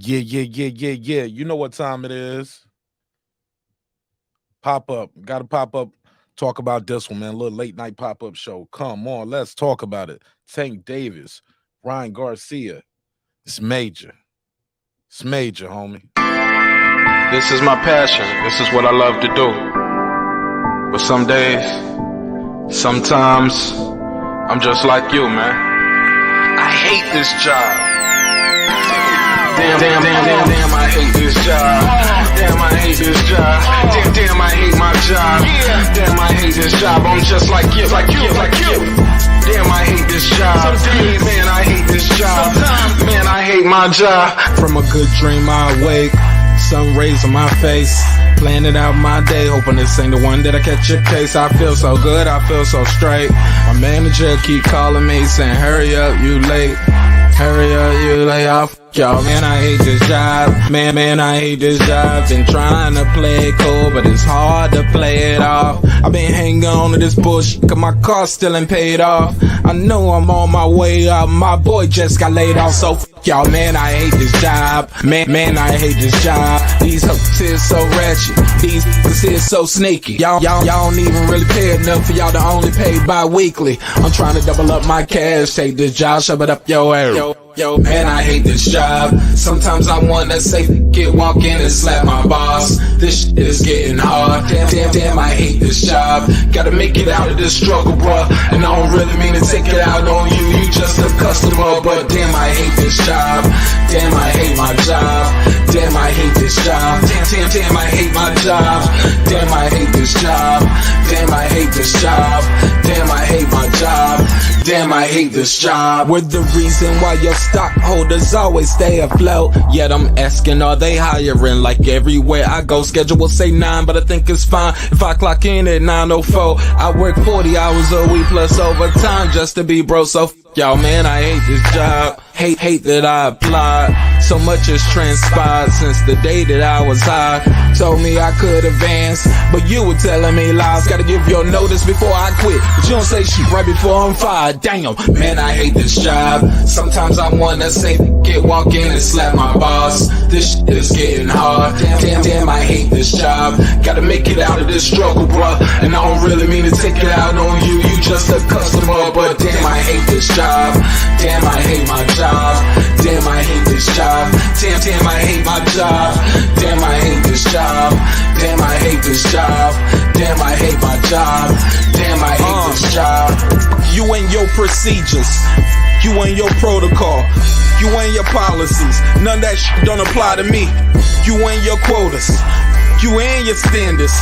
Yeah. You know what time it is. Pop up. Got to pop up. Talk about this one, man. A little late night pop up show. Come on, let's talk about it. Tank Davis, Ryan Garcia. It's major. It's major, homie. This is my passion. This is what I love to do. But some days, sometimes, I'm just like you, man. I hate this job. Damn, I hate this job. Damn, I hate this job. Damn, I hate my job. Damn, I hate this job. I'm just like you. Damn, I hate this job. Man, I hate this job. Man, I hate my job. From a good dream I wake, sun rays on my face, planning out my day, hoping this ain't the one that I catch a case. I feel so good, I feel so straight. My manager keep calling me saying, hurry up, you late. Hurry up, you lay off, y'all. Man, I hate this job. Man, I hate this job. Been trying to play it cool, but it's hard to play it off. I've been hanging on to this bullshit, cause my car still ain't paid off. I know I'm on my way up, my boy just got laid off, so y'all. Man, I hate this job. Man, I hate this job. These hoes is so ratchet. These niggas is so sneaky. Y'all don't even really pay enough for y'all to only pay bi-weekly. I'm trying to double up my cash. Take this job, shove it up your ass. Yo, man, I hate this job. Sometimes I wanna say, walk in and slap my boss. This shit is getting hard. Damn, I hate this job. Gotta make it out of this struggle, bruh. And I don't really mean to take it out on you. You just a customer, but damn, I hate this job. Damn, I hate my job. Damn, I hate this job. Damn, I hate my job. Damn, I hate this job. Damn, I hate this job. Damn, I hate my job. Damn, I hate this job. We're the reason why your stockholders always stay afloat. Yet I'm asking, are they hiring? Like everywhere I go, schedule will say 9, but I think it's fine if I clock in at 9:04. I work 40 hours a week plus overtime just to be bro. So y'all, man, I hate this job. Hate that I applied. So much has transpired since the day that I was high. Told me I could advance, but you were telling me lies. Gotta give your notice before I quit, but you don't say shit right before I'm fired. Damn, man, I hate this job. Sometimes I wanna say, walk in and slap my boss. This shit is getting hard. Damn, I hate this job. Gotta make it out of this struggle, bruh. And I don't really mean to take it out on you. You just a customer, but damn, I hate this job. Damn, I hate my job. Damn, I hate this job. Damn, I hate my job. Damn, I hate this job. Damn, I hate this job. Damn, I hate my job. Damn, I hate this job. You and your procedures, you and your protocol, you and your policies, none of that shit don't apply to me. You and your quotas, you and your standards,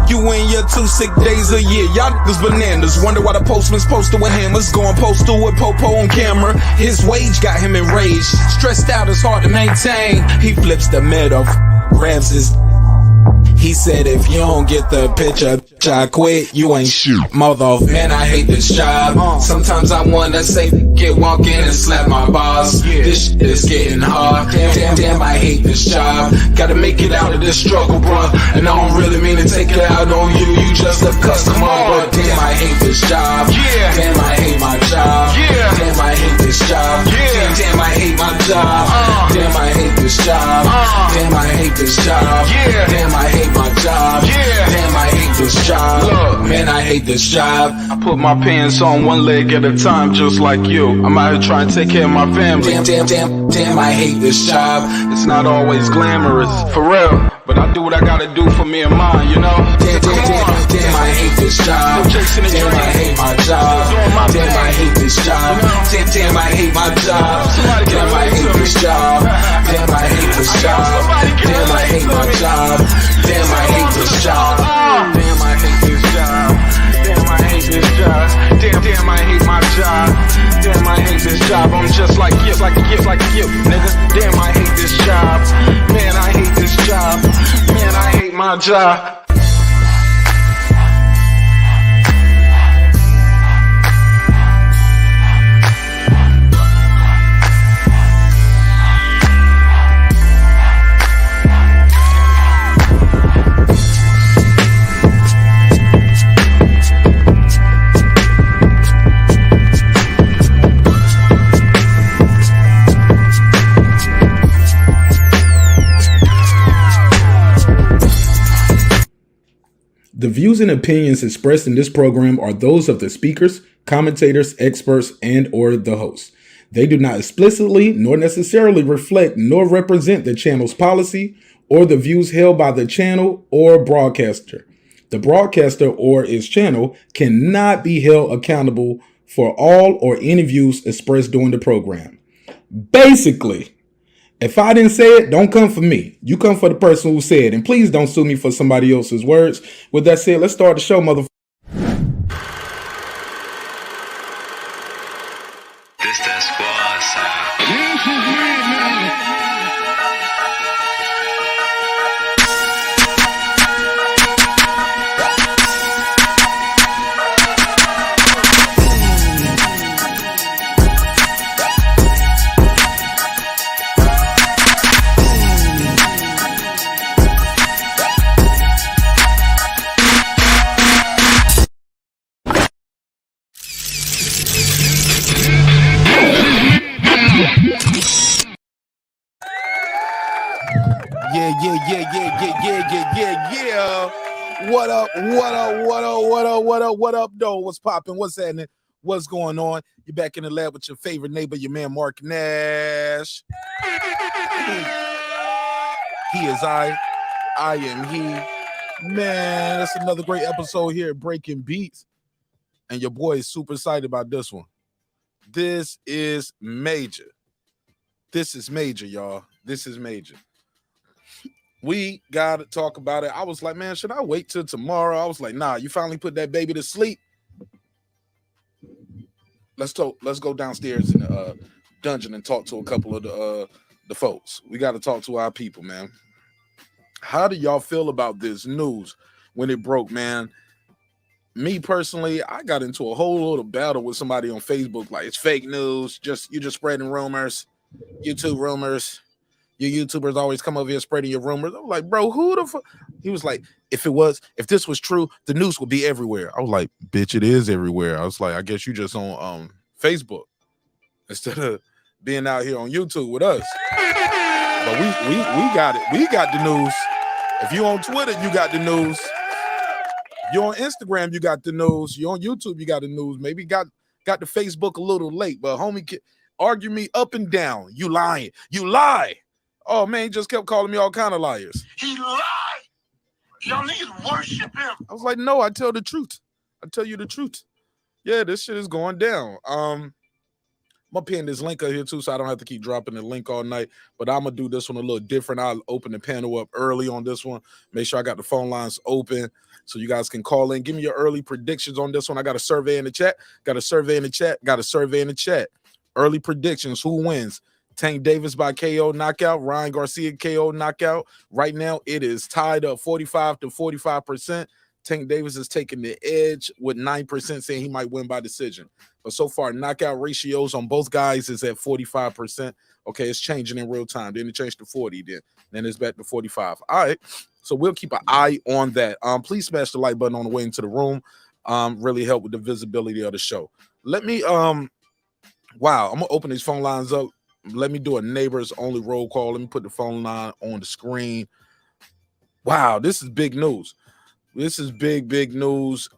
you and your 2 sick days a year. Y'all niggas bananas. Wonder why the postman's posted with hammers, going postal with Popo on camera. His wage got him enraged, stressed out, it's hard to maintain. He flips the middle, grabs his. He said, if you don't get the picture, I quit, you ain't shit, mother. Man, I hate this job. Sometimes I wanna say, walk in and slap my boss. This shit is getting hard. Damn, I hate this job. Gotta make it out of this struggle, bruh. And I don't really mean to take it out on you. You just a customer, but damn, I hate this job. Damn, I hate my job. Damn, I hate this job. Damn, I hate my job. Damn, I hate this job. Damn, I hate this job. Damn, I hate my job. Damn, I hate this job. Look, man, I hate this job. I put my pants on one leg at a time, just like you. I'm out here trying to take care of my family. Damn, I hate this job. It's not always glamorous, for real, but I do what I gotta do for me and mine, you know? Damn, I hate this job. Damn, I hate my job. Damn, I hate this job. Damn, I hate my job. Damn, I hate this job. Damn, I hate this job. Damn, I hate my job. Damn, I hate this job. Damn, I hate this job. Damn, I hate this job. Damn, I hate my job. Damn, I hate this job. I'm just like you, nigga. Damn, I hate this job. Man, I hate this job. Man, I hate my job. The views and opinions expressed in this program are those of the speakers, commentators, experts, and or the hosts. They do not explicitly nor necessarily reflect nor represent the channel's policy or the views held by the channel or broadcaster. The broadcaster or its channel cannot be held accountable for all or any views expressed during the program. Basically, if I didn't say it, don't come for me. You come for the person who said it. And please don't sue me for somebody else's words. With that said, let's start the show, motherfucker. This that squad sound. Yeah. What up, though? What's popping? What's happening? What's going on? You're back in the lab with your favorite neighbor, your man Mark Nash. He is I am he. Man, that's another great episode here at Breaking Beats. And your boy is super excited about this one. This is major. This is major, y'all. This is major. We got to talk about it. I was like, man, should I wait till tomorrow? I was like, nah, you finally put that baby to sleep. Let's go downstairs in the dungeon and talk to a couple of the folks. We got to talk to our people, man. How do y'all feel about this news when it broke, man? Me personally, I got into a whole little battle with somebody on Facebook. Like, it's fake news. You're just spreading rumors. YouTube rumors. You YouTubers always come over here spreading your rumors. I'm like, bro, who the fuck? He was like, if this was true, the news would be everywhere. I was like, bitch, it is everywhere. I was like, I guess you just on Facebook instead of being out here on YouTube with us. But we got it. We got the news. If you on Twitter, you got the news. You're on Instagram, you got the news. You're on YouTube, you got the news. Maybe got the Facebook a little late, but homie, argue me up and down. You lying. You lie. Oh, man, he just kept calling me all kind of liars. He lied. Y'all niggas worship him. I was like, no, I tell the truth. I tell you the truth. Yeah, this shit is going down. I'm going to pin this link up here, too, so I don't have to keep dropping the link all night. But I'm going to do this one a little different. I'll open the panel up early on this one. Make sure I got the phone lines open so you guys can call in. Give me your early predictions on this one. I got a survey in the chat. Early predictions. Who wins? Tank Davis by KO knockout, Ryan Garcia KO knockout. Right now, it is tied up 45 to 45%. Tank Davis is taking the edge with 9% saying he might win by decision. But so far, knockout ratios on both guys is at 45%. Okay, it's changing in real time. Then it changed to 40. Then it's back to 45. All right, so we'll keep an eye on that. Please smash the like button on the way into the room. Really help with the visibility of the show. Let me wow, I'm gonna open these phone lines up. Let me do a neighbors only roll call. Let me put the phone line on the screen. Wow, this is big news. This is big news.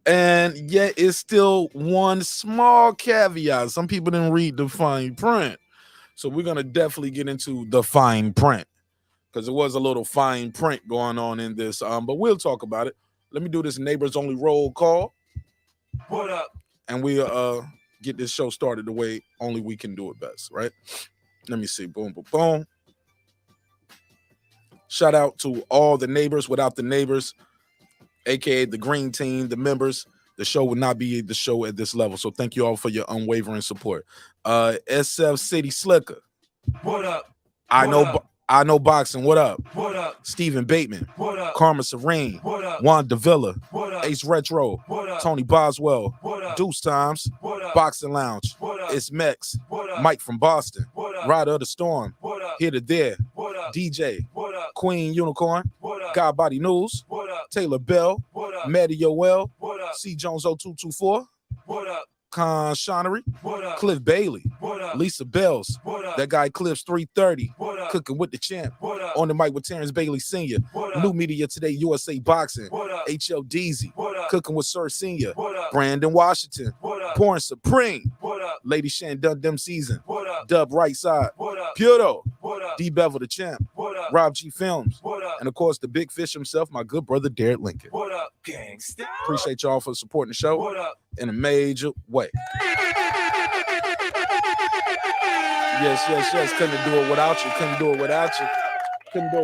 And yet it's still one small caveat. Some people didn't read the fine print. So we're going to definitely get into the fine print because there was a little fine print going on in this. But we'll talk about it. Let me do this neighbors only roll call. What up? And we'll get this show started the way only we can do it best, right? Let me see. Boom, boom, boom. Shout out to all the neighbors. Without the neighbors, aka the green team, the members, the show would not be the show at this level. So thank you all for your unwavering support. SF City Slicker. What up? I know boxing. What up? What up? Stephen Bateman. What up? Karma Serene. What up? Juan Davila. What up? Ace Retro. What up? Tony Boswell. What up? Deuce Times. What up? Boxing Lounge. What up? It's Mex. What up? Mike from Boston. What up? Rider of the Storm. What up? Here to There. What up? DJ. What up? Queen Unicorn. What up? God Body News. What up? Taylor Bell. What up? Maddie Yoel. What up? C Jones 0224. What up? Khan Shonery, Cliff Bailey, Lisa Bells, that guy Cliff's 330, cooking with the champ, on the mic with Terrence Bailey Sr., New Media Today, USA Boxing, HL Deezy, cooking with Sir Senior, Brandon Washington, Porn Supreme, Lady Shan Dun Dem Season, Dub Right Side, Puto, D Bevel the champ, Rob G Films, and of course the big fish himself, my good brother Derek Lincoln. What up, gangsta? Appreciate y'all for supporting the show What up? in a major way. Yes. Couldn't do it without you. Couldn't do it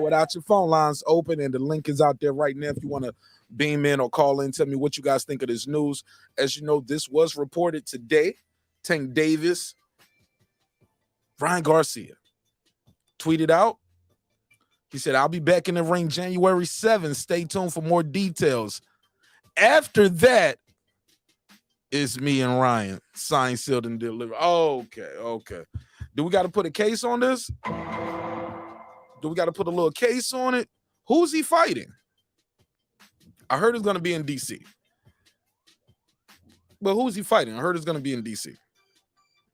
without you. Phone lines open and the link is out there right now if you want to beam in or call in. Tell me what you guys think of this news. As you know, this was reported today. Tank Davis, Ryan Garcia tweeted out. He said, I'll be back in the ring January 7th. Stay tuned for more details. After that, it's me and Ryan. Signed, sealed, and delivered. Okay. Do we got to put a case on this? Do we got to put a little case on it? Who's he fighting? I heard it's going to be in D.C. But who's he fighting? I heard it's going to be in D.C.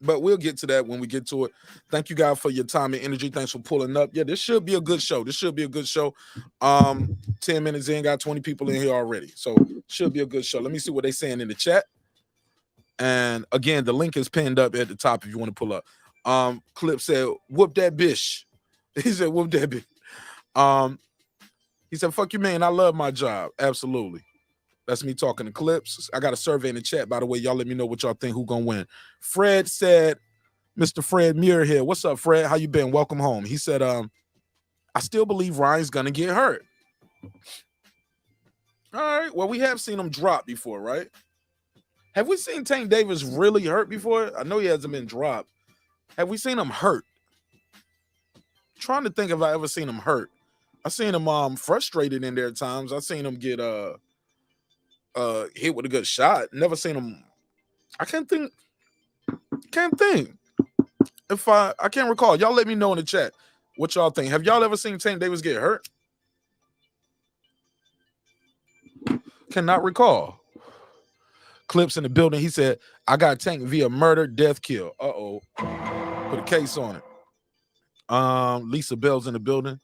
But we'll get to that when we get to it. Thank you guys for your time and energy. Thanks for pulling up. Yeah, this should be a good show. 10 minutes in, got 20 people in here already. So should be a good show. Let me see what they're saying in the chat. And again, the link is pinned up at the top if you want to pull up. Clip said, whoop that bitch. He said, whoop that bitch. He said, fuck you, man. I love my job. Absolutely. That's me talking to Clips. I got a survey in the chat, by the way. Y'all let me know what y'all think, who gonna win. Fred said, Mr. Fred Muir here. What's up, Fred? How you been? Welcome home. He said, I still believe Ryan's gonna get hurt. All right. Well, we have seen him drop before, right? Have we seen Tank Davis really hurt before? I know he hasn't been dropped. Have we seen him hurt? Trying to think if I ever seen him hurt. I seen him frustrated in there at times. I seen him get hit with a good shot. Never seen him. I can't think. If I can't recall. Y'all let me know in the chat what y'all think. Have y'all ever seen Tank Davis get hurt? Cannot recall. Clips in the building. He said, I got Tank via murder, death, kill. Put a case on it. Lisa Bell's in the building.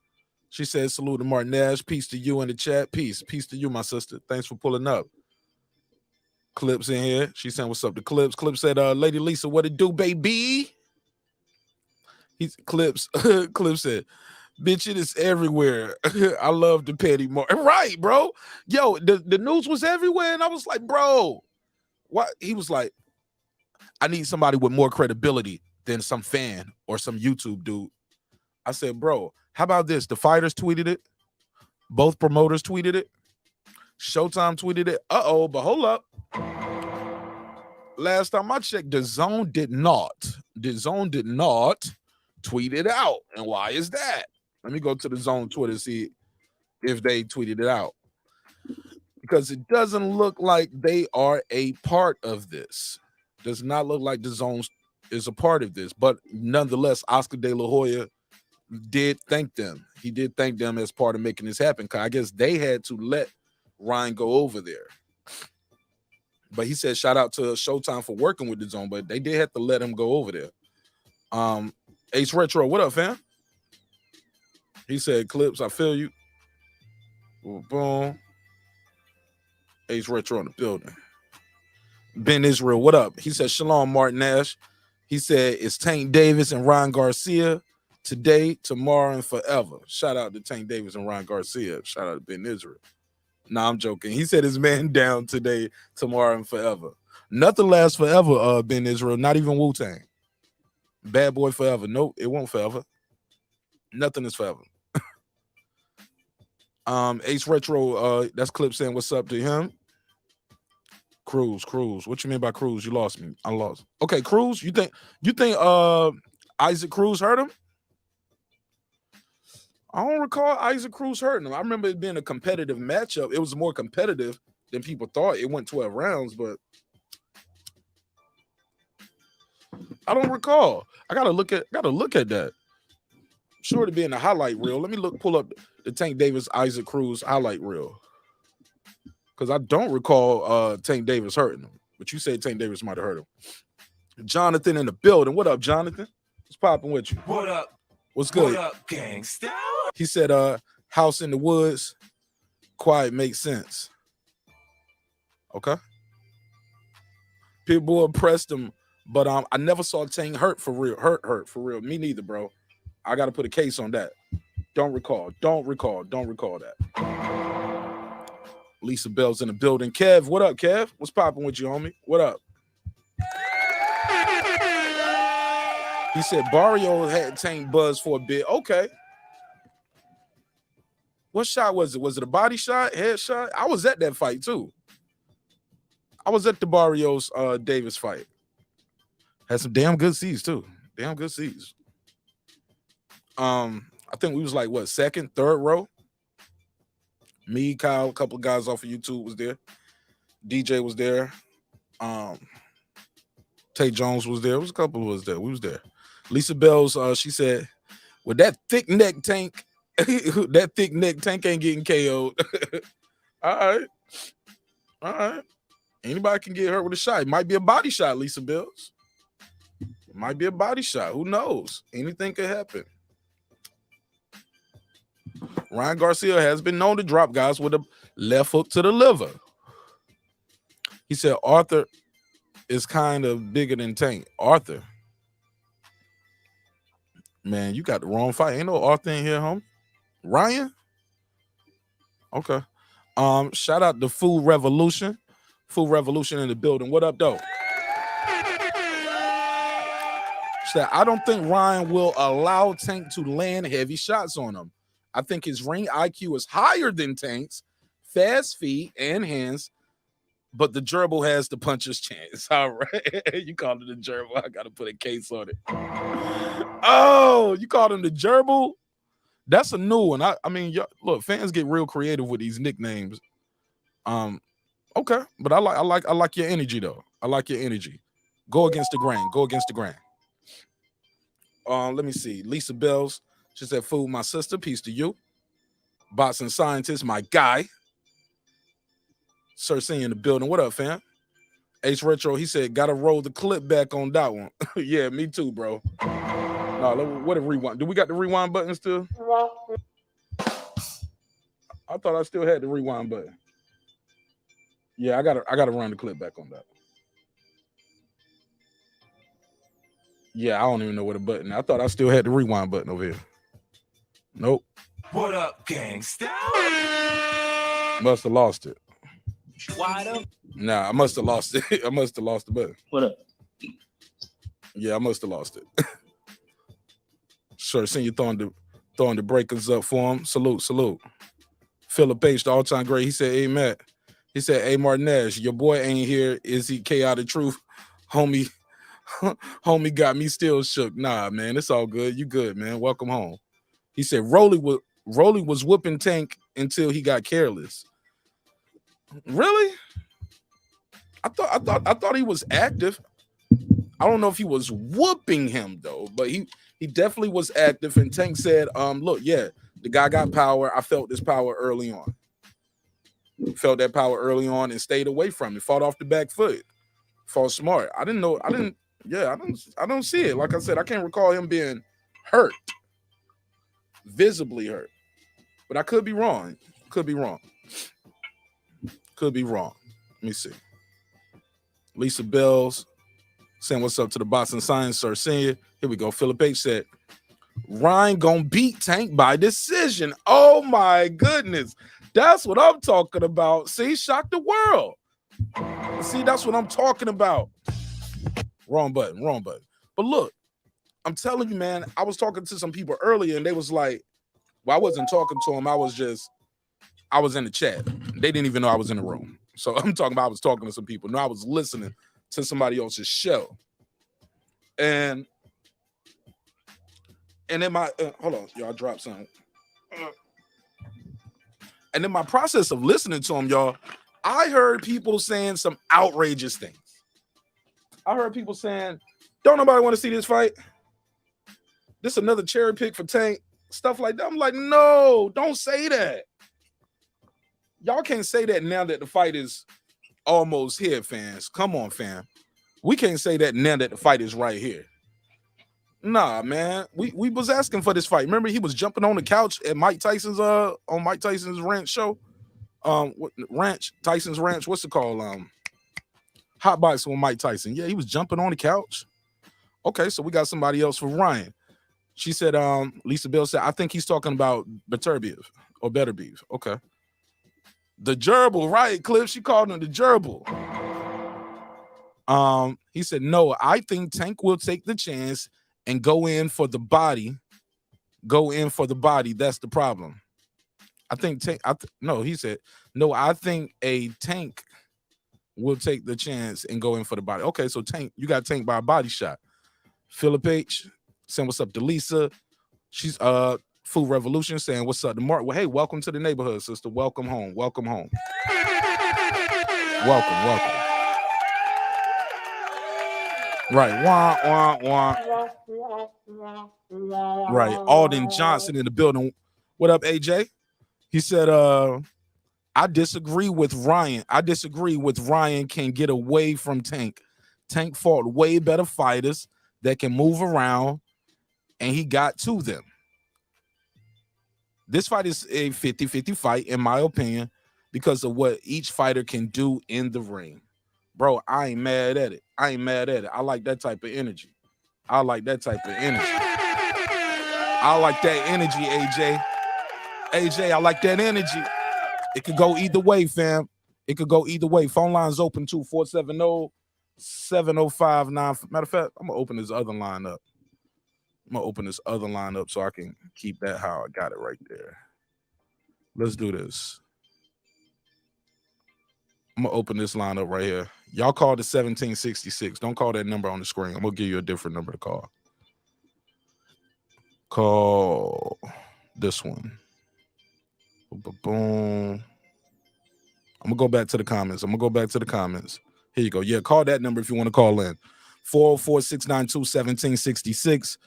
She said, salute to Martin Nash. Peace to you in the chat. Peace to you, my sister. Thanks for pulling up. Clips in here. She saying, what's up to Clips? Clips said, Lady Lisa, what it do, baby? Clips said, bitch, it is everywhere. I love the petty mark. Right, bro. Yo, the news was everywhere. And I was like, bro, what? He was like, I need somebody with more credibility than some fan or some YouTube dude. I said, bro, how about this? The fighters tweeted it. Both promoters tweeted it. Showtime tweeted it. But hold up. Last time I checked, DAZN did not tweet it out. And why is that? Let me go to the DAZN Twitter to see if they tweeted it out. Because it doesn't look like they are a part of this. Does not look like DAZN is a part of this. But nonetheless, Oscar De La Hoya did thank them. He did thank them as part of making this happen. Because I guess they had to let Ryan go over there. But he said shout out to Showtime for working with DAZN, but they did have to let him go over there. Ace Retro, what up, fam? He said, Clips, I feel you. Boom. Ace Retro in the building. Ben Israel, what up? He said, Shalom, Martin Nash. He said, it's Tank Davis and Ryan Garcia today, tomorrow, and forever. Shout out to Tank Davis and Ryan Garcia. Shout out to Ben Israel. Nah, I'm joking. He said his man down today, tomorrow, and forever. Nothing lasts forever, Ben Israel. Not even Wu-Tang. Bad boy forever. Nope, it won't forever. Nothing is forever. Ace Retro, that's Clip saying what's up to him. Cruz. What you mean by Cruz? You lost me. I lost. Okay, Cruz, you think Isaac Cruz hurt him? I don't recall Isaac Cruz hurting him. I remember it being a competitive matchup. It was more competitive than people thought. It went 12 rounds, but I don't recall. I gotta look at that. Sure to be in the highlight reel. Let me pull up the Tank Davis Isaac Cruz highlight reel. Because I don't recall Tank Davis hurting him. But you said Tank Davis might have heard him. Jonathan in the building. What up, Jonathan? What's popping with you? What up? What's good? What up, gangsta? He said, house in the woods, quiet makes sense. Okay. People impressed him, but I never saw Tank hurt for real. Hurt for real. Me neither, bro. I got to put a case on that. Don't recall that. Lisa Bell's in the building. Kev, what up, Kev? What's popping with you, homie? What up? He said Barrio had Tank buzz for a bit. Okay. What shot was it? Was it a body shot, head shot? I was at that fight too. I was at the Barrios Davis fight. Had some damn good seats too. Damn good seats. I think we was like what, second, third row. Me, Kyle, a couple of guys off of YouTube was there. DJ was there. Tay Jones was there. It was a couple of us there. We was there. Lisa Bells, she said, with that thick neck Tank, that thick neck Tank ain't getting KO'd. All right. Anybody can get hurt with a shot. It might be a body shot, Lisa Bells. It might be a body shot. Who knows? Anything could happen. Ryan Garcia has been known to drop guys with a left hook to the liver. He said Arthur is kind of bigger than Tank. Arthur. Man, you got the wrong fight. Ain't no Arthur in here, homie. Ryan? Okay. Shout out to Food Revolution. Food Revolution in the building. What up, though? Said, I don't think Ryan will allow Tank to land heavy shots on him. I think his ring IQ is higher than Tank's, fast feet and hands, but the gerbil has the puncher's chance. All right. You called it a gerbil. I got to put a case on it. Oh, you called him the gerbil? That's a new one. I mean, look, fans get real creative with these nicknames. Okay, but I like your energy though. I like your energy. Go against the grain. Go against the grain. Let me see. Lisa Bells. She said, "Food, my sister. Peace to you." Boxing scientist, my guy. Sir C in the building. What up, fam? Ace Retro. He said, "Gotta roll the clip back on that one." Yeah, me too, bro. No, what a rewind. Do we got the rewind button still? I thought I still had the rewind button. Yeah, I gotta run the clip back on that. Yeah, I don't even know what a button. I thought I still had the rewind button over here. Nope. What up, gangsta? Must have lost it. Wide up. Nah, I must have lost it. I must have lost the button. What up? Yeah, I must have lost it. Sure, seen you throwing the breakers up for him. Salute. Philip H, the all-time great. He said, "Hey, Matt." He said, "Hey, Martinez, your boy ain't here. Is he chaotic truth? Homie got me still shook." Nah, man, it's all good. You good, man. Welcome home. He said, Rolly was whooping Tank until he got careless. Really? I thought he was active. I don't know if he was whooping him though, but he definitely was active. And Tank said, look, yeah, the guy got power. I felt this power early on. Felt that power early on and stayed away from it. Fought off the back foot. Fought smart. I don't see it. Like I said, I can't recall him being hurt. Visibly hurt. But I could be wrong. Could be wrong. Let me see. Lisa Bells saying what's up to the boxing science, sir. Senior. Here we go. Philip H said, Ryan gonna beat Tank by decision. Oh my goodness. That's what I'm talking about. See, shock the world. See, that's what I'm talking about. Wrong button. But look, I'm telling you, man, I was talking to some people earlier and they was like, well, I wasn't talking to them. I was in the chat. They didn't even know I was in the room. So I'm talking about I was talking to some people. No, I was listening to somebody else's show. And in my, hold on, y'all dropped something. And in my process of listening to them, y'all, I heard people saying some outrageous things. I heard people saying, don't nobody want to see this fight? This is another cherry pick for Tank. Stuff like that. I'm like, no, don't say that. Y'all can't say that now that the fight is almost here, fans. Come on, fam. We can't say that now that the fight is right here. Nah, man. We was asking for this fight. Remember, he was jumping on the couch at Mike Tyson's on Mike Tyson's ranch show. Tyson's Ranch. What's it called? Hot Box with Mike Tyson. Yeah, he was jumping on the couch. Okay, so we got somebody else for Ryan. She said, Lisa Bill said, I think he's talking about better beef or better beef. Okay. The gerbil, right, Cliff? She called him the gerbil. He said, no, I think Tank will take the chance and go in for the body. Go in for the body. That's the problem. I think Tank. No, he said, no, I think a Tank will take the chance and go in for the body. Okay, so Tank, you got Tank by a body shot. Philip H. saying what's up to Lisa. She's Food Revolution saying what's up to Mark. Well, hey, welcome to the neighborhood, sister. Welcome home. Welcome home. Welcome. Right. Wah, wah, wah. Right. Alden Johnson in the building. What up, AJ? He said, I disagree with Ryan. Ryan can get away from Tank. Tank fought way better fighters that can move around, and he got to them. This fight is a 50-50 fight, in my opinion, because of what each fighter can do in the ring. Bro, I ain't mad at it. I like that type of energy. I like that energy, AJ. AJ, I like that energy. It could go either way, fam. Phone lines open too, 470-705-9. Matter of fact, I'm gonna open this other line up. So I can keep that how I got it right there. Let's do this. I'm gonna open this line up right here. Y'all call the 1766. Don't call that number on the screen. I'm gonna give you a different number to call. Call this one. Boom. I'm gonna go back to the comments. Here you go. Yeah, call that number if you want to call in. 404-692-1766.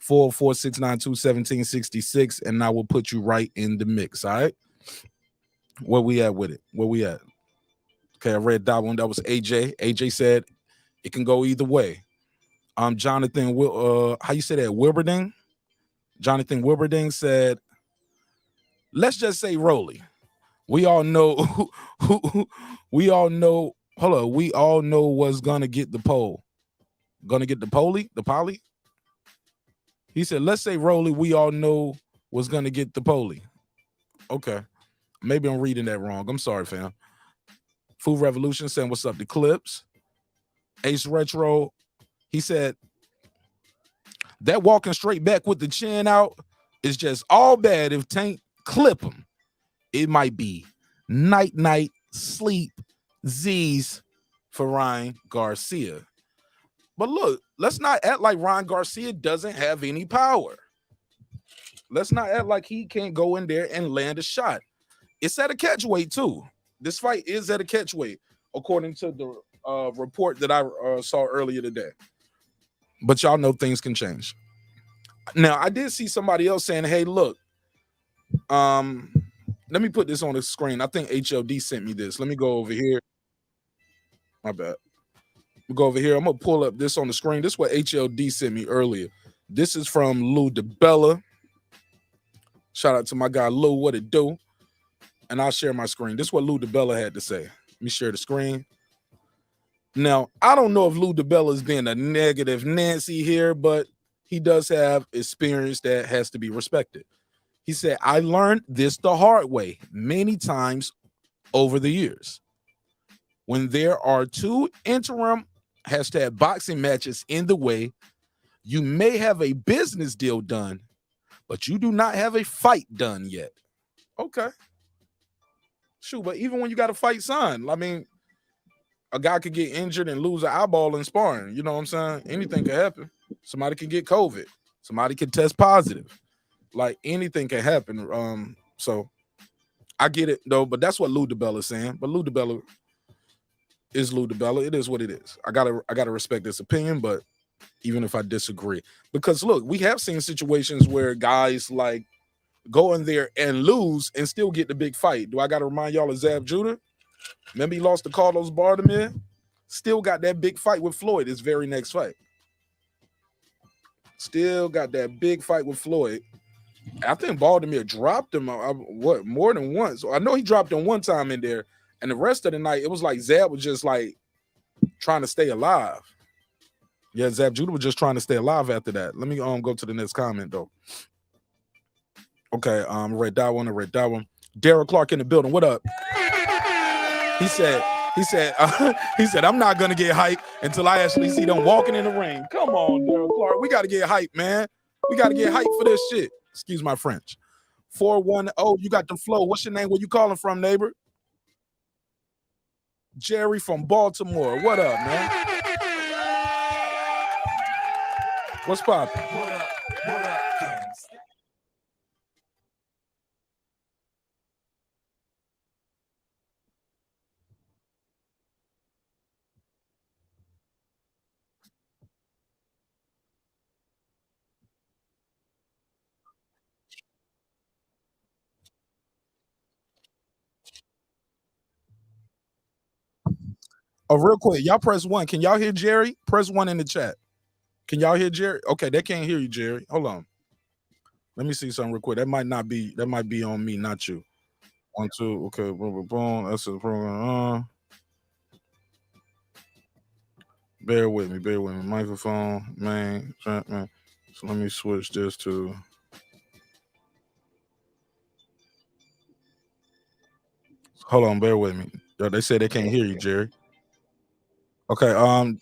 404-692-1766, and I will put you right in the mix. All right. Where we at with it? Okay, I read that one. That was AJ. AJ said it can go either way. Jonathan, how you say that? Wilberding? Jonathan Wilberding said, let's just say Rolly. We all know we all know what's gonna get the pole. Gonna get the poly? He said, let's say Rolly, we all know what's gonna get the poly. Okay. Maybe I'm reading that wrong. I'm sorry, fam. Food Revolution saying what's up to Clips. Ace Retro, he said, that walking straight back with the chin out is just all bad. If Tank clip him, it might be night sleep Z's for Ryan Garcia. But look, let's not act like Ryan Garcia doesn't have any power. Let's not act like he can't go in there and land a shot. It's at a catch weight too. This fight is at a catch weight, according to the report that I saw earlier today. But y'all know things can change. Now, I did see somebody else saying, hey, look, let me put this on the screen. I think HLD sent me this. Let me go over here. My bad. We'll go over here. I'm going to pull up this on the screen. This is what HLD sent me earlier. This is from Lou DeBella. Shout out to my guy, Lou. What it do? And I'll share my screen. This is what Lou DeBella had to say. Let me share the screen. Now, I don't know if Lou DeBella is being a negative Nancy here, but he does have experience that has to be respected. He said, I learned this the hard way many times over the years. When there are two interim #boxing matches in the way, you may have a business deal done, but you do not have a fight done yet. Okay. Shoot, but even when you got a fight signed, I mean, a guy could get injured and lose an eyeball in sparring. You know what I'm saying? Anything can happen. Somebody can get COVID. Somebody can test positive. Like, anything can happen. So I get it, though, but that's what Lou DeBella is saying. But Lou DeBella is Lou DeBella. It is what it is. I gotta respect this opinion, but even if I disagree. Because, look, we have seen situations where guys, like, go in there and lose and still get the big fight. Do I got to remind y'all of Zab Judah? Remember he lost to Carlos Baldomir? Still got that big fight with Floyd his very next fight. Still got that big fight with Floyd. I think Baldomir dropped him more than once. I know he dropped him one time in there, and the rest of the night it was like Zab was just like trying to stay alive. Yeah, Zab Judah was just trying to stay alive after that. Let me go to the next comment though. Okay, read that one. Derek Clark in the building. What up? He said, I'm not gonna get hyped until I actually see them walking in the ring. Come on, Derek Clark. We gotta get hyped, man. We gotta get hyped for this shit. Excuse my French. 410, you got the flow. What's your name? Where you calling from, neighbor? Jerry from Baltimore. What up, man? What's poppin'? What up, gangsta? Oh, real quick, y'all press 1. Can y'all hear Jerry? Press 1 in the chat. Can y'all hear Jerry? Okay, they can't hear you, Jerry. Hold on. Let me see something real quick. That might be on me, not you. 1, 2. Okay, boom, boom. That's the program. Bear with me. Microphone, man. So let me switch this to. Hold on, bear with me. They said they can't hear you, Jerry. Okay,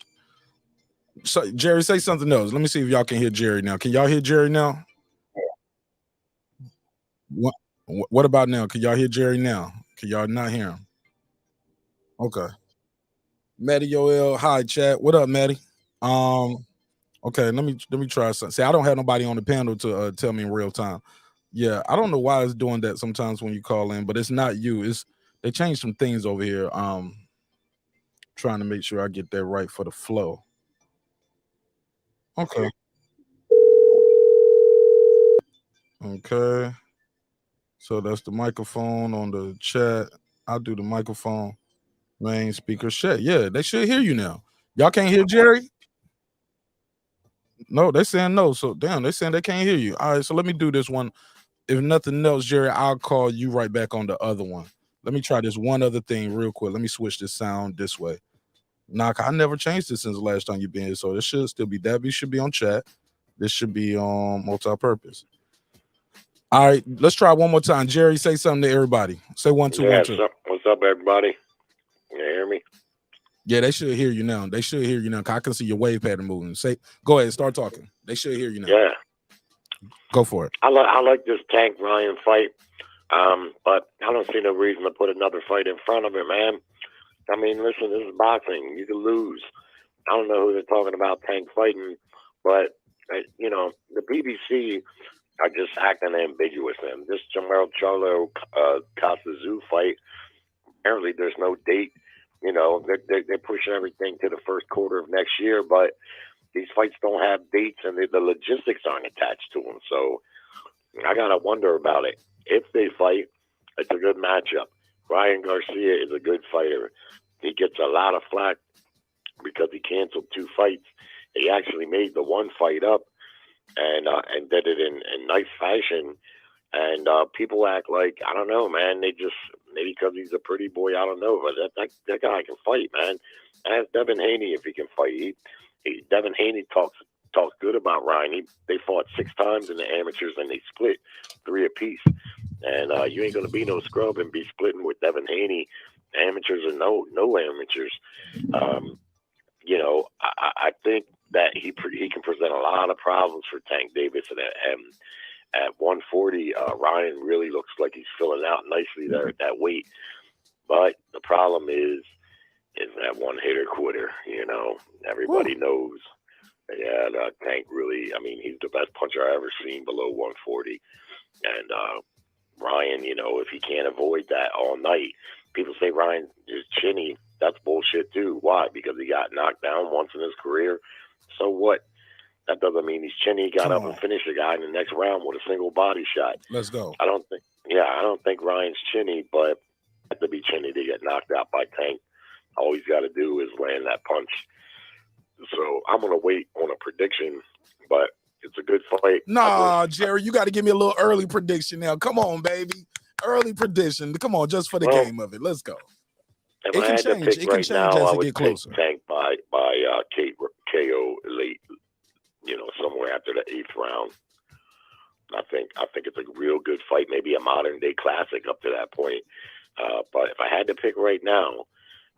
so Jerry, say something else. Let me see if y'all can hear Jerry now. Can y'all hear Jerry now? What about now? Can y'all hear Jerry now? Can y'all not hear him? Okay. Matty Yoel, hi chat. What up, Matty? Okay, let me try something. See, I don't have nobody on the panel to tell me in real time. Yeah, I don't know why it's doing that sometimes when you call in, but it's not you. It's they changed some things over here. Trying to make sure I get that right for the flow. Okay. Okay. So that's the microphone on the chat. I'll do the microphone. Main speaker shit. Yeah, they should hear you now. Y'all can't hear Jerry? No, they're saying no. So damn, they're saying they can't hear you. All right, so let me do this one. If nothing else, Jerry, I'll call you right back on the other one. Let me try this one other thing real quick. Let me switch this sound this way. Knock, I never changed this since the last time you've been here. So this should still be that. Should be on chat. This should be on multi-purpose. All right, let's try one more time. Jerry, say something to everybody. Say 1, 2, 1, 2. What's up, everybody? Can you hear me? Yeah, they should hear you now. They should hear you now. I can see your wave pattern moving. Go ahead, start talking. They should hear you now. Yeah. Go for it. I like this Tank Ryan fight, but I don't see no reason to put another fight in front of it, man. I mean, listen, this is boxing. You can lose. I don't know who they're talking about Tank fighting, but, the BBC are just acting ambiguous. And this Jamel Charlo Casazu fight, apparently there's no date. They're pushing everything to the first quarter of next year, but these fights don't have dates and the logistics aren't attached to them. So I got to wonder about it. If they fight, it's a good matchup. Ryan Garcia is a good fighter. He gets a lot of flack because he canceled 2 fights. He actually made the one fight up and did it in nice fashion. And people act like, I don't know, man, maybe because he's a pretty boy, I don't know, but that guy can fight, man. Ask Devin Haney if he can fight. Devin Haney talks good about Ryan. They fought 6 times in the amateurs and they split 3 apiece. And you ain't gonna be no scrub and be splitting with Devin Haney, amateurs or no amateurs. I think that he can present a lot of problems for Tank Davis, and at 140, Ryan really looks like he's filling out nicely there at that weight. But the problem is that one hitter quitter. Everybody knows. Yeah, Tank really. I mean, he's the best puncher I ever seen below 140. And Ryan, if he can't avoid that all night, people say Ryan is chinny. That's bullshit too. Why? Because he got knocked down once in his career. So what? That doesn't mean he's chinny. He got up and finished the guy in the next round with a single body shot. Let's go. I don't think Ryan's chinny, but to be Chinny to get knocked out by Tank. All he's got to do is land that punch. So I'm going to wait on a prediction, but it's a good fight. Nah, Jerry, you got to give me a little early prediction now. Come on, baby. Early prediction. Come on, just for the game of it. Let's go. If It I can had to change. pick It can right change now, as I it would get take closer. Tank by KO late, somewhere after the 8th round. I think it's a real good fight, maybe a modern day classic up to that point. But if I had to pick right now,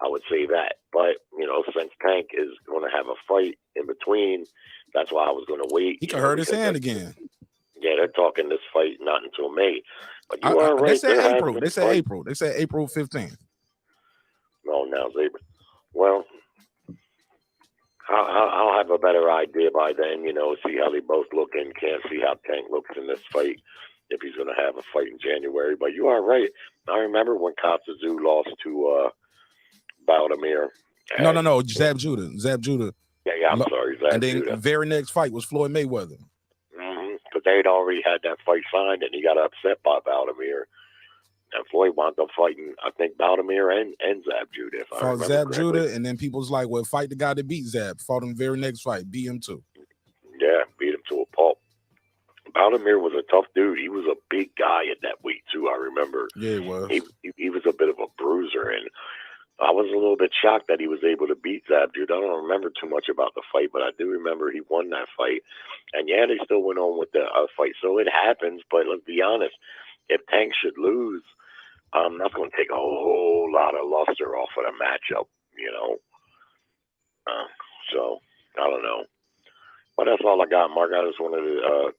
I would say that. But since Tank is going to have a fight in between, that's why I was going to wait. He could hurt his hand again. Yeah, they're talking this fight not until May. But you are right. They said April. They said April. They said April 15th. No, now it's April. Well, I'll have a better idea by then, see how they both look, and can't see how Tank looks in this fight if he's going to have a fight in January. But you are right. I remember when Kotzazoo lost to Baldomir. No. Zab Judah. Yeah, I'm sorry. Zab and then Judah. the very next fight was Floyd Mayweather. Because they'd already had that fight signed, and he got upset by Baldomir. And Floyd wound up fighting, I think, Baldomir and Zab Judah. If I fought remember Zab correctly. Judah, and then people's like, well, fight the guy that beat Zab. Fought him very next fight. Beat him too. Yeah, beat him to a pulp. Baldomir was a tough dude. He was a big guy at that weight, too, I remember. Yeah, he was. He was a bit of a bruiser, and I was a little bit shocked that he was able to beat Zab Judah. I don't remember too much about the fight, but I do remember he won that fight. And, yeah, they still went on with the fight. So it happens, but let's be honest. If Tank should lose, that's going to take a whole lot of luster off of the matchup, So, I don't know. But that's all I got, Mark. I just wanted to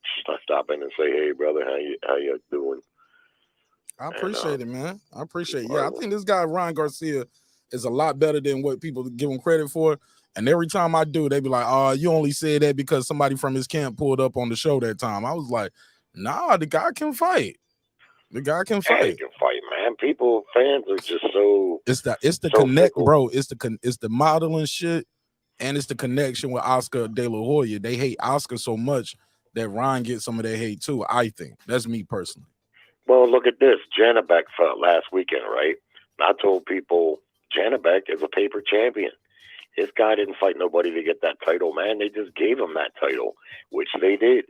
stop in and say, hey, brother, how you doing? I appreciate it, man. I appreciate it. Yeah, I think this guy, Ryan Garcia, is a lot better than what people give him credit for. And every time I do, they be like, oh, you only said that because somebody from his camp pulled up on the show that time. I was like, nah, the guy can fight. The guy can fight. Yeah, he can fight, man. Fans are just so. It's the so connect, fickle. Bro. It's the modeling shit, and it's the connection with Oscar De La Hoya. They hate Oscar so much that Ryan gets some of their hate too. I think that's me personally. Well, look at this. Janabek fought last weekend, right? And I told people Janabek is a paper champion. This guy didn't fight nobody to get that title, man. They just gave him that title, which they did.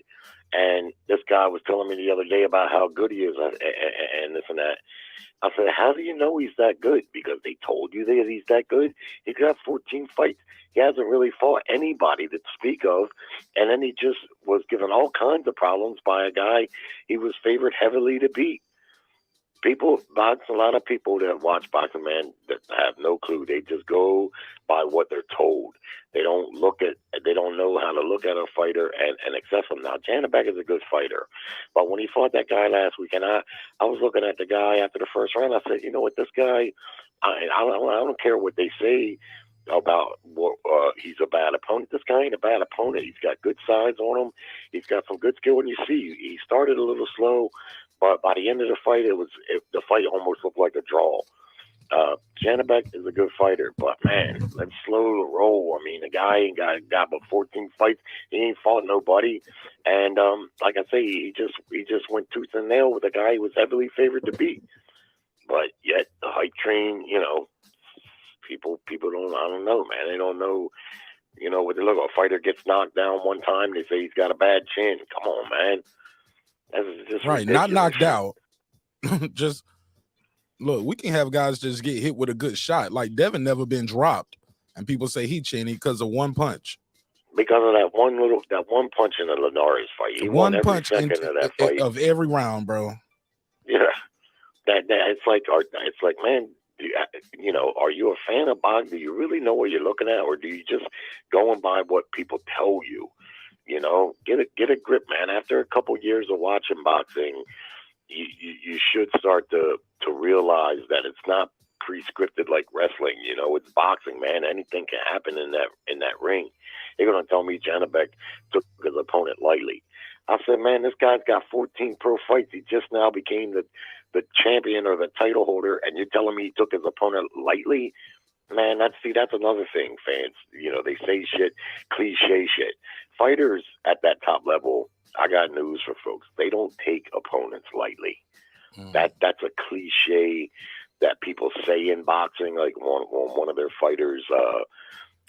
And this guy was telling me the other day about how good he is and this and that. I said, how do you know he's that good? Because they told you that he's that good. He got 14 fights. He hasn't really fought anybody to speak of. And then he just was given all kinds of problems by a guy he was favored heavily to beat. A lot of people that watch boxing, man, that have no clue. They just go by what they're told. They don't know how to look at a fighter and accept him. Now, Janabek is a good fighter. But when he fought that guy last week, and I was looking at the guy after the first round, I said, you know what, this guy, I don't care what they say about he's a bad opponent. This guy ain't a bad opponent. He's got good size on him. He's got some good skill. And you see, he started a little slow, but by the end of the fight, the fight almost looked like a draw. Janabek is a good fighter, but man, let's slow the roll. I mean, the guy ain't got but 14 fights. He ain't fought nobody, and like I say, he just went tooth and nail with a guy he was heavily favored to beat. But yet the hype train, people don't. I don't know, man. They don't know. What they look at. A fighter gets knocked down one time, they say he's got a bad chin. Come on, man. That's just right. Ridiculous. Not knocked out. Just. Look, we can have guys just get hit with a good shot. Like Devin never been dropped, and people say he chinny because of one punch. Because of that one punch in the Linares fight. He won every second of that fight of every round, bro. Yeah, that it's like man, are you a fan of boxing? Do you really know what you're looking at, or do you just going by what people tell you? Get a grip, man. After a couple years of watching boxing, you should start to realize that it's not pre-scripted like wrestling. It's boxing, man. Anything can happen in that ring. They're gonna tell me Janabek took his opponent lightly. I said, man, this guy's got 14 pro fights. He just now became the champion or the title holder, and you're telling me he took his opponent lightly? Man, that's another thing, fans. They say shit, cliche shit. Fighters at that top level, I got news for folks. They don't take opponents lightly. That's a cliche that people say in boxing, like one of their fighters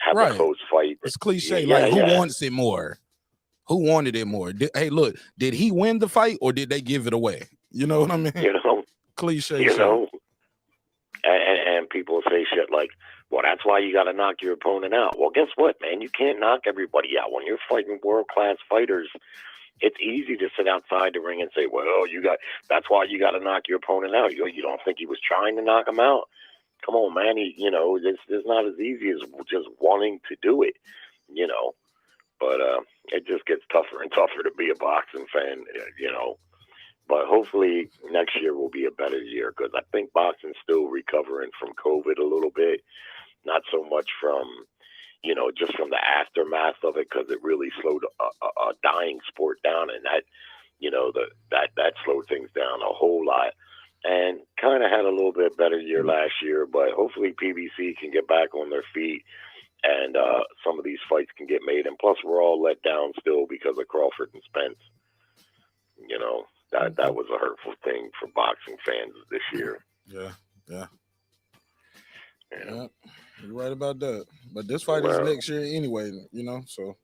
have a close fight. It's cliche. Who wants it more? Who wanted it more? Hey, look, did he win the fight or did they give it away? You know what I mean? Cliche. And people say shit like, well, that's why you got to knock your opponent out. Well, guess what, man? You can't knock everybody out. When you're fighting world-class fighters, it's easy to sit outside the ring and say, well, that's why you got to knock your opponent out. You don't think he was trying to knock him out? Come on, man. It's not as easy as just wanting to do it, But it just gets tougher and tougher to be a boxing fan, But hopefully next year will be a better year because I think boxing's still recovering from COVID a little bit, not so much from, just from the aftermath of it because it really slowed a dying sport down, and that, that slowed things down a whole lot. And kind of had a little bit better year last year, but hopefully PBC can get back on their feet and some of these fights can get made. And plus, we're all let down still because of Crawford and Spence. That was a hurtful thing for boxing fans this year. Yeah. You're right about that. But this fight is next year anyway, so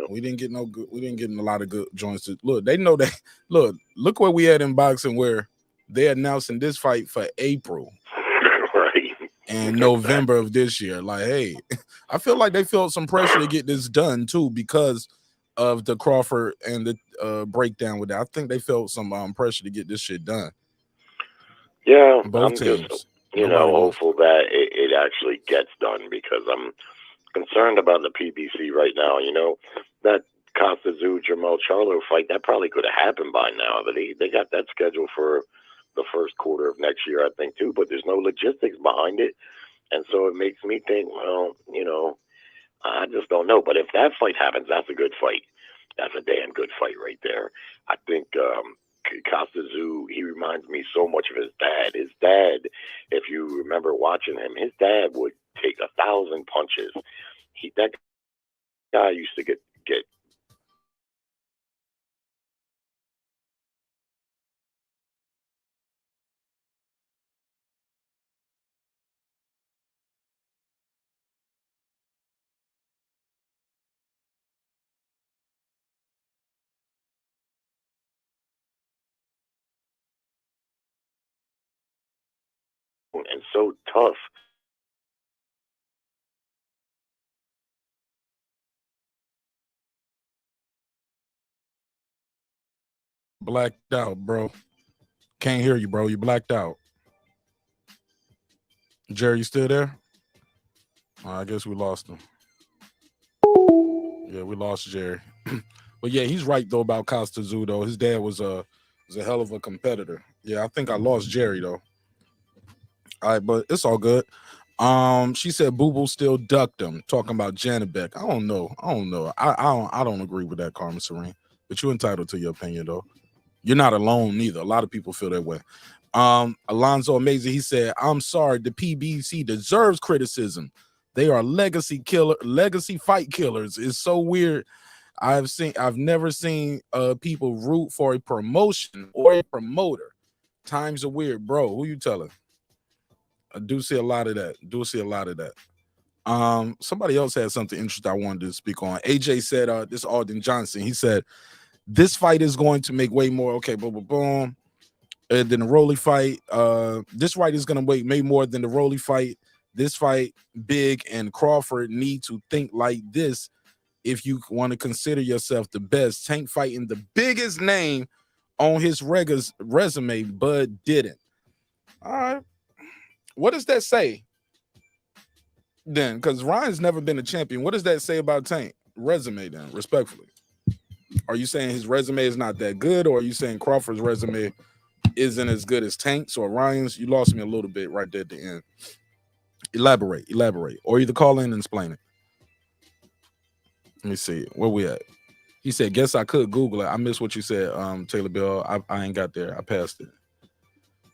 we didn't get a lot of good joints. Look, they know that. Look where we at in boxing where they're announcing this fight for April. Right. And November of this year. Like, hey, I feel like they felt some pressure to get this done too because of the Crawford and the breakdown with that. I think they felt some pressure to get this shit done. Yeah, both I'm teams. just, hopeful that it actually gets done because I'm concerned about the PBC right now. That Costa Zoo Jermel Charlo fight, that probably could have happened by now, but they got that scheduled for the first quarter of next year, I think, too, but there's no logistics behind it. And so it makes me think, well, I just don't know. But if that fight happens, that's a good fight. That's a damn good fight right there. I think Costa Zoo, he reminds me so much of his dad. His dad, if you remember watching him, his dad would take 1,000 punches. That guy used to get and so tough. Blacked out, bro. Can't hear you, bro. You blacked out. Jerry, you still there? I guess we lost him. Yeah, we lost Jerry. But yeah, he's right though about Costa Zoo though. His dad was a hell of a competitor. Yeah, I think I lost Jerry though. All right, but it's all good. She said Boo Boo still ducked him, talking about Janet Beck. I don't know. I don't agree with that, Carmen Serene. But you're entitled to your opinion though. You're not alone neither. A lot of people feel that way. Alonzo Amazing, he said, I'm sorry, the PBC deserves criticism. They are legacy fight killers. It's so weird. I've never seen people root for a promotion or a promoter. Times are weird, bro. Who you telling? I do see a lot of that. Somebody else had something interesting I wanted to speak on. AJ said, this Alden Johnson, he said, this fight is going to make way more. Okay, boom, boom, boom. Than the Rolly fight. This fight is going to make more than the Rolly fight. This fight, Big and Crawford need to think like this if you want to consider yourself the best. Tank fighting the biggest name on his resume, Bud didn't. All right. What does that say then? Because Ryan's never been a champion. What does that say about Tank resume then, respectfully? Are you saying his resume is not that good, or are you saying Crawford's resume isn't as good as Tank's or Ryan's? You lost me a little bit right there at the end. Elaborate, or either call in and explain it. Let me see where we at. He said, guess I could Google it. I missed what you said, Taylor Bill. I ain't got there. I passed it.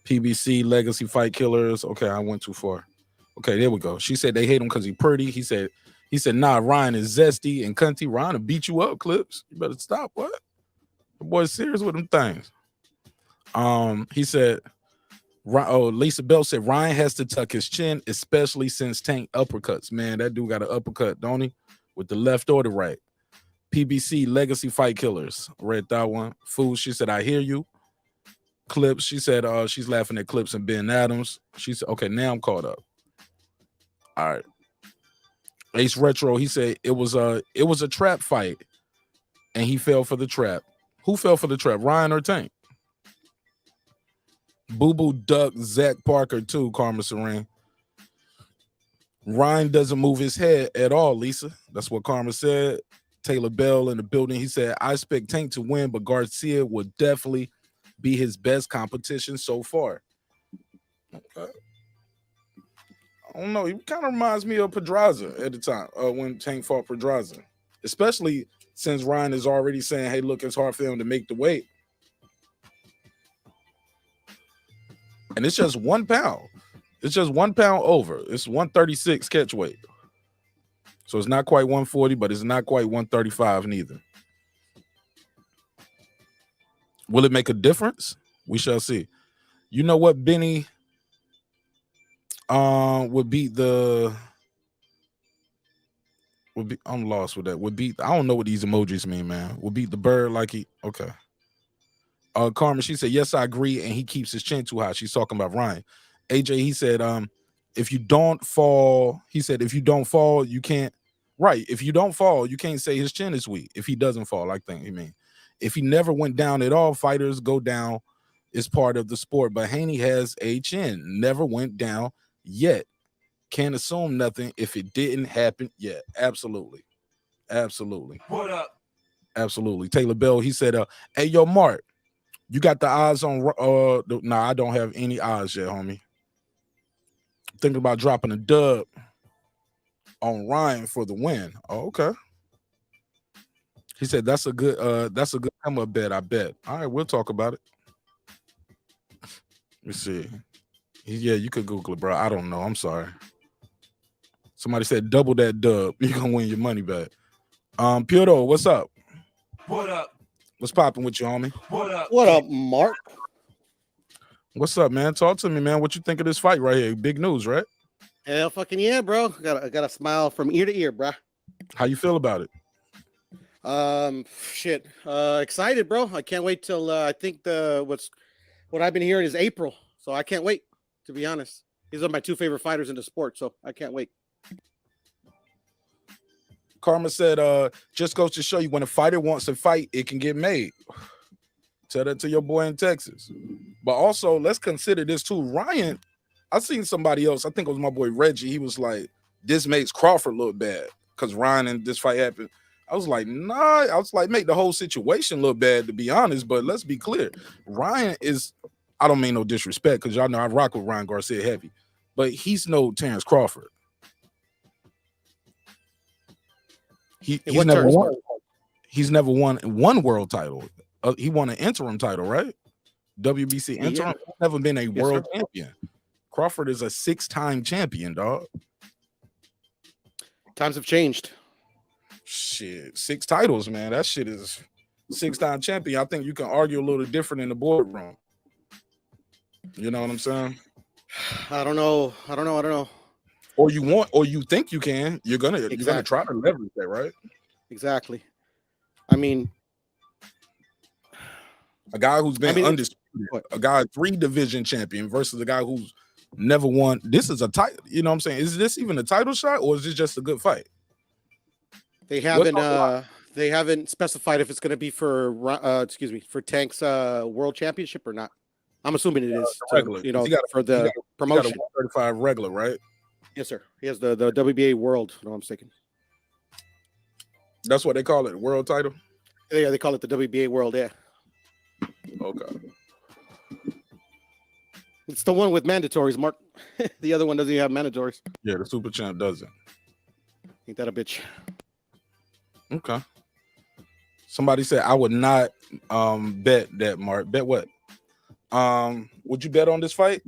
PBC legacy fight killers. Okay, I went too far. Okay, there we go. She said they hate him because he's pretty. He said, nah, Ryan is zesty and cunty. Ryan will beat you up, Clips. You better stop. What? The boy's serious with them things. He said, Oh, Lisa Bell said Ryan has to tuck his chin, especially since Tank uppercuts. Man, that dude got an uppercut, don't he? With the left or the right. PBC Legacy Fight Killers. Read that one. Fool, she said, I hear you. Clips, she said she's laughing at Clips and Ben Adams. She said, okay, now I'm caught up. All right. Ace Retro, he said it was a trap fight, and he fell for the trap. Who fell for the trap, Ryan or Tank? Boo Boo Duck, Zach Parker too, Karma Serene. Ryan doesn't move his head at all, Lisa. That's what Karma said. Taylor Bell in the building. He said, I expect Tank to win, but Garcia will definitely be his best competition so far. Okay. I don't know. He kind of reminds me of Pedraza at the time when Tank fought Pedraza, especially since Ryan is already saying, hey, look, it's hard for him to make the weight. And it's just 1 pound. It's just 1 pound over. It's 136 catch weight. So it's not quite 140, but it's not quite 135 neither. Will it make a difference? We shall see. You know what, Benny would beat the I'm lost with that. Would beat, I don't know what these emojis mean, man. Would beat the bird like he okay. Carmen, she said, yes, I agree, and he keeps his chin too high. She's talking about Ryan. AJ, he said, if you don't fall, he said, if you don't fall, you can't, right. If you don't fall, you can't say his chin is weak. If he doesn't fall, I think he mean. If he never went down at all, fighters go down. It's part of the sport. But Haney has a chin. Never went down yet. Can't assume nothing if it didn't happen yet. Absolutely. Absolutely. What up? Absolutely. Taylor Bell, he said, hey, yo, Mark, you got the odds on I don't have any odds yet, homie. Thinking about dropping a dub on Ryan for the win. Oh, okay. He said that's a good come up bet, I bet. All right, we'll talk about it. Let me see. Yeah, you could Google it, bro. I don't know. I'm sorry. Somebody said double that dub. You're gonna win your money back. Piotr, what's up? What up? What's popping with you, homie? What up? What up, Mark? What's up, man? Talk to me, man. What you think of this fight right here? Big news, right? Hell fucking yeah, bro. I got a smile from ear to ear, bro. How you feel about it? Shit. Excited, bro. I can't wait till I think what I've been hearing is April. So I can't wait, to be honest. These are my two favorite fighters in the sport, so I can't wait. Karma said, just goes to show you when a fighter wants to fight, it can get made. Tell that to your boy in Texas. But also, let's consider this too. Ryan, I seen somebody else, I think it was my boy Reggie. He was like, this makes Crawford look bad because Ryan and this fight happened. I was like, nah. I was like, make the whole situation look bad, to be honest. But let's be clear. Ryan is, I don't mean no disrespect because y'all know I rock with Ryan Garcia heavy, but he's no Terrence Crawford. He's never won. He's never won one world title. He won an interim title, right? WBC interim. Yeah. He's never been a world champion. Crawford is a 6-time champion, dog. Times have changed. Shit, 6 titles, man. That shit is 6-time champion. I think you can argue a little different in the boardroom. You know what I'm saying? I don't know. Or you think you can. You're gonna try to leverage that, right? Exactly. I mean, a guy who's been undisputed, a guy 3-division champion versus a guy who's never won. This is a title. You know what I'm saying? Is this even a title shot, or is this just a good fight? They haven't specified if it's going to be for Tank's world championship or not. I'm assuming it is regular. For the promotion. 135 regular, right? Yes, sir. He has the WBA world. No, I'm mistaken. That's what they call it, world title. Yeah, they call it the WBA world. Yeah. Okay. It's the one with mandatories, Mark. The other one doesn't even have mandatories. Yeah, the super champ doesn't. Ain't that a bitch? Okay. Somebody said I would not bet that, Mark. Bet what? Would you bet on this fight?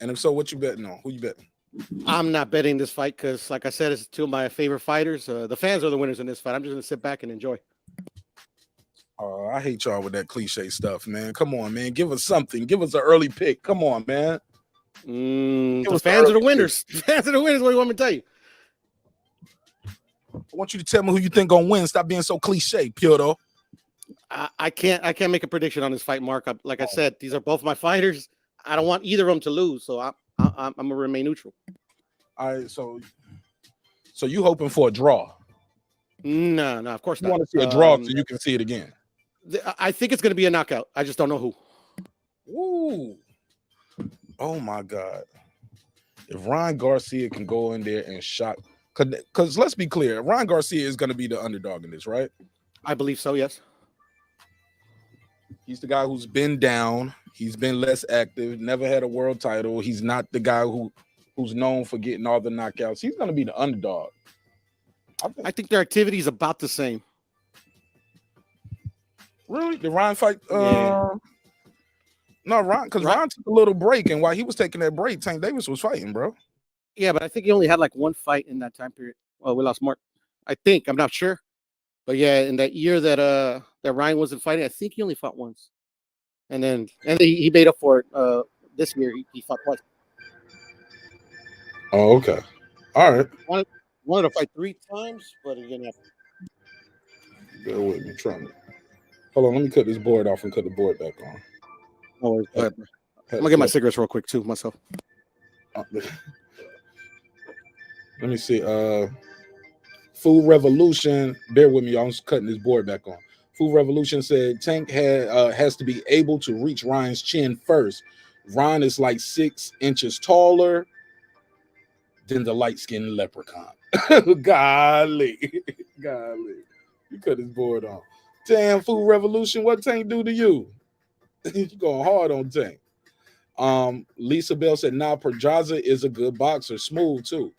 And if so, what you betting on? Who you betting? I'm not betting this fight because, like I said, it's two of my favorite fighters. The fans are the winners in this fight. I'm just gonna sit back and enjoy. Oh, I hate y'all with that cliche stuff, man. Come on, man. Give us something. Give us an early pick. Come on, man. The fans are the winners. Fans are the winners. What do you want me to tell you? I want you to tell me who you think gonna win. Stop being so cliche, Piotr. I can't make a prediction on this fight, Mark. Like I said, these are both my fighters. I don't want either of them to lose, so I'm gonna remain neutral. All right, so you hoping for a draw? No, of course You not. want to see a draw so you can see it again? I think it's gonna be a knockout. I just don't know who. Ooh. Oh my God. If Ryan Garcia can go in there and shock, because let's be clear, Ryan Garcia is going to be the underdog in this, right? I believe so, yes. He's the guy who's been down. He's been less active, never had a world title. He's not the guy who's known for getting all the knockouts. He's going to be the underdog. I think their activity is about the same. Really? The Ryan fight? Yeah. No, Ryan took a little break, and while he was taking that break, Tank Davis was fighting, bro. Yeah, but I think he only had like one fight in that time period. Well, we lost Mark. I think. I'm not sure. But yeah, in that year that Ryan wasn't fighting, I think he only fought once. And then he made up for it this year. He fought twice. Oh, okay. All right. Wanted to fight 3 times, but it didn't happen. Bear with me, trying to. Hold on, let me cut this board off and cut the board back on. No worries. Go ahead. I'm gonna get my cigarettes real quick too, myself. Let me see. Food Revolution. Bear with me, I'm just cutting this board back on. Food Revolution said Tank has to be able to reach Ryan's chin first. Ryan is like 6 inches taller than the light-skinned leprechaun. Golly. You cut his board on. Damn, Food Revolution, what Tank do to you? You going hard on Tank. Lisa Bell said, nah, Pedraza is a good boxer, smooth too.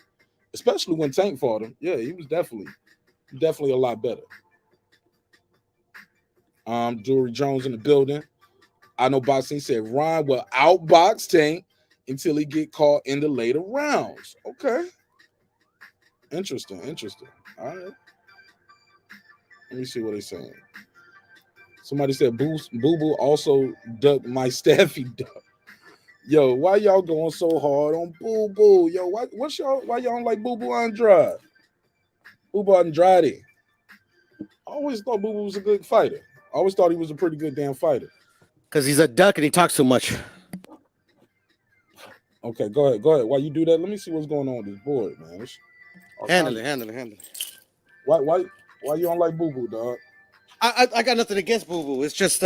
Especially when Tank fought him. Yeah, he was definitely a lot better. Drury Jones in the building. I know boxing said Ryan will outbox Tank until he get caught in the later rounds. Okay. Interesting. All right. Let me see what they're saying. Somebody said Boo Boo also ducked my Staffy duck. Yo, why y'all going so hard on Boo Boo? Yo, why y'all don't like Boo Boo Andrade? Boo Boo Andrade. I always thought Boo Boo was a good fighter. I always thought he was a pretty good damn fighter. Because he's a duck and he talks too much. Okay, go ahead. While you do that, let me see what's going on with this board, man. Handle it. Why you don't like Boo Boo, dog? I got nothing against Boo Boo. It's just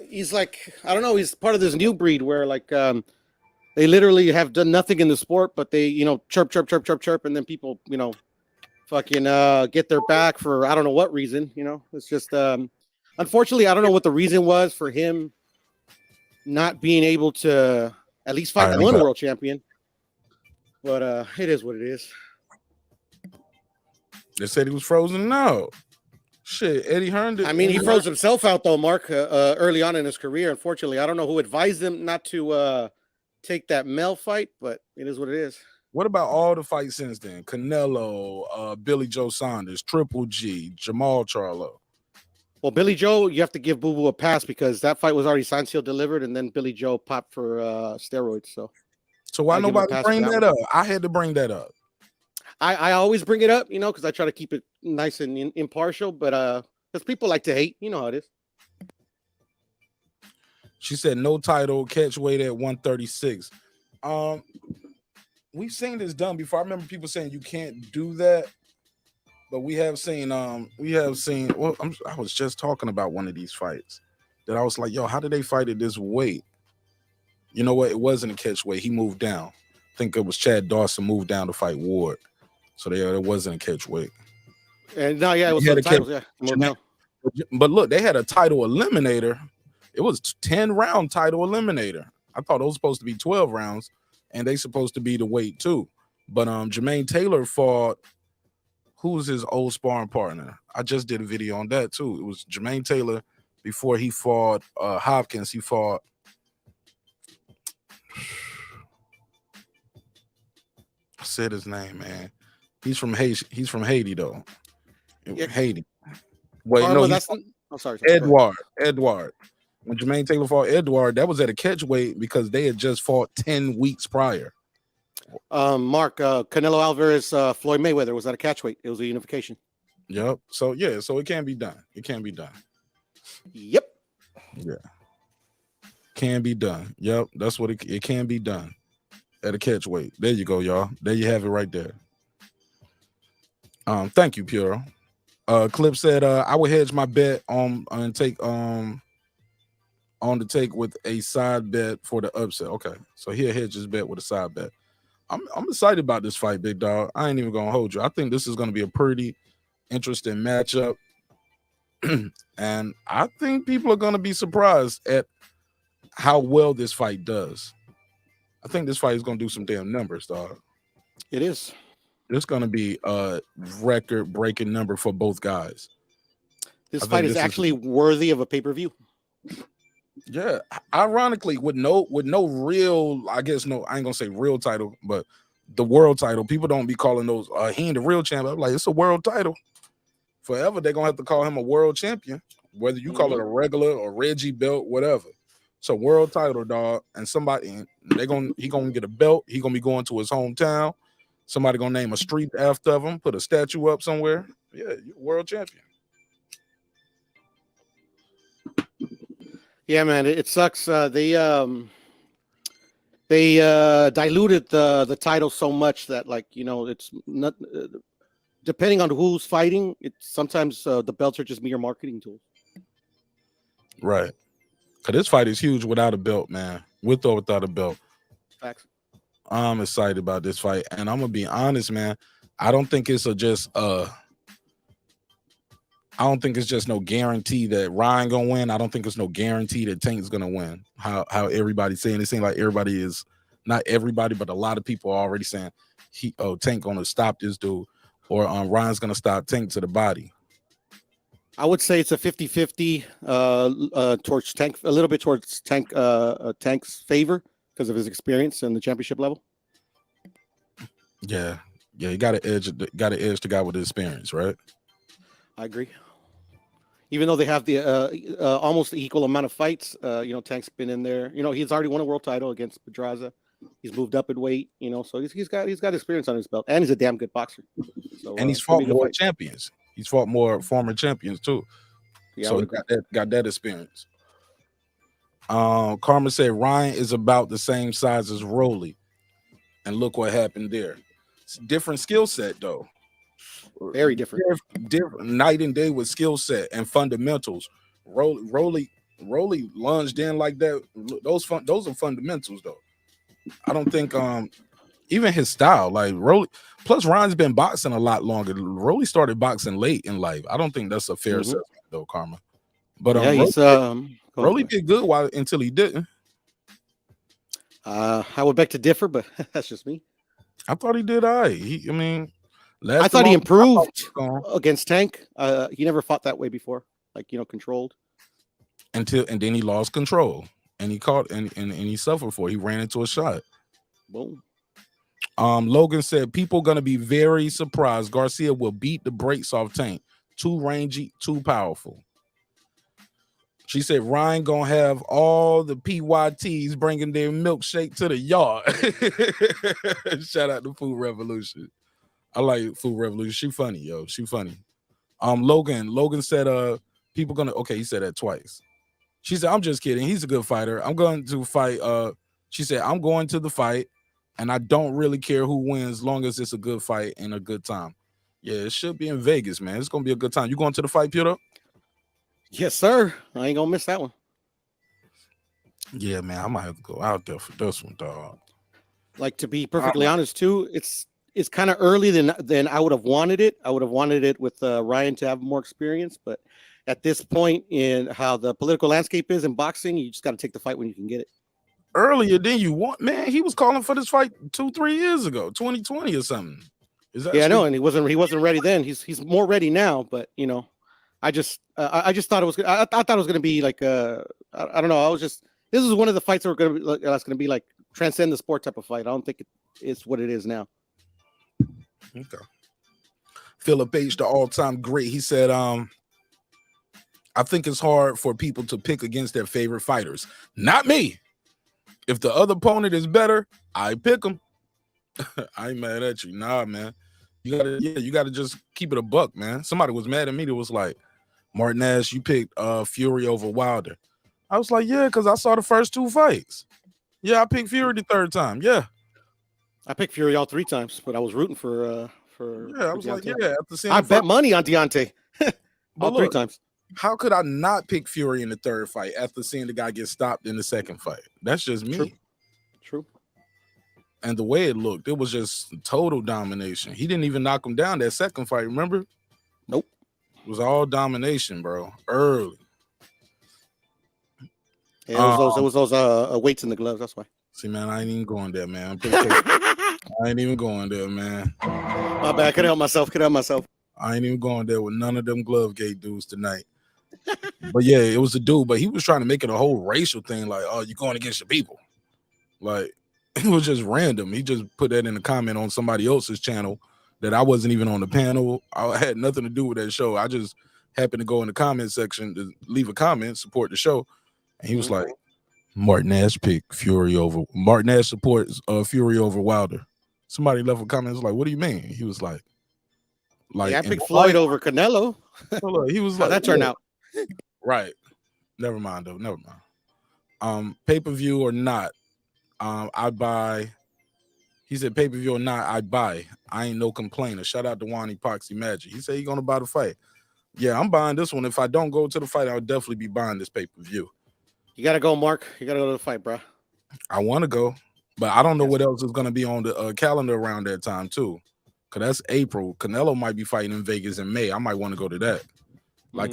he's like, I don't know, he's part of this new breed where like they literally have done nothing in the sport, but they, chirp, and then people, fucking get their back for I don't know what reason, It's just unfortunately, I don't know what the reason was for him not being able to at least fight one world champion. But it is what it is. They said he was frozen out. Shit, Eddie Hearn did. I mean, he froze himself out though, Mark, early on in his career. Unfortunately, I don't know who advised him not to take that Mel fight, but it is what it is. What about all the fights since then? Canelo, Billy Joe Saunders, Triple G, Jamal Charlo. Well, Billy Joe, you have to give Boo Boo a pass because that fight was already signed, sealed, delivered, and then Billy Joe popped for steroids. So why nobody bring that up? I had to bring that up. I always bring it up, because I try to keep it nice and impartial, but because people like to hate, you know how it is. She said no title, catch weight at 136. We've seen this done before. I remember people saying you can't do that, but we have seen. Well, I was just talking about one of these fights that I was like, yo, how did they fight at this weight? You know what? It wasn't a catch weight. He moved down. I think it was Chad Dawson moved down to fight Ward. So there wasn't a catch weight. And no, yeah, it was the titles, yeah. But look, they had a title eliminator. It was 10-round title eliminator. I thought it was supposed to be 12 rounds, and they supposed to be the weight too. But Jermaine Taylor fought. Who's his old sparring partner? I just did a video on that too. It was Jermaine Taylor before he fought Hopkins. He fought. I said his name, man. He's from Haiti. He's from Haiti, though. Yeah. Haiti. Wait, no, Oh, sorry. Go ahead. Edward. When Jermaine Taylor fought Edward, that was at a catch weight because they had just fought 10 weeks prior. Mark, Canelo Alvarez, Floyd Mayweather was at a catch weight. It was a unification. Yep. So yeah, so it can be done. It can be done. Yep. Yeah. Can be done. Yep. That's what it can be done at a catch weight. There you go, y'all. There you have it right there. Thank you, Puro. Clip said I would hedge my bet on take on the take with a side bet for the upset. Okay, so he'll hedge his bet with a side bet. I'm excited about this fight, big dog. I ain't even gonna hold you. I think this is gonna be a pretty interesting matchup. And I think people are gonna be surprised at how well this fight does. I think this fight is gonna do some damn numbers, dog. It is. It's gonna be a record-breaking number for both guys. This fight is actually worthy of a pay-per-view. Yeah, ironically, with no real, I guess I ain't gonna say real title, but the world title. People don't be calling those he ain't the real champion. I'm like, it's a world title. Forever, they're gonna have to call him a world champion, whether you call it a regular or Reggie belt, whatever. It's a world title, dog. And he gonna get a belt. He gonna be going to his hometown. Somebody gonna name a street after him, put a statue up somewhere. Yeah, you're a world champion. Yeah, man, it sucks. They diluted the title so much that, like, it's not depending on who's fighting. It's sometimes the belts are just mere marketing tools. Right. Cause this fight is huge without a belt, man. With or without a belt. Facts. I'm excited about this fight, and I'm gonna be honest, man. I don't think it's just no guarantee that Ryan gonna win. I don't think it's no guarantee that Tank's gonna win. How everybody's saying, it seems like everybody is, not everybody, but a lot of people are already saying Tank gonna stop this dude, or Ryan's gonna stop Tank to the body. I would say it's a 50-50 towards Tank, a little bit towards Tank's favor because of his experience in the championship level. Yeah, you got to edge the guy with the experience, right? I agree. Even though they have the almost equal amount of fights, Tank's been in there. He's already won a world title against Pedraza. He's moved up in weight. So he's got experience on his belt, and he's a damn good boxer. So, and he's fought more champions. He's fought more former champions too. Yeah, so he got that experience. Karma said Ryan is about the same size as Rolly, and look what happened there. It's a different skill set though. Very different. Different night and day with skill set and fundamentals. Rolly lunged in like that. Those are fundamentals though. I don't think even his style, like Rolly. Plus, Ryan's been boxing a lot longer. Rolly started boxing late in life. I don't think that's a fair assessment, though, Karma. But Rolly did good until he didn't. I would beg to differ, but that's just me. I thought he did. I thought he improved against Tank. He never fought that way before, controlled. And then he lost control, and he caught and he suffered for it. He ran into a shot. Boom. Logan said people gonna be very surprised. Garcia will beat the brakes off Tank. Too rangy, too powerful. She said Ryan gonna have all the PYTs bringing their milkshake to the yard. Shout out to Food Revolution. I like Food Revolution. She funny, yo. She funny. Logan said people gonna, okay, he said that twice. She said, I'm just kidding. He's a good fighter. I'm going to fight. She said, I'm going to the fight. And I don't really care who wins, as long as it's a good fight and a good time. Yeah, it should be in Vegas, man. It's gonna be a good time. You going to the fight, Peter? Yes, sir. I ain't gonna miss that one. Yeah, man. I might have to go out there for this one, dog. Like, to be perfectly honest, too, it's kind of early than I would have wanted it. I would have wanted it with Ryan to have more experience, but at this point in how the political landscape is in boxing, you just got to take the fight when you can get it. Earlier than you want, man. He was calling for this fight 2-3 years ago, 2020 or something. I know, and he wasn't ready then. He's more ready now, but I just thought it was. I thought it was going to be like I don't know. This is one of the fights that that's going to be like transcend the sport type of fight. I don't think it's what it is now. Okay. Philip H, the all-time great. He said, I think it's hard for people to pick against their favorite fighters. Not me. If the other opponent is better, I pick them. I ain't mad at you. Nah, man. You gotta just keep it a buck, man. Somebody was mad at me that was like, Martin Ash, you picked Fury over Wilder. I was like, yeah, because I saw the first 2 fights. Yeah, I picked Fury the 3rd time. Yeah. I picked Fury all 3 times, but I was rooting for I was like, yeah, after seeing I bet money on Deontay all 3 times. How could I not pick Fury in the 3rd fight after seeing the guy get stopped in the 2nd fight? That's just me. True. And the way it looked, it was just total domination. He didn't even knock him down that 2nd fight, remember? Nope. It was all domination, bro. Early. Yeah, it was those weights in the gloves. That's why. See, man, I ain't even going there, man. I ain't even going there, man. My bad. Could help myself. I ain't even going there with none of them glove gate dudes tonight. But yeah, it was a dude, but he was trying to make it a whole racial thing, like, oh, you're going against your people. Like, it was just random. He just put that in a comment on somebody else's channel that I wasn't even on the panel. I had nothing to do with that show. I just happened to go in the comment section to leave a comment, support the show. And he was like, Martin Ash picked Fury over. Martin Ash supports Fury over Wilder. Somebody left a comment, was like, what do you mean? He was like, yeah, I picked Floyd over Canelo. He was like, how'd that turn out? Right. Never mind, though. Never mind. Pay-per-view or not, I buy. He said pay-per-view or not, I buy. I ain't no complainer. Shout out to Juan Epoxy Magic. He said he's gonna buy the fight. Yeah, I'm buying this one. If I don't go to the fight, I'll definitely be buying this pay-per-view. You gotta go, Mark. You gotta go to the fight, bro. I want to go, but I don't know what else is gonna be on the calendar around that time too. Cause that's April. Canelo might be fighting in Vegas in May. I might want to go to that. Like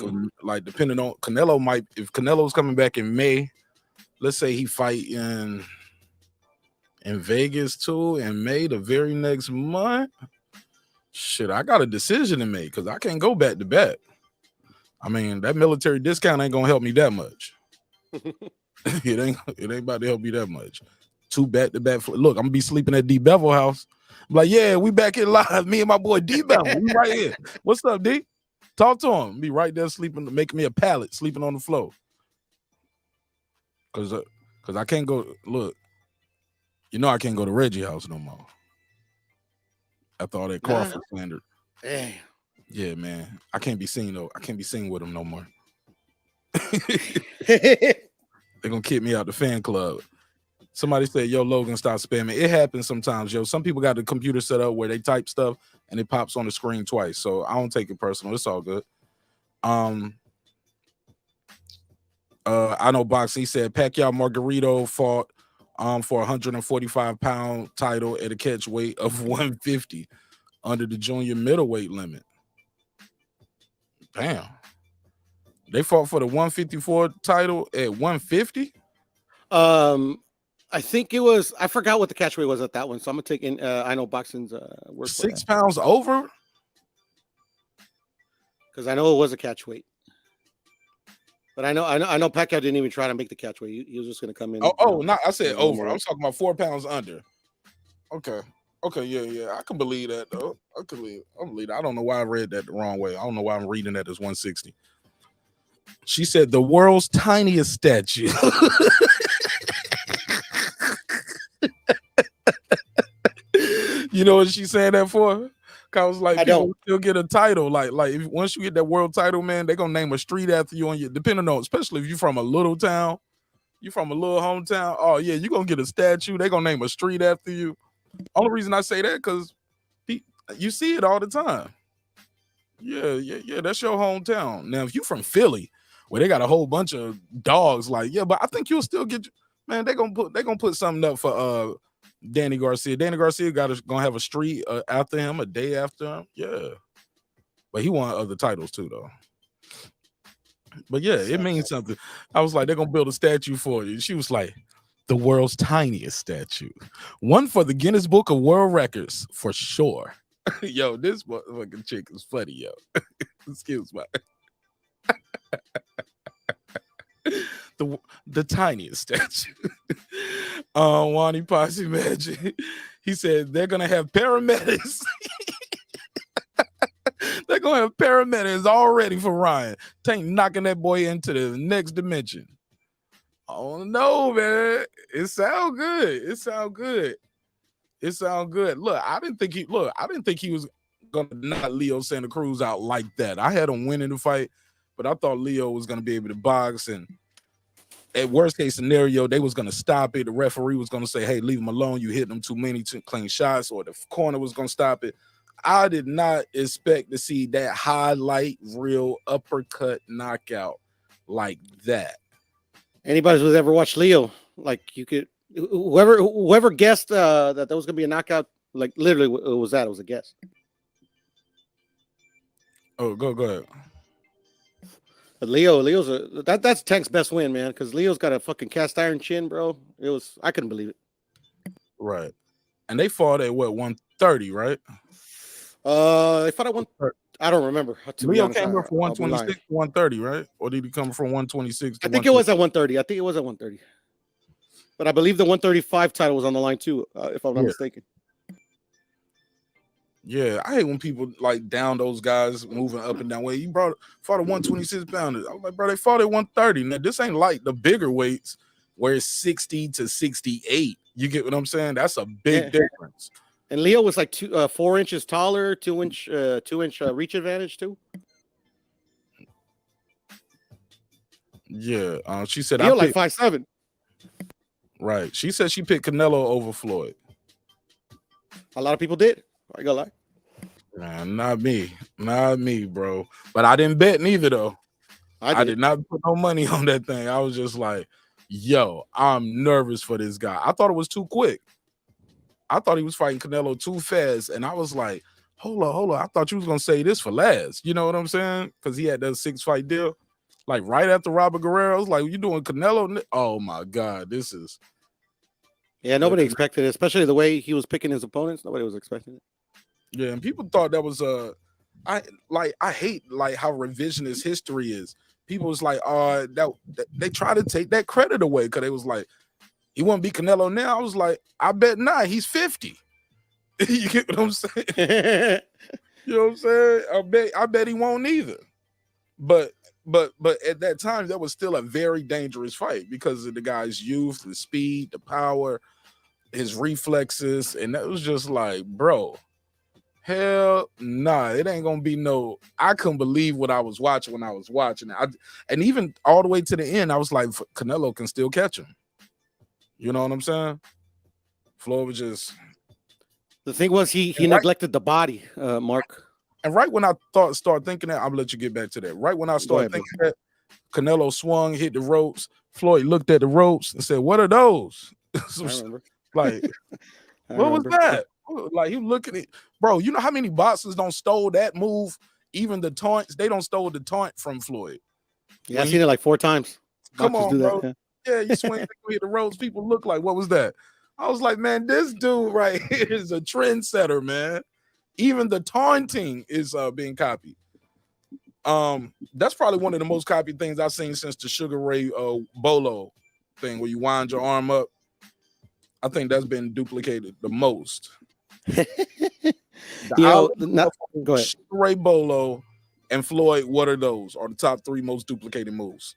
depending on Canelo might, if Canelo's coming back in May, let's say he fight in Vegas too in May, the very next month. Shit, I got a decision to make because I can't go back to back. I mean, that military discount ain't gonna help me that much. It ain't about to help me that much. 2 back-to-back. Look, I'm gonna be sleeping at D Bevel house. I'm like, yeah, we back here live. Me and my boy D Bevel. We right here. What's up, D? Talk to him. Be right there sleeping, making me a pallet, sleeping on the floor. Cause I can't go. Look, you know I can't go to Reggie house no more. After all that Crawford slander. Damn. Yeah, man. I can't be seen though. I can't be seen with him no more. They're gonna kick me out the fan club. Somebody said, yo, Logan, stop spamming. It happens sometimes, yo. Some people got the computer set up where they type stuff and it pops on the screen twice. So I don't take it personal. It's all good. I know Box, he said Pacquiao Margarito fought for 145-pound title at a catch weight of 150 under the junior middleweight limit. Damn. They fought for the 154 title at 150? I think it was, I forgot what the catch weight was at that one. So I'm gonna take in I know boxing's word 6 pounds over? Because I know it was a catch weight. But I know Pacquiao didn't even try to make the catch weight. He was just gonna come in. No, I said over. I'm talking about 4 pounds under. Okay, yeah. I can believe that though. I believe that. I don't know why I read that the wrong way. I don't know why I'm reading that as 160. She said the world's tiniest statue. You know what she's saying that for? I was like, people still get a title. Like if, once you get that world title, man, they're gonna name a street after you on your, depending on, especially if you're from a little town, you from a little hometown. Oh yeah, you're gonna get a statue. They're gonna name a street after you. Only reason I say that because you see it all the time. Yeah, that's your hometown. Now, if you from Philly, where they got a whole bunch of dogs, like, yeah, but I think you'll still get, man, they're gonna put something up for Danny Garcia. Danny Garcia gonna have a street after him, a day after him. Yeah. But he won other titles too, though. But yeah, it means something. I was like, they're gonna build a statue for you. She was like, the world's tiniest statue. One for the Guinness Book of World Records, for sure. Yo, this motherfucking chick is funny, yo. Excuse me. The tiniest statue. Wani Posse Magic. He said they're gonna have paramedics. They're gonna have paramedic is all ready for Ryan. Tank knocking that boy into the next dimension. Oh no, man. It sound good. It sound good. It sound good. Look, I didn't think he was gonna knock Leo Santa Cruz out like that. I had him winning the fight, but I thought Leo was gonna be able to box, and at worst case scenario, they was gonna stop it. The referee was gonna say, "Hey, leave him alone. You hit him too many clean shots," or the corner was gonna stop it. I did not expect to see that highlight reel uppercut knockout like that. Anybody who's ever watched Leo, like you could, whoever guessed that was gonna be a knockout, like literally it was that. It was a guess. Oh, go ahead. But Leo's that's Tank's best win, man, because Leo's got a fucking cast iron chin, bro. I couldn't believe it. Right, and they fought at what 130, right? They fought at one. I don't remember. Leo came up from 126 to 130, right? Or did he come from 126 to I think it was at 130. I think it was at 130. But I believe the 135 title was on the line too, if I'm not mistaken. Yeah, I hate when people like down those guys moving up and down. Well, you fought a 126 pounder. I was like, bro, they fought at 130. Now, this ain't like the bigger weights where it's 60 to 68. You get what I'm saying? That's a big difference. And Leo was like 4 inches taller, 2 inch reach advantage too. Yeah, she said Leo like 5'7". Right. She said she picked Canelo over Floyd. A lot of people did. I gotta lie. Man, not me, bro. But I didn't bet neither though. I did not put no money on that thing. I was just like, yo, I'm nervous for this guy. I thought it was too quick. I thought he was fighting Canelo too fast, and I was like, hold on. I thought you was gonna say this for last. You know what I'm saying? Because he had that 6-fight deal. Like right after Robert Guerrero, I was like, you doing Canelo? Oh my God, this is. Yeah, nobody expected it, especially the way he was picking his opponents. Nobody was expecting it. Yeah, and people thought that was I hate like how revisionist history is. People was like, that they try to take that credit away because they was like, he won't beat Canelo now. I was like, I bet not. He's 50. You get what I'm saying? You know what I'm saying? I bet he won't either. But at that time, that was still a very dangerous fight because of the guy's youth, the speed, the power, his reflexes, and that was just like, bro, hell nah, it ain't gonna be no. I couldn't believe what I was watching when I was watching it. And even all the way to the end, I was like, Canelo can still catch him. You know what I'm saying? Floyd was just. The thing was, he neglected the body, Mark. And right when I start thinking that, I'll let you get back to that. Right when I started thinking that, Canelo swung, hit the ropes. Floyd looked at the ropes and said, "What are those?" I remember. Like, what was that? Like, he looking at, bro. You know how many boxers don't stole that move? Even the taunts, they don't stole the taunt from Floyd. Yeah, I've seen it like 4 times. Come on, do bro. that, yeah, you swing, hit the ropes. People look like, what was that? I was like, man, this dude right here is a trendsetter, man. Even the taunting is being copied. That's probably one of the most copied things I've seen since the Sugar Ray Bolo thing, where you wind your arm up. I think that's been duplicated the most. Go ahead. Sugar Ray Bolo and Floyd, what are those? Are the top 3 most duplicated moves.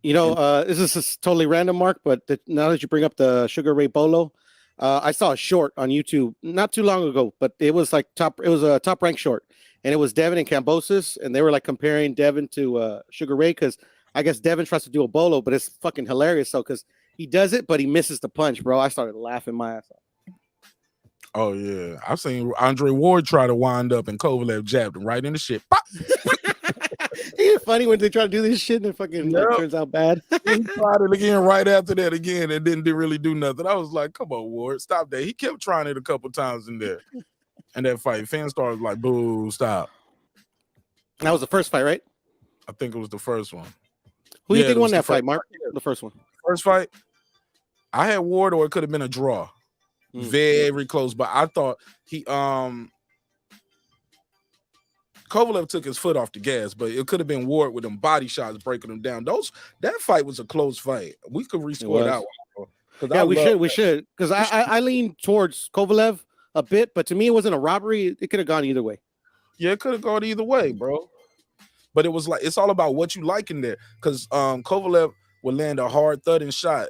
This is totally random, Mark, but now that you bring up the Sugar Ray Bolo, I saw a short on YouTube not too long ago, but it was like it was a top ranked short, and it was Devin and Cambosis, and they were like comparing Devin to Sugar Ray, because I guess Devin tries to do a bolo, but it's fucking hilarious. So because he does it, but he misses the punch, bro. I started laughing my ass off. Oh yeah, I've seen Andre Ward try to wind up, and Kovalev jabbed him right in the shit. It's funny when they try to do this shit and it fucking turns out bad. He tried it again right after that again and didn't really do nothing. I was like, come on, Ward, stop that. He kept trying it a couple times in there. And that fight, fans started like, boo, stop. That was the first fight, right? I think it was the first one. Who do you think won that fight, Mark? The first one. First fight, I had Ward, or it could have been a draw. Very close, but I thought Kovalev took his foot off the gas, but it could have been Ward with them body shots breaking him down. That fight was a close fight. We could rescore that one. Yeah, we should. Because I lean towards Kovalev a bit, but to me it wasn't a robbery. It could have gone either way. Yeah, it could have gone either way, bro. But it was like it's all about what you like in there. Because Kovalev would land a hard thudding shot.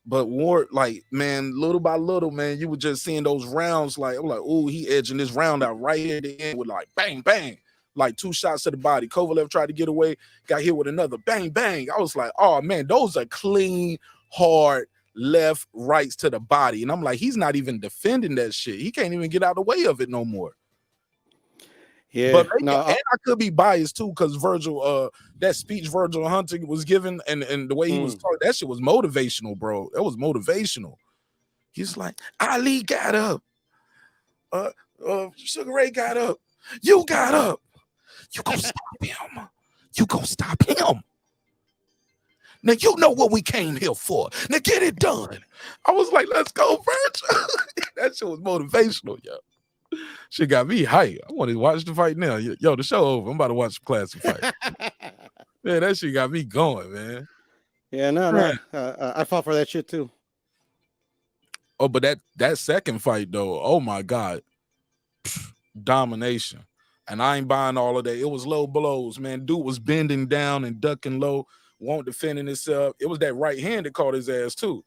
But Ward, like, man, little by little, man, you were just seeing those rounds. Like, I'm like, oh, he edging this round out right at the end with like bang, bang, like 2 shots to the body. Kovalev tried to get away, got hit with another bang, bang. I was like, oh man, those are clean, hard left, rights to the body. And I'm like, he's not even defending that shit. He can't even get out of the way of it no more. Yeah, But maybe, and I could be biased too, because Virgil, that speech Virgil Hunter was given, and the way he was talking, that shit was motivational, bro. That was motivational. He's like, Ali got up, Sugar Ray got up, you got up, you gonna stop him, you gonna stop him. Now you know what we came here for. Now get it done. I was like, let's go, Virgil. That shit was motivational, yo. She got me hype. I want to watch the fight now. Yo, the show over. I'm about to watch the classic fight. Man, that shit got me going, man. Yeah, no. I fought for that shit too. Oh, but that second fight though, oh my God, domination. And I ain't buying all of that. It was low blows, man. Dude was bending down and ducking low, won't defending himself. It was that right hand that caught his ass too.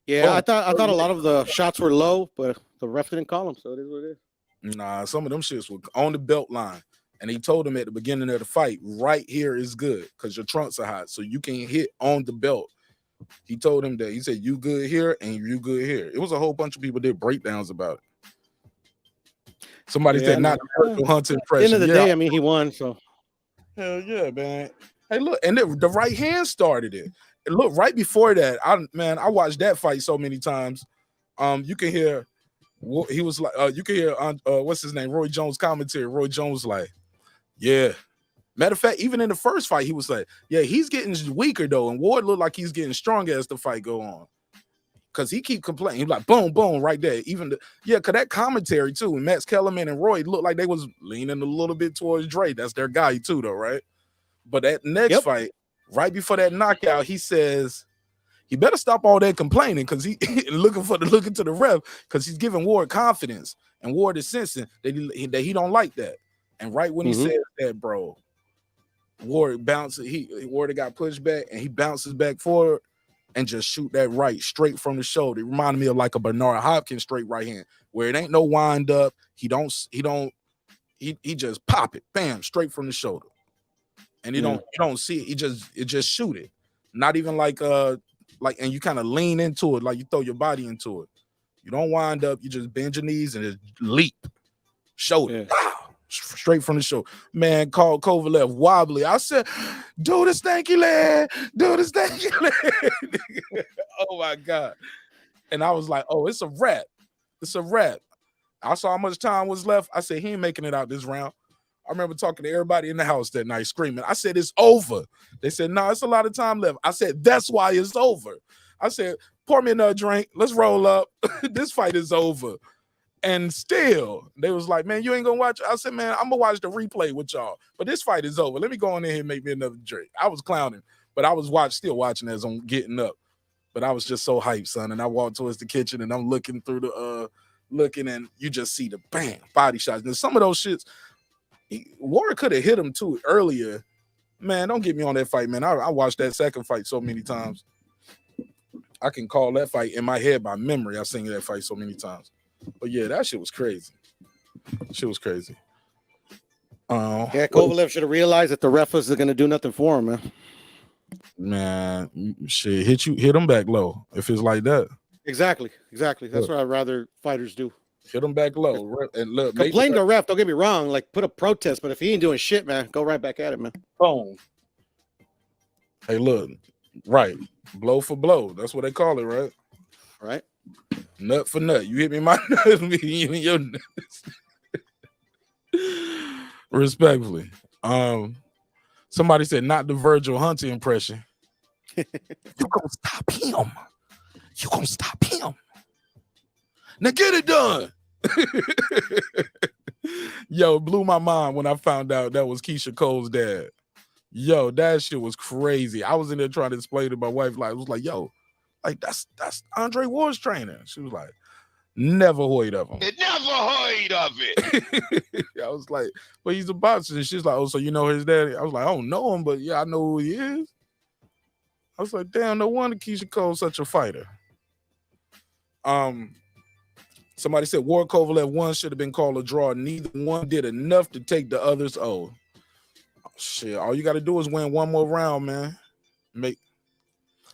Yeah, I thought a lot of the shots were low, but the ref didn't call them, so it is what it is. Nah, some of them shits were on the belt line. And he told him at the beginning of the fight, right here is good because your trunks are hot. So you can hit on the belt. He told him that. He said, you good here and you good here. It was a whole bunch of people did breakdowns about it. Somebody said not the Virgil Hunter impression. At the end of the day, I mean, he won, so. Hell yeah, man. Hey, look, and the right hand started it. And look, right before that, I watched that fight so many times. You can hear he was like, you can hear what's his name, Roy Jones commentary. Roy Jones like, yeah. Matter of fact, even in the first fight, he was like, yeah, he's getting weaker though, and Ward looked like he's getting stronger as the fight go on. Cause he keep complaining. He's like, boom, boom, right there. Cause that commentary too, and Max Kellerman and Roy looked like they was leaning a little bit towards Dre. That's their guy too, though, right? But that next fight, right before that knockout, he says he better stop all that complaining because he looking to the ref because he's giving Ward confidence, and Ward is sensing that he don't like that. And right when he says that, bro, Ward got pushed back and he bounces back forward and just shoot that right straight from the shoulder. It reminded me of like a Bernard Hopkins straight right hand where it ain't no wind up. He just pop it, bam, straight from the shoulder. And you don't see it. It just shoot it. Not even like and you kind of lean into it, like you throw your body into it. You don't wind up, you just bend your knees and just leap. Shoulder. Straight from the shoulder. Man, called Kovalev wobbly. I said, do the stanky leg. Do the stanky leg. Oh my God. And I was like, oh, it's a wrap. It's a wrap. I saw how much time was left. I said, he ain't making it out this round. I remember talking to everybody in the house that night screaming. I said, it's over. They said, no, it's a lot of time left. I said, that's why it's over. I said, pour me another drink. Let's roll up. This fight is over. And still, they was like, man, you ain't going to watch. I said, man, I'm going to watch the replay with y'all. But this fight is over. Let me go in here and make me another drink. I was clowning, but I was still watching as I'm getting up. But I was just so hyped, son. And I walked towards the kitchen and I'm looking through and you just see the bam, body shots. And some of those shits, Warren could have hit him too earlier. Man, don't get me on that fight, man. I watched that second fight so many times. I can call that fight in my head by memory. I've seen that fight so many times. But yeah, that shit was crazy. Shit was crazy. Kovalev should have realized that the ref wasn't going to do nothing for him, man. Man, shit, hit him back low if it's like that. Exactly. That's what I'd rather fighters do. Hit him back low. And look, complain to the ref, don't get me wrong, like put a protest, but if he ain't doing shit, man, go right back at it, man. Boom. Hey, look, right. Blow for blow. That's what they call it, right? Right. Nut for nut. You hit me my nuts, me and your nuts. Respectfully. Somebody said not the Virgil Hunter impression. You gonna stop him. You gonna stop him. Now get it done. Yo, it blew my mind when I found out that was Keisha Cole's dad. Yo, that shit was crazy. I was in there trying to explain to my wife, like, I was like, yo, like that's Andre Ward's trainer. She was like, Never heard of him. Never heard of it. I was like, well, he's a boxer. And she's like, oh, so you know his daddy? I was like, I don't know him, but yeah, I know who he is. I was like, damn, no wonder Keisha Cole's such a fighter. Somebody said Ward Kovalev 1 should have been called a draw. Neither one did enough to take the other's O. Oh, shit, all you got to do is win one more round, man.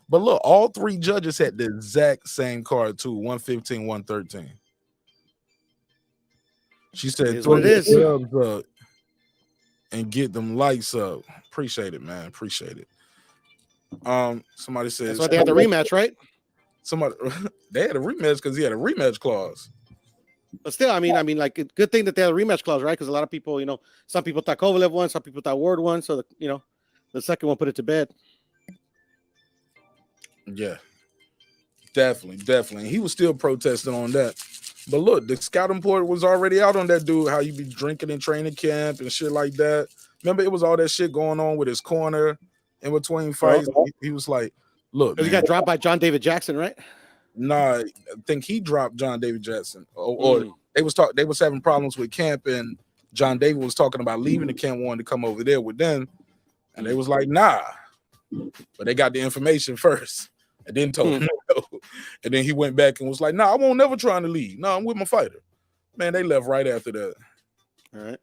But look, all three judges had the exact same card too, 115, 113. She said, "Throw your subs up and get them likes up." Appreciate it, man. Appreciate it. Somebody said, "That's why they had the rematch, right?" Somebody they had a rematch because he had a rematch clause. But still, I mean, like, good thing that they had a rematch clause, right? Because a lot of people, some people thought Kovalev won, some people thought Ward won, so the second one put it to bed. Yeah, definitely. He was still protesting on that. But look, the scouting report was already out on that dude, how you be drinking in training camp and shit like that. Remember, it was all that shit going on with his corner in between fights. He was like, look, because he got dropped by John David Jackson, right? Nah, I think he dropped John David Jackson. Or they was having problems with camp, and John David was talking about leaving the camp, wanting to come over there with them. And they was like, nah. But they got the information first. And then told him no. And then he went back and was like, "Nah, I won't never trying to leave. No, I'm with my fighter." Man, they left right after that. All right.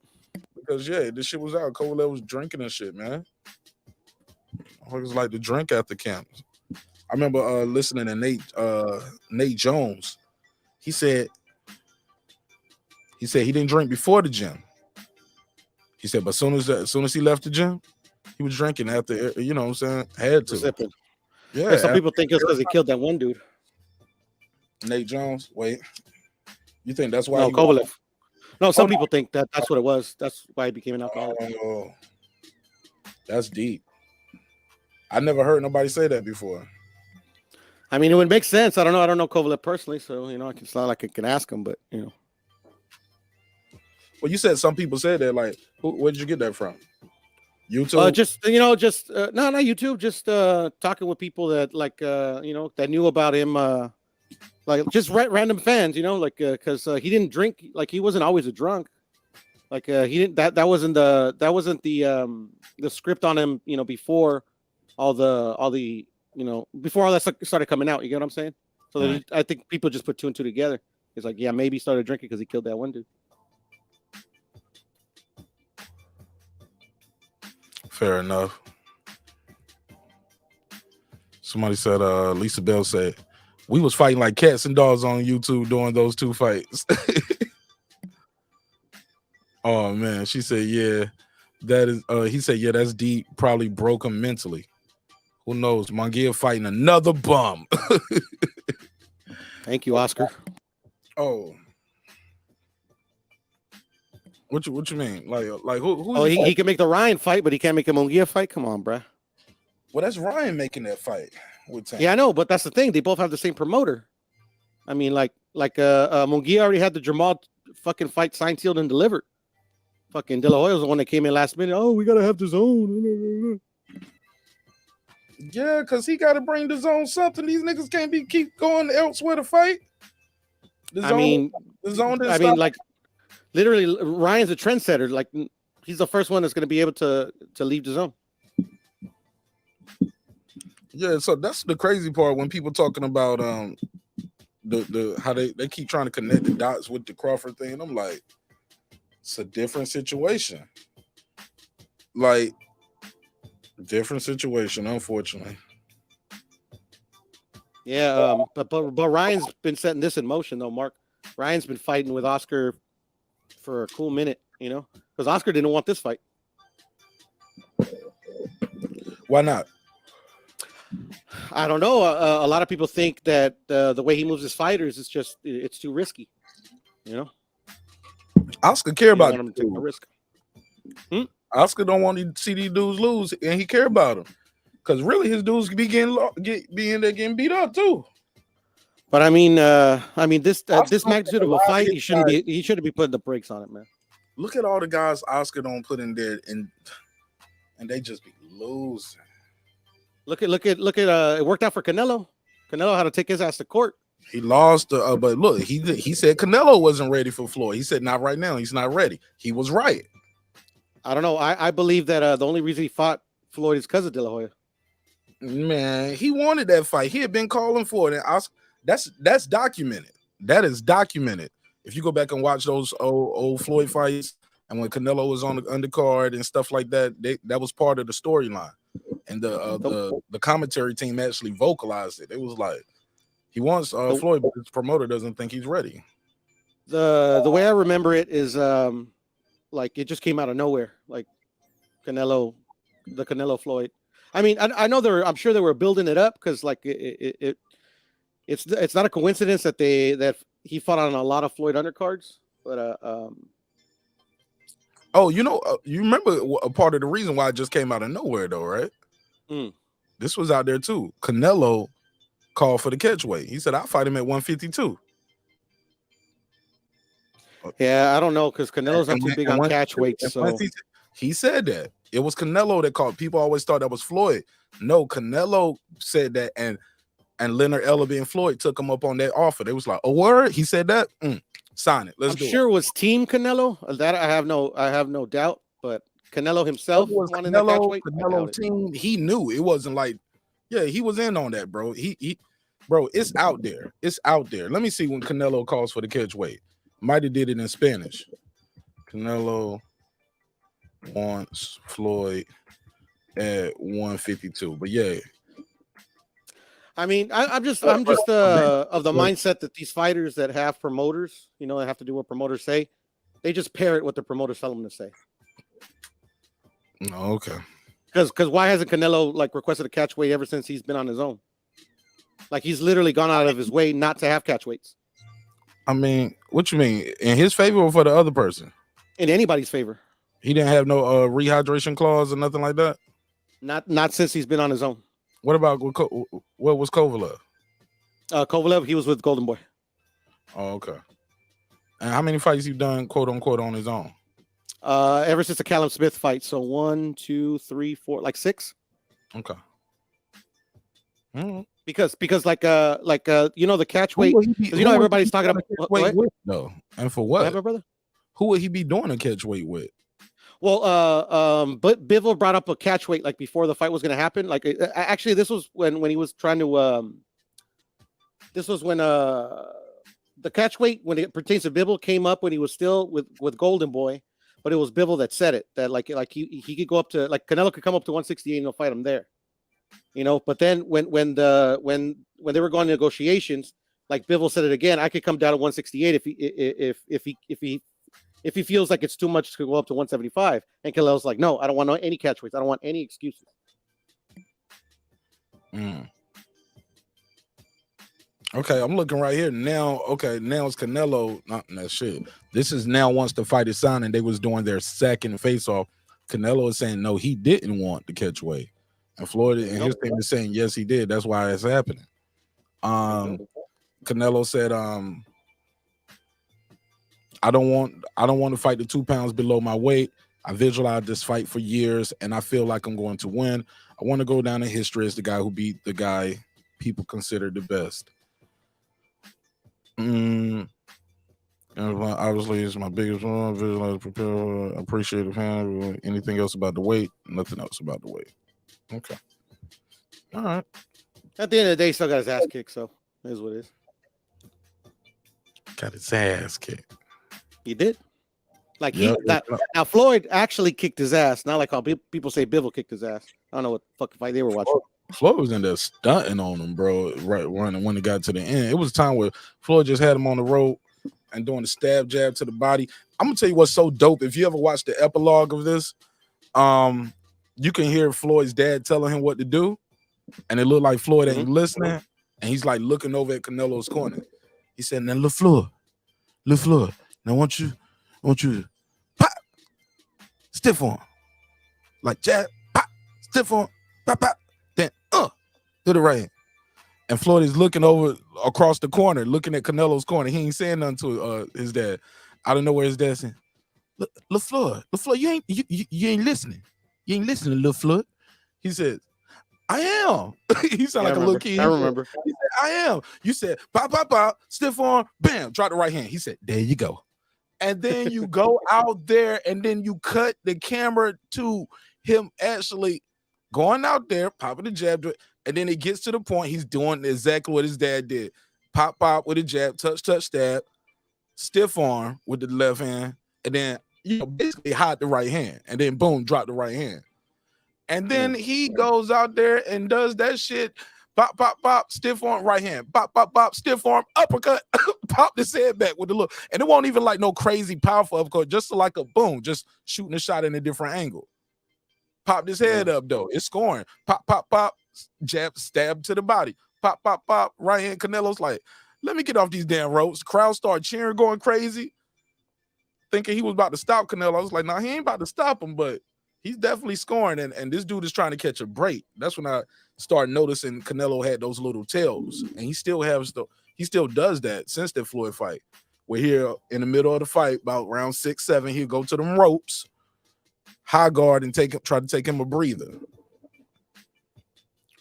Because this shit was out. Kovalev was drinking and shit, man. It was like the drink at the camp. I remember listening to Nate Jones. He said he didn't drink before the gym. He said, but as soon as he left the gym, he was drinking after, you know what I'm saying? Had to. Sipping. Yeah. Some people think it's because he killed that one dude. Nate Jones. Wait. You think that's why? No, Kovalev. No, some people think that's what it was. That's why he became an alcoholic. Oh, that's deep. I never heard nobody say that before. I mean, it would make sense. I don't know Kovalev personally, so it's not like I can ask him, but Well, you said some people said that. Like, where did you get that from? YouTube? Not YouTube. Just talking with people that that knew about him. Like just random fans, because he didn't drink. Like he wasn't always a drunk. Like he didn't. That wasn't the script on him. Before all the before all that started coming out. You get what I'm saying? So I think people just put two and two together. It's like, yeah, maybe he started drinking because he killed that one dude. Fair enough. Somebody said, Lisa Bell said, we was fighting like cats and dogs on YouTube during those two fights. Oh man, she said, yeah, that is. He said, yeah, that's deep. Probably broke him mentally. Who knows? Munguia fighting another bum. Thank you, Oscar. Oh, what you mean? Like who? Oh, he can make the Ryan fight, but he can't make the Munguia fight. Come on, bruh. Well, that's Ryan making that fight with Tank. Yeah, I know, but that's the thing. They both have the same promoter. I mean, Munguia already had the Jamal fucking fight signed, sealed, and delivered. Fucking De La Hoya was the one that came in last minute. Oh, we gotta have the zone. Yeah, because he got to bring the zone something. These niggas can't keep going elsewhere to fight. The zone like literally, Ryan's a trendsetter. Like he's the first one that's going to be able to leave the zone. Yeah, so that's the crazy part when people talking about the how they keep trying to connect the dots with the Crawford thing. I'm like, it's a different situation. Like, different situation, unfortunately. Yeah, but Ryan's been setting this in motion though, Mark. Ryan's been fighting with Oscar for a cool minute, because Oscar didn't want this fight. Why not? I don't know. A lot of people think that the way he moves his fighters is just it's too risky. Oscar care about him to take the risk. Oscar don't want to see these dudes lose, and he care about them because really his dudes be getting beat up too. But I mean, this magnitude of a fight, he shouldn't be putting the brakes on it, man. Look at all the guys Oscar don't put in there, and they just be losing. Look at it worked out for Canelo. Canelo had to take his ass to court. He lost, but look, he said Canelo wasn't ready for Floyd. He said not right now. He's not ready. He was right. I don't know. I believe that the only reason he fought Floyd is because of De La Hoya. Man, he wanted that fight. He had been calling for it, and that's documented. That is documented. If you go back and watch those old Floyd fights, and when Canelo was on the undercard and stuff like that, that was part of the storyline. And the commentary team actually vocalized it. It was like he wants Floyd, but his promoter doesn't think he's ready. The way I remember it is like it just came out of nowhere, like the Canelo Floyd. I mean, I know I'm sure they were building it up because like it's not a coincidence that he fought on a lot of Floyd undercards, but oh, you remember a part of the reason why it just came out of nowhere though, right? This was out there too. Canelo called for the catch weight. He said, "I'll fight him at 152." Yeah, I don't know because Canelo's not too big on catch weights. So he said that it was Canelo that called. People always thought that was Floyd. No, Canelo said that, and Leonard Ellaby and Floyd took him up on that offer. They was like, "A word?" He said that. Sign it. Let's do it. I'm sure it was Team Canelo. That I have no doubt. But Canelo himself wanted that catch weight. Canelo team. He knew it wasn't like, yeah, he was in on that, bro. Bro, it's out there. It's out there. Let me see when Canelo calls for the catch weight. Might have did it in Spanish. Canelo wants Floyd at 152. But yeah. I mean, I'm just of the mindset that these fighters that have promoters, they have to do what promoters say. They just parrot what the promoters tell them to say. Oh, okay. Because why hasn't Canelo like requested a catch weight ever since he's been on his own? Like he's literally gone out of his way not to have catch weights. I mean, what you mean? In his favor or for the other person? In anybody's favor. He didn't have no rehydration clause or nothing like that? Not since he's been on his own. What about what was Kovalev? Kovalev, he was with Golden Boy. Oh, okay. And how many fights you done, quote unquote, on his own? Ever since the Callum Smith fight. So 1, 2, 3, 4, like 6. Okay. Mm-hmm. Because like the catch weight. Everybody's talking about weight with, though. And for what? What, brother? Who would he be doing a catch weight with? Well, but Bivol brought up a catch weight like before the fight was going to happen. Like, actually, this was when he was trying to. This was when the catch weight, when it pertains to Bivol, came up when he was still with Golden Boy, but it was Bivol that said it, that like he could go up to, like Canelo could come up to 168 and he'll fight him there, But then when they were going to negotiations, like Bivol said it again, I could come down to 168 if he feels like it's too much to go up to 175. And Canelo's like, no, I don't want any catch weights. I don't want any excuses. Okay, I'm looking right here now. Okay, now it's Canelo. Not that shit. This is now once the fight is signed and they was doing their second face-off. Canelo is saying no, he didn't want the catch weight, and Floyd and his team is saying yes, he did. That's why it's happening. Canelo said, I don't want to fight the 2 pounds below my weight. I visualized this fight for years, and I feel like I'm going to win. I want to go down in history as the guy who beat the guy people consider the best. Obviously, it's my biggest one. Visualize, prepare, appreciate it. Anything else about the weight? Nothing else about the weight. Okay. All right. At the end of the day, he still got his ass kicked, so it is what it is. Got his ass kicked. He did. Like now Floyd actually kicked his ass, not like how people say Bivol kicked his ass. I don't know what fucking fight they were watching. Floyd was in there stunting on him, bro. Right when it got to the end, it was a time where Floyd just had him on the road and doing the stab jab to the body. I'm gonna tell you what's so dope. If you ever watch the epilogue of this, you can hear Floyd's dad telling him what to do, and it looked like Floyd ain't listening, and he's like looking over at Canelo's corner. He said, "Now, LaFleur, now I want you to pop, stiff on, like jab, pop, stiff on, pop, pop, then to the right hand." And Floyd is looking over across the corner, looking at Canelo's corner. He ain't saying nothing to his dad. I don't know where his dad's saying, LaFleur, you ain't listening. You ain't listening, LaFleur. He says, I am. He sound Yeah, like a little kid. I remember. He said, I am. You said, pop, pop, pop, stiff arm, bam, drop the right hand. He said, there you go. And then you go out there and then you cut the camera to him actually going out there, popping the jab, and then it gets to the point he's doing exactly what his dad did. Pop, pop with a jab, touch, touch, stab, stiff arm with the left hand, and then basically hide the right hand, and then boom, drop the right hand. And then he goes out there and does that shit. Pop, pop, pop, stiff arm, right hand. Pop, pop, pop, stiff arm, uppercut. Pop this head back with the look. And it won't even like no crazy powerful uppercut, just like a boom, just shooting a shot in a different angle. Pop this head up, though. It's scoring. Pop, pop, pop, jab, stab to the body. Pop, pop, pop, right hand. Canelo's like, let me get off these damn ropes. Crowd start cheering, going crazy, thinking he was about to stop Canelo. I was like, nah, he ain't about to stop him, but he's definitely scoring, and this dude is trying to catch a break. That's when I started noticing Canelo had those little tails, and he still does that since that Floyd fight. We're here in the middle of the fight, about round 6, 7. He'll go to them ropes, high guard, and try to take him a breather.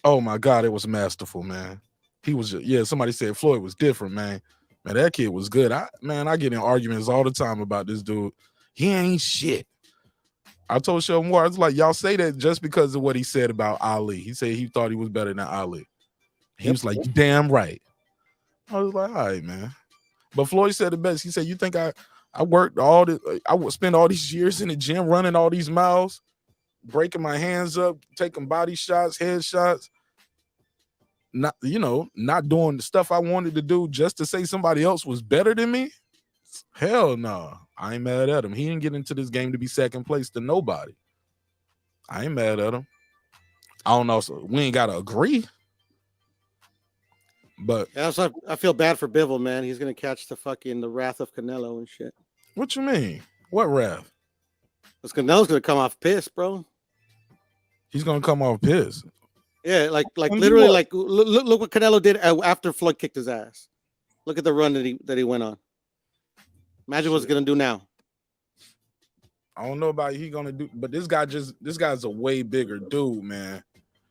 Oh my God, it was masterful, man. He was somebody said Floyd was different, man. Man, that kid was good. I get in arguments all the time about this dude. He ain't shit. I told Sheldon Moore, I was like, y'all say that just because of what he said about Ali. He said he thought he was better than Ali. He was like, you damn right. I was like, all right, man. But Floyd said the best. He said, you think I worked I would spend all these years in the gym running all these miles, breaking my hands up, taking body shots, head shots, not doing the stuff I wanted to do just to say somebody else was better than me? Hell no. I ain't mad at him. He didn't get into this game to be second place to nobody. I ain't mad at him. I don't know. So we ain't got to agree. But yeah, so I feel bad for Bivol, man. He's going to catch the wrath of Canelo and shit. What you mean? What wrath? Because Canelo's going to come off pissed, bro. He's going to come off pissed. Yeah, like literally, like look what Canelo did after Floyd kicked his ass. Look at the run that he went on. Imagine what he's gonna do now. I don't know about he gonna do, but this guy's a way bigger dude, man.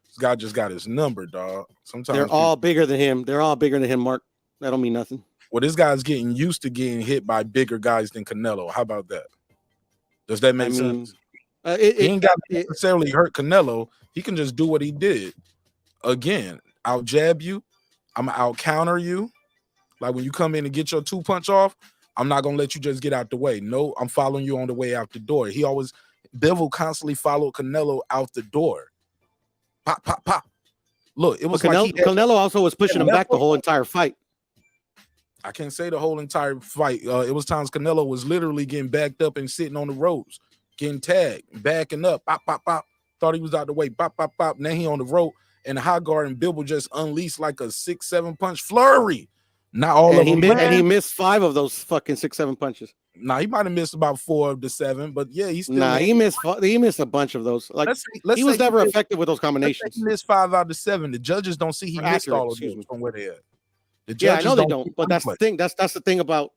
This guy just got his number, dog. Sometimes they're all bigger than him. They're all bigger than him, Mark. That don't mean nothing. Well, this guy's getting used to getting hit by bigger guys than Canelo. How about that? Does that make sense? He ain't got to necessarily hurt Canelo. He can just do what he did. Again, I'll jab you. I'm gonna out counter you. Like when you come in and get your 2-punch off, I'm not gonna let you just get out the way. No, I'm following you on the way out the door. Bivol constantly followed Canelo out the door. Pop, pop, pop. Look, it was Canelo also was pushing him back the whole entire fight. I can't say the whole entire fight. It was times Canelo was literally getting backed up and sitting on the ropes, getting tagged, backing up, pop, pop, pop. Thought he was out the way, pop, pop, pop. Now he on the rope, and the high guard and Bivol just unleashed like a 6-7 punch flurry. Not all of them. And he missed 5 of those fucking 6-7 punches. Nah, he might have missed about 4 of the 7, but yeah, he still. He missed a bunch of those. Like he was never effective with those combinations. He missed 5 out of 7. The judges don't see he missed all of those from where they at. I know they don't, but that's the thing. That's the thing about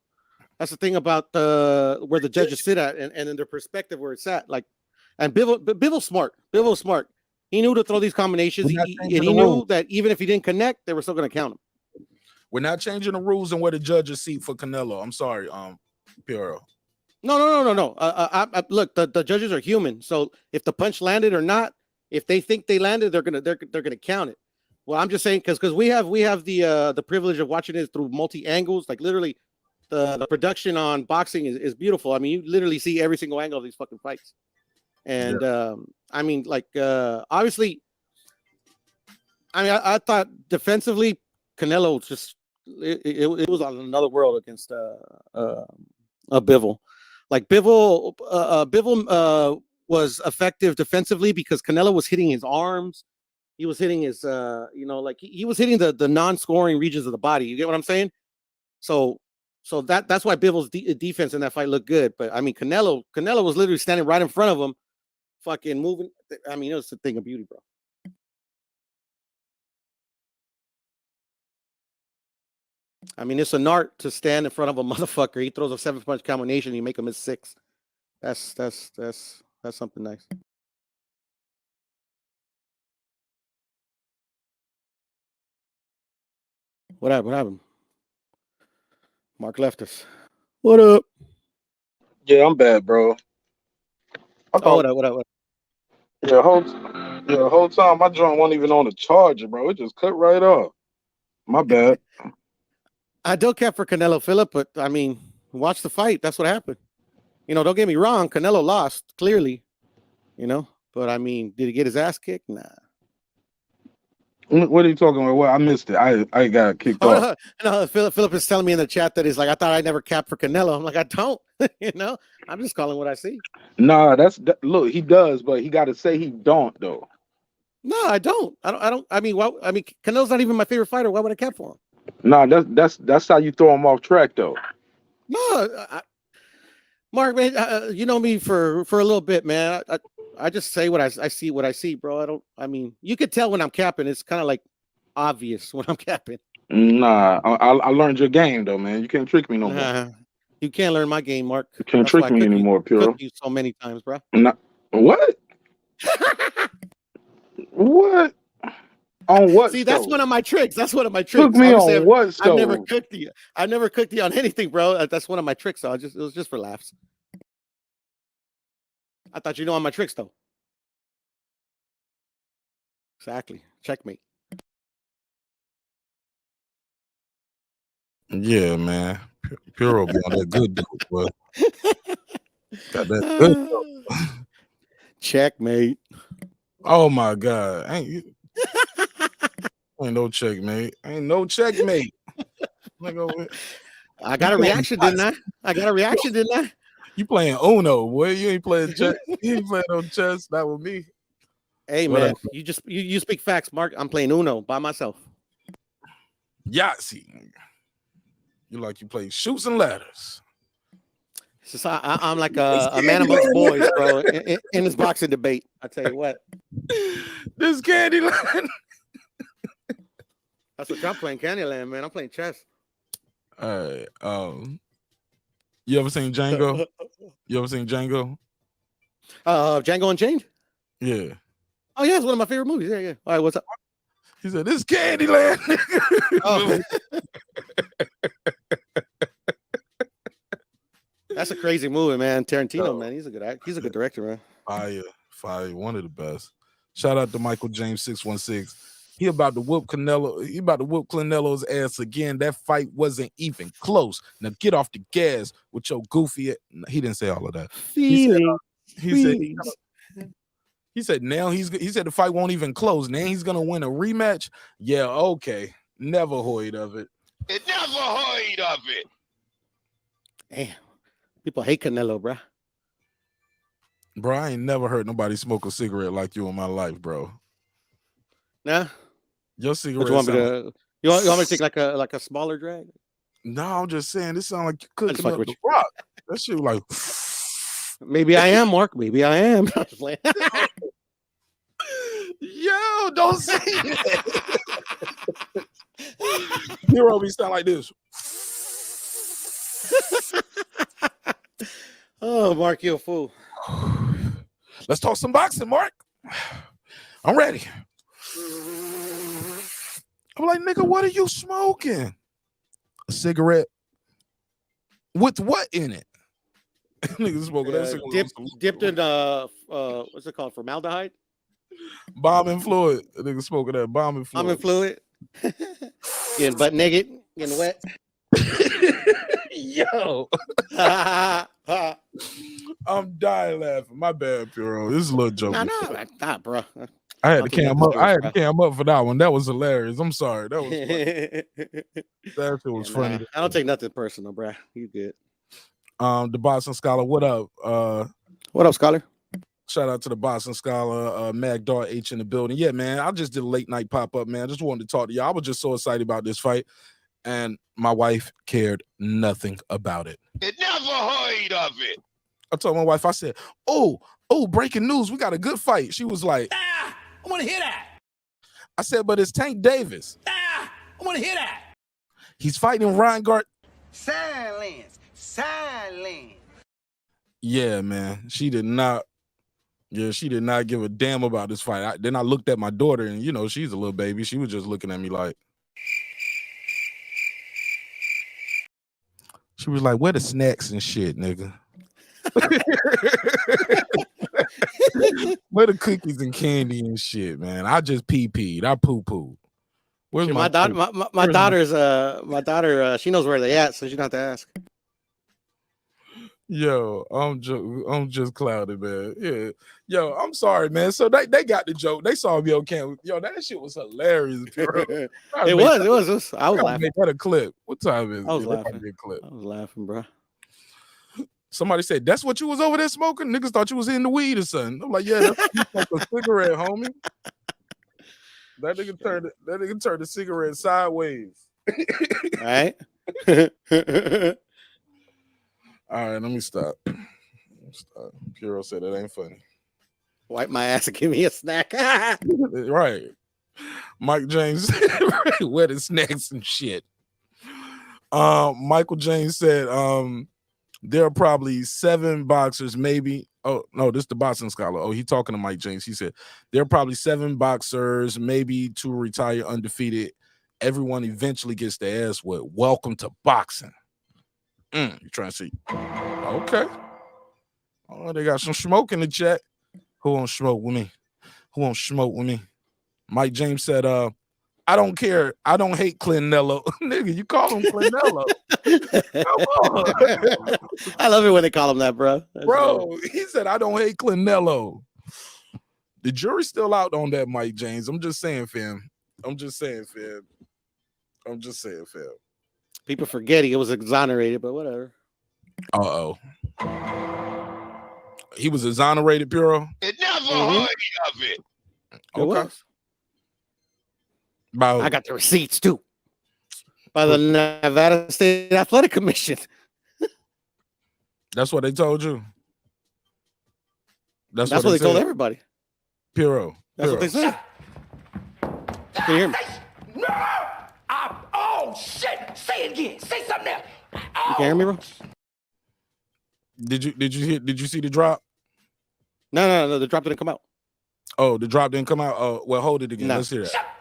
where the judges sit at and in their perspective where it's at. Like, and Bivol's smart. Bivol's smart. He knew to throw these combinations, and he knew that even if he didn't connect, they were still going to count him. We're not changing the rules and where the judges seat for Canelo. I'm sorry, Piero. No. Look, the judges are human. So if the punch landed or not, if they think they landed, they're gonna count it. Well, I'm just saying because we have the privilege of watching it through multi angles. Like literally, the production on boxing is beautiful. I mean, you literally see every single angle of these fucking fights. And I mean, like obviously, I thought defensively, Canelo just. It was on another world against Bivol. Like Bivol was effective defensively because Canelo was hitting his arms. He was hitting his like he was hitting the non-scoring regions of the body. You get what I'm saying? So that's why Bivol's defense in that fight looked good. But I mean, Canelo was literally standing right in front of him, fucking moving. I mean, it was a thing of beauty, bro. I mean, it's an art to stand in front of a motherfucker. He throws a 7-punch combination, you make him miss 6. That's something nice. What happened? What happened? Mark left us. What up? Yeah, I'm bad, bro. I Oh, thought what up? What up? What up? the whole time my joint wasn't even on the charger, bro. It just cut right off. My bad. I don't care for Canelo Phillip, but I mean, watch the fight. That's what happened. You know, don't get me wrong. Canelo lost clearly. You know, but I mean, did he get his ass kicked? Nah. What are you talking about? Well, I missed it. I got kicked Oh off. no, Philip is telling me in the chat that he's like, I thought I never capped for Canelo. I'm like, I don't. You know, I'm just calling what I see. Nah, look, he does, but he got to say he don't though. No, I don't. I don't. I mean, Canelo's not even my favorite fighter. Why would I cap for him? Nah, that's how you throw him off track though. No, Mark, man, you know me for a little bit, man. I just say what I see, what I see, bro. I mean, you could tell when I'm capping. It's kind of like obvious when I'm capping. Nah, I learned your game though, man. You can't trick me no more. You can't learn my game, Mark. You can't trick me anymore, Puro. Cooked you so many times, bro. Nah, what? What? On what? See, stove? that's one of my tricks. That's one of my tricks. Cook me Obviously, on what? I've Stove? never cooked you. I've never cooked you on anything, bro. That's one of my tricks. So it was just for laughs. I thought you know on my tricks though. Exactly. Checkmate. Yeah, man. Puro be on that good dope, but got that good dope. Checkmate. Oh my God. Ain't no checkmate. Ain't no checkmate. I got a reaction, didn't I? I got a reaction, didn't I? You playing Uno, boy. You ain't playing chess. You ain't playing no chess. Not with me. Hey, man, you speak facts, Mark. I'm playing Uno by myself. Yahtzee. You like you play shoots and ladders. It's just, I'm like a man amongst boys, bro, in this boxing debate. I tell you what. This Candyland. That's what I'm playing, Candyland, man. I'm playing chess. All right. You ever seen Django? Django Unchained? Yeah. Oh yeah, it's one of my favorite movies. Yeah. All right, what's up? He said, "This Candyland." Oh. That's a crazy movie, man. Tarantino, man, he's a good director, man. Fire, one of the best. Shout out to Michael James 616. He about to whoop Canelo. He about to whoop Canelo's ass again. That fight wasn't even close. Now get off the gas with your goofy. He didn't say all of that. He said now he said the fight won't even close. Now he's gonna win a rematch. Yeah, okay. Never heard of it. Never heard of it. Damn. People hate Canelo, bro. Bro, I ain't never heard nobody smoke a cigarette like you in my life, bro. Nah. Your cigarette. You want me to take like a smaller drag? No, I'm just saying this sound like you cooking up the rock. That shit like maybe I am, Mark. Maybe I am. Yo, don't say it. Hero be sound like this. Oh, Mark, you a fool. Let's talk some boxing, Mark. I'm ready. I'm like, nigga, what are you smoking? A cigarette with what in it? Nigga smoking that cigarette. Dipped in what's it called? Formaldehyde? Bombing fluid. A nigga smoking that bombing fluid. Bombing fluid. Getting butt naked, getting wet. Yo. I'm dying laughing. My bad, Puro. This is a little joke. Nah, bro. I had to cam up. I had to cam up for that one. That was hilarious. I'm sorry. That was funny. That shit was funny. I don't take nothing personal, bro. You good. The Boston Scholar. What up? What up, Scholar? Shout out to the Boston Scholar, Magdar H in the building. Yeah, man. I just did a late night pop-up, man. I just wanted to talk to y'all. I was just so excited about this fight. And my wife cared nothing about it. Never heard of it. I told my wife, I said, oh, breaking news. We got a good fight. She was like, I want to hear that. I said, but it's Tank Davis. I want to hear that. He's fighting Ryan Garcia. Silence. Yeah, man. She did not give a damn about this fight. Then I looked at my daughter, and she's a little baby. She was just looking at me like, She was like, "Where the snacks and shit, nigga? Where the cookies and candy and shit, man? I just pee-peed. I poo-pooed. Where's Shit, my daughter, food? my Where's my daughter, she knows where they at, so she don't have to ask. Yo, I'm just clouded, man. Yeah, yo, I'm sorry, man. So they got the joke. They saw me on camera. Yo, that shit was hilarious, bro. It was. I was laughing. Make that a clip. What time is it? I was Yeah, that might laughing. be a clip. I was laughing, bro. Somebody said, "That's what you was over there smoking." Niggas thought you was in the weed or something. I'm like, "Yeah, that's you smoke a cigarette, homie." That nigga turned the cigarette sideways. All right. All right, let me stop. Puro said it ain't funny. Wipe my ass and give me a snack. Right. Mike James where the snacks and shit. Michael James said there are probably 7 boxers, maybe. Oh no, this is the boxing scholar. Oh, he talking to Mike James. He said there are probably 7 boxers, maybe 2 retire undefeated. Everyone eventually gets their ass whipped. Welcome to boxing. You trying to see? Okay. Oh, they got some smoke in the chat. Who won't smoke with me? Who won't smoke with me? Mike James said, I don't care. I don't hate Clinello. Nigga, you call him Clinello. Come on. I love it when they call him that, bro. Bro, he said, I don't hate Clinello. The jury's still out on that, Mike James. I'm just saying, fam. People forget he was exonerated, but whatever. Uh-oh. He was exonerated, Puro? It never heard of it. Okay. I got the receipts too. By the Nevada State Athletic Commission. That's what they told you. That's what they told everybody. Puro. That's what they said. Can you hear me? No! Oh, shit! Say it again. Say something else. You can hear me, bro? Did you see the drop? No. The drop didn't come out. Oh, the drop didn't come out. Oh, well, hold it again. No. Let's hear that.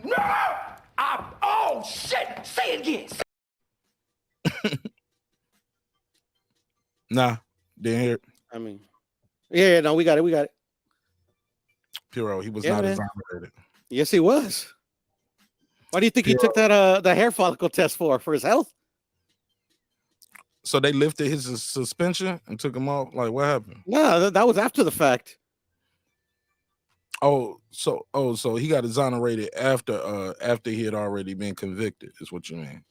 No! Oh, shit! Say it again. Nah, didn't hear it. I mean, yeah, no, we got it. Puro, he was not man. exonerated. Yes, he was. Why do you think he took that the hair follicle test for his health? So they lifted his suspension and took him off. Like, what happened? No, that was after the fact. So he got exonerated after he had already been convicted, is what you mean?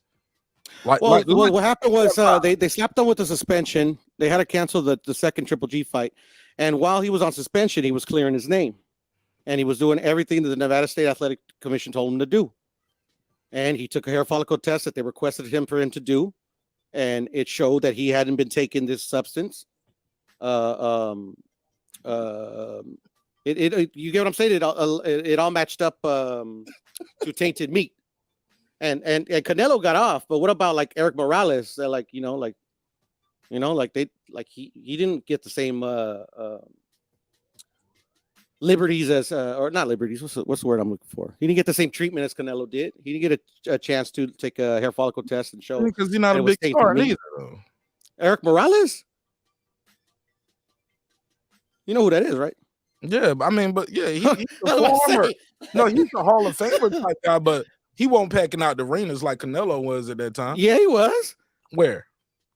What happened was they slapped him with the suspension. They had to cancel the second Triple G fight, and while he was on suspension, he was clearing his name, and he was doing everything that the Nevada State Athletic Commission told him to do. And he took a hair follicle test that they requested him to do, and it showed that he hadn't been taking this substance. You get what I'm saying? It all matched up to tainted meat, and Canelo got off. But what about like Eric Morales? They're like, he didn't get the same liberties as or not liberties. What's the word I'm looking for? He didn't get the same treatment as Canelo did. He didn't get a chance to take a hair follicle test and show because he's not a big star either. Though. Eric Morales. You know who that is, right? Yeah, I mean, but yeah, he's a former. No, he's a Hall of Famer type guy, but he won't packing out the arenas like Canelo was at that time. Yeah, he was. Where?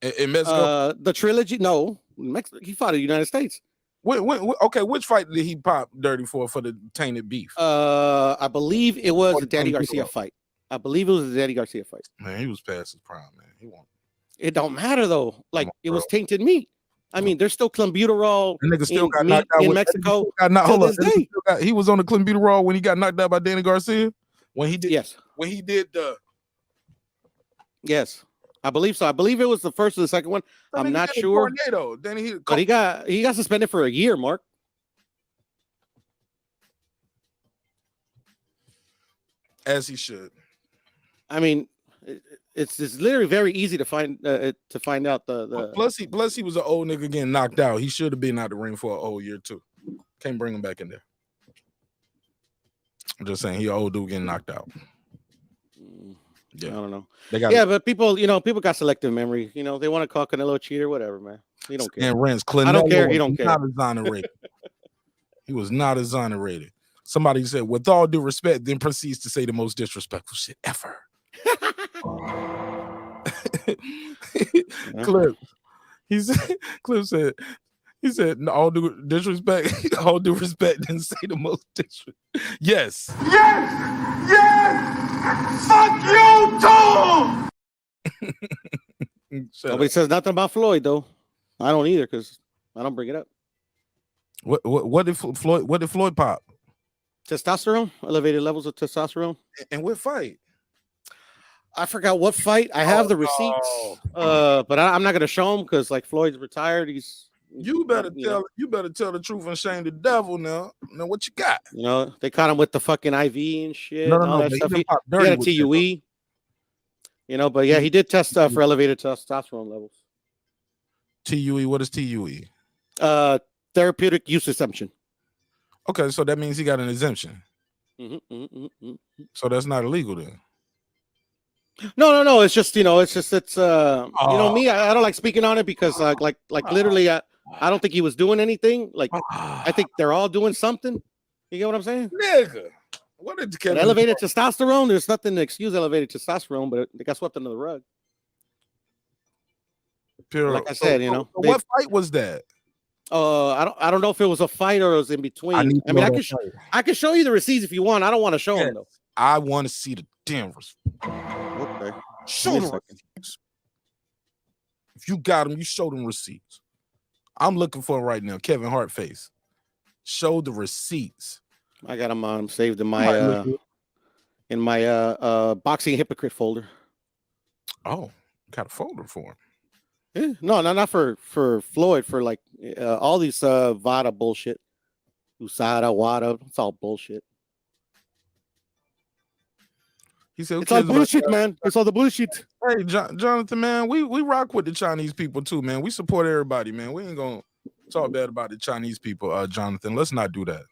In Mexico? The trilogy? No, Mexico. He fought in the United States. Okay, which fight did he pop dirty for the tainted beef? I believe it was the Danny Garcia fight. Man, he was past his prime, man. He won't. It don't matter though. Like it was tainted meat. I mean, there's still clenbuterol got knocked out in Mexico. He was on the clenbuterol when he got knocked out by Danny Garcia. When he did, yes. When he did the, yes, I believe so. I believe it was the first or the second one. I'm not sure. Then but he got suspended for a year, Mark. As he should. I mean, it's literally very easy to find out the. Plus he was an old nigga getting knocked out. He should have been out the ring for a whole year too. Can't bring him back in there. I'm just saying he an old dude getting knocked out. I don't know. They got Yeah, but people, people got selective memory. They want to call Canelo a cheater, whatever, man. He don't care. and Renz. I don't care. He Canelo don't care. not exonerated. He was not exonerated. Somebody said, with all due respect, then proceeds to say the most disrespectful shit ever. Clip. Clip said, no, all due disrespect, all due respect, then say the most disrespect. Yes. Fuck you too. Nobody says nothing about Floyd, though. I don't either, because I don't bring it up. What did Floyd pop? Testosterone, elevated levels of testosterone. And what fight? I forgot what fight. I have the receipts, but I'm not gonna show them because like Floyd's retired. You better tell the truth and shame the devil now. Now what you got? They caught him with the fucking IV and shit. No, and all that stuff. He had a TUE. But yeah, he did test for elevated testosterone levels. TUE. What is TUE? Therapeutic use exemption. Okay, so that means he got an exemption. So that's not illegal then. No. It's just me. I don't like speaking on it because like literally, I don't think he was doing anything. Like I think they're all doing something. You get what I'm saying? Nigga, what did elevated testosterone? There's nothing to excuse elevated testosterone, but it got swept under the rug. Pure. Like I said, what fight was that? I don't know if it was a fight or it was in between. I can show you the receipts if you want. I don't want to show them though. I want to see the damn receipts. Okay. Show them receipts. If you got them, you show them receipts. I'm looking for them right now. Kevin Hart face. Show the receipts. I got them on saved in my boxing hypocrite folder. Oh, got a folder for him. Yeah, no, not for Floyd, for like all these VADA bullshit. USADA, WADA, it's all bullshit. He said, it's all bullshit, man. It's all the bullshit. Hey, Jonathan, man, we rock with the Chinese people too, man. We support everybody, man. We ain't gonna talk bad about the Chinese people, Jonathan. Let's not do that.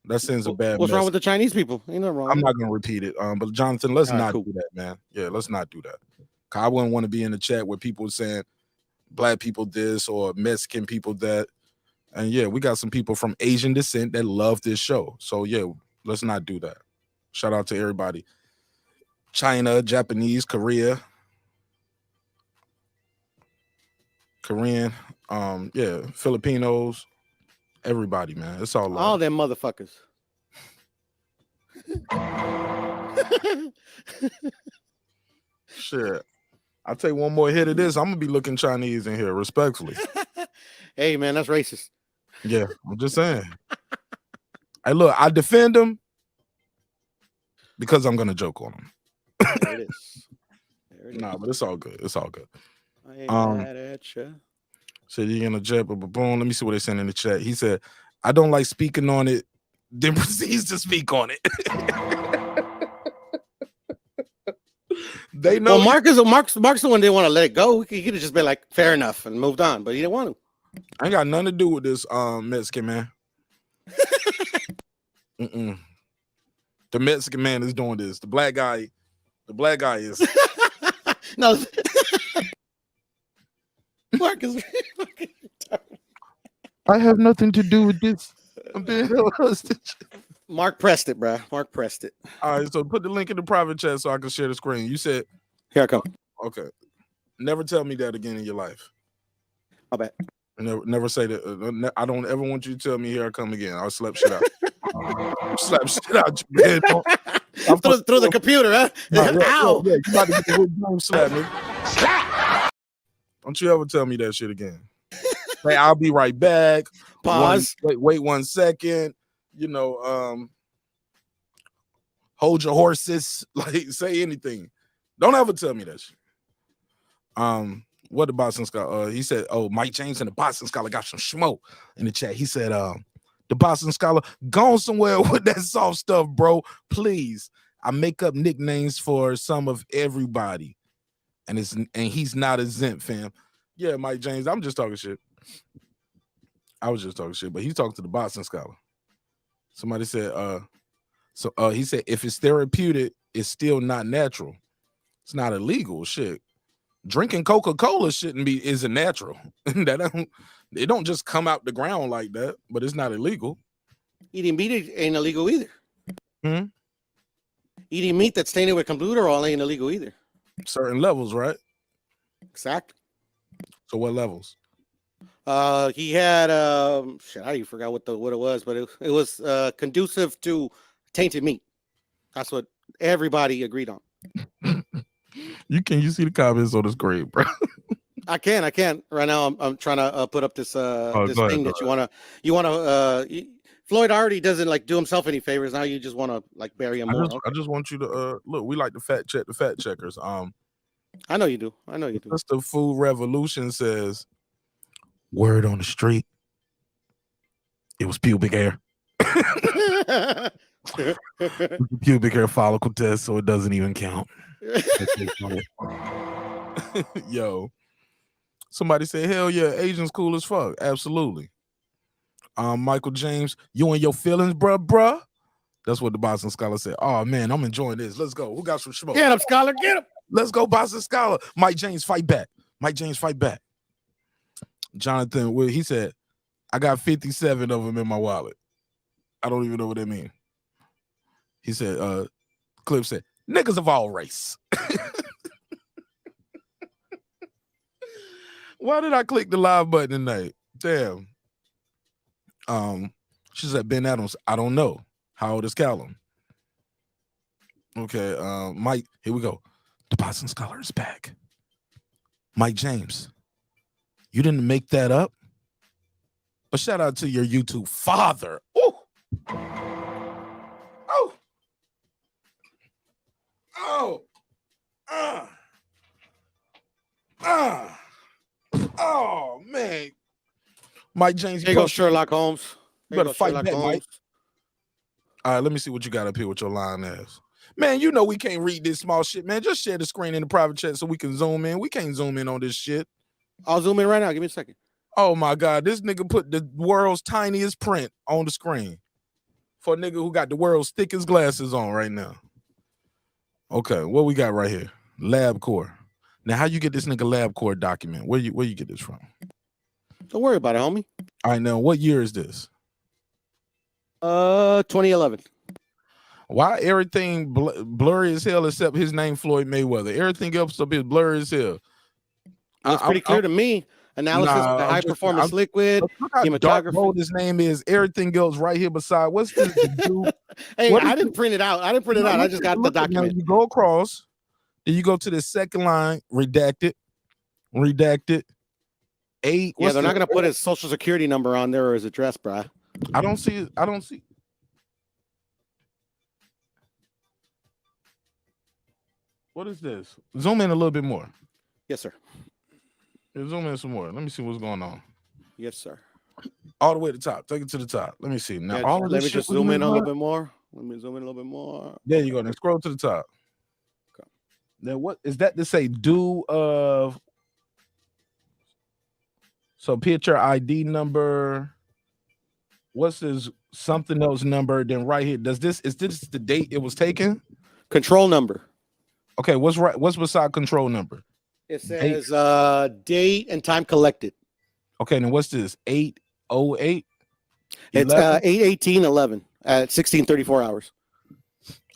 That sends a bad. What's wrong with the Chinese people? Ain't nothing wrong. I'm not gonna repeat it. But Jonathan, let's not do that, man. Yeah, let's not do that. I wouldn't want to be in the chat where people saying black people this or Mexican people that. And yeah, we got some people from Asian descent that love this show. So yeah, let's not do that. Shout out to everybody. China, Japanese, Korean, Filipinos, everybody, man. It's all love. All them motherfuckers. Shit. I'll take one more hit of this. I'm gonna be looking Chinese in here, respectfully. Hey, man, that's racist. Yeah, I'm just saying. Hey, look, I defend them because I'm gonna joke on them. There it is. Nah, but it's all good. It's all good. I ain't mad at you. So you're gonna jet, but boom. Let me see what they sent in the chat. He said, "I don't like speaking on it." Then proceeds to speak on it. They know. Well, Mark's the one they want to let it go. He could have just been like, fair enough, and moved on, but he didn't want to. I ain't got nothing to do with this Mexican man. The Mexican man is doing this. The black guy is no. Mark is I have nothing to do with this. I'm being held hostage. Mark pressed it, bro. Mark pressed it. All right, so put the link in the private chat so I can share the screen. You said, "Here I come." Okay. Never tell me that again in your life. I bet. Never say that. I don't ever want you to tell me here I come again. I'll slap shit out. Slap shit out you, man. Through the computer, huh? Ow! Yeah, you about to get the wood slap me. Slap! Don't you ever tell me that shit again. Hey, I'll be right back. Pause. Wait 1 second. Hold your horses. Like, say anything. Don't ever tell me that shit. What the Boston Scholar? He said, "Oh, Mike James and the Boston Scholar got some smoke in the chat." He said, "The Boston Scholar gone somewhere with that soft stuff, bro. Please, I make up nicknames for some of everybody, and he's not exempt, fam." Yeah, Mike James. I'm just talking shit. I was just talking shit, but he's talking to the Boston Scholar. Somebody said, he said, if it's therapeutic, it's still not natural. It's not illegal. Shit. Drinking Coca-Cola isn't natural. It don't just come out the ground like that, but it's not illegal. Eating meat ain't illegal either. Hmm? Eating meat that's tainted with computer oil ain't illegal either. Certain levels, right? Exactly. So what levels? He had shit, I even forgot what it was, but it was conducive to tainted meat. That's what everybody agreed on. You see the comments on the screen, bro. I can't right now. I'm trying to put up this this go thing ahead, that you want to Floyd already doesn't like do himself any favors. Now you just want to like bury him more. I just want you to look. We like to fact check the fact checkers. I know you do. I know you do. Mr. Food Revolution says, word on the street, it was pubic hair. Pubic hair follicle test, so it doesn't even count. Yo, somebody say, hell yeah, Asians cool as fuck. Absolutely. Michael James, you and your feelings, bruh. That's what the Boston Scholar said. Oh man, I'm enjoying this. Let's go. Who got some smoke? Get him, Scholar. Get him. Let's go, Boston Scholar. Mike James, fight back. Mike James, fight back. Jonathan, he said, I got 57 of them in my wallet. I don't even know what that means. He said, Cliff said, niggas of all race. Why did I click the live button tonight? Damn. She said, Ben Adams, I don't know. How old is Callum? Okay, Mike, here we go. The Boston Scholar is back. Mike James, you didn't make that up? But shout out to your YouTube father. Ooh. Oh. Oh. Oh, man. Mike James. There you go, Sherlock Holmes. You better fight back, Mike. All right, let me see what you got up here with your line ass. Man, you know we can't read this small shit, man. Just share the screen in the private chat so we can zoom in. We can't zoom in on this shit. I'll zoom in right now. Give me a second. Oh, my God. This nigga put the world's tiniest print on the screen for a nigga who got the world's thickest glasses on right now. Okay, what we got right here? LabCorp. Now, how you get this nigga LabCorp document? Where you get this from? Don't worry about it, homie. All right, now, what year is this? 2011. Why everything blurry as hell except his name, Floyd Mayweather? Everything else up is blurry as hell. It's pretty clear to me. Analysis of the high performance liquid, hematography. His name is everything else right here beside. What's this dude? Hey, I didn't print it out. I just got the document. You go across, then you go to the second line, redacted. 8. Yeah, they're not gonna put his social security number on there or his address, bro. I don't see it. I don't see. What is this? Zoom in a little bit more. Yes, sir. Yeah, zoom in some more. Let me see what's going on. Yes, sir. All the way to the top. Take it to the top. Let me see. Now, Yeah, let me just zoom in a little bit more. Let me zoom in a little bit more. There you go. Now scroll to the top. Okay. Now, what is that to say? Do of so picture ID number. What's this something else number? Then right here. Is this the date it was taken? Control number. Okay, what's right? What's beside control number? It says date and time collected. Okay, then what's this? 8:08? It's 8/18/11 at 16:34 hours.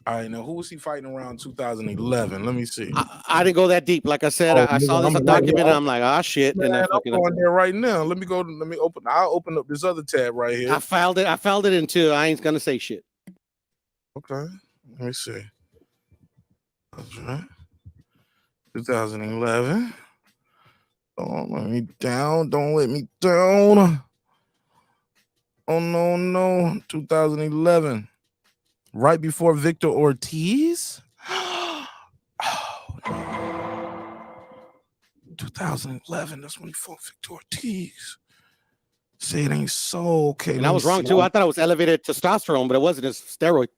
All right, now who was he fighting around 2011? Let me see. I didn't go that deep. Like I said, I saw this document and I'm like, ah, shit. Man, and I'm going there right now. Let me open. I'll open up this other tab right here. I filed it into. I ain't gonna say shit. Okay, let me see. That's right. 2011. Don't let me down. Don't let me down. Oh, no. 2011. Right before Victor Ortiz? Oh, no. 2011. That's when he fought Victor Ortiz. Say it ain't so. Okay. And I was wrong, too. I thought it was elevated testosterone, but it wasn't. It's steroid.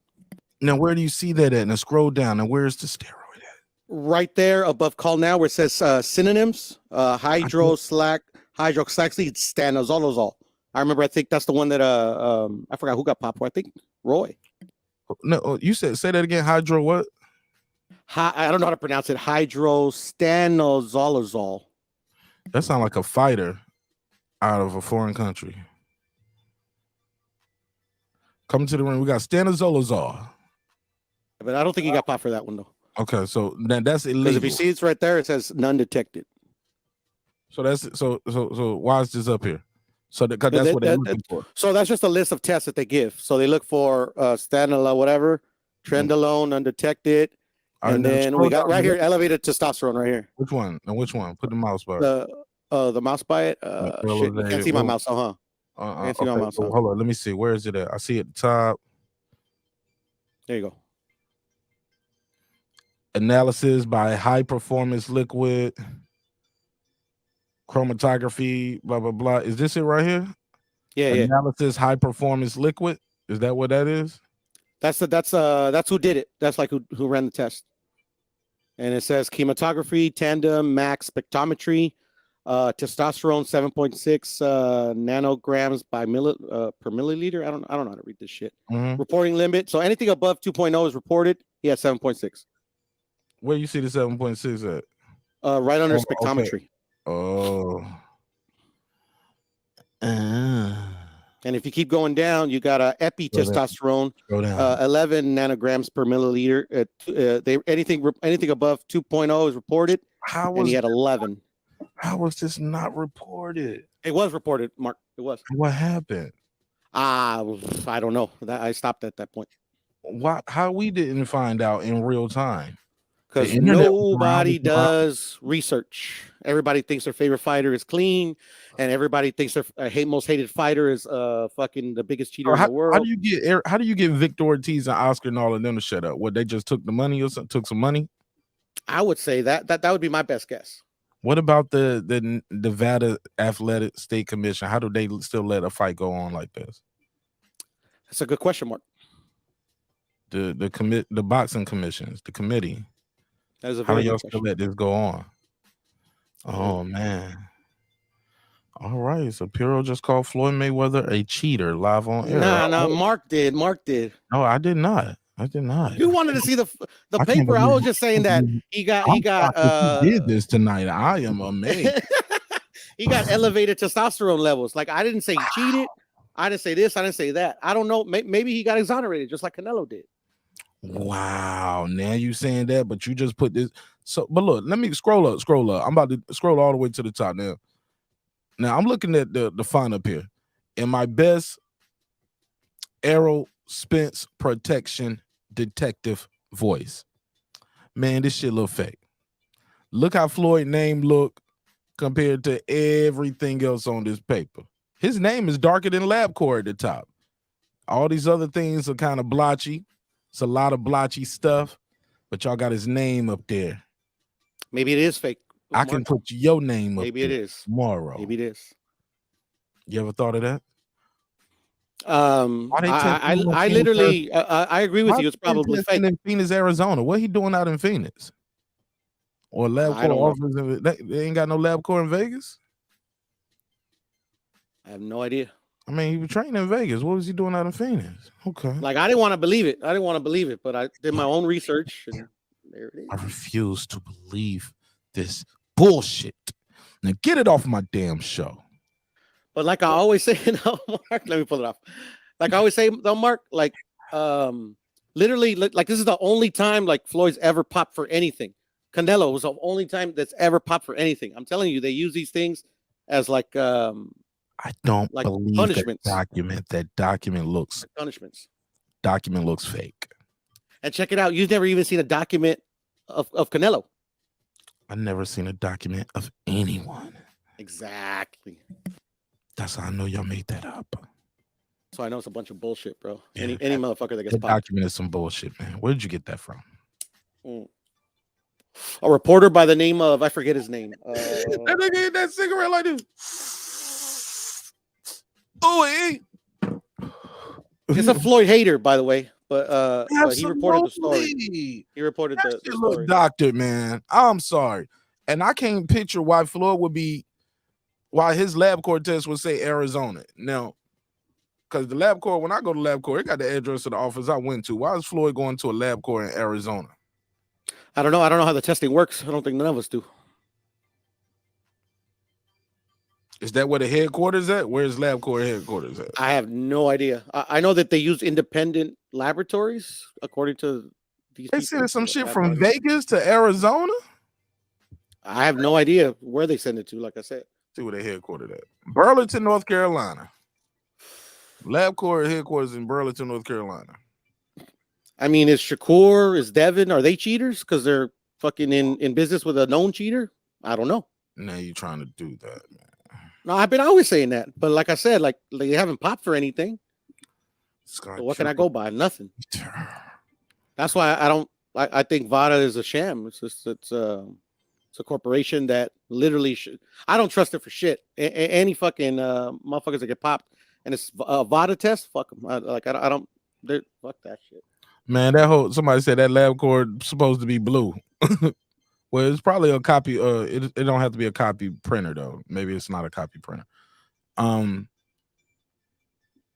Now, where do you see that at? Now, scroll down. Now, where's the steroid? Right there above call now where it says synonyms, hydroxychloroquine, stanozolazole. I remember, I think that's the one that I forgot who got popped for. I think Roy. No, you say that again. Hydro what? I don't know how to pronounce it. Hydrostanozolazole. That sounds like a fighter out of a foreign country. Coming to the ring, we got stanozolazole. But I don't think he got popped for that one though. Okay, so then that's Because illegal. if you see it's right there, it says none detected. So that's so why is this up here? So because that's what they're looking for. So that's just a list of tests that they give. So they look for stanala, whatever, trenbolone, undetected, and then we got right here elevated testosterone right here. Which one? And which one? Put the mouse by it. The mouse by it. Shit, you can't see my mouse, huh? Can't see my mouse. Hold on, let me see. Where is it at? I see it at the top. There you go. Analysis by high performance liquid chromatography, blah blah blah. Is this it right here? Yeah, analysis high performance liquid. Is that what that is? That's who did it. That's like who ran the test. And it says chematography, tandem, max spectrometry, testosterone 7.6 nanograms per milliliter. I don't know how to read this shit. Reporting limit. So anything above 2.0 is reported. He has 7.6. Where you see the 7.6 at? Right under spectrometry. Okay. Oh. And if you keep going down, you got a epi testosterone, 11 nanograms per milliliter. Anything above 2.0 is reported. And he had 11. How was this not reported? It was reported, Mark. It was. What happened? I don't know. I stopped at that point. Why? How we didn't find out in real time? Because nobody does research. Everybody thinks their favorite fighter is clean, and everybody thinks their most hated fighter is fucking the biggest cheater in the world. How do you get Victor Ortiz and Oscar and all of them to shut up? What, they just took the money or took some money? I would say that would be my best guess. What about the Nevada Athletic State Commission? How do they still let a fight go on like this? That's a good question, Mark. The boxing commissions, the committee. That is a How very do y'all good still let this go on? Oh man. All right. So Piro just called Floyd Mayweather a cheater live on air. No, Mark did. No, I did not. You wanted to see the paper. I was just saying that he got he did this tonight. I am amazed. He got elevated testosterone levels. Like, I didn't say he cheated. I didn't say this. I didn't say that. I don't know. Maybe he got exonerated just like Canelo did. Wow. Now you saying that, but you just put this. So, but look, let me scroll up. I'm about to scroll all the way to the top now. Now I'm looking at the font up here. In my best Aero Spence protection detective voice. Man, this shit look fake. Look how Floyd's name look compared to everything else on this paper. His name is darker than LabCorp at the top. All these other things are kind of blotchy. It's a lot of blotchy stuff, but y'all got his name up there. Maybe it is fake. I can put your name up. Maybe it is tomorrow. Maybe it is. You ever thought of that? I literally I agree with you. It's probably fake. In Phoenix, Arizona. What he doing out in Phoenix? Or LabCorp office? They ain't got no LabCorp in Vegas. I have no idea. I mean, he was training in Vegas. What was he doing out in Phoenix? Okay. Like, I didn't want to believe it. But I did my own research, and there it is. I refuse to believe this bullshit. Now get it off my damn show. But like I always say, Mark, let me pull it off. Like I always say, though, Mark, like literally, like this is the only time like Floyd's ever popped for anything. Canelo was the only time that's ever popped for anything. I'm telling you, they use these things as like I don't like believe punishments. That document looks like punishments. Document looks fake. And check it out. You've never even seen a document of Canelo. I've never seen a document of anyone. Exactly. That's how I know y'all made that up. So I know it's a bunch of bullshit, bro. Yeah, any motherfucker that gets popped. Document is some bullshit, man. Where did you get that from? A reporter by the name of, I forget his name. That nigga hit that cigarette like this. Oh, it's a Floyd hater, by the way. But he reported the story. He reported the story. Look, doctor, man. I'm sorry. And I can't picture why Floyd would be, why his LabCorp test would say Arizona. Now, because the LabCorp, when I go to LabCorp, it got the address of the office I went to. Why is Floyd going to a LabCorp in Arizona? I don't know. I don't know how the testing works. I don't think none of us do. Is that where the headquarters at? Where's LabCorp headquarters at? I have no idea. I know that they use independent laboratories, according to these They people. sending some but I shit have from no idea. Vegas to Arizona? I have no idea where they send it to. Like I said, See where they headquartered at. Burlington, North Carolina. LabCorp headquarters in Burlington, North Carolina. I mean, is Shakur, is Devin, are they cheaters because they're fucking in business with a known cheater? I don't know. Now you trying to do that, man. No, I've been always saying that, but like I said, like they haven't popped for anything. So what can I go by? Nothing. That's why I don't. I think VADA is a sham. It's a corporation that literally should. I don't trust it for shit. Any fucking motherfuckers that get popped and it's a VADA test. Fuck them. I don't. Fuck that shit. Man, somebody said that LabCorp supposed to be blue. Well, it's probably a copy. It don't have to be a copy printer though. Maybe it's not a copy printer.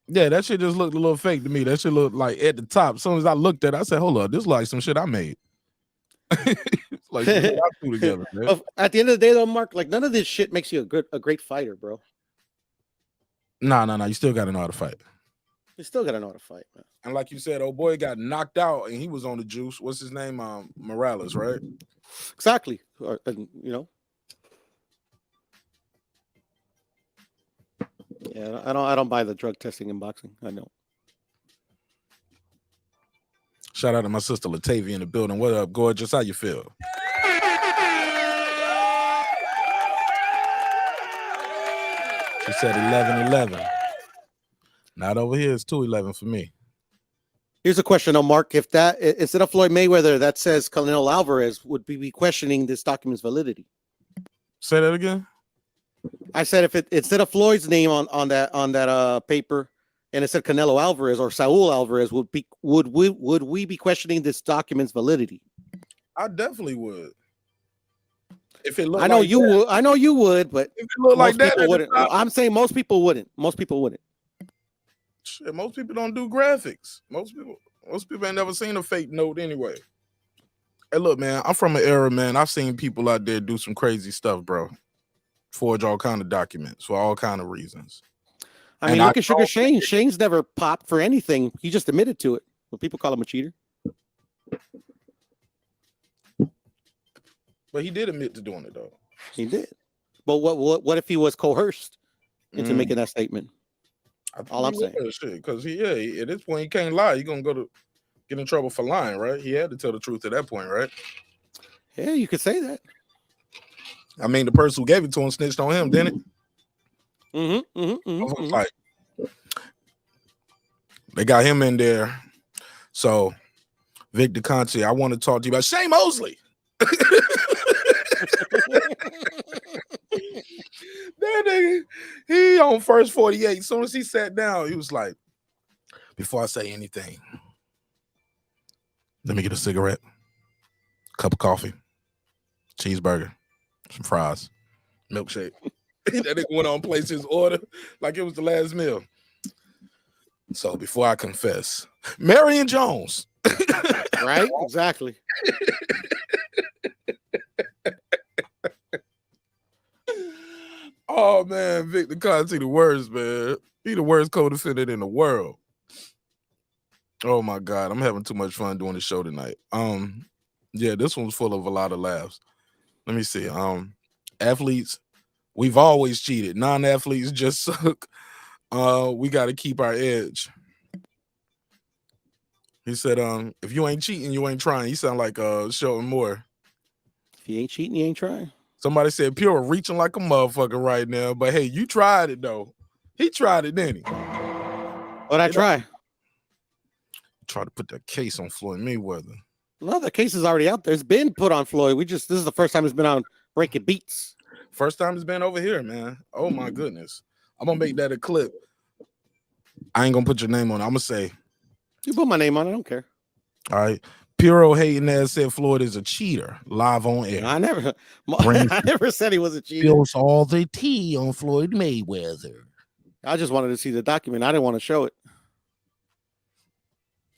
Yeah, that shit just looked a little fake to me. That shit looked like at the top. As soon as I looked at it, I said, "Hold up, this is like some shit I made." It's like some shit I threw together. Man. At the end of the day, though, Mark, like none of this shit makes you a great fighter, bro. No. You still got to know how to fight. You still got to know how to fight, man. And like you said, old boy got knocked out and he was on the juice. What's his name? Morales, right? Exactly. You know. Yeah, I don't buy the drug testing in boxing. I know. Shout out to my sister Latavia in the building. What up, gorgeous? How you feel? She said 11-11. Not over here. It's 2-11 for me. Here's a question, though, Mark. If that instead of Floyd Mayweather, that says Canelo Alvarez, would be questioning this document's validity? Say that again. I said if it instead of Floyd's name on that paper, and it said Canelo Alvarez or Saul Alvarez, would we be questioning this document's validity? I definitely would. If it looked I know like you that, would. I know you would, but if it looked like that, wouldn't. I'm saying most people wouldn't. Most people wouldn't. Shit, most people don't do graphics. Most people ain't never seen a fake note anyway. Hey, look, man, I'm from an era, man. I've seen people out there do some crazy stuff, bro. Forge all kind of documents for all kind of reasons. I mean, look at Sugar Shane. Shane's never popped for anything. He just admitted to it. Well, people call him a cheater. But he did admit to doing it, though. He did. But what if he was coerced into making that statement? All I'm saying. Because at this point, he can't lie. He's going to get in trouble for lying, right? He had to tell the truth at that point, right? Yeah, you could say that. I mean, the person who gave it to him snitched on him, didn't it? Like, they got him in there. So, Victor Conte, I want to talk to you about Shane Mosley. That nigga, he on first 48. As soon as he sat down, he was like, before I say anything, let me get a cigarette, cup of coffee, cheeseburger, some fries, milkshake. That nigga went on place his order like it was the last meal. So before I confess, Marion Jones. Right? Exactly. Oh man, Victor Conte the worst, man. He the worst co-defendant in the world. Oh my God, I'm having too much fun doing the show tonight. Yeah, this one's full of a lot of laughs. Let me see. Athletes, we've always cheated. Non-athletes just suck. We got to keep our edge. He said, if you ain't cheating, you ain't trying. You sound like Shelton Moore. If you ain't cheating, you ain't trying. Somebody said Pure reaching like a motherfucker right now, but hey, you tried it though. He tried it, didn't he? What'd I try? Try to put that case on Floyd Mayweather. No, the case is already out there. It's been put on Floyd. This is the first time it's been on Breaking Beats. First time it's been over here, man. Oh my goodness. I'm gonna make that a clip. I ain't gonna put your name on it. I'm gonna say, you put my name on it. I don't care. All right. Puro hating ass said Floyd is a cheater live on air. I never said he was a cheater. Spills all the tea on Floyd Mayweather. I just wanted to see the document. I didn't want to show it.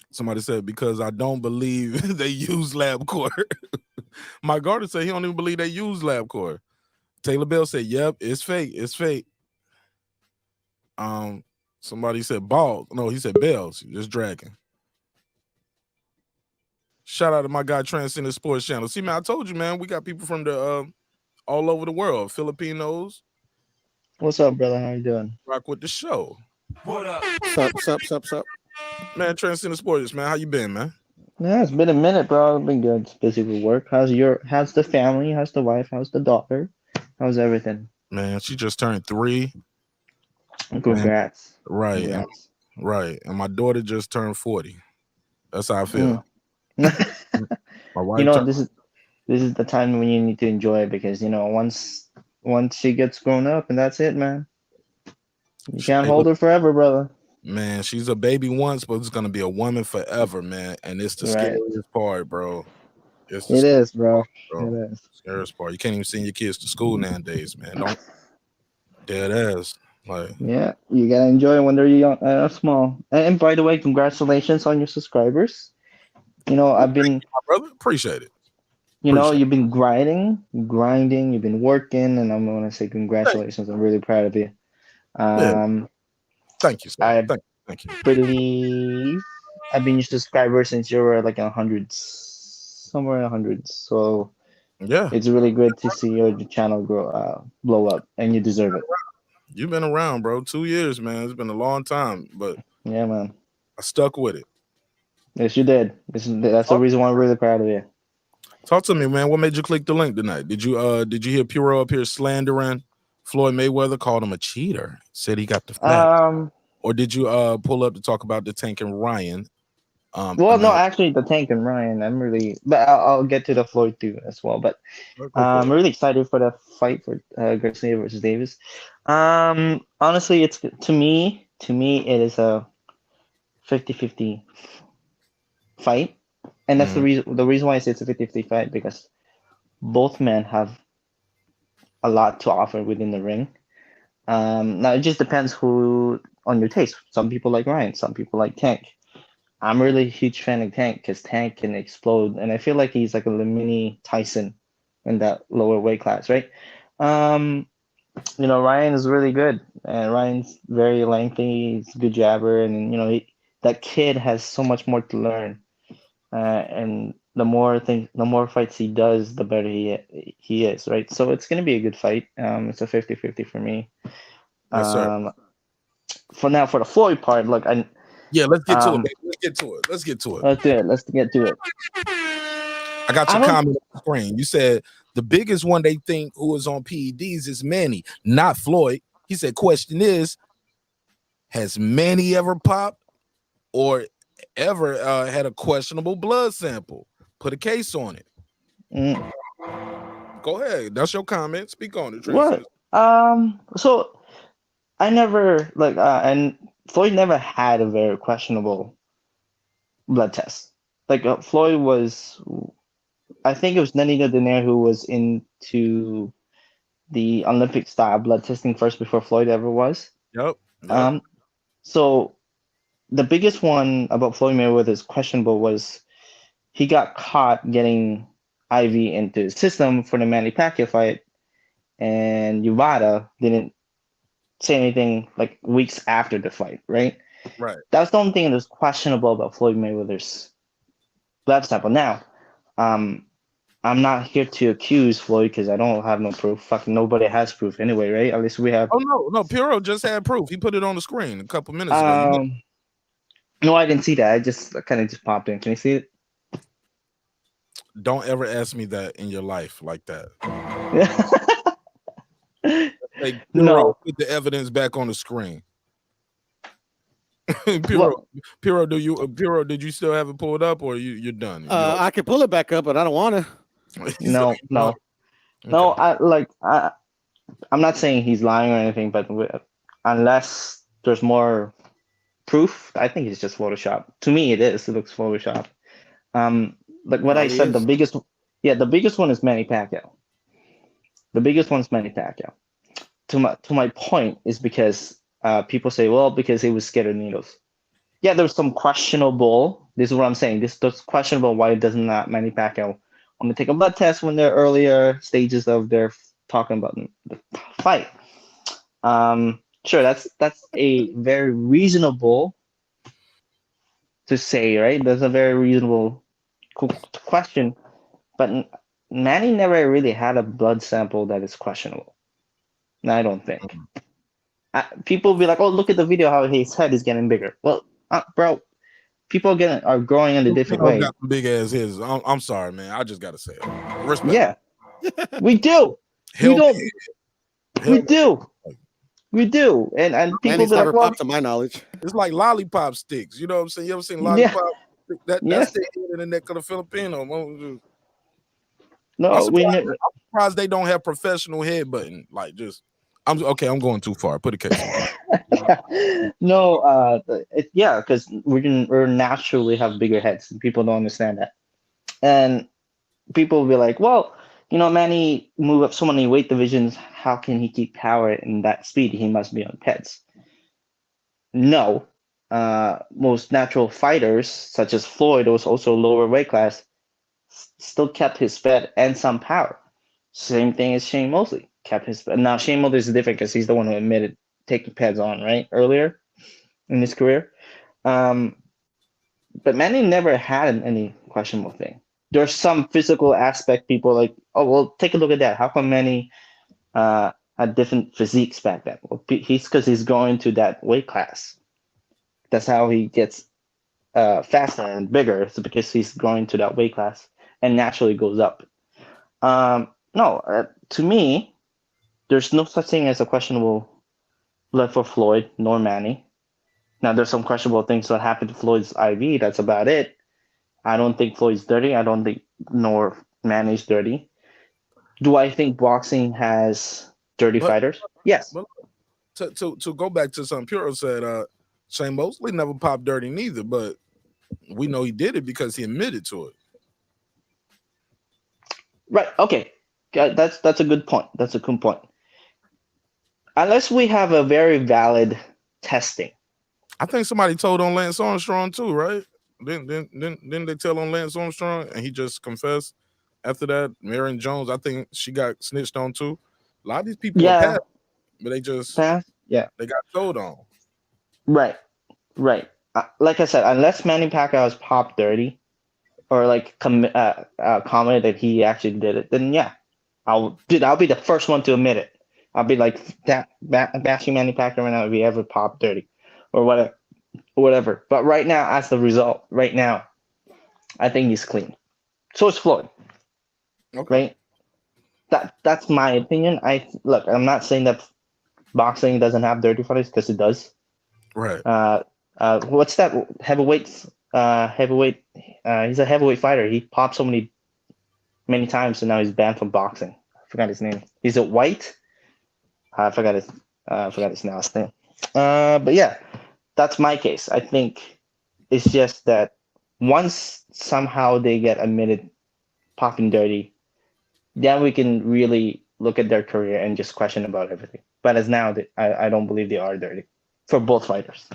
Somebody said because I don't believe they use LabCorp. My Garden said he don't even believe they use LabCorp. Taylor Bell said, "Yep, it's fake. It's fake." Somebody said ball. No, he said bells. Just dragging. Shout out to my guy Transcendent Sports Channel. See, man, I told you, man, we got people from the all over the world. Filipinos What's up, brother? How you doing? rock with the show. What up? Sup. Man, Transcendent Sports, man. How you been, man? Yeah, it's been a minute, bro. I've been good. It's busy with work. How's the family? How's the wife? How's the daughter? How's everything? Man, she just turned 3. Congrats. Right. Congrats. Right. And my daughter just turned 40. That's how I feel. My wife You know, this is the time when you need to enjoy it because once she gets grown up and that's it, man. You can't hold her forever, brother. Man, she's a baby once, but it's gonna be a woman forever, man. And it's the Right. scariest part, bro. It's It is, bro. bro. It is. Scariest part. You can't even send your kids to school nowadays, man. Don't dead ass. Like, Yeah, you gotta enjoy it when they're young, small. And by the way, congratulations on your subscribers. I've been, my brother, appreciate it. you've been grinding, you've been working, and I'm gonna say congratulations. I'm really proud of you. Thank you, sir. Thank you. Believe I've been your subscriber since you were like in hundreds, somewhere in the hundreds. So yeah, it's really good to see your channel blow up, and you deserve it. You've been around, bro. 2 years, man. It's been a long time, but yeah, man, I stuck with it. Yes, you did. That's the reason why I'm really proud of you. Talk to me, man. What made you click the link tonight? Did you hear Puro up here slandering Floyd Mayweather? Called him a cheater. Said he got the fat. Or did you pull up to talk about the Tank and Ryan? No, actually, the Tank and Ryan. But I'll get to the Floyd too as well. But I'm really excited for the fight for Garcia versus Davis. Honestly, it's to me it is a 50-50 fight, and that's the reason why I say it's a 50-50 fight, because both men have a lot to offer within the ring. Now it just depends who on your taste. Some people like Ryan, some people like Tank. I'm really a huge fan of Tank because Tank can explode, and I feel like he's like a mini Tyson in that lower weight class, right? Ryan is really good, and Ryan's very lengthy. He's a good jabber, and that kid has so much more to learn. And the more fights he does, the better he is, right? So it's gonna be a good fight. It's a 50-50 for me. Yes, sir. For the Floyd part, look, let's get to it, baby. Let's get to it. Let's get to it. I got your comment on the screen. You said the biggest one they think who is on PEDs is Manny, not Floyd. He said, question is, has Manny ever popped or ever had a questionable blood sample? Put a case on it. Go ahead. That's your comment. Speak on it. What? So I never and Floyd never had a very questionable blood test. Floyd was, I think it was Naniga Donaire who was into the Olympic style blood testing first before Floyd ever was. Yep. So the biggest one about Floyd Mayweather's questionable was he got caught getting IV into his system for the Manny Pacquiao fight, and UVADA didn't say anything like weeks after the fight, right? Right. That's the only thing that was questionable about Floyd Mayweather's blood sample. Now, I'm not here to accuse Floyd because I don't have no proof. Fucking nobody has proof anyway, right? At least we have. Oh no, Puro just had proof. He put it on the screen a couple minutes ago. No, I didn't see that. I kind of just popped in. Can you see it? Don't ever ask me that in your life like that. Hey, Puro, put the evidence back on the screen. Puro, did you still have it pulled up, or you're done? I can pull it back up, but I don't want to. No. Okay. I'm not saying he's lying or anything, but unless there's more proof, I think it's just Photoshop. To me, it is. It looks Photoshop. Like what I said, the biggest one is Manny Pacquiao. The biggest one's Manny Pacquiao. To my point is because people say, well, because he was scared of needles. Yeah, there's some questionable. This is what I'm saying. This is questionable why doesn't Manny Pacquiao I'm gonna take a blood test when they're earlier stages of their talking about the fight. Sure, that's a very reasonable to say, right? That's a very reasonable question, but Manny never really had a blood sample that is questionable. I don't think. People will be like, "Oh, look at the video how his head is getting bigger." Well, bro, people are growing in a different way. Got big ass heads. I'm sorry, man. I just gotta say it. Respect. Yeah, we do. We don't. We do. We do. And people Manny's be never like, "Well, popped to my knowledge." It's like lollipop sticks. You know what I'm saying? You ever seen lollipop? That's the head in the neck of the Filipino. No, I'm surprised they don't have professional head button. Like, just I'm going too far. Put a case on. No, yeah, because we're naturally have bigger heads. People don't understand that, and people will be like, "Well, Manny move up so many weight divisions. How can he keep power in that speed? He must be on peds." No, most natural fighters, such as Floyd, was also lower weight class, still kept his fed and some power. Same thing as Shane Mosley kept his. Now Shane Mosley is different because he's the one who admitted taking peds on earlier in his career. But Manny never had any questionable thing. There's some physical aspect. People like, oh well, take a look at that. How come Manny had different physiques back then? Well, because he's going to that weight class. That's how he gets faster and bigger. It's because he's going to that weight class and naturally goes up. No, to me, there's no such thing as a questionable blood for Floyd nor Manny. Now, there's some questionable things that happened to Floyd's IV. That's about it. I don't think Floyd's dirty. I don't think nor Manny's dirty. Do I think boxing has dirty fighters? Yes. But to go back to something Puro said, Shane Mosley never popped dirty neither, but we know he did it because he admitted to it. Right. Okay. That's a good point. That's a good point. Unless we have a very valid testing. I think somebody told on Lance Armstrong too, right? Didn't they tell on Lance Armstrong and he just confessed after that? Marion Jones, I think she got snitched on too. A lot of these people are passed, but they just they got told on. Right. Like I said, unless Manny Pacquiao has popped dirty or like commented that he actually did it, then yeah, I'll be the first one to admit it. I'll be like bashing Manny Pacquiao right now if he ever popped dirty or whatever. But right now, as the result, right now, I think he's clean. So is Floyd. Okay. Right? That's my opinion. I'm not saying that boxing doesn't have dirty fighters because it does. Right. What's that heavyweight? He's a heavyweight fighter. He popped so many times, and now he's banned from boxing. I forgot his name. He's a white. I forgot his last name. But yeah, that's my case. I think it's just that once somehow they get admitted popping dirty, then we can really look at their career and just question about everything. But as now, I don't believe they are dirty for both fighters.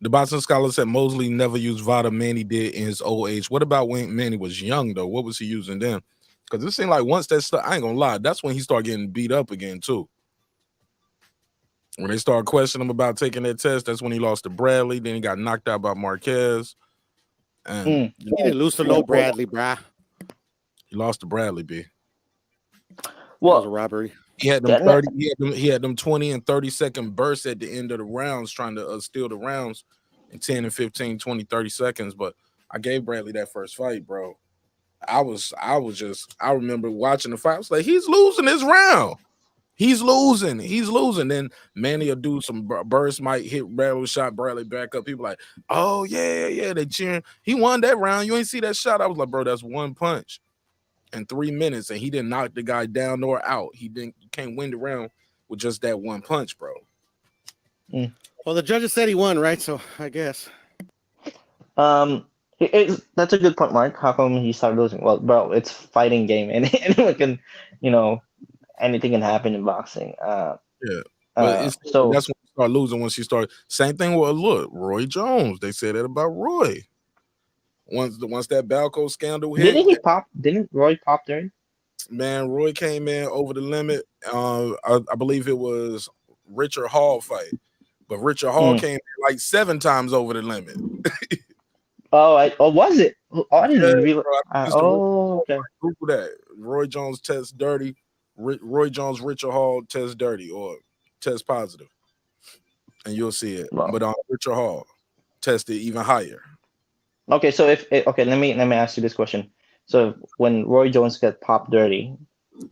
The boxing scholar said Mosley never used Vada. Manny did in his old age. What about when Manny was young, though? What was he using then? Because it seemed like once that stuff, I ain't gonna lie, that's when he started getting beat up again, too. When they started questioning him about taking that test, that's when he lost to Bradley. Then he got knocked out by Marquez. And he didn't lose to no Bradley, brah. He lost to Bradley, B. Well, that was a robbery. He had them 30. He had them 20 and 30-second bursts at the end of the rounds, trying to steal the rounds in 10 and 15, 20, 30 seconds. But I gave Bradley that first fight, bro. I remember watching the fight. I was like, he's losing this round. He's losing. Then Manny will do some burst, might hit Bradley, shot Bradley back up. People like, oh yeah, they cheering. He won that round. You ain't see that shot. I was like, bro, that's one punch in 3 minutes, and he didn't knock the guy down nor out. You can't win the round with just that one punch, bro. Well, the judges said he won, right? So I guess. That's a good point, Mark. How come he started losing? Well, bro, it's fighting game, and anyone can, anything can happen in boxing. But that's when she started losing. When she started, same thing with Roy Jones. They said that about Roy. Once that Balco scandal hit, Didn't he pop? Didn't Roy pop there? man, Roy came in over the limit. I believe it was Richard Hall fight, but Richard Hall came in like 7 times over the limit. Oh, was it? Oh, I didn't Yeah, realize. bro, it's the Richard Hall Okay. fight. Google that. Roy Jones tests dirty. Roy Jones, Richard Hall tests dirty or test positive, and you'll see it. Wow. But Richard Hall tested even higher. Okay, so okay, let me ask you this question. So when Roy Jones got popped dirty,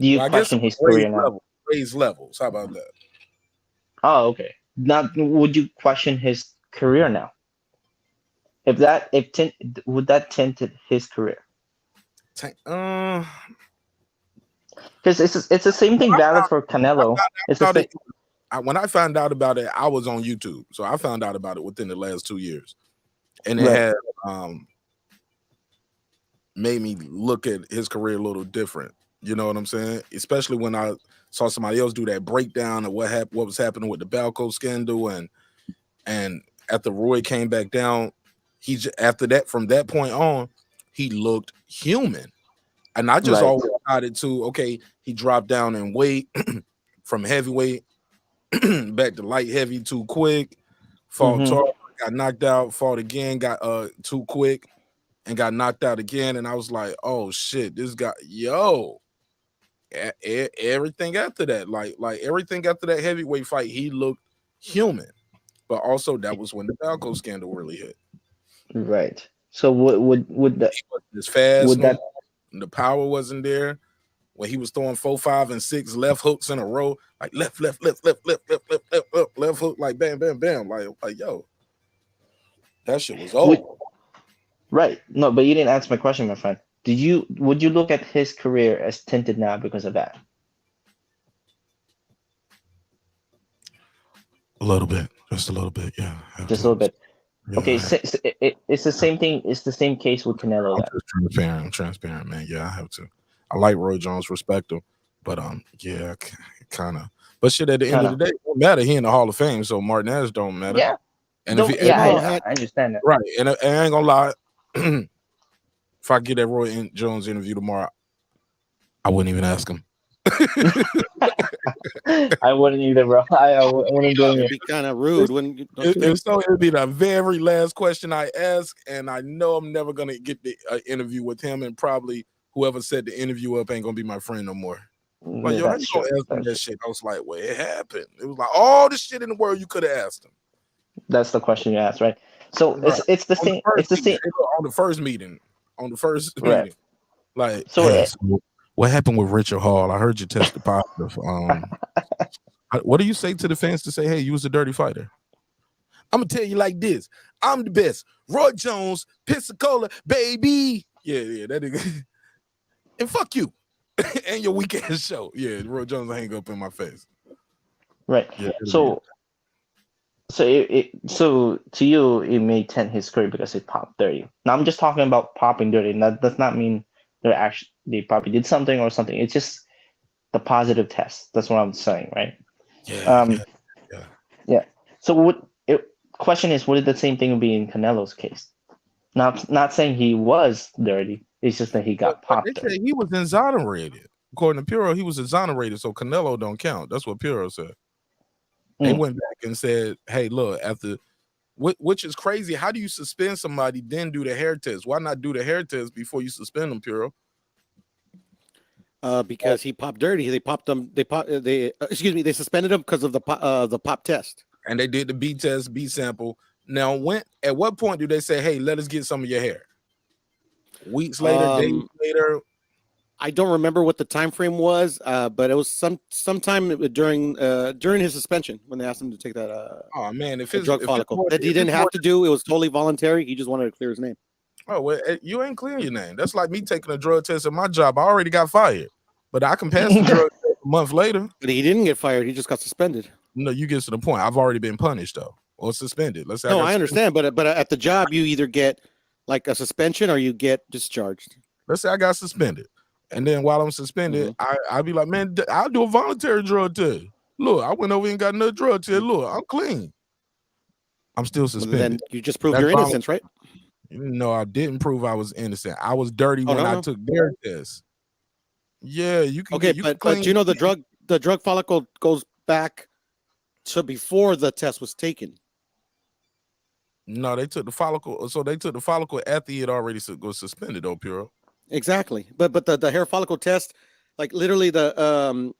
do you I guess question his career now? Raise levels. How about that? Oh, okay. Now, would you question his career now? Would that tint his career? Because it's the same thing valid for Canelo. It's the same. When I found out about it, I was on YouTube, so I found out about it within the last 2 years, and it had made me look at his career a little different. You know what I'm saying? Especially when I saw somebody else do that breakdown of what was happening with the Balco scandal, and after Roy came back down, from that point on, he looked human. And I just always got it to, okay, he dropped down in weight from heavyweight back to light heavy too quick, fought tall, got knocked out, fought again, got too quick, and got knocked out again. And I was like, oh shit, this guy, everything after that, like everything after that heavyweight fight, he looked human. But also that was when the Balco scandal really hit. Right. So would that as fast? Would that the power wasn't there when he was throwing 4, 5, and 6 left hooks in a row, like left hook, like bam, bam, bam, like yo, that shit was over. Right. No, but you didn't answer my question, my friend. Would you look at his career as tinted now because of that? A little bit, just a little bit, yeah. Just a little bit. Yeah, okay, it's the same thing. It's the same case with Canelo. I'm transparent, man. Yeah, I have to. I like Roy Jones, respect him, but yeah, kind of. But shit, at the end of the day, it don't matter. He in the Hall of Fame, so Martinez don't matter. Yeah, and I understand that. Right, and I ain't gonna lie. If I get that Roy Jones interview tomorrow, I wouldn't even ask him. I wouldn't either, bro. I wouldn't do it. It'd be kind of rude when it'd be the very last question I ask, and I know I'm never gonna get the interview with him, and probably whoever set the interview up ain't gonna be my friend no more. Like, yo, how you gonna ask him that shit? I was like, well, it happened. It was like all the shit in the world you could have asked him. That's the question you asked, right? So it's the same. It's the same on the first meeting. Right. Meeting, like, so. Hey, what happened with Richard Hall? I heard you tested positive. What do you say to the fans to say, hey, you was a dirty fighter? I'm going to tell you like this. I'm the best. Roy Jones, Pensacola, baby. Yeah, that nigga. And fuck you. And your weekend show. Yeah, Roy Jones will hang up in my face. Right. Yeah, so to you, it may tend his career because it popped dirty. Now, I'm just talking about popping dirty. That does not mean they probably did something or something. It's just the positive test. That's what I'm saying, right? Yeah. So question is, would the same thing be in Canelo's case? Not saying he was dirty. It's just that he got popped. They say he was exonerated. According to Puro, he was exonerated, so Canelo don't count. That's what Puro said. They went back and said, hey, look, which is crazy. How do you suspend somebody, then do the hair test? Why not do the hair test before you suspend them, Puro? Because he popped dirty. They popped him. They suspended him because of the pop test. And they did the B test, B sample. Now, at what point do they say, hey, let us get some of your hair? Weeks later, days later? I don't remember what the time frame was, but it was sometime during his suspension when they asked him to take that oh man, drug follicle that he didn't have to do. It was totally voluntary. He just wanted to clear his name. Oh well, you ain't clearing your name. That's like me taking a drug test at my job. I already got fired, but I can pass the drug test a month later. But he didn't get fired. He just got suspended. No, you get to the point. I've already been punished though, or suspended. Let's say. No, I understand, but at the job, you either get like a suspension or you get discharged. Let's say I got suspended. And then while I'm suspended, I'll be like, man, I'll do a voluntary drug test. Look, I went over and got another drug test. Look, I'm clean. I'm still suspended. Then you just proved your innocence, right? No, I didn't prove I was innocent. I was dirty when I took their test. Yeah, you can Okay, get but clean. you know the drug follicle goes back to before the test was taken. No, they took the follicle. So they took the follicle after he had already was suspended, though, Puro. Exactly. But the hair follicle test, like literally the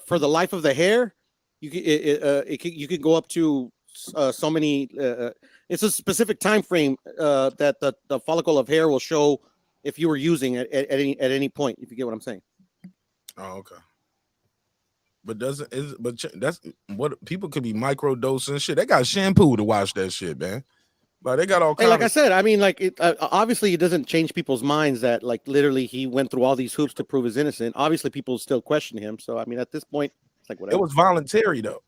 for the life of the hair, you you can go up to so many. It's a specific time frame that the follicle of hair will show if you were using it at any point. If you get what I'm saying. Oh, okay. But that's what people could be microdosing shit. They got shampoo to wash that shit, man. Like they got all kinds. Like I said, I mean, like it obviously it doesn't change people's minds that like literally he went through all these hoops to prove he's innocent. Obviously, people still question him. So I mean, at this point, it's like whatever. It was voluntary though.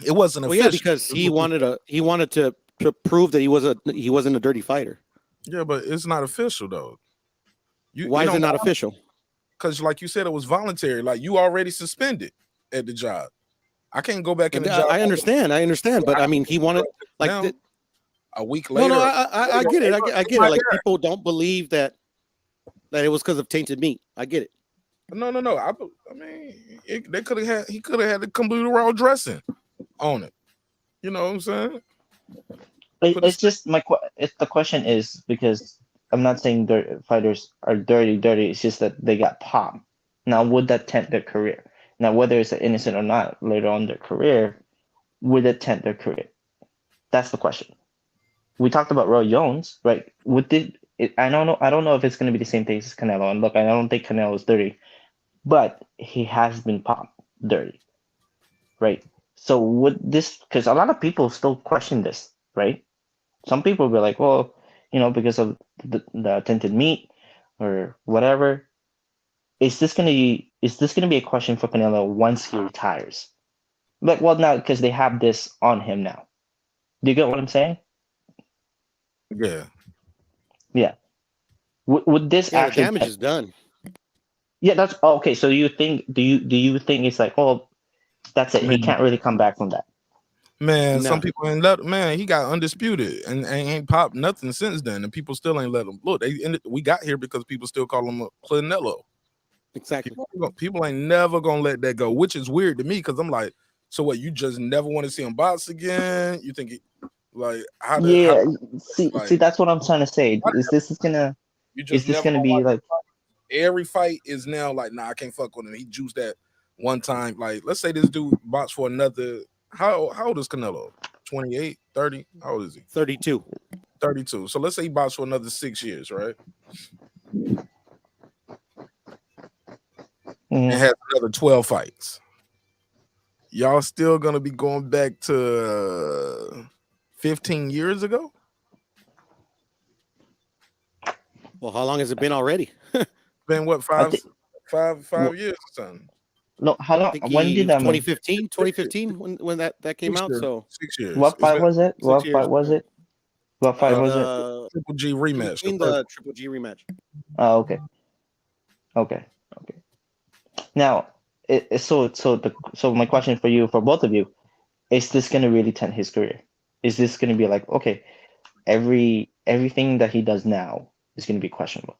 It wasn't official. Yeah, because he wanted to prove that he wasn't a dirty fighter. Yeah, but it's not official though. Why is it not official? Because, like you said, it was voluntary. Like you already suspended at the job. I can't go back in the job. I understand, but I mean, he wanted like a week later. No, I get it. I get it. Like people don't believe that it was because of tainted meat. I get it. No. I mean, they could have had. He could have had the complete raw dressing on it. You know what I'm saying? It's just the question is because I'm not saying fighters are dirty. It's just that they got popped. Now, would that taint their career? Now, whether it's innocent or not later on in their career, would it taint their career? That's the question. We talked about Roy Jones, right? I don't know if it's going to be the same thing as Canelo. And look, I don't think Canelo is dirty, but he has been popped dirty, right? So would this? Because a lot of people still question this, right? Some people will be like, well, because of the tainted meat or whatever. Is this gonna be a question for Canelo once he retires? Like, well, now because they have this on him now. Do you get what I'm saying? Yeah. Yeah. Would this actually? The damage is done. Yeah, that's okay. So you think? Do you think it's like, oh, that's it? He can't really come back from that. Man, some people ain't let. Man, he got undisputed and ain't popped nothing since then, and people still ain't let him. Look, we got here because people still call him a Canelo. Exactly. People ain't never gonna let that go, which is weird to me because I'm like, so what? You just never want to see him box again? You think see, that's what I'm trying to say. Is this gonna be like every fight is now like, nah, I can't fuck with him. He juiced that one time. Like, let's say this dude boxed for another. How old is Canelo? 28, 30? How old is he? 32. 32. So let's say he boxed for another 6 years, right? And has another 12 fights. Y'all still gonna be going back to 15 years ago? Well, how long has it been already? Been what, five years or something? No, how long? When did that? 2015 when that came out. So 6 years. What fight was it? What fight was it? Triple G rematch. The Triple G rematch. Oh, okay. Now, so my question for you, for both of you, is this going to really taint his career? Is this going to be like, okay, everything that he does now is going to be questionable?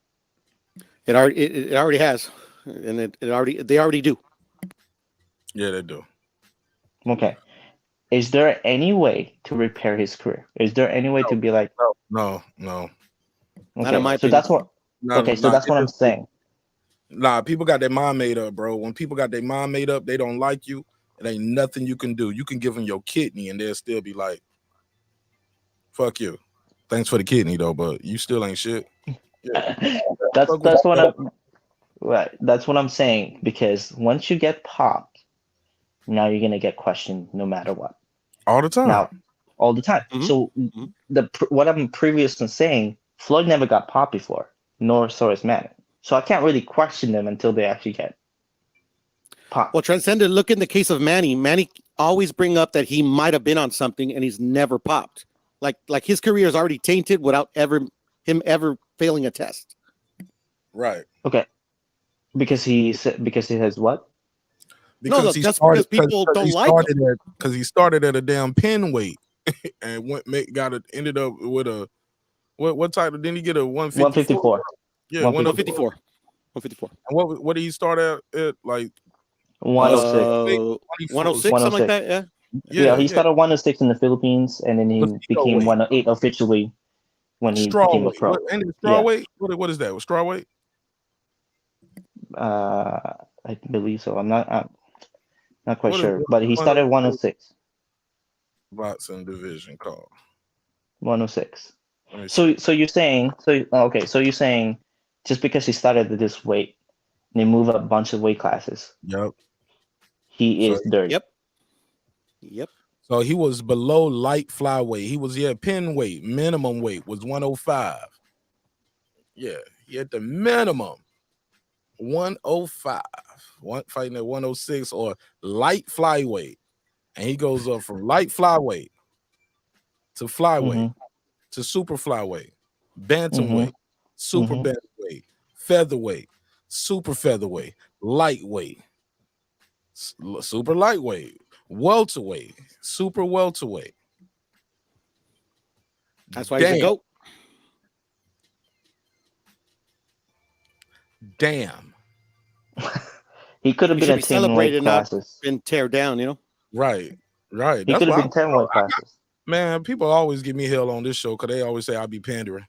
It already has, and they already do. Yeah, they do. Okay. Is there any way to repair his career? Is there any way to be like no? Not Okay, in my so opinion. that's what. So that's what I'm saying. Nah, people got their mind made up, bro. When people got their mind made up, they don't like you. It ain't nothing you can do. You can give them your kidney, and they'll still be like, "Fuck you." Thanks for the kidney, though, but you still ain't shit. Yeah. That's what I'm saying, because once you get popped, now you're gonna get questioned no matter what. All the time. Mm-hmm. So what I'm previously saying, Floyd never got popped before, nor so is Manny. So I can't really question them until they actually get popped. Well, Transcendent, look in the case of Manny. Manny always bring up that he might have been on something and he's never popped. Like his career is already tainted without him ever failing a test. Right. Okay. Because he has what? Because because people don't like him. Because he started at a damn pin weight and ended up with a what title? Didn't he get a 154? 154. Yeah, 154. 154. And what did he start at? Like 106. 106, something like that. Yeah. Yeah, he started 106 in the Philippines, and then he became 108 officially when he became a pro. And strawweight? What is that? Strawweight? I believe so. I'm not quite sure, but he started 106. Boxing division called 106. So you're saying so you're saying just because he started at this weight, and they move up a bunch of weight classes. Yep. He is dirty. Yep. So he was below light flyweight. He was pin weight. Minimum weight was 105. Yeah, he had the minimum 105. Fighting at 106 or light flyweight, and he goes up from light flyweight to flyweight to super flyweight, bantamweight, super bantamweight, featherweight, super featherweight, lightweight, super lightweight, welterweight, super welterweight. That's why he's a GOAT. Damn. He could have been a 10 weight classes. Been tear down, you know? Right. He could have been 10 weight classes. Man, people always give me hell on this show because they always say I be pandering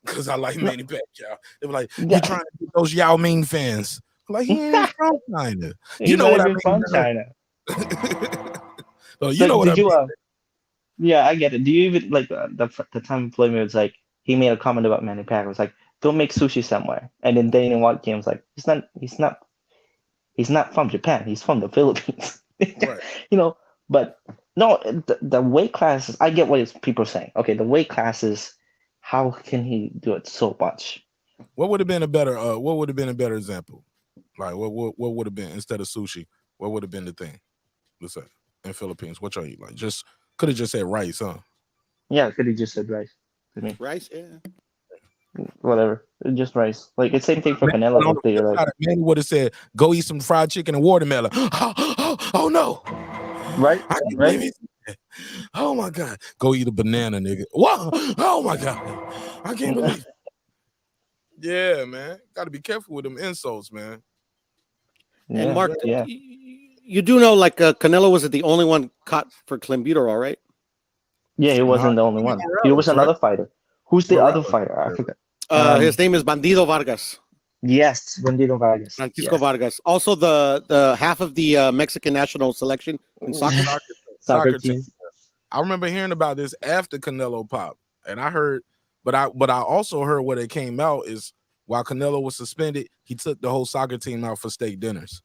because I like Manny Pacquiao. They're like, you're trying to get those Yao Ming fans. I'm like, he ain't from China. You know what I mean? From China. So you know what I mean? Yeah, I get it. Do you even like the time Floyd was like he made a comment about Manny Pacquiao? Was like, don't make sushi somewhere. And then Dana White came was like, he's not from Japan. He's from the Philippines. Right. You know, but no, the weight classes. I get what people are saying. Okay, the weight classes. How can he do it so much? What would have been a better? What would have been a better example? Like what would have been instead of sushi? What would have been the thing? Let's say in Philippines, what y'all eat? Like just could have just said rice, huh? Yeah, could have just said rice. Rice, yeah. Whatever, just rice. Like it's same thing for Canelo. Manny would have said, "Go eat some fried chicken and watermelon." Oh no! Right? Right? Oh my God! Go eat a banana, nigga. Whoa! Oh my God! I can't believe it. Yeah, man. Got to be careful with them insults, man. Yeah, and Mark, you do know, like Canelo wasn't the only one caught for clenbuterol, right? Yeah, he wasn't the only one. He was another fighter. Who's the other fighter? I forgot. His name is Bandido Vargas. Yes, Bandido Vargas. Francisco Vargas. Also, the half of the Mexican national selection in soccer team. I remember hearing about this after Canelo popped, and I heard, but I also heard what it came out is while Canelo was suspended, he took the whole soccer team out for steak dinners.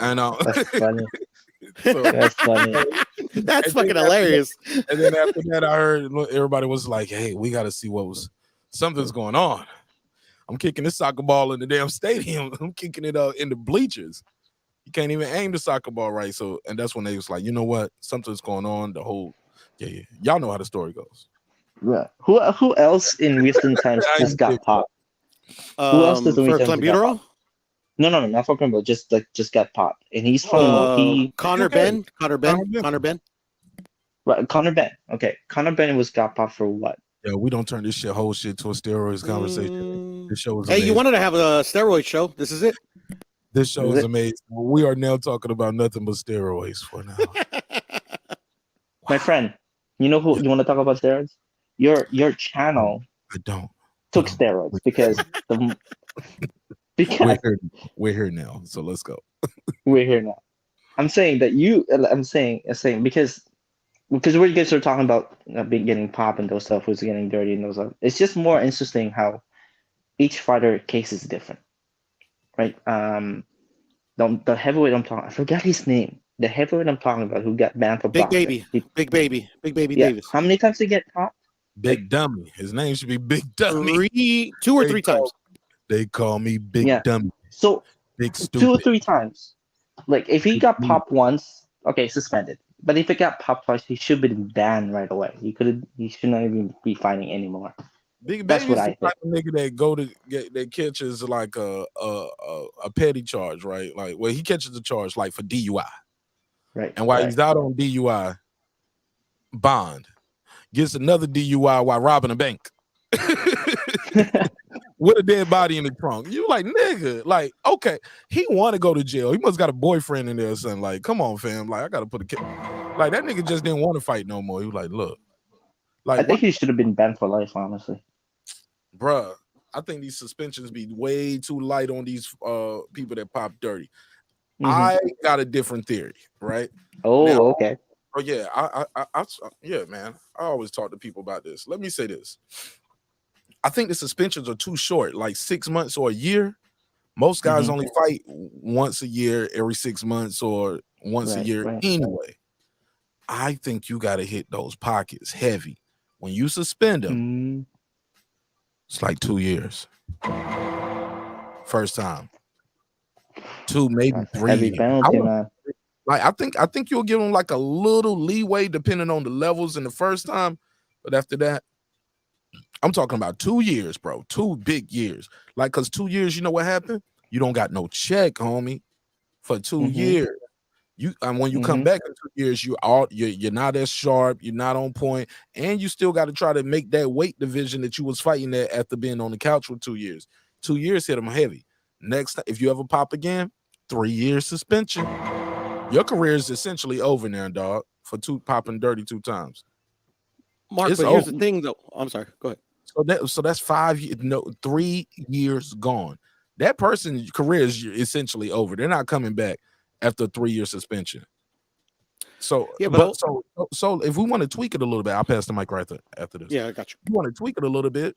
And that's funny. That's funny. That's fucking hilarious. And then after that, I heard everybody was like, "Hey, we got to see something's going on." I'm kicking this soccer ball in the damn stadium. I'm kicking it in the bleachers. You can't even aim the soccer ball right. So, and that's when they was like, you know what? Something's going on. The whole, yeah. Y'all know how the story goes. Yeah. Who else in recent times just got popped? Who else does for clenbuterol? No, not for clenbuterol. Just got popped, and he's from Conor Ben. Right, Conor Ben. Okay, Conor Ben got popped for what? Yeah, we don't turn this whole shit to a steroids conversation. This show is amazing. Hey, you wanted to have a steroid show. This is it. This show is amazing. We are now talking about nothing but steroids for now. My friend, you know who you want to talk about steroids? Your channel. I don't. Took steroids because we're here now. So let's go. We're here now. I'm saying that because we guys are talking about getting pop and those stuff, who's getting dirty and those stuff. It's just more interesting how each fighter case is different, right? The heavyweight I'm talking, I forgot his name. The heavyweight I'm talking about who got banned for Big Baby Davis. How many times did he get popped? Big Dummy. His name should be Big Dummy. 2 or 3 times. They call me Big Dummy. So Big Stupid. 2 or 3 times. Like if he got popped once, okay, suspended. But if it got popped twice, he should be banned right away. He should not even be fighting anymore. That's what I think. Like a nigga that catches like a petty charge, right? Like, well, he catches the charge like for DUI, right? And while he's out on DUI bond, gets another DUI while robbing a bank with a dead body in the trunk. You like, nigga, like, okay, he want to go to jail. He must got a boyfriend in there or something. Like, come on, fam. Like, I gotta put a kid. Like, that nigga just didn't want to fight no more. He was like, look, like, I think he should have been banned for life, honestly. bruh, I think these suspensions be way too light on these people that pop dirty. I got a different theory, right? Oh, Now, okay. oh yeah, yeah, man. I always talk to people about this. Let me say this. I think the suspensions are too short, like 6 months or a year. Most guys only fight once a year, every 6 months, or once a year anyway. I think you got to hit those pockets heavy. When you suspend them, it's like 2 years. First time. 2, maybe 3 Heavy years. penalty, man. Like, I think you'll give them like a little leeway depending on the levels in the first time. But after that, I'm talking about 2 years, bro. 2 big years. Like, because 2 years, you know what happened? You don't got no check, homie, for 2 years. When you come back in 2 years, you're not as sharp, you're not on point, and you still got to try to make that weight division that you was fighting at after being on the couch for 2 years. 2 years hit them heavy. Next time, if you ever pop again, 3 years suspension. Your career is essentially over now, dog, for popping dirty 2 times. Mark, but here's the thing, though. I'm sorry. Go ahead. So that's 5 years, 3 years gone. That person's career is essentially over. They're not coming back after a 3-year suspension. So, yeah, so if we want to tweak it a little bit, I'll pass the mic right after this. Yeah, I got you. You want to tweak it a little bit?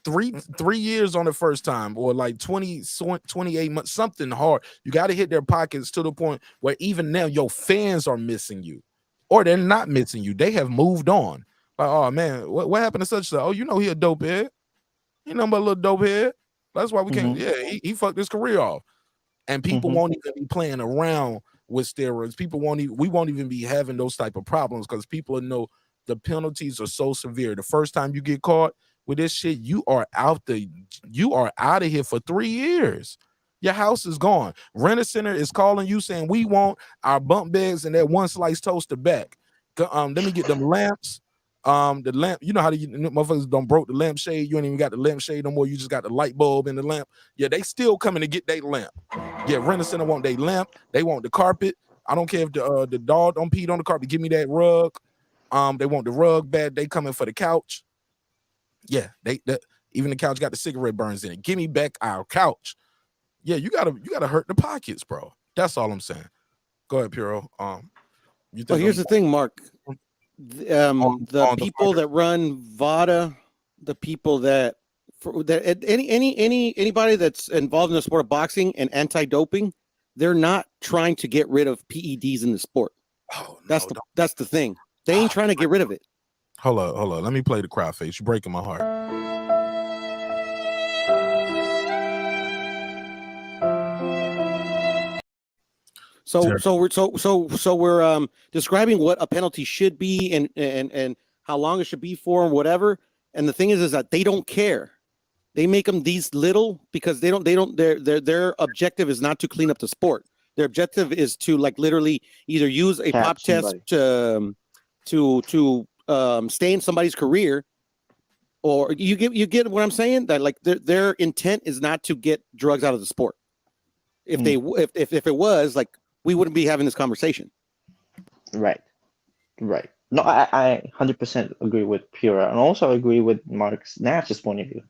3 years on the first time, or like 28 months, something hard. You got to hit their pockets to the point where even now your fans are missing you, or they're not missing you. They have moved on. Like, oh man, what happened to such? Oh, you know he a dope head. You know, but a little dope head. That's why we can't. Yeah, he fucked his career off, and people won't even be playing around with steroids. We won't even be having those type of problems because people know the penalties are so severe. The first time you get caught with this shit, you are out of here for 3 years. Your house is gone. Rent-A-Center is calling you saying we want our bunk beds and that one slice toaster back. Let me get them lamps. The lamp, you know how the motherfuckers don't broke the lampshade. You ain't even got the lampshade no more. You just got the light bulb in the lamp. Yeah, they still coming to get their lamp. Yeah, Rent-A-Center want their lamp. They want the carpet. I don't care if the dog don't pee on the carpet. Give me that rug. They want the rug bed. They coming for the couch. Yeah, even the couch got the cigarette burns in it. Give me back our couch. Yeah, you gotta hurt the pockets, bro. That's all I'm saying. Go ahead, Puro. Well, here's the thing, Mark. The people that run VADA, the people that anybody that's involved in the sport of boxing and anti-doping, they're not trying to get rid of PEDs in the sport. Oh, no, that's the thing. They ain't trying to get rid of it. Hold on. Let me play the crowd face. You're breaking my heart. So we're describing what a penalty should be and how long it should be for and whatever. And the thing is that they don't care. They make them these little because their objective is not to clean up the sport. Their objective is to like literally either use a pop test to stay in somebody's career, or you get what I'm saying? That like their intent is not to get drugs out of the sport. If if it was, like, we wouldn't be having this conversation. Right. No, I 100% agree with Pura, and also agree with Mark's Nash's point of view.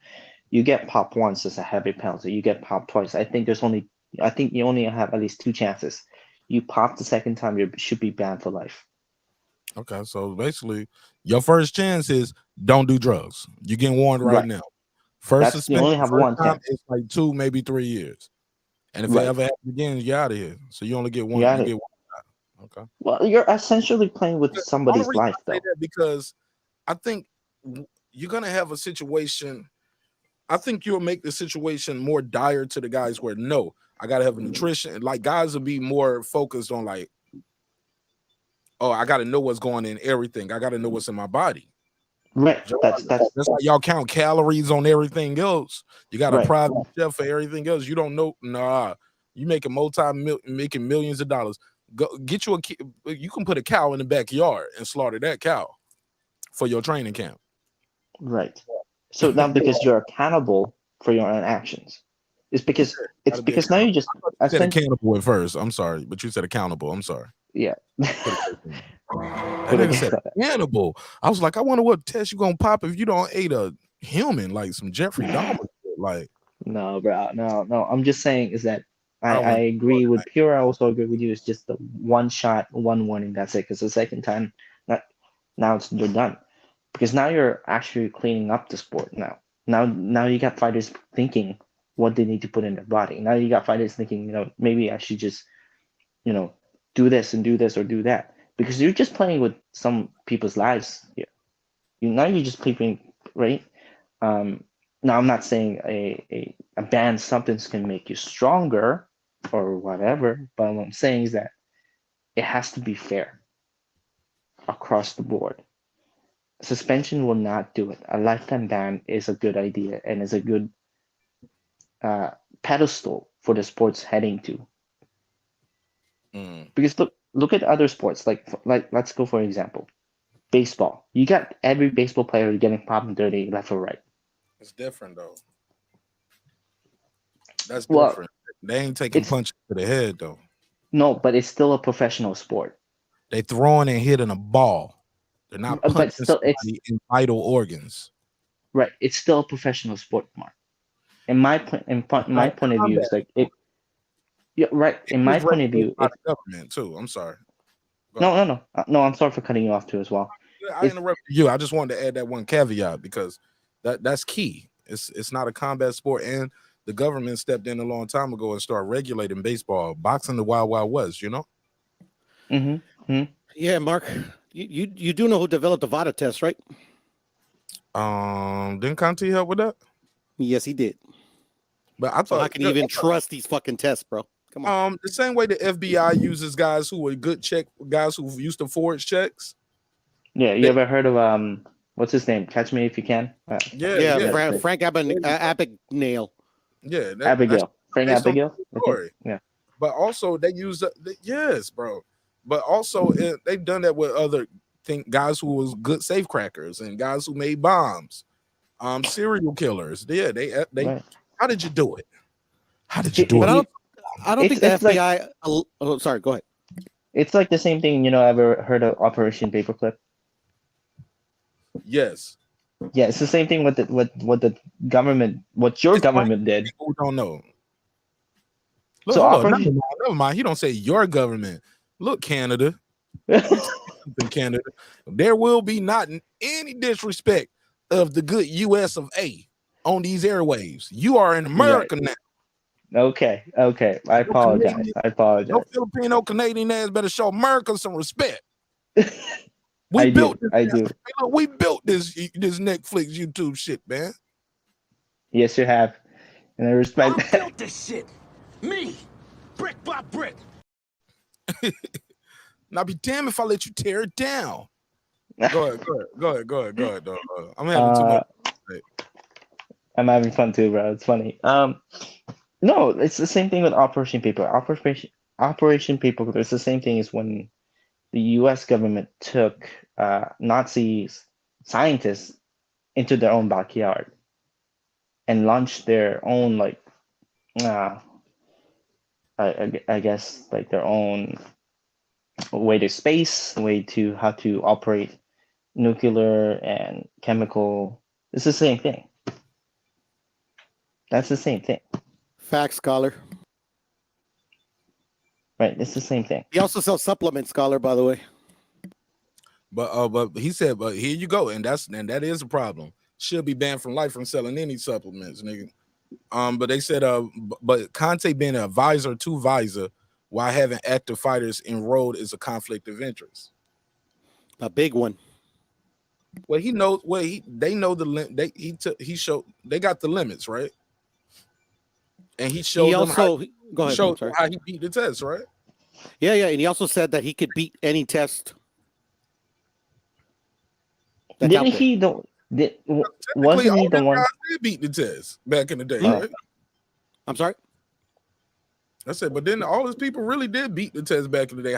You get popped once, it's a heavy penalty. You get popped twice. I think you only have at least 2 chances. You pop the second time, you should be banned for life. Okay, so basically, your first chance is don't do drugs. You're getting warned right now. First suspension, you only have one time, chance. it's like 2, maybe 3 years. And if it ever happens again, you're out of here. So you only get one. You get one shot. Okay. Well, you're essentially playing with somebody's life, though. Because I think you're gonna have a situation. I think you'll make the situation more dire to the guys where no, I gotta have a nutrition. Like, guys will be more focused on like, oh, I gotta know what's going in everything. I gotta know what's in my body. Right. That's like y'all count calories on everything else. You got a private chef for everything else. You don't know. Nah, you making making millions of dollars. Go get you you can put a cow in the backyard and slaughter that cow. for your training camp. Right. So now because you're accountable for your own actions, it's because now you just You said accountable at first. I'm sorry, but you said accountable. I'm sorry. Yeah. That nigga said accountable. I was like, I wonder what test you gonna pop if you don't eat a human, like some Jeffrey Dahmer shit. Like, no, bro, no. I'm just saying is that I agree with Pure. I also agree with you. It's just the one shot, one warning. That's it. Because the second time, now you're done. Because now you're actually cleaning up the sport. Now you got fighters thinking what they need to put in their body. Now you got fighters thinking, maybe I should just, do this and do this or do that. Because you're just playing with some people's lives here. Now you're just playing, right? Now I'm not saying a banned substance can make you stronger or whatever, but what I'm saying is that it has to be fair across the board. Suspension will not do it. A lifetime ban is a good idea and is a good pedestal for the sport's heading to. Because look at other sports, like let's go for example, baseball. You got every baseball player getting popped and dirty left or right. It's different though. That's different. They ain't taking punches to the head though. No, but it's still a professional sport. They throwing and hitting a ball. They're not punching but still, somebody in vital organs. Right. It's still a professional sport, Mark. In my point of view, it's like it. Yeah, right. In my point of view, it's government too. I'm sorry. No. I'm sorry for cutting you off too as well. I interrupted you. I just wanted to add that one caveat because that's key. It's not a combat sport, and the government stepped in a long time ago and started regulating baseball, boxing, the wild west. Yeah, Mark, you do know who developed the VADA test, right? Didn't Conti help with that? Yes, he did. But I thought I can even trust these fucking tests, bro. Come on. The same way the FBI uses guys who were guys who used to forge checks. Yeah, you ever heard of what's his name? Catch Me If You Can. Frank Abagnale. Yeah, Abigail. Frank Abigail. Yeah. But also they use yes, bro. But also they've done that with other guys who was good safe crackers and guys who made bombs, serial killers. Yeah, they. Right. How did you do it? How did you do it? I don't think the FBI. Sorry, go ahead. It's like the same thing. Ever heard of Operation Paperclip? Yes. Yeah, it's the same thing with the government. What your government did. People don't know. Look, so never mind. He don't say your government. Look, Canada. Canada. There will be not any disrespect of the good U.S. of A. on these airwaves. You are in America now. Okay. I apologize. No Filipino Canadian ass better show America some respect. I do. We built this Netflix YouTube shit, man. Yes, you have. And I respect that. I built this shit. Me. Brick by brick. Now be damned if I let you tear it down. Go ahead, dog. I'm having too much. I'm having fun too, bro. It's funny. No, it's the same thing with Operation Paper. Operation Paper. It's the same thing as when the U.S. government took Nazi scientists into their own backyard and launched their own I guess like their own way to space, way to how to operate nuclear and chemical. It's the same thing. That's the same thing. Fact, scholar. Right, it's the same thing. He also sells supplements, scholar, by the way. But he said, but here you go, and that is a problem. Should be banned from life from selling any supplements, nigga. But they said, but Conte being an advisor to Visor while having active fighters enrolled is a conflict of interest. A big one. Well, he knows. Well, they know the limit. They got the limits, right? And he showed them how he beat the test, right? Yeah, and he also said that he could beat any test. Didn't he? Wasn't he the one? Did beat the test back in the day, right? I'm sorry. I said, but then all these people really did beat the test back in the day.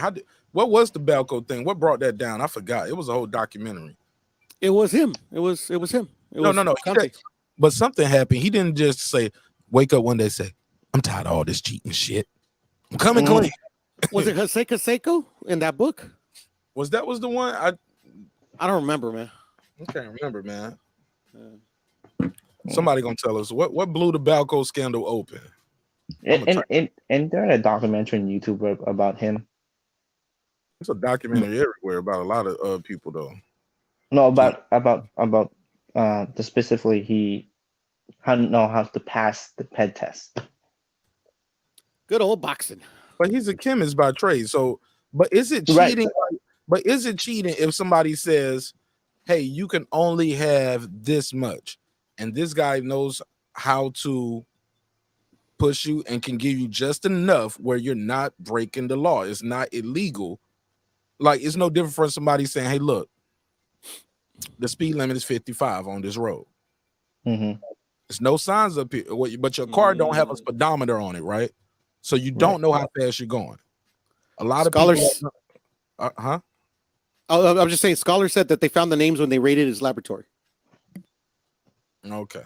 What was the Balco thing? What brought that down? I forgot. It was a whole documentary. It was him. It was him. It No, was no, no. Conte. But something happened. He didn't just say, wake up one day, say, I'm tired of all this cheating shit. I'm coming clean. Was it Jose Canseco in that book? Was the one? I don't remember, man. I can't remember, man. Somebody gonna tell us what blew the Balco scandal open. And there a documentary on YouTube about him. There's a documentary everywhere about a lot of people though. No, about the specifically he how to pass the PED test. Good old boxing. But he's a chemist by trade. So, but is it cheating? Right. But is it cheating if somebody says, "Hey, you can only have this much," and this guy knows how to push you and can give you just enough where you're not breaking the law? It's not illegal. Like it's no different from somebody saying, "Hey, look, the speed limit is 55 on this road." Mm-hmm. There's no signs up here, but your car don't have a speedometer on it, right? So you don't know how fast you're going. A lot of people, I'm just saying, scholars said that they found the names when they raided his laboratory. Okay,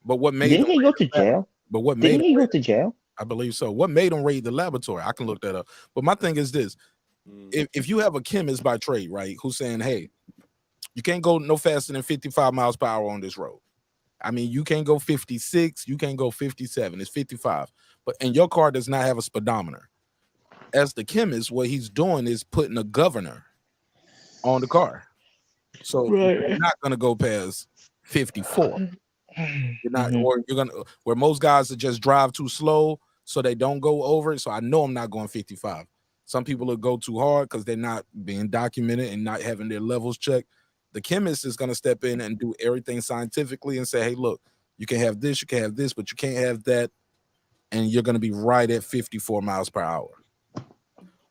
but what made didn't he go to jail? But what didn't made he go to jail? I believe so. What made him raid the laboratory? I can look that up. But my thing is this: if you have a chemist by trade, right, who's saying, "Hey, you can't go no faster than 55 miles per hour on this road." I mean, you can't go 56, you can't go 57, it's 55. And your car does not have a speedometer. As the chemist, what he's doing is putting a governor on the car. So you're not gonna go past 54. You're not, or you're gonna where most guys are just drive too slow so they don't go over it. So I know I'm not going 55. Some people will go too hard because they're not being documented and not having their levels checked. The chemist is going to step in and do everything scientifically and say, hey, look, you can have this, but you can't have that. And you're going to be right at 54 miles per hour.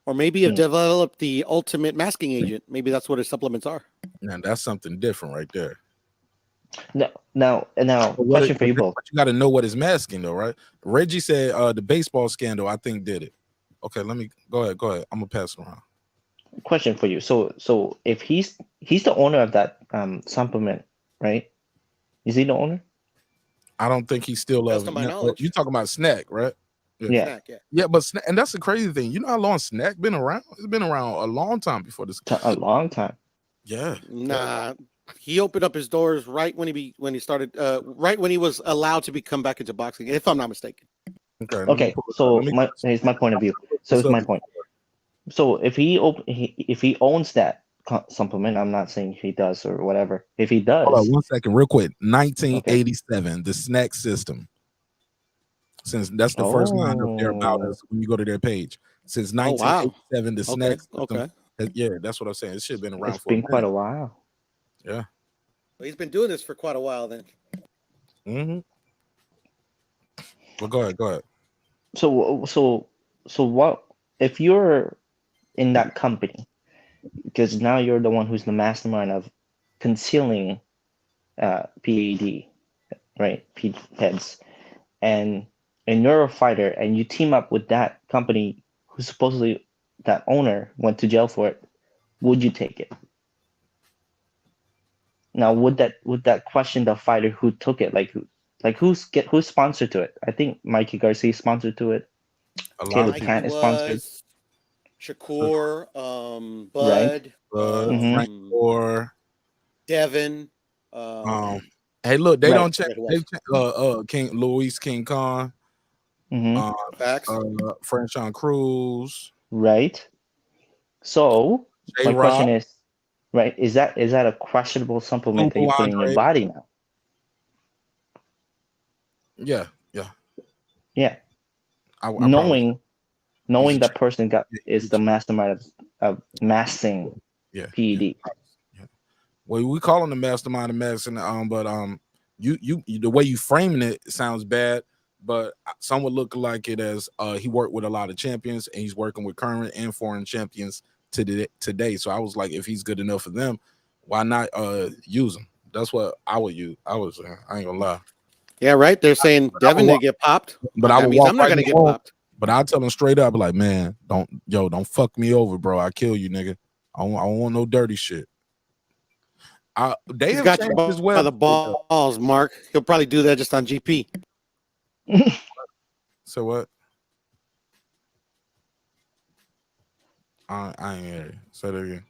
Or maybe have developed the ultimate masking agent. Maybe that's what his supplements are. Now, that's something different right there. Now, question for you both. But you got to know what is masking, though, right? Reggie said the baseball scandal, I think, did it. Okay, let me go ahead. I'm going to pass it around. Question for you. So if he's the owner of that supplement, right? Is he the owner? I don't think he's still knowledge. You talking about Snack, right? Yeah. Snack, Yeah, but and that's the crazy thing. You know how long Snack been around? It's been around a long time before this. A long time. Yeah. Nah, he opened up his doors right when he started. Right when he was allowed to come back into boxing, if I'm not mistaken. Okay. So here's my point of view. So it's my point. So if he owns that supplement, I'm not saying he does or whatever. If he does, hold on 1 second, real quick. 1987, the Snack system. Since that's the first line up there about us when you go to their page. Since 1987, the Snack system. Okay. Yeah, that's what I'm saying. It should have been around it's been quite a while. Yeah. Well, he's been doing this for quite a while then. Mm-hmm. Well, go ahead. So what if you're in that company, because now you're the one who's the mastermind of concealing PED, right? PEDs, and you're a fighter and you team up with that company who supposedly that owner went to jail for it, would you take it? Now would that question the fighter who took it, like who's sponsored to it? I think Mikey Garcia is sponsored to it. Taylor Plant is sponsored. Shakur, Bud, Frank Devin. Hey, look, they don't check. King Luis King Khan, Facts. Franchon Cruz, right? So my J-Rock. question is, right? Is that a questionable supplement that you put in your body now? Yeah. Knowing that person is the mastermind of massing PED. Yeah. Well, we call him the mastermind of massing, but you the way you framing it sounds bad, but some would look like it as he worked with a lot of champions and he's working with current and foreign champions today. So I was like, if he's good enough for them, why not use him? That's what I would use. I ain't gonna lie. Yeah, right. They're saying Devin didn't get popped, but I'm not gonna get popped. But I tell him straight up, like, man, don't fuck me over, bro. I kill you, nigga. I don't want no dirty shit. They He's have got changed you his by website. the balls, Mark. He'll probably do that just on GP. So what? I ain't hear you. Say that again.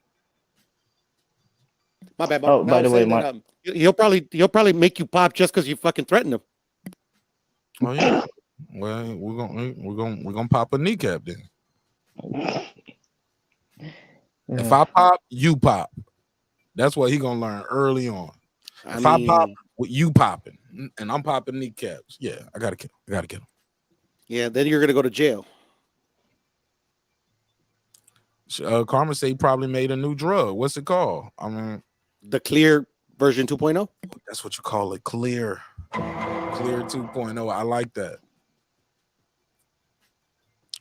My bad, Mark. Oh, by the way, Mark. He'll probably make you pop just because you fucking threatened him. Oh yeah. Well, we're gonna pop a kneecap then. If I pop, you pop. That's what he gonna learn early on. If I pop, with you popping, and I'm popping kneecaps, yeah, I gotta kill him. Yeah, then you're gonna go to jail. Karma say he probably made a new drug. What's it called? I mean, the Clear version 2.0. That's what you call it, Clear 2.0. I like that.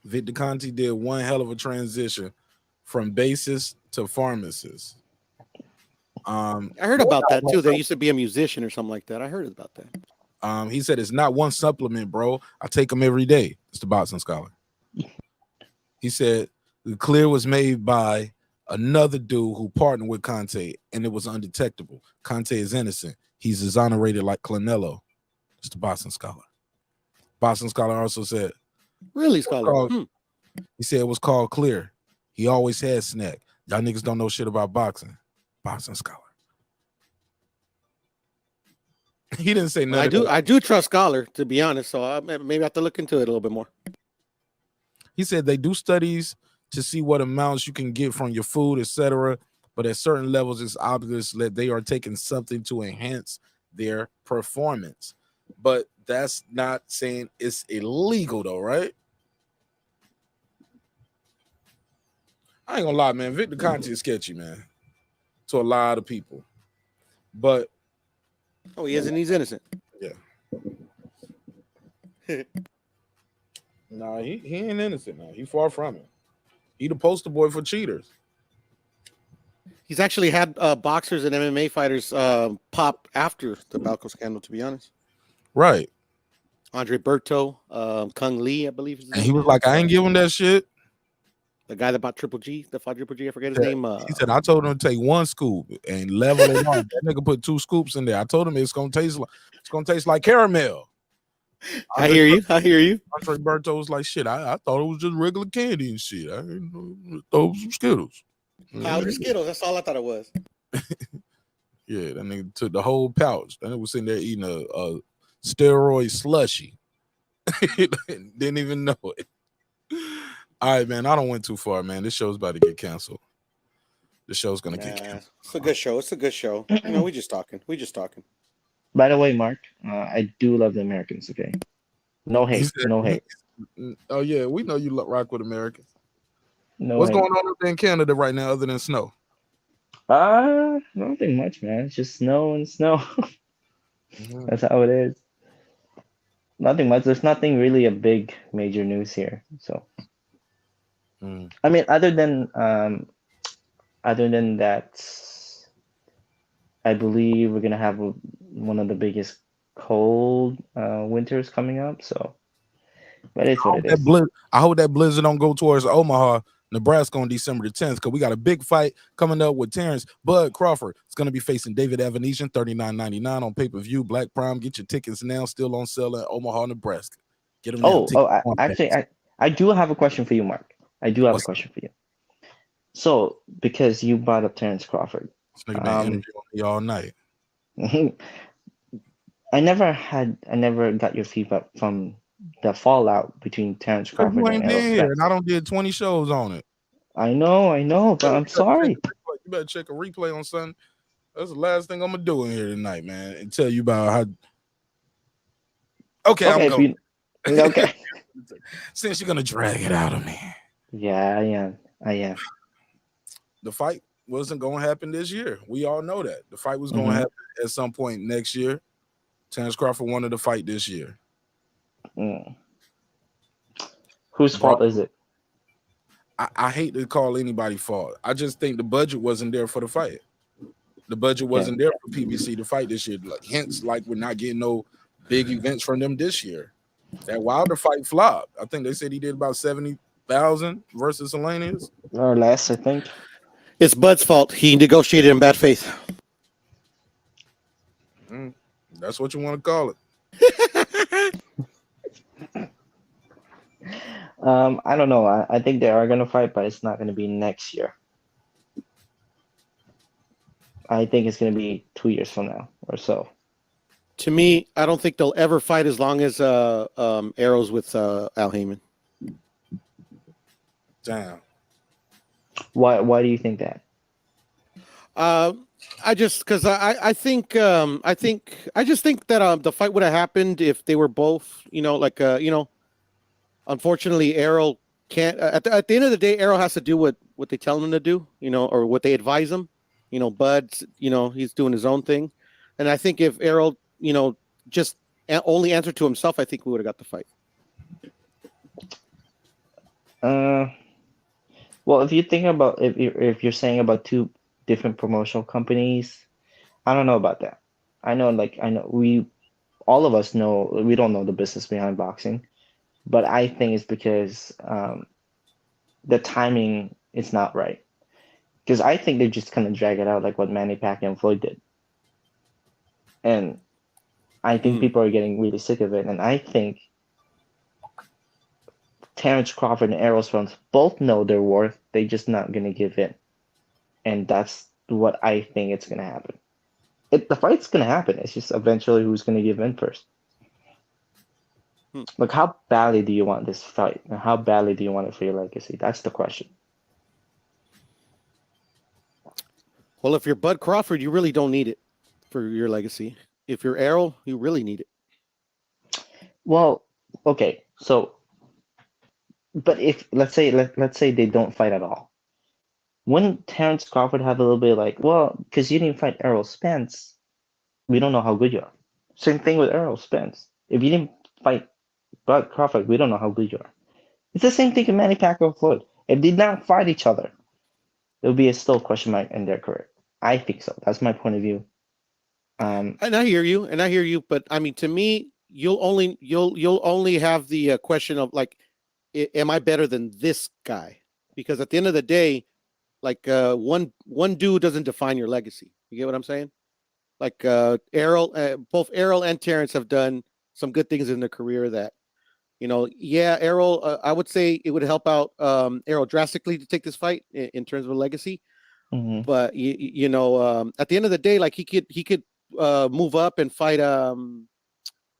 Victor Conti did one hell of a transition from bassist to pharmacist. I heard about that too. There used to be a musician or something like that. I heard about that. He said it's not one supplement, bro. I take them every day. It's the boxing scholar. He said the Clear was made by another dude who partnered with Conte, and it was undetectable. Conte is innocent. He's exonerated like Clanello. It's the boxing scholar. Boxing scholar also said, really, scholar? He said it was called Clear. He always had snack. Y'all niggas don't know shit about boxing. Boxing scholar. He didn't say nothing. I do trust Scholar, to be honest. So I maybe have to look into it a little bit more. He said they do studies to see what amounts you can get from your food, etc. But at certain levels, it's obvious that they are taking something to enhance their performance. But that's not saying it's illegal, though, right? I ain't gonna lie, man. Victor Conti is sketchy, man, to a lot of people. But he isn't. He's innocent. Yeah. Nah, he ain't innocent now. He far from it. He the poster boy for cheaters. He's actually had boxers and MMA fighters pop after the Balco scandal, to be honest. Right. Andre Berto, Kung Lee, I believe. And he was like, I ain't giving that shit. The guy that bought Triple G, the fought Triple G, I forget his name. He said, I told him to take one scoop and level it up. That nigga put 2 scoops in there. I told him it's gonna taste like caramel. I hear you. Andre Berto was like, shit, I thought it was just regular candy and shit. I didn't know, thought it was some Skittles. Powder Skittles, that's all I thought it was. Yeah, that nigga took the whole pouch. That nigga was sitting there eating a steroid slushy. Didn't even know it. All right, man. I don't went too far, man. This show's about to get canceled. The show's gonna get canceled. It's a good show. It's a good show. We just talking. By the way, Mark, I do love the Americans. Okay, no hate, no hate. Oh yeah, we know you rock with Americans. What's going on up there in Canada right now, other than snow? Nothing much, man. It's just snow and snow. Mm-hmm. That's how it is. Nothing much. There's nothing really a big major news here. So. I mean, other than that, I believe we're gonna have one of the biggest cold winters coming up. So, but it's what it is. I hope that blizzard don't go towards Omaha, Nebraska on December the 10th, because we got a big fight coming up with Terrence Bud Crawford. It's gonna be facing David Avanesian, $39.99 on pay-per-view. Black Prime. Get your tickets now. Still on sale in Omaha, Nebraska. Get them now. I do have a question for you, Mark. I do have a question for you. So, because you brought up Terrence Crawford, this nigga been interviewing me all night. I never got your feedback from the fallout between Terrence Crawford you ain't and been here, and I don't did 20 shows on it. I know, but I'm sorry. You better check a replay on Sunday. That's the last thing I'm gonna do in here tonight, man, and tell you about how. Okay, I'm going. Okay. Since you're gonna drag it out of me. Yeah, I am. The fight wasn't going to happen this year. We all know that. The fight was going to happen at some point next year. Terrence Crawford wanted to fight this year. Whose fault is it? I hate to call anybody fault. I just think the budget wasn't there for the fight. The budget wasn't there for PBC to fight this year. Hence, we're not getting no big events from them this year. That Wilder fight flopped. I think they said he did about 70,000 versus Salinas. Or less, I think. It's Bud's fault. He negotiated in bad faith. That's what you want to call it. I don't know. I think they are gonna fight, but it's not gonna be next year. I think it's gonna be 2 years from now or so. To me, I don't think they'll ever fight as long as Arrow's with Al Heyman. Damn. Why do you think that? I just because I think I just think that the fight would have happened if they were both unfortunately Arrow can't at the end of the day Arrow has to do what they tell him to do, or what they advise him. Bud's he's doing his own thing, and I think if Arrow just only answered to himself, I think we would have got the fight. Well, if you think about if you're saying about two different promotional companies, I don't know about that. I know all of us know we don't know the business behind boxing, but I think it's because the timing is not right. Because I think they're just gonna drag it out like what Manny Pacquiao and Floyd did, and I think people are getting really sick of it. And I think Terrence Crawford and Errol Spence both know their worth. They're just not gonna give in, and that's what I think it's gonna happen. The fight's gonna happen. It's just eventually who's gonna give in first. Like, how badly do you want this fight, and how badly do you want it for your legacy? That's the question. Well, if you're Bud Crawford, you really don't need it for your legacy. If you're Errol, you really need it. Well, okay, so, but if let's say they don't fight at all, wouldn't Terrence Crawford have a little bit like, well, because you didn't fight Errol Spence, we don't know how good you are. Same thing with Errol Spence. If you didn't fight Bud Crawford, we don't know how good you are. It's the same thing with Manny Pacquiao and Floyd. If they did not fight each other, there'll be a still question mark in their career. I think so. That's my point of view. And I hear you, but I mean, to me, you'll only have the question of like, am I better than this guy? Because at the end of the day, like one dude doesn't define your legacy. You get what I'm saying? Like both Errol and Terrence have done some good things in their career that, Errol, I would say it would help out Errol drastically to take this fight in terms of a legacy. Mm-hmm. But at the end of the day, like he could move up and fight.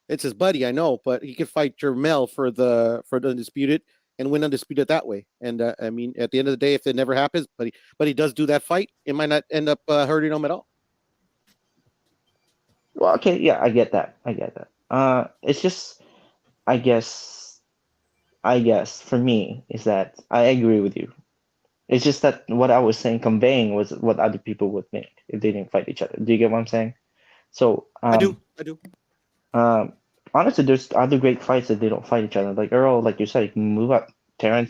It's his buddy, I know, but he could fight Jermel for the undisputed and win undisputed that way. And I mean, at the end of the day, if it never happens, but he does do that fight, it might not end up hurting him at all. Well, okay, yeah, I get that. It's just, I guess for me is that I agree with you. It's just that what I was saying, conveying, was what other people would think if they didn't fight each other. Do you get what I'm saying? So I do. Honestly, there's other great fights that they don't fight each other. Like Earl, like you said, he can move up. Terrence,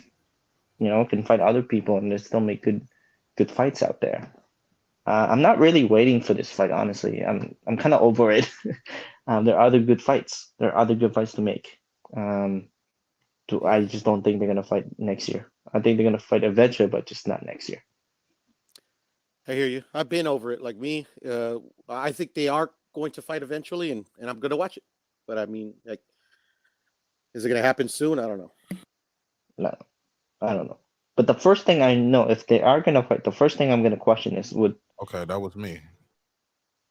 can fight other people, and they still make good fights out there. I'm not really waiting for this fight, honestly. I'm kind of over it. There are other good fights. There are other good fights to make. I just don't think they're gonna fight next year. I think they're gonna fight eventually, but just not next year. I hear you. I've been over it. Like me, I think they are going to fight eventually, and I'm gonna watch it. But I mean, like, is it gonna happen soon? I don't know. No, I don't know. But the first thing I know, if they are gonna fight, the first thing I'm gonna question is would. Okay, that was me.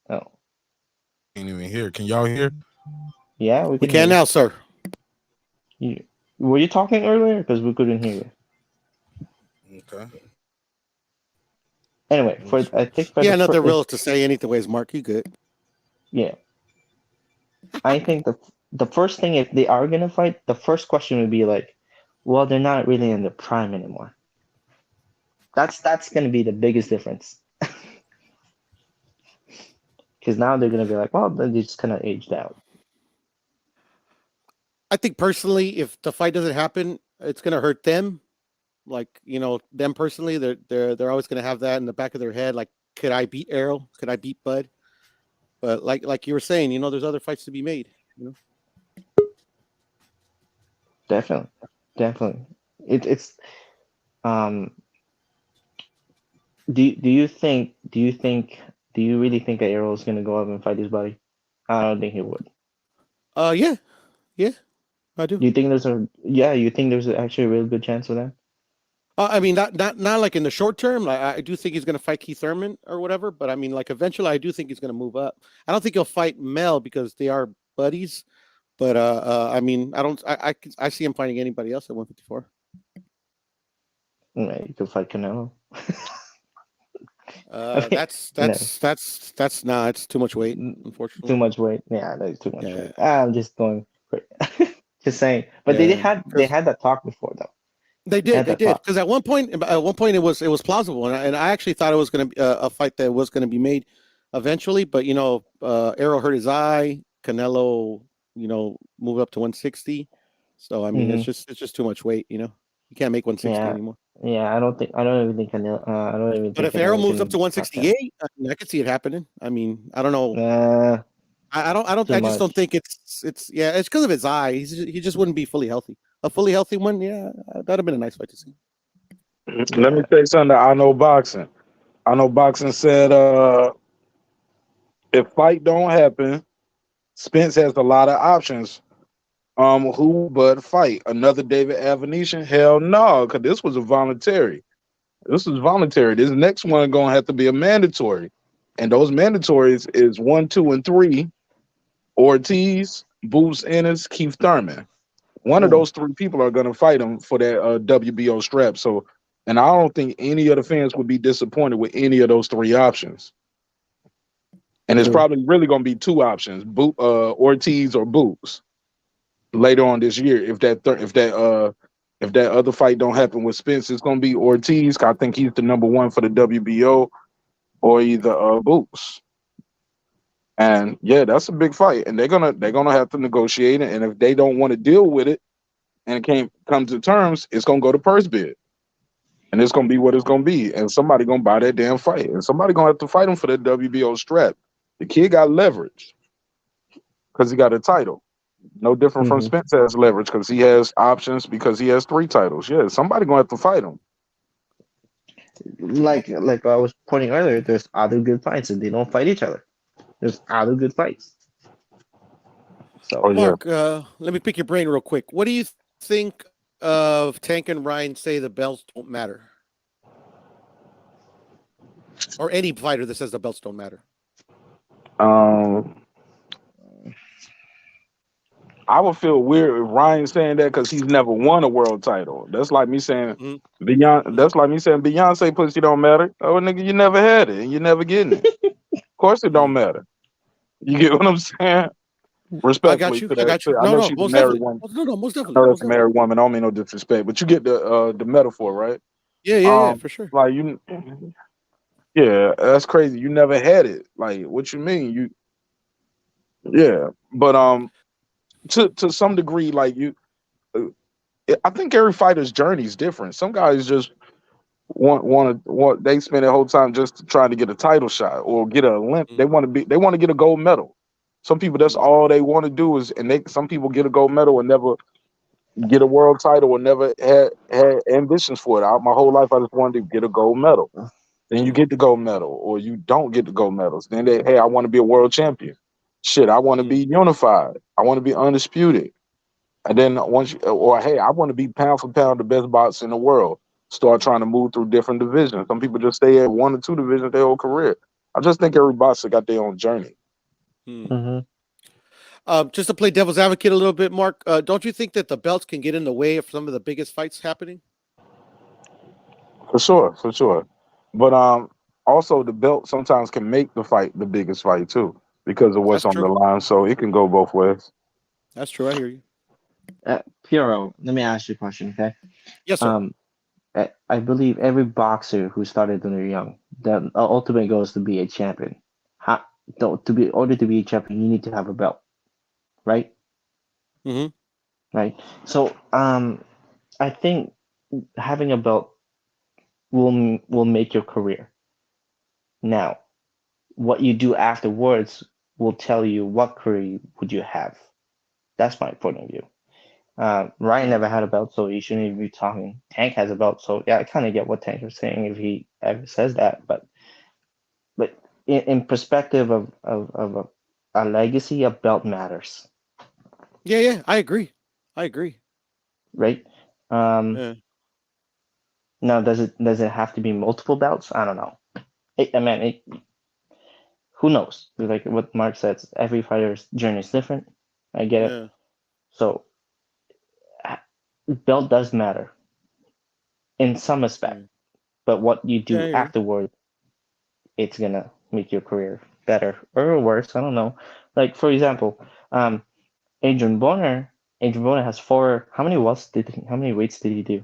Oh. Can't even hear. Can y'all hear? Yeah, we can now, sir. Were you talking earlier? Because we couldn't hear you. Okay. Anyway, nothing real to say anyways, Mark. You good? Yeah. I think the first thing, if they are gonna fight, the first question would be like, well, they're not really in their prime anymore. That's gonna be the biggest difference. Because now they're gonna be like, well, they're just kind of aged out. I think personally, if the fight doesn't happen, it's gonna hurt them. Like, them personally, they're always gonna have that in the back of their head. Like, could I beat Errol? Could I beat Bud? But like you were saying, there's other fights to be made. Definitely. It's Do you really think that Errol is gonna go up and fight his buddy? I don't think he would. Yeah, I do. You think you think there's actually a real good chance for that? I mean, not like in the short term. I do think he's going to fight Keith Thurman or whatever. But I mean, like eventually, I do think he's going to move up. I don't think he'll fight Mel because they are buddies. But I mean, I don't. I see him fighting anybody else at 154. Yeah, you could fight Canelo. That's nah. It's too much weight, unfortunately. Too much weight. Yeah, that's too much Yeah. weight. I'm just going. Just saying. But they had that talk before though. They did because at one point it was plausible, and I actually thought it was going to be a fight that was going to be made eventually. But Errol hurt his eye. Canelo, moved up to 160. So I mean, it's just too much weight. You can't make 160 anymore. Yeah, I don't even think Canelo. I don't even. But if Errol moves up to 168, I could see it happening. I mean, I don't know. I just don't think it's because of his eye. He just wouldn't be fully healthy. A fully healthy one, that'd have been a nice fight to see. Let me say something. I know boxing. Said if fight don't happen, Spence has a lot of options. Who but fight another David Avenetian? Hell no, because this was voluntary. This next one gonna have to be a mandatory, and those mandatories is 1, 2, and 3. Ortiz, Boots Ennis, Keith Thurman. One of those 3 people are gonna fight him for that WBO strap. So, and I don't think any of the fans would be disappointed with any of those 3 options. And it's probably really gonna be 2 options: Ortiz or Boots. Later on this year, if that other fight don't happen with Spence, it's gonna be Ortiz. I think he's the number 1 for the WBO, or either Boots. And yeah, that's a big fight, and they're gonna have to negotiate it. And if they don't want to deal with it and it can't come to terms, it's gonna go to purse bid, and it's gonna be what it's gonna be. And somebody gonna buy that damn fight, and somebody gonna have to fight him for that WBO strap. The kid got leverage because he got a title. No different from Spence has leverage because he has options because he has 3 titles. Yeah, somebody gonna have to fight him. Like I was pointing earlier, there's other good fights and they don't fight each other. There's other good fights. So Mark, let me pick your brain real quick. What do you think of Tank and Ryan say the belts don't matter? Or any fighter that says the belts don't matter? I would feel weird if Ryan saying that because he's never won a world title. That's like me saying That's like me saying Beyonce pussy don't matter. Oh, nigga, you never had it and you never getting it. Of course, it don't matter. You get what I'm saying? Respectfully, I got you. I know she's a married woman. No, most definitely. I know that's a married woman. I don't mean no disrespect, but you get the metaphor, right? Yeah, for sure. Like yeah, that's crazy. You never had it. Like, what you mean? But to some degree, like I think every fighter's journey is different. Some guys just want they spend their whole time just trying to get a title shot or get a Olymp. They want to get a gold medal. Some people, that's all they want to do is, and some people get a gold medal and never get a world title or never had ambitions for it. My whole life, I just wanted to get a gold medal. Then you get the gold medal, or you don't get the gold medals. Then I want to be a world champion. Shit, I want to be unified. I want to be undisputed. And then I want to be pound for pound the best boxer in the world. Start trying to move through different divisions. Some people just stay at 1 or 2 divisions their whole career. I just think every boxer got their own journey. Just to play devil's advocate a little bit, Mark, don't you think that the belts can get in the way of some of the biggest fights happening? For sure. But also the belt sometimes can make the biggest fight too, because of what's on the line. So it can go both ways. That's true. I hear you. Piero, let me ask you a question, okay? Yes, sir. I believe every boxer who started when they're young, the ultimate goal is to be a champion. In order to be a champion, you need to have a belt, right? Right. So, I think having a belt will make your career. Now, what you do afterwards will tell you what career would you have. That's my point of view. Ryan never had a belt, so he shouldn't even be talking. Tank has a belt, so yeah, I kind of get what Tank was saying if he ever says that. But in perspective of a legacy, a belt matters. Yeah, I agree. Right? Yeah. Now, does it have to be multiple belts? I don't know. Who knows? Like what Mark says, every fighter's journey is different. I get it. Yeah. So, belt does matter in some aspect, but what you do Yeah. afterward, it's gonna make your career better or worse. I don't know. Like for example, Adrian Bonner. Adrian Bonner has four. How many weights did he do?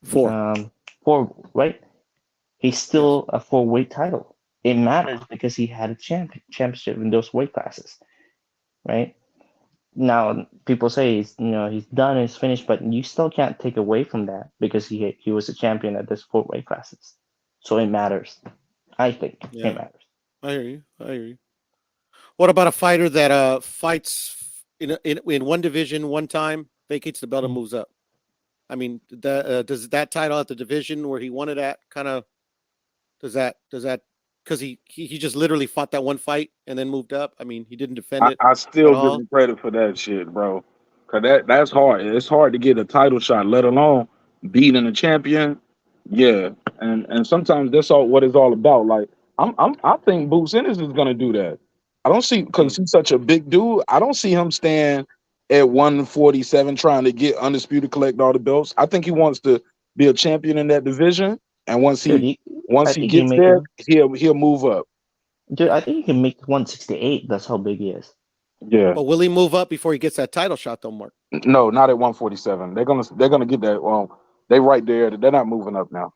4. 4, right? He's still a 4-weight title. It matters because he had a championship in those weight classes, right? Now people say he's done, he's finished, but you still can't take away from that because he was a champion at those 4 weight classes. So it matters. I think it matters. I hear you. What about a fighter that fights in one division one time, vacates the belt and moves up? I mean, does that title at the division where he won it at kind of does that because he just literally fought that one fight and then moved up? I mean, he didn't defend it I at still give all. him credit for that shit, bro. Cause that's hard. It's hard to get a title shot, let alone beating a champion. Yeah, and sometimes that's all what it's all about. Like I think Boots Ennis is gonna do that. I don't see because he's such a big dude. I don't see him staying at 147 trying to get undisputed, collect all the belts. I think he wants to be a champion in that division, and once he gets there, he'll move up. Dude, I think he can make 168. That's how big he is. Yeah. But will he move up before he gets that title shot, though, Mark? No, not at 147. They're gonna get that. Well, they right there. They're not moving up now.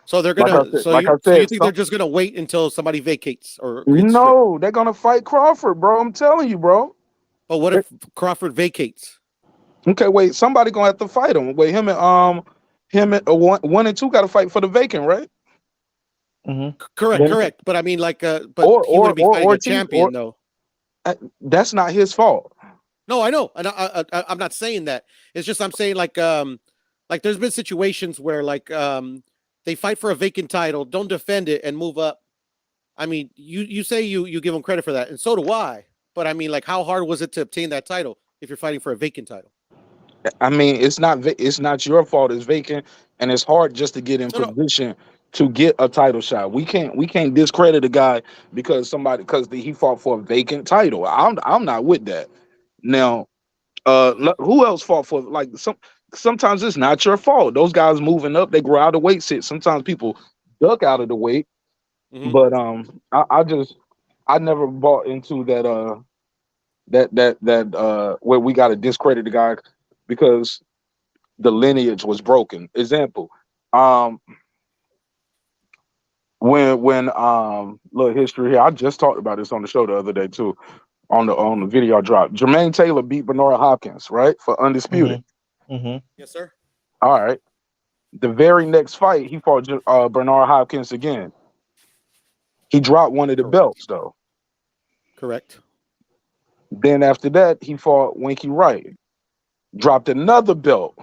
So they're gonna. Like I So said, you think they're just gonna wait until somebody vacates or? No, they're gonna fight Crawford, bro. I'm telling you, bro. But what if Crawford vacates? Okay, wait. Somebody gonna have to fight him. Wait, him and 1 and 2 got to fight for the vacant, right? Mm-hmm. Correct. But I mean, like, but he wouldn't be fighting a champion, though. That's not his fault. No, I know, and I'm not saying that. It's just I'm saying like there's been situations where they fight for a vacant title, don't defend it, and move up. I mean, you say you give them credit for that, and so do I. But I mean, like, how hard was it to obtain that title if you're fighting for a vacant title? I mean, it's not your fault. It's vacant, and it's hard just to get in position to get a title shot. We can't discredit a guy because he fought for a vacant title. I'm not with that. Now, who else fought for sometimes it's not your fault. Those guys moving up, they grow out of weight sit. Sometimes people duck out of the weight. Mm-hmm. But I never bought into that where we got to discredit the guy because the lineage was broken. Example, when little history here, I just talked about this on the show the other day too, on the video I dropped. Jermaine Taylor beat Bernard Hopkins, right, for undisputed. Mm-hmm. Yes, sir. All right. The very next fight, he fought Bernard Hopkins again. He dropped one of the belts though. Correct. Then after that, he fought Winky Wright. Dropped another belt.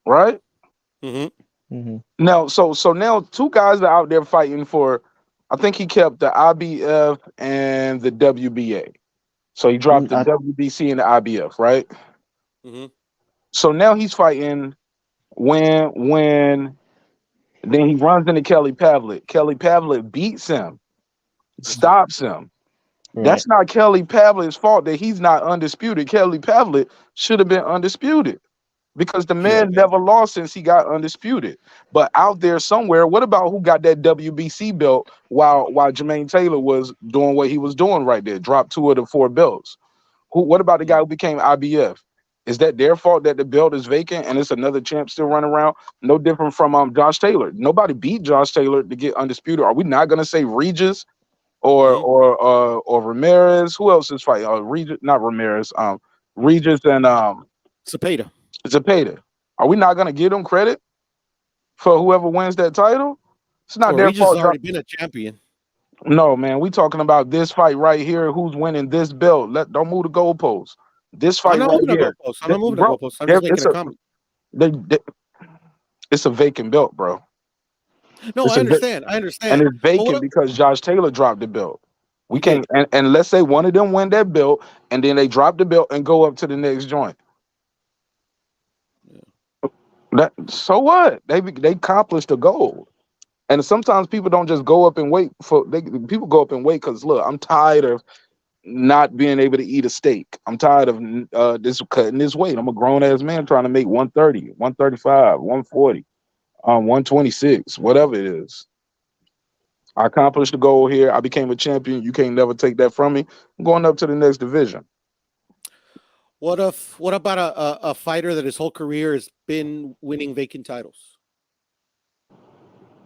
Right? Mm-hmm. Mm-hmm. Now, so now 2 guys are out there fighting for, I think he kept the IBF and the WBA. So he dropped the WBC and the IBF, right? Mm-hmm. So now he's fighting when then he runs into Kelly Pavlik. Kelly Pavlik beats him, stops him. Right. That's not Kelly Pavlik's fault that he's not undisputed. Kelly Pavlik should have been undisputed because the man never lost since he got undisputed. But out there somewhere, what about who got that WBC belt while Jermaine Taylor was doing what he was doing right there? Dropped 2 of the 4 belts. What about the guy who became IBF? Is that their fault that the belt is vacant and it's another champ still running around? No different from Josh Taylor. Nobody beat Josh Taylor to get undisputed. Are we not going to say Regis or Ramirez? Who else is fighting? Regis, not Ramirez. Regis and Zepeda. Zepeda. Are we not going to give them credit for whoever wins that title? It's not their Regis fault. Has already been a champion. No, man. We talking about this fight right here. Who's winning this belt? Don't move the goalposts. This fight right here. I'm not moving the goalposts. I'm just making a comment. It's a vacant belt, bro. No, I understand. And it's vacant because Josh Taylor dropped the belt. We can't, and let's say one of them win that belt, and then they drop the belt and go up to the next joint. So what? They accomplished the goal. And sometimes people don't just go up and wait for people go up and wait because look, I'm tired of not being able to eat a steak. I'm tired of this cutting this weight. I'm a grown ass man trying to make 130, 135, 140, 126, whatever it is. I accomplished the goal here. I became a champion. You can't never take that from me. I'm going up to the next division. What about a fighter that his whole career has been winning vacant titles?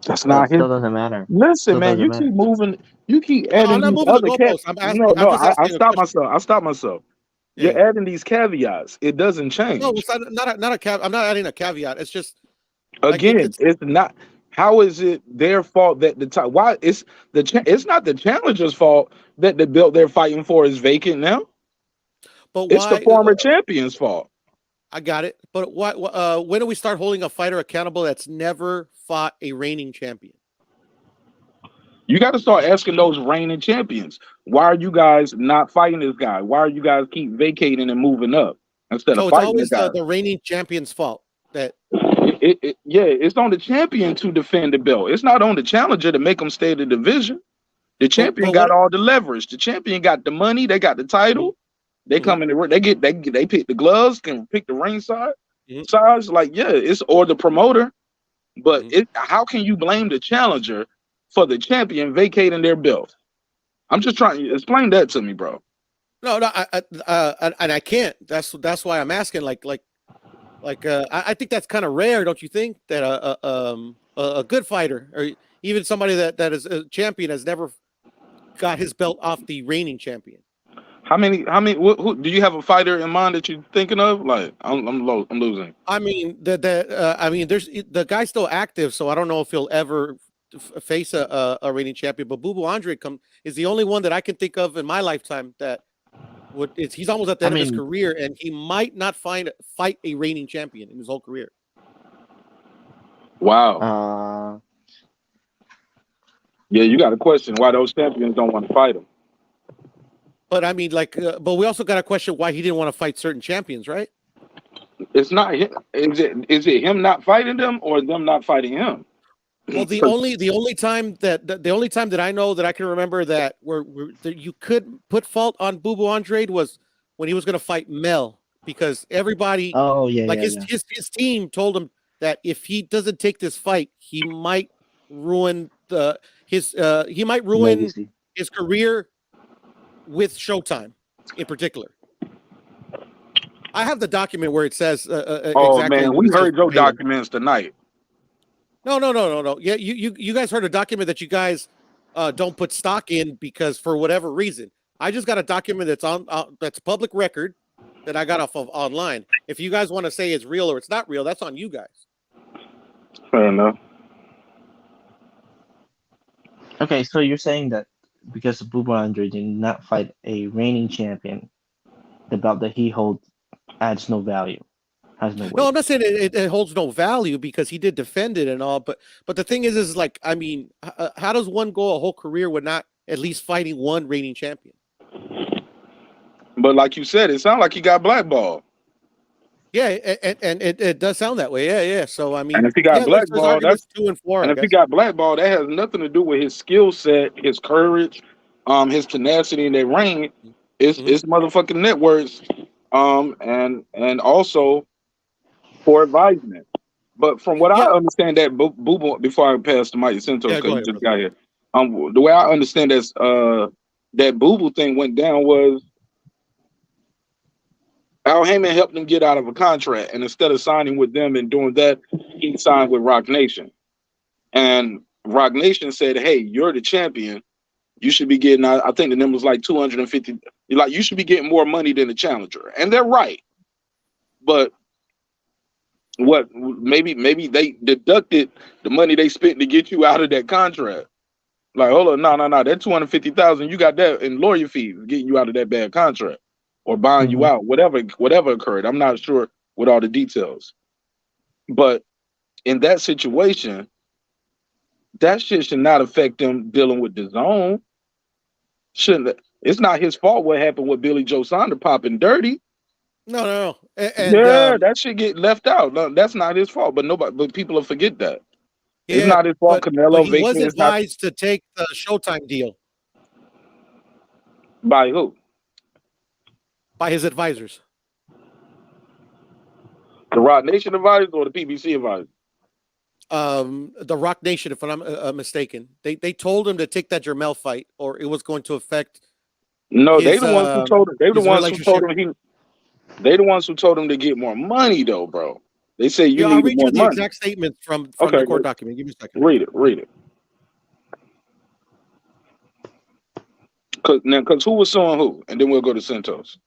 That's not his. Still doesn't matter. Listen, Still man, you doesn't keep matter. moving. You keep No, adding I'm not these moving the other goalposts. I'm asking. No, I'm just I asking a stop question. myself. I stop myself. Yeah. You're adding these caveats. It doesn't change. No, it's not a caveat. I'm not adding a caveat. It's just Again, it's it's not. How is it their fault that the time? Why it's it's not the challenger's fault that the belt they're fighting for is vacant now. but It's the why? former champion's fault. I got it. But why? When do we start holding a fighter accountable that's never fought a reigning champion? You got to start asking those reigning champions. Why are you guys not fighting this guy? Why are you guys keep vacating and moving up instead of So it's fighting the always guy? the reigning champion's fault. That It's on the champion to defend the belt. It's not on the challenger to make him stay in the division. The champion got all the leverage. The champion got the money. They got the title. They come in the they pick the gloves, can pick the ring size. Like it's or the promoter. But how can you blame the challenger for the champion vacating their belt? I'm just trying to explain that to me, bro. No, and I can't. That's why I'm asking. I think that's kind of rare, don't you think? That a good fighter or even somebody that is a champion has never got his belt off the reigning champion. How many? Who, do you have a fighter in mind that you're thinking of? Like, I'm losing. I mean, there's the guy's still active, so I don't know if he'll ever face a reigning champion. But Bubu Andre is the only one that I can think of in my lifetime that he's almost at the end of his career, and he might not fight a reigning champion in his whole career. Wow. Yeah, you got a question why those champions don't want to fight him. But I mean, but we also got to question why he didn't want to fight certain champions, right? It's not him. Is it him not fighting them or them not fighting him? Well, the only time that I know that I can remember that that you could put fault on Bubu Andre was when he was going to fight Mel, because everybody, his team told him that if he doesn't take this fight, he might ruin his career with Showtime in particular. I have the document where it says exactly. Man, we heard your documents tonight. No. Yeah, you guys heard a document that you guys don't put stock in because for whatever reason. I just got a document that's public record that I got off of online. If you guys want to say it's real or it's not real, that's on you guys. Fair enough. Okay, so you're saying that because Bubu Andre did not fight a reigning champion, the belt that he holds adds no value, has no weight. No, I'm not saying it holds no value because he did defend it and all, but the thing is like, I mean, how does one go a whole career with not at least fighting one reigning champion? But like you said, it sounds like he got blackballed. Yeah, and it does sound that way. Yeah. So I mean, and if he got blackballed, that's 2 and 4. And if he got blackballed, that has nothing to do with his skill set, his courage, his tenacity in that ring. It's motherfucking networks, and also for advisement. But from what I understand, that Bubu, before I pass the mic to Santos, because he just got here. The way I understand that Bubu thing went down was Al Heyman helped him get out of a contract, and instead of signing with them and doing that, he signed with Rock Nation. And Rock Nation said, "Hey, you're the champion. You should be getting." I think the number was like 250. Like, you should be getting more money than the challenger, and they're right. But maybe they deducted the money they spent to get you out of that contract. Like, hold on, no, that 250,000, you got that in lawyer fees getting you out of that bad contract. Or buying you out, whatever occurred. I'm not sure with all the details. But in that situation, that shit should not affect them dealing with the zone. Shouldn't. It's not his fault what happened with Billy Joe Saunders popping dirty. No. Yeah, that should get left out. No, that's not his fault. But people will forget that. It's not his fault. but Canelo he was vacated. It's not advised to take the Showtime deal by who? by his advisors. The Rock Nation advisors or the PBC advisors? The Rock Nation, if I'm mistaken, they told him to take that Jermell fight, or it was going to affect. No, they the ones who told him. They the ones who told him They the ones who told him to get more money, though, bro. They say you I'll need read more you the money. exact statement from the court document. Give me a second. Read it. Because who was suing who, and then we'll go to Santos.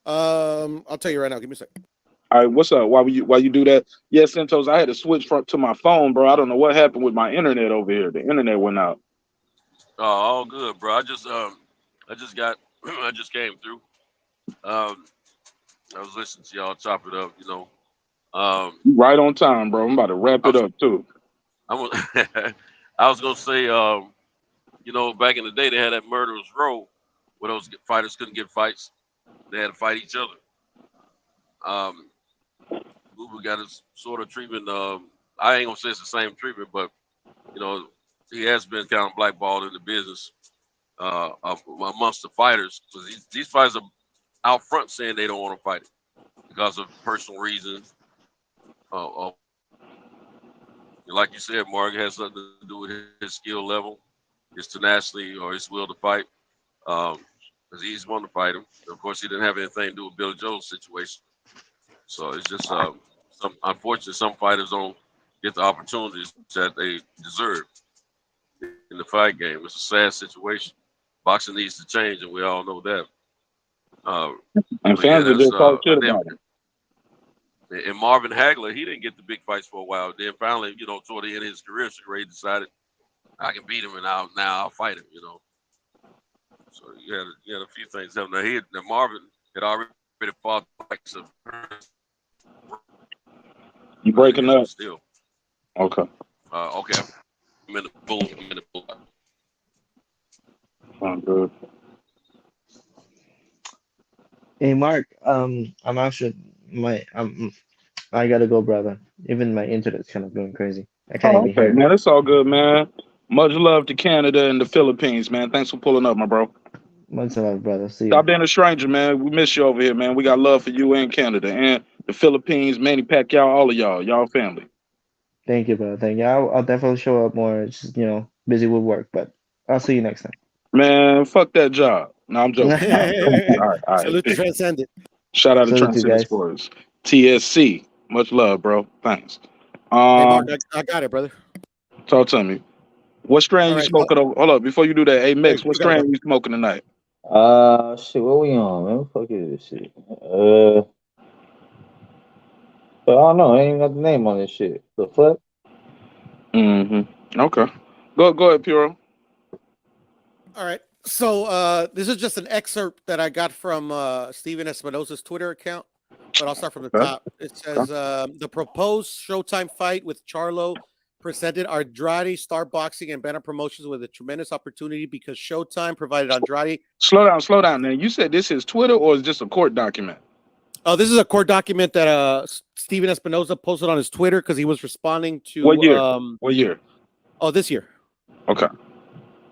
I'll tell you right now. Give me a second. All right, what's up? While you do that, yes, Santos, I had to switch to my phone, bro. I don't know what happened with my internet over here. The internet went out. Oh, all good, bro. I just I just came through. I was listening to y'all chop it up, Right on time, bro. I'm about to wrap it up too. I was gonna say, back in the day they had that murderers row where those fighters couldn't get fights. They had to fight each other. Boo got his sort of treatment. I ain't gonna say it's the same treatment, but he has been kind of blackballed in the business amongst the fighters, because these fighters are out front saying they don't want to fight it because of personal reasons. Like you said, Mark, it has something to do with his skill level, his tenacity, or his will to fight. Because he's wanted to fight him. Of course, he didn't have anything to do with Billy Joe's situation. So it's just unfortunately, some fighters don't get the opportunities that they deserve in the fight game. It's a sad situation. Boxing needs to change, and we all know that. And fans are just talk shit about it. And Marvin Hagler, he didn't get the big fights for a while. Then finally, toward the end of his career, Ray decided I can beat him, and now I'll fight him. So you had a few things happening. Now Marvin had already fought fights of. You breaking up? Still. Okay. Okay. I'm in the bull. I'm good. Hey Mark, I'm actually I gotta go, brother. Even my internet's kind of going crazy. I can't even hear. Man, it's all good, man. Much love to Canada and the Philippines, man. Thanks for pulling up, my bro. Much love, brother. See you. Stop being a stranger, man. We miss you over here, man. We got love for you and Canada and the Philippines, Manny Pacquiao, all of y'all family. Thank you, brother. Thank you. I'll definitely show up more. It's just, busy with work, but I'll see you next time. Man, fuck that job. No, I'm joking. All right. Salute to Transcendent. Shout out to Salute to you Transcendent guys. Sports. TSC. Much love, bro. Thanks. Hey, Mark, I got it, brother. Talk to me. What strand you smoking over? Hold up, before you do that, hey Mix, what strand you smoking tonight? Shit, what we on, man? What the fuck is this shit? But I don't know. I ain't even got the name on this shit. The fuck? Mm-hmm. Okay. Go ahead, Puro. All right. So this is just an excerpt that I got from Steven Espinosa's Twitter account, but I'll start from the top. It says the proposed Showtime fight with Charlo presented Andrade Star Boxing and Banner Promotions with a tremendous opportunity because Showtime provided Andrade. Slow down. Now, you said this is Twitter or is this a court document? Oh, this is a court document that Steven Espinosa posted on his Twitter because he was responding to. What year? What year? Oh, this year. Okay.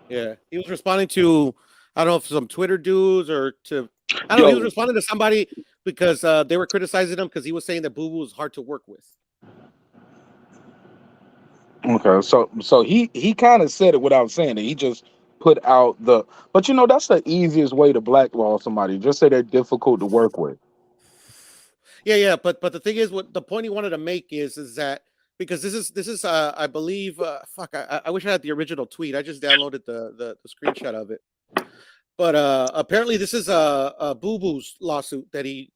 Yeah, he was responding to, I don't know if some Twitter dudes or to, I don't know. He was responding to somebody because they were criticizing him because he was saying that Boo Boo was hard to work with. Okay, so he kind of said it without saying it. He just put out but that's the easiest way to blackball somebody. Just say they're difficult to work with. Yeah, but the thing is, what the point he wanted to make is that because this is I believe I wish I had the original tweet. I just downloaded the screenshot of it. But apparently this is a Boo Boo's lawsuit that he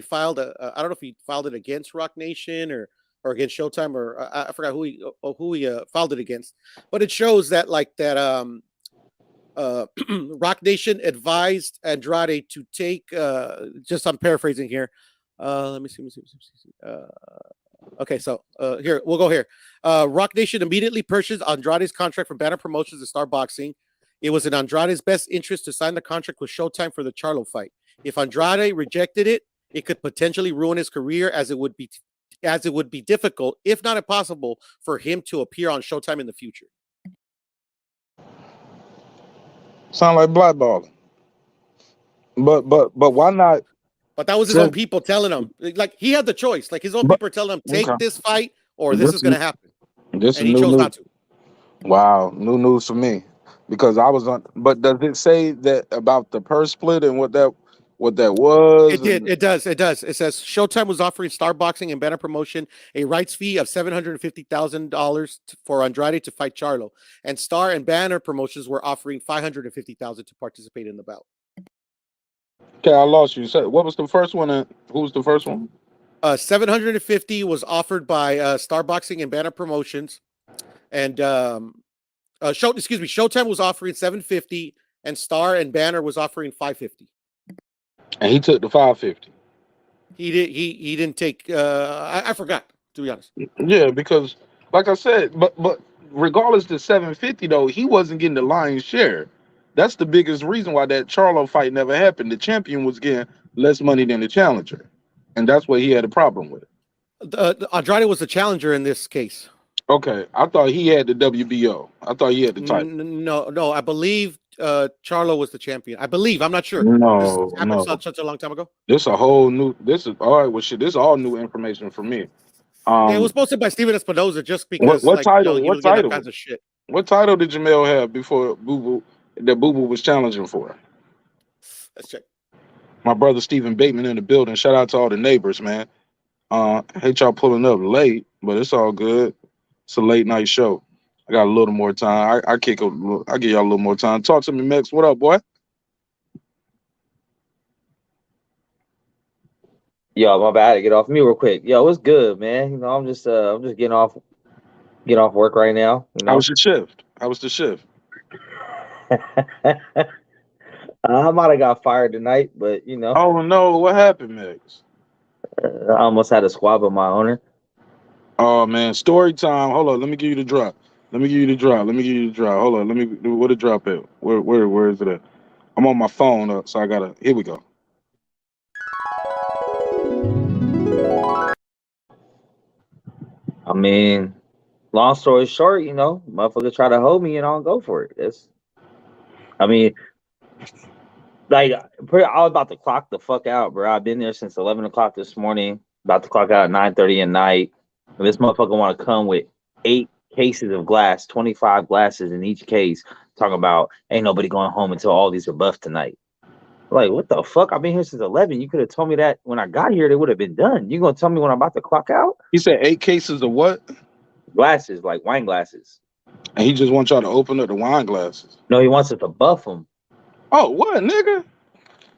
filed. I don't know if he filed it against Rock Nation or against Showtime or I forgot who he filed it against. But it shows that Rock Nation advised Andrade to take just I'm paraphrasing here. Let me see. Okay, so here we'll go here. Rock Nation immediately purchased Andrade's contract from Banner Promotions and Star Boxing. It was in Andrade's best interest to sign the contract with Showtime for the Charlo fight. If Andrade rejected it, it could potentially ruin his career, as it would be difficult, if not impossible, for him to appear on Showtime in the future. Sound like blackballing. But why not? But that was his own people telling him. Like, he had the choice. Like, his own people are telling him, take this fight or this is going to happen. And he chose not to. Wow, new news for me. Because I was on. But does it say that about the purse split and what that was? It did. It does. It does. It says Showtime was offering Star Boxing and Banner Promotion a rights fee of $750,000 for Andrade to fight Charlo, and Star and Banner Promotions were offering $550,000 to participate in the bout. Okay, I lost you. So what was the first one? Who was the first one? 750 was offered by Star Boxing and Banner Promotions, and Showtime was offering 750, and Star and Banner was offering 550. And he took the 550. He didn't take. I forgot, to be honest. Yeah, because like I said, but regardless to 750 though, he wasn't getting the lion's share. That's the biggest reason why that Charlo fight never happened. The champion was getting less money than the challenger, and that's what he had a problem with. Andrade was the challenger in this case. Okay, I thought he had the WBO. I thought he had the title. No, I believe Charlo was the champion. I believe. I'm not sure. No, this happened such a long time ago. This a whole new. This is all right. Well, shit. This is all new information for me. It was posted by Steven Espinoza just because. What title? What title? Kinds of shit. What title did Jamel have before Boo Boo was challenging for? Let's check. My brother Stephen Bateman in the building. Shout out to all the neighbors, man. Hate y'all pulling up late, but it's all good. It's a late night show. I got a little more time. I give y'all a little more time. Talk to me, Mex. What up, boy? Yo, my bad. To get off me real quick. Yo, what's good, man? You know, I'm just getting off work right now. You know? How was your shift? How was the shift? I might have got fired tonight, but you know. Oh no, what happened, Mex? I almost had a squab with my owner. Oh man, story time. Hold on, let me give you the drop. Hold on, where the drop at? Where is it at? I'm on my phone, so I gotta. Here we go. I mean, long story short, you know, motherfuckers try to hold me and I don't go for it. I was about to clock the fuck out, bro. I've been there since 11 o'clock this morning. About to clock out at 9:30 at night. And this motherfucker want to come with 8 cases of glass, 25 glasses in each case, talking about ain't nobody going home until all these are buffed tonight. Like, what the fuck? I've been here since 11. You could have told me that when I got here, they would have been done. You gonna tell me when I'm about to clock out? He said 8 cases of what? Glasses, like wine glasses. And he just wants y'all to open up the wine glasses. No, he wants us to buff them. Oh, what, nigga?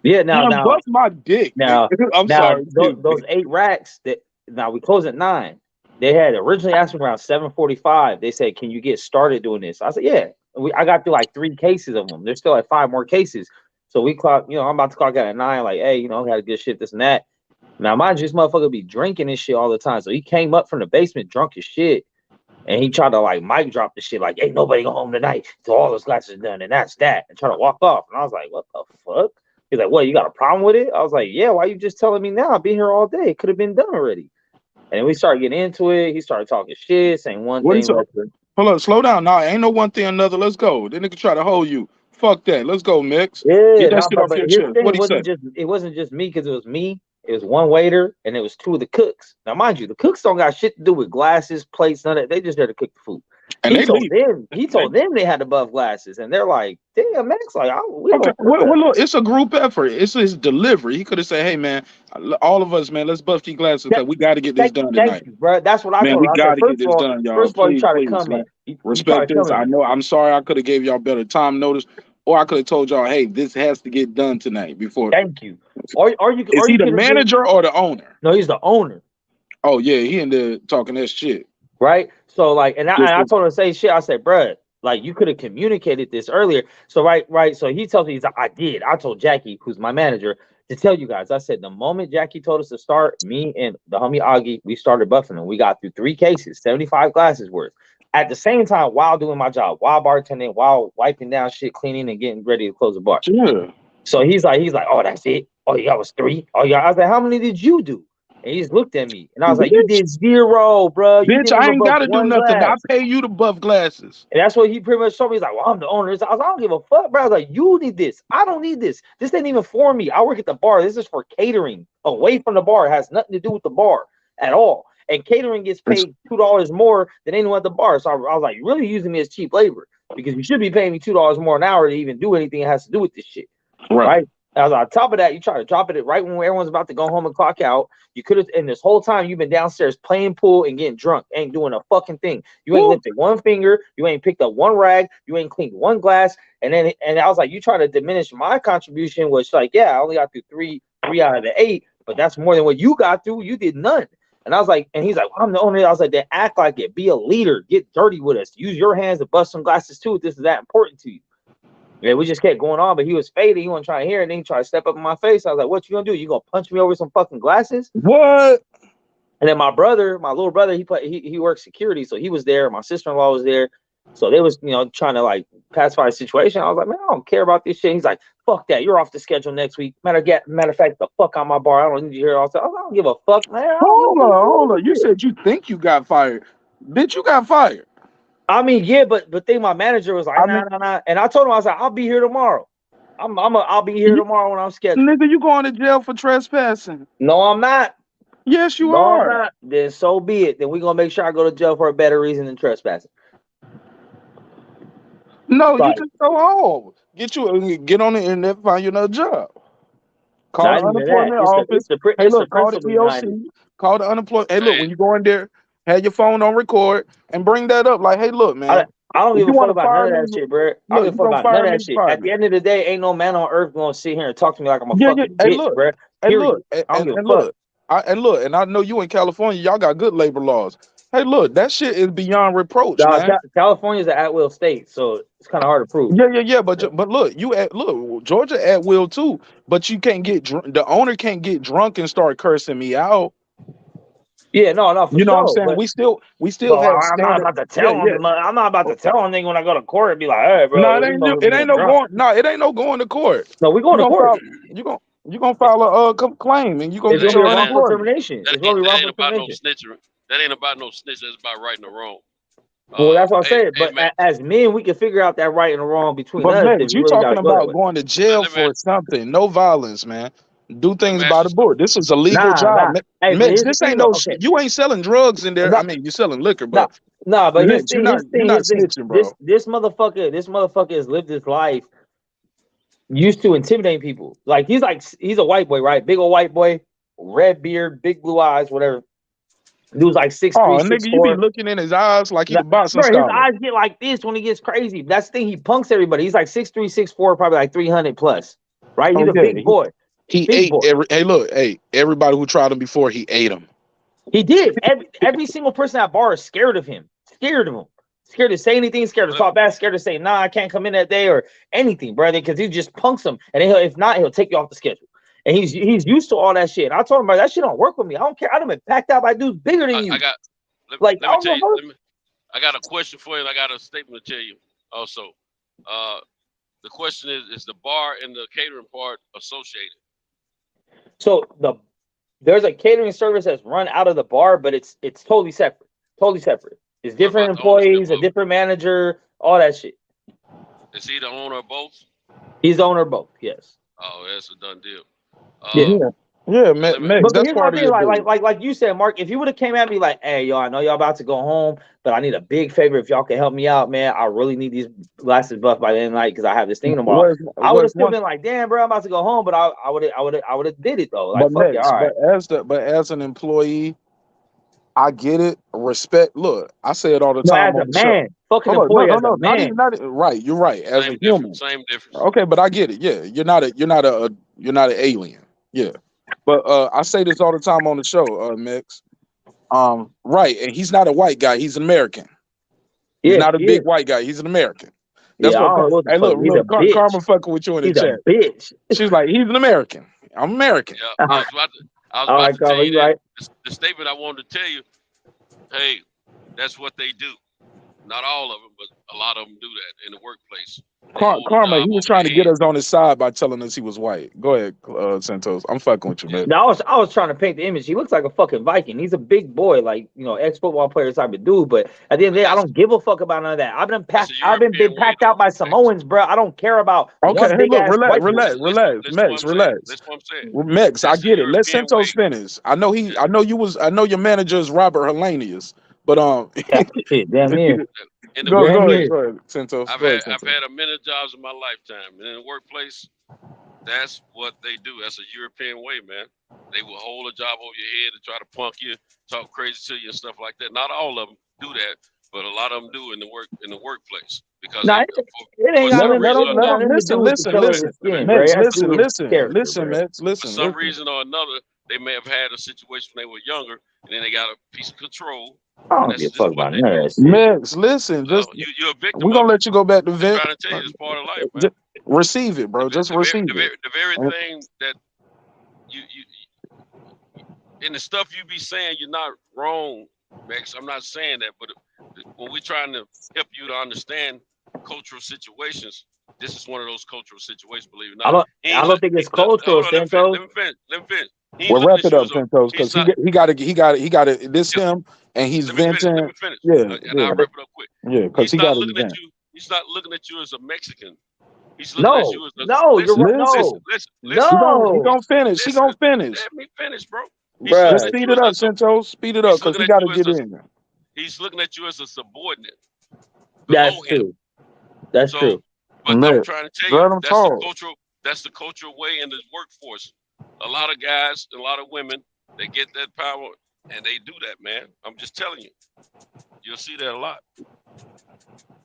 Yeah, now buff my dick. Now, I'm sorry. Those 8 racks now we close at 9. They had originally asked me around 7:45. They said, "Can you get started doing this?" I said, "Yeah." I got through like 3 cases of them. There's still like 5 more cases. So we clock. You know, I'm about to clock out at 9. Like, hey, you know, had a good shit, this and that. Now, mind you, this motherfucker be drinking this shit all the time. So he came up from the basement drunk as shit, and he tried to like mic drop the shit. Like, ain't nobody go home tonight till all those glasses done, and that's that. And try to walk off. And I was like, what the fuck? He's like, what? You got a problem with it? I was like, yeah. Why you just telling me now? I've been here all day. It could have been done already. And we started getting into it. He started talking shit, saying one thing. Hold on, slow down. Nah, ain't no one thing another. Let's go. The nigga try to hold you. Fuck that. Let's go, Mix. Yeah, get that shit off your chest. What he said? It wasn't just me because it was me. It was one waiter and it was 2 of the cooks. Now, mind you, the cooks don't got shit to do with glasses, plates, none of that. They just there to cook the food. And he told them they had to buff glasses, and they're like, "Damn, man!" It's like, look, it's a group effort. It's his delivery. He could have said, "Hey, man, all of us, man, let's buff these glasses because we got to get this done tonight." Thank you, bro. That's what I told him. We got to get this done, y'all. First of all, you try to please, come in. Respect this. I know. I'm sorry. I could have gave y'all better time notice, or I could have told y'all, "Hey, this has to get done tonight." Before. Thank you. Is he the manager or the owner? No, he's the owner. Oh yeah, he in there talking that shit. Right. So like, and I told him the same shit. I said, bruh, like you could have communicated this earlier. So right. So he tells me, he's like, I did. I told Jackie, who's my manager, to tell you guys. I said the moment Jackie told us to start, me and the homie Augie, we started buffing them. We got through 3 cases, 75 glasses worth. at the same time while doing my job, while bartending, while wiping down shit, cleaning, and getting ready to close the bar. Yeah. So he's like, oh, that's it. Oh, yeah, was 3. Oh, yeah. I was like, how many did you do? And he just looked at me, and I was like, you did 0, bro. You Bitch, didn't I even ain't buff gotta do 1 nothing. I glass. pay you to buff glasses. And that's what he pretty much told me. He's like, well, I'm the owner. I was like, I don't give a fuck, bro. I was like, you need this. I don't need this. This ain't even for me. I work at the bar. This is for catering away from the bar. It has nothing to do with the bar at all. And catering gets paid $2 more than anyone at the bar. So I was like, you're really using me as cheap labor because you should be paying me $2 more an hour to even do anything that has to do with this shit. Right? I was on top of that, you try to drop it right when everyone's about to go home and clock out. You could have, and this whole time you've been downstairs playing pool and getting drunk, ain't doing a fucking thing. You ain't lifted 1 finger, you ain't picked up 1 rag, you ain't cleaned 1 glass. And I was like, you try to diminish my contribution, which like, yeah, I only got through 3 out of the 8, but that's more than what you got through. You did none. And I was like, and he's like, well, I'm the owner. I was like, then act like it. Be a leader. Get dirty with us. Use your hands to bust some glasses too if this is that important to you. Yeah, we just kept going on, but he was fading. He wasn't trying to hear it. And then he tried to step up in my face. I was like, what you gonna do? You gonna punch me over some fucking glasses? What? And then my little brother, he works security, so he was there. My sister-in-law was there. So they was, trying to like pacify the situation. I was like, man, I don't care about this shit. He's like, fuck that. You're off the schedule next week. Matter of fact, the fuck out my bar. I don't need you here. I don't give a fuck, man. Hold on. You said you think you got fired. Bitch, you got fired. I mean, yeah, but then my manager was like, nah. And I told him, I was like, I'll be here tomorrow. I'll be here tomorrow when I'm scheduled. Nigga, you going to jail for trespassing? No, I'm not. Yes, you are. I'm not. Then so be it. Then we're gonna make sure I go to jail for a better reason than trespassing. No, you just go home. Get on the internet, find you another job. Call the unemployment office. Hey, look, call the EOC. Call the unemployment. Hey, look, when you go in there, have your phone on record and bring that up. Like, hey, look, man. I don't give a fuck about none of that shit, bro. I don't give a fuck about none of that shit. At the end of the day, ain't no man on earth gonna sit here and talk to me like I'm a fucking bitch, bro. Hey, look, and I know you in California, y'all got good labor laws. Hey, look, that shit is beyond reproach, man. California's an at-will state, so it's kind of hard to prove. Yeah. But look, Georgia at will too. But you can't get the owner can't get drunk and start cursing me out. Yeah, no, for you know sure, what I'm saying? We still have. I'm not about to tell him. I'm not about to tell him when I go to court and be like, hey, bro. No, it ain't no going to court. No, we going to court. You gonna file a claim and you gonna get your wrongful termination. That ain't about no snitching. That ain't about no snitching. It's about right and wrong. Well, that's what I said. But as men, we can figure out that right and wrong between us. But you talking about going to jail for something? No violence, man. Do things by the book. This is a legal job. Hey, Mitch, this ain't no shit. You ain't selling drugs in there. I mean, you're selling liquor, but but you're not snitching, bro. This motherfucker has lived his life used to intimidating people. Like he's a white boy, right? Big old white boy, red beard, big blue eyes, whatever. Dude's like 6'3", 6'4". Nigga, you be looking in his eyes like he's a boxing scholar. His eyes get like this when he gets crazy. That's the thing. He punks everybody. He's like 6'3", 6'4", probably like 300 plus. Right? He's a big boy. He ate everybody who tried him before, he ate him. He did. Every single person at bar is scared of him. Scared of him. Scared to say anything, scared to talk back, scared to say, nah, I can't come in that day or anything, brother, because he just punks him. And then if not, he'll take you off the schedule. And he's used to all that shit. I told him, bro, that shit don't work with me. I don't care. I done been packed out by dudes bigger than you. I got a question for you, and I got a statement to tell you also. The question is the bar and the catering part associated? So there's a catering service that's run out of the bar, but it's totally separate. Totally separate. It's different employees, a different manager, all that shit. Is he the owner of both? He's the owner of both, yes. Oh, that's a done deal. Yeah, man. But here's my thing, like you said, Mark, if you would have came at me like, hey, yo, I know y'all about to go home, but I need a big favor if y'all can help me out, man. I really need these glasses buffed by the end of the night because I have this thing tomorrow. I would have still been like, damn, bro, I'm about to go home, but I would have did it though. Like, fuck it, all right. But as an employee, I get it. Respect. Look, I say it all the time. As a man, fucking employee, as a man. Right, you're right. As a human, same difference. Okay, but I get it. Yeah, you're not an alien. Yeah. But I say this all the time on the show, Mix. Right, and he's not a white guy. He's an American. He's not a big white guy. He's an American. That's what. Hey, look, Karma fucking with you in the chat. Bitch. She's like, he's an American. I'm American. Yeah, I was about to tell you that. The statement I wanted to tell you. Hey, that's what they do. Not all of them, but a lot of them do that in the workplace. Karma, he was trying to get us on his side by telling us he was white. Go ahead, Santos. I'm fucking with you, man. Now, I was trying to paint the image. He looks like a fucking Viking. He's a big boy, like, you know, ex-football player type of dude. But at the end of the day, I don't give a fuck about none of that. I've been packed out by Samoans, bro. I don't care about Okay, one hey, big look, ass relax, white boy. Max, relax. That's what I'm saying. Max, I get it. Let Santos finish. I know your manager is Robert Hellenius, but damn near. Go ahead, Santos. I've had many jobs in my lifetime, and in the workplace, that's what they do. That's a European way, man. They will hold a job over your head and try to punk you, talk crazy to you and stuff like that. Not all of them do that, but a lot of them do in the workplace because it ain't got nothing to do with the color of the skin, bro. It has to do with his character, bro. For some reason or another, they may have had a situation when they were younger, and then they got a piece of control. I don't give a fuck about none of that shit. Max, listen, just you're a victim. We're gonna let you go back to vent. I'm trying to tell you, it's part of life, man. Just receive it, bro. Just receive it. The very thing that you in the stuff you be saying, you're not wrong, Max. I'm not saying that, but when we're trying to help you to understand cultural situations, this is one of those cultural situations. Believe it or not, I don't think it's cultural, Santos. Let me finish. Well, wrap it up, Santos, because he got it. This him, and he's venting. Let me finish. Yeah, and I'll wrap it up quick. Yeah, because he got to vent. He's not looking at you as a Mexican. He's looking at you as you're right. Listen. He gonna finish. He gonna finish. Let me finish, bro. Just speed it up, Santos. Speed it up, because he got to get in there. He's looking at you as a subordinate. That's true. That's true. But I'm trying to tell you, that's the cultural way in the workforce. A lot of guys, a lot of women, they get that power and they do that, man. I'm just telling you. You'll see that a lot.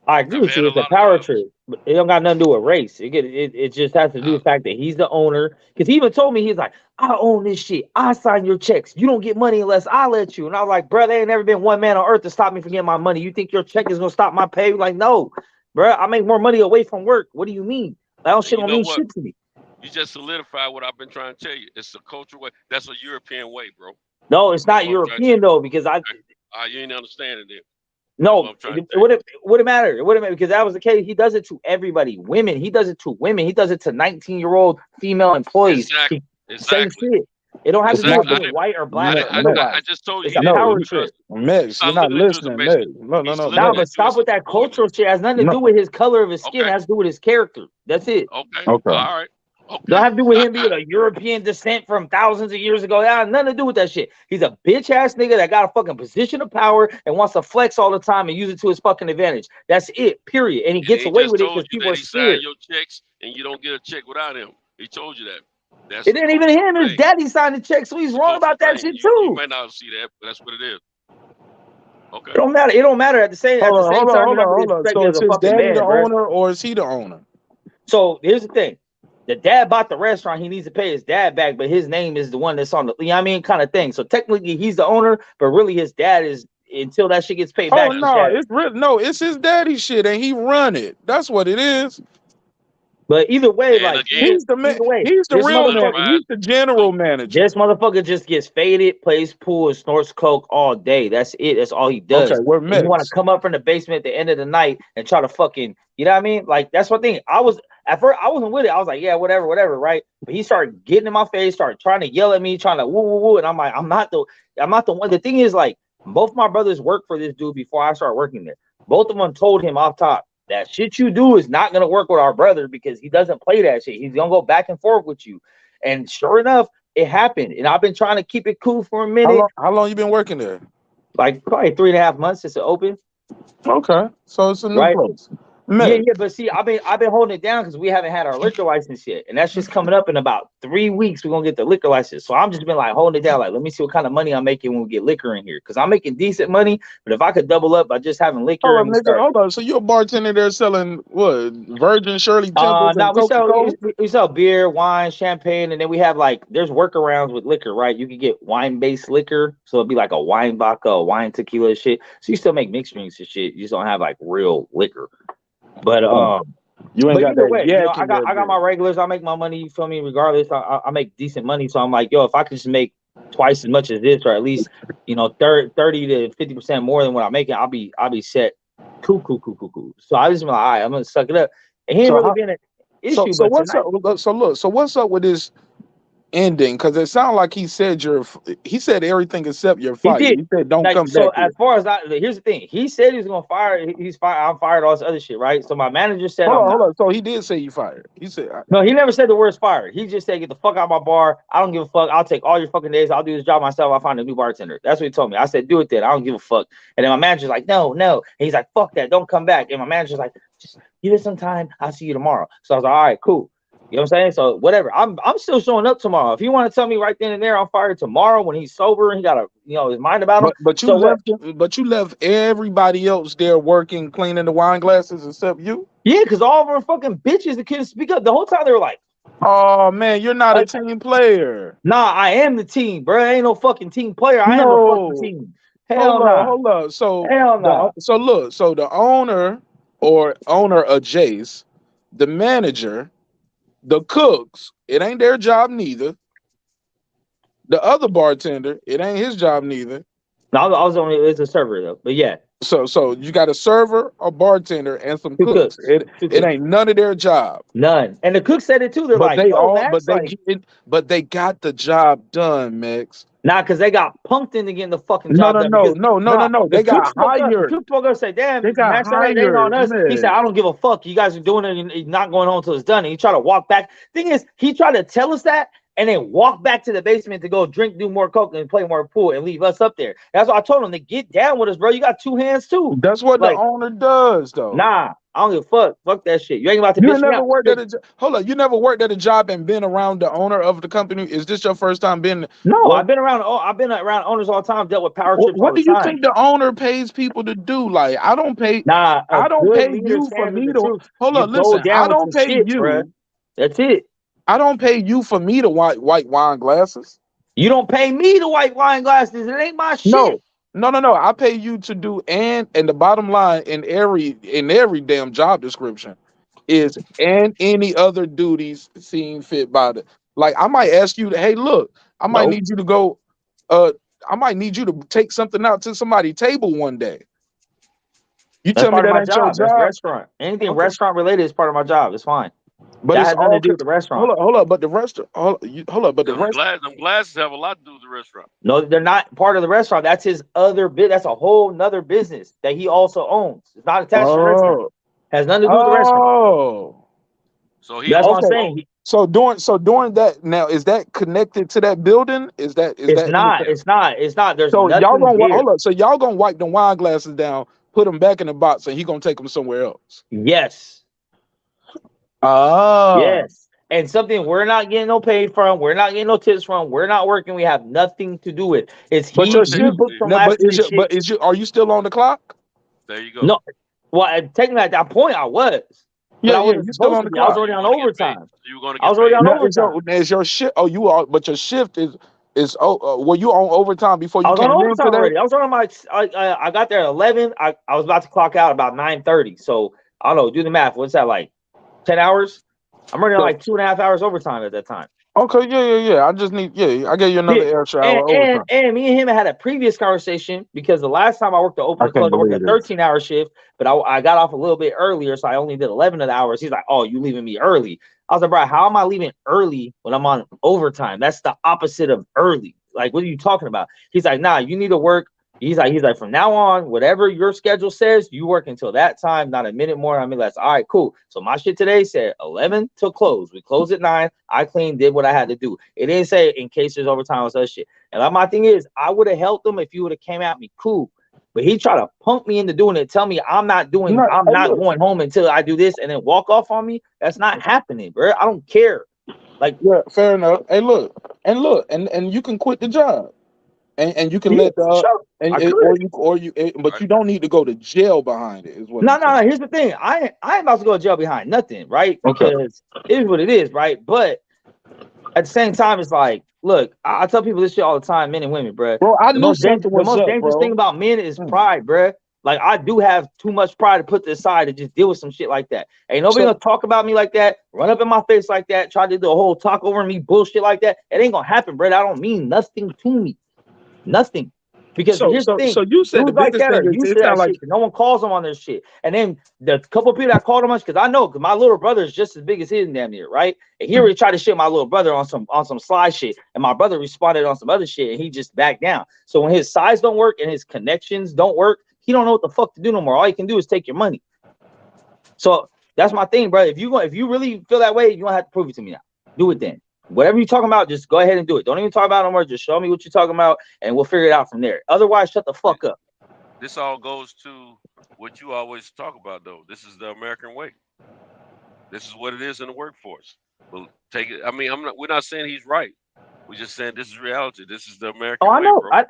I agree with you. It's a power trip, but it don't got nothing to do with race. It just has to do with the fact that he's the owner. Because he even told me, he's like, I own this shit. I sign your checks. You don't get money unless I let you. And I was like, bro, there ain't never been one man on earth to stop me from getting my money. You think your check is gonna stop my pay? Like, no, bro. I make more money away from work. What do you mean? That don't mean shit to me. You just solidify what I've been trying to tell you. It's a cultural way. That's a European way, bro. No, it's not European though, because you ain't understanding it. No, it wouldn't matter. It wouldn't matter because that was the case. He does it to everybody. Women, he does it to women. He does it to 19-year-old female employees. Exactly. Same shit. It don't have to do with being white or black or otherwise. I just told you. It's a power trip. Mix, you're not listening. No. Nah, but stop with that cultural shit. It has nothing to do with his color of his skin. It has to do with his character. That's it. Okay. All right. Okay. Don't have to do with him being a European descent from thousands of years ago. That has nothing to do with that shit. He's a bitch ass nigga that got a fucking position of power and wants to flex all the time and use it to his fucking advantage. That's it. Period. And he gets away with it because people are scared. Your checks and you don't get a check without him. He told you that. It ain't even him. His daddy signed the check, so he's wrong about that shit too. You might not see that, but that's what it is. Okay. It don't matter. It don't matter at the same time. Hold on. So is his daddy the owner or is he the owner? So here's the thing. The dad bought the restaurant. He needs to pay his dad back, but his name is the one that's on the, you know what I mean, kind of thing. So technically he's the owner, but really his dad is, until that shit gets paid back. It's his daddy shit and he run it. That's what it is. But either way, he's the man. He's the real manager. He's the general manager. This motherfucker just gets faded, plays pool, and snorts coke all day. That's it. That's all he does. Okay, we're mixed. You want to come up from the basement at the end of the night and try to fucking, you know what I mean? Like, that's one thing. At first, I wasn't with it. I was like, yeah, whatever, right? But he started getting in my face, started trying to yell at me, trying to woo, and I'm like, I'm not the one. The thing is, like, both my brothers worked for this dude before I started working there. Both of them told him off top, that shit you do is not gonna work with our brother because he doesn't play that shit. He's gonna go back and forth with you. And sure enough, it happened. And I've been trying to keep it cool for a minute. How long you been working there? Like probably 3.5 months since it opened. Okay, so it's a new place. Yeah, but see, I've been holding it down because we haven't had our liquor license yet, and that's just coming up in about 3 weeks. We're gonna get the liquor license, so I'm just been like holding it down. Like, let me see what kind of money I'm making when we get liquor in here, because I'm making decent money. But if I could double up by just having liquor, hold on. So you're a bartender there selling what? Virgin Shirley Temples? No, we sell beer, wine, champagne, and then we have there's workarounds with liquor, right? You can get wine-based liquor, so it'd be like a wine vodka, a wine tequila shit. So you still make mixed drinks and shit. You just don't have like real liquor. But you ain't got that. Way, I got my regulars. I make my money. You feel me? Regardless, I make decent money. So I'm like, yo, if I could just make twice as much as this, or at least 30 to 50% more than what I'm making, I'll be set Cool. So I just been like, all right, I'm gonna suck it up. And he ain't really been an issue. So But what's tonight, up? So look. So what's up with this ending? Because it sounded like he said he said everything except your he fight. did. He said don't Like, come so back here. as far as here's the thing. He said he's gonna fire. He's fired. I'm fired. All this other shit, right? So my manager said I'm not. Hold on. So he did say you fired. He said No, he never said the words fired. He just said, get the fuck out of my bar. I don't give a fuck. I'll take all your fucking days. I'll do this job myself. I'll find a new bartender. That's what he told me. I said, do it then. I don't give a fuck. And then my manager's like, no. And he's like, fuck that. Don't come back. And my manager's like, just give it some time. I'll see you tomorrow. So I was like, all right, cool. You know what I'm saying? So whatever. I'm still showing up tomorrow. If you want to tell me right then and there I'm fired tomorrow when he's sober and he got his mind about him. But you left everybody else there working, cleaning the wine glasses except you. Yeah, because all of them are fucking bitches that couldn't speak up. The whole time they were like, oh man, you're not a team player. Nah, I am the team, bro. I ain't no fucking team player. I am a fucking team. Hell no. Hold up. So hell no. So look, so the owner of Jace, the manager, the cooks, it ain't their job neither. The other bartender, it ain't his job neither. No, I was only it's a server though, but yeah. So you got a server, a bartender, and some cooks. It ain't none of their job. None. And the cook said it too. They're but like, they yo, all, Max, but they got the job done, Max. Nah, because they got punked into getting the fucking No, job no, done. no. They got hired. The cook spoke up and said, damn, They got Max, they ain't on us. hired, He said, I don't give a fuck. You guys are doing it and you're not going home until it's done. And he tried to walk back. Thing is, he tried to tell us that and then walk back to the basement to go drink, do more coke, and play more pool and leave us up there. That's what I told him to get down with us, bro. You got two hands too. That's what the owner does, though. Nah, I don't give a fuck. Fuck that shit. You ain't about to You bitch me never out. worked at a hold up. You never worked at a job and been around the owner of the company. Is this your first time being? No, I've been around owners all the time. Dealt with power trips. What do you think the owner pays people to do? Like, I don't pay. Nah, I don't pay you for me to hold up. Listen, I don't pay you. Bruh. That's it. I don't pay you for me to white wine glasses. You don't pay me to white wine glasses. It ain't my shit. No. I pay you to do and the bottom line in every damn job description is and any other duties seen fit by the like I might ask you to, hey, look, I might need you to go I might need you to take something out to somebody's table one day. You That's tell me part of that my ain't your job. That's job. restaurant. Anything restaurant related is part of my job. It's fine. But that it's has nothing to do with the restaurant. Hold up, but the restaurant. Hold up, but the restaurant. Them glasses have a lot to do with the restaurant. No, they're not part of the restaurant. That's his other bit. That's a whole nother business that he also owns. It's not attached to the restaurant. Has nothing to do with the restaurant. So he. That's what I'm saying. So during that now, is that connected to that building? It's not. It's not. There's so nothing y'all gonna here. hold up. So y'all gonna wipe the wine glasses down, put them back in the box, and he gonna take them somewhere else. Yes. Oh. Yes. And something we're not getting no paid from, we're not getting no tips from, we're not working, we have nothing to do with. It's but he booked from last minute. Are you still on the clock? There you go. No. Well, technically at that point I was. Yeah, you still on the clock. I was already on overtime. I was already on overtime. Is your shift? Oh, you are, but your shift is were you on overtime before you came in today? Already. I was on my I got there at 11. I was about to clock out about 9:30. So I don't know, do the math. What's that, like 10 hours? I'm running like 2.5 hours overtime at that time. Okay, yeah. I just need, I gave you another extra hour overtime. And me and him had a previous conversation because the last time I worked the open club, I worked a 13-hour shift, but I got off a little bit earlier, so I only did 11 of the hours. He's like, "Oh, you leaving me early?" I was like, "Bro, how am I leaving early when I'm on overtime? That's the opposite of early. Like, what are you talking about?" He's like, "Nah, you need to work." He's like, from now on, whatever your schedule says, you work until that time, not a minute more. I mean, that's all right, cool. So my shit today said 11 till close. We closed at 9. I cleaned, did what I had to do. It didn't say in case there's overtime or such shit. And like, my thing is, I would have helped him if you would have came at me, cool. But he tried to punk me into doing it, tell me I'm not going home until I do this, and then walk off on me. That's not happening, bro. I don't care. Like, yeah, fair enough. Hey, look, and you can quit the job. And you can let but you don't need to go to jail behind it. Is what? No. Here's the thing. I ain't about to go to jail behind nothing, right? Because it is what it is, right? But at the same time, it's like, look, I tell people this shit all the time, men and women, bro. Bro, the most dangerous thing about men is pride, bro. Like, I do have too much pride to put to the side to just deal with some shit like that. Ain't nobody gonna talk about me like that, run up in my face like that, try to do a whole talk over me bullshit like that. It ain't gonna happen, bro. That don't mean nothing to me. Nothing. Because So here's the thing, you said the dudes like biggest that thing are is used it to that sound like shit. No one calls them on their shit. And then the couple people that called him on, because I know, because my little brother is just as big as his damn near, right? And he already tried to shit my little brother on some sly shit, and my brother responded on some other shit, and he just backed down. So when his size don't work and his connections don't work, he don't know what the fuck to do no more. All you can do is take your money. So that's my thing, bro. If you really feel that way, you don't have to prove it to me now. Do it then. Whatever you're talking about, just go ahead and do it. Don't even talk about it no more. Just show me what you're talking about, and we'll figure it out from there. Otherwise, shut the fuck up. This all goes to what you always talk about, though. This is the American way. This is what it is in the workforce. Well, take it. I mean, we're not saying he's right. We're just saying this is reality. This is the American Oh, I way, know. bro.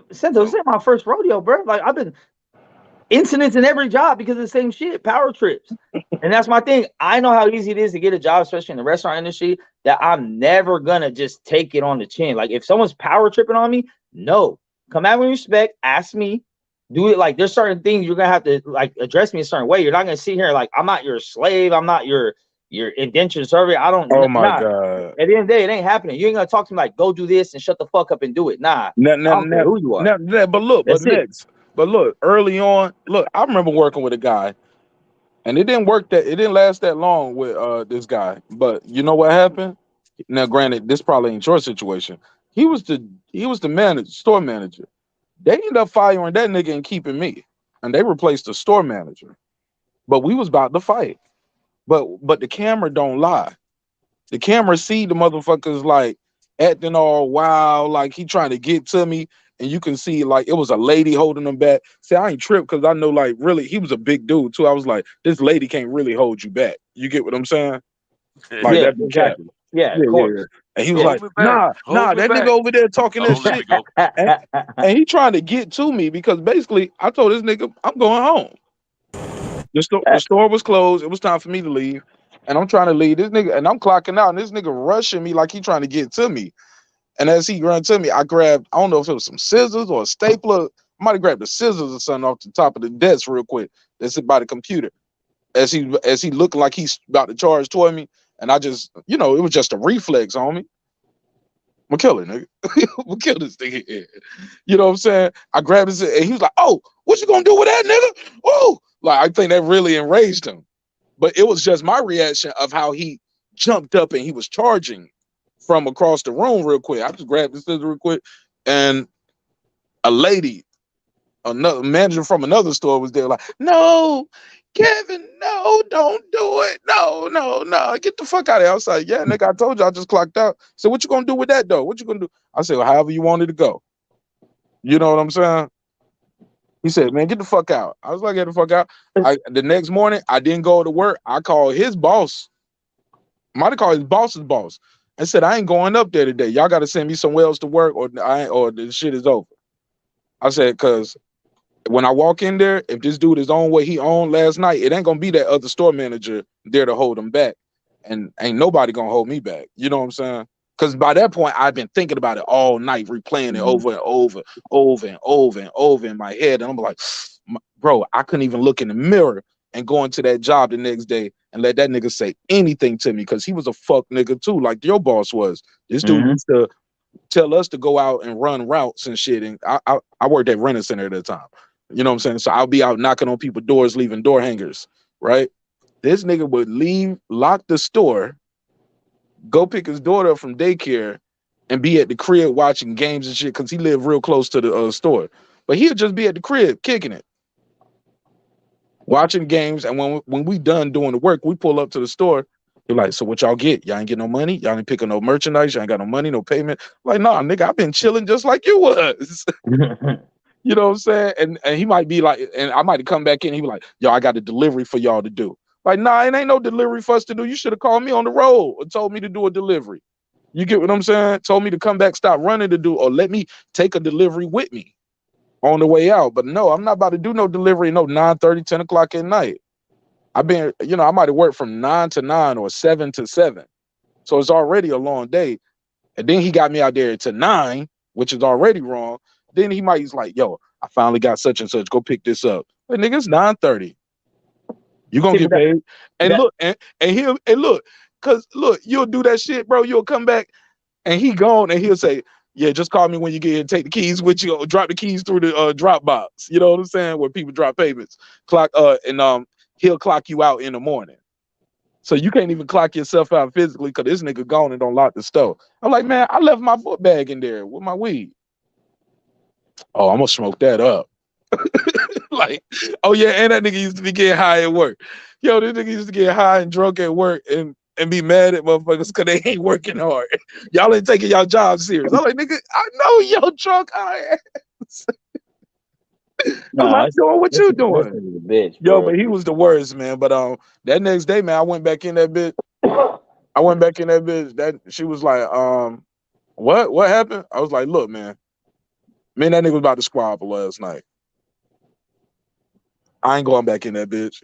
This ain't my first rodeo, bro. Like I've been incidents in every job because of the same shit, power trips. And that's my thing. I know how easy it is to get a job, especially in the restaurant industry, that I'm never gonna just take it on the chin. Like if someone's power tripping on me, no, come at me with respect, ask me, do it. Like there's certain things you're gonna have to like address me a certain way. You're not gonna sit here like I'm not your slave, I'm not your indentured servant. I don't. oh my Nah. God. At the end of the day, it ain't happening. You ain't gonna talk to me like go do this and shut the fuck up and do it. Nah, I don't care who you are. But look, That's it. but look, early on, look, I remember working with a guy, and it didn't last that long with this guy. But you know what happened? Now, granted, this probably ain't your situation. He was the store manager. They ended up firing that nigga and keeping me, and they replaced the store manager. But we was about to fight. But the camera don't lie. The camera see the motherfuckers like acting all wild, like he trying to get to me, and you can see like it was a lady holding him back. See, I ain't tripped because I know like really he was a big dude too. I was like, this lady can't really hold you back. You get what I'm saying? Like Yeah, that big cat. exactly. Yeah, of course. And he was Hold like, me back. Hold me that back. nigga over there talking that Oh, let me shit. go. And he trying to get to me because basically I told this nigga I'm going home. The store was closed. It was time for me to leave. And I'm trying to leave this nigga, and I'm clocking out, and this nigga rushing me like he trying to get to me. And as he ran to me, I grabbed, I don't know if it was some scissors or a stapler. I might have grabbed the scissors or something off the top of the desk real quick. That's it by the computer. As he looking like he's about to charge toward me, and I just, it was just a reflex on me. I'm gonna kill it, nigga. I'm gonna kill this nigga. You know what I'm saying? I grabbed his, and he was like, "Oh, what you gonna do with that, nigga?" Oh, like I think that really enraged him. But it was just my reaction of how he jumped up and he was charging from across the room real quick. I just grabbed the scissors real quick, and a lady, another manager from another store was there like, "No, Kevin, no, don't do it. No. Get the fuck out of here." I was like, "Yeah, nigga, I told you I just clocked out." So what you gonna do with that though? What you gonna do? I said, well, however you wanted to go. You know what I'm saying? He said, "Man, get the fuck out." I was like, "Get the fuck out." The next morning, I didn't go to work. I called his boss. Might have called his boss's boss. I said, "I ain't going up there today. Y'all got to send me somewhere else to work, or the shit is over." I said, "Cause when I walk in there, if this dude is on what he owned last night, it ain't gonna be that other store manager there to hold him back, and ain't nobody gonna hold me back." You know what I'm saying? Because by that point, I've been thinking about it all night, replaying it over and over in my head. And I'm like, bro, I couldn't even look in the mirror and go into that job the next day and let that nigga say anything to me, because he was a fuck nigga too, like your boss was. This dude used to tell us to go out and run routes and shit. And I worked at Renner Center at the time. You know what I'm saying? So I'll be out knocking on people's doors, leaving door hangers, right? This nigga would leave, lock the store, go pick his daughter up from daycare, and be at the crib watching games and shit because he lived real close to the store. But he'll just be at the crib kicking it, watching games. And when we done doing the work, we pull up to the store. You're like, "So what y'all get? Y'all ain't get no money? Y'all ain't picking no merchandise? Y'all ain't got no money, no payment?" Like, "Nah, nigga, I've been chilling just like you was." You know what I'm saying? And he might be like, and I might come back in, he be like, "Yo, I got a delivery for y'all to do." Like, "Nah, it ain't no delivery for us to do. You should have called me on the road and told me to do a delivery." You get what I'm saying? Told me to come back, stop running to do, or let me take a delivery with me on the way out. But no, I'm not about to do no delivery, no 9:30, 10 o'clock at night. I've been, I might have worked from 9 to 9 or 7 to 7. So it's already a long day. And then he got me out there to 9, which is already wrong. Then he's like, "Yo, I finally got such and such. Go pick this up." Like, nigga, it's 9:30. You gonna get paid. And look, and look, cause look, you'll do that shit, bro. You'll come back and he gone and he'll say, Yeah, just call me when you get here and take the keys with you, or drop the keys through the drop box. You know what I'm saying? Where people drop payments. He'll clock you out in the morning. So you can't even clock yourself out physically because this nigga gone and don't lock the store. I'm like, man, I left my book bag in there with my weed. Oh, I'm gonna smoke that up. Like, oh yeah, and that nigga used to be getting high at work. Yo, this nigga used to get high and drunk at work and be mad at motherfuckers because they ain't working hard. Y'all ain't taking y'all job serious. I'm like, nigga, I know yo drunk high ass. I'm like, doing what you doing. Bitch, yo, but he was the worst, man. But that next day, man, I went back in that bitch. That she was like, what happened? I was like, look, man, that nigga was about to squabble last night. I ain't going back in that bitch.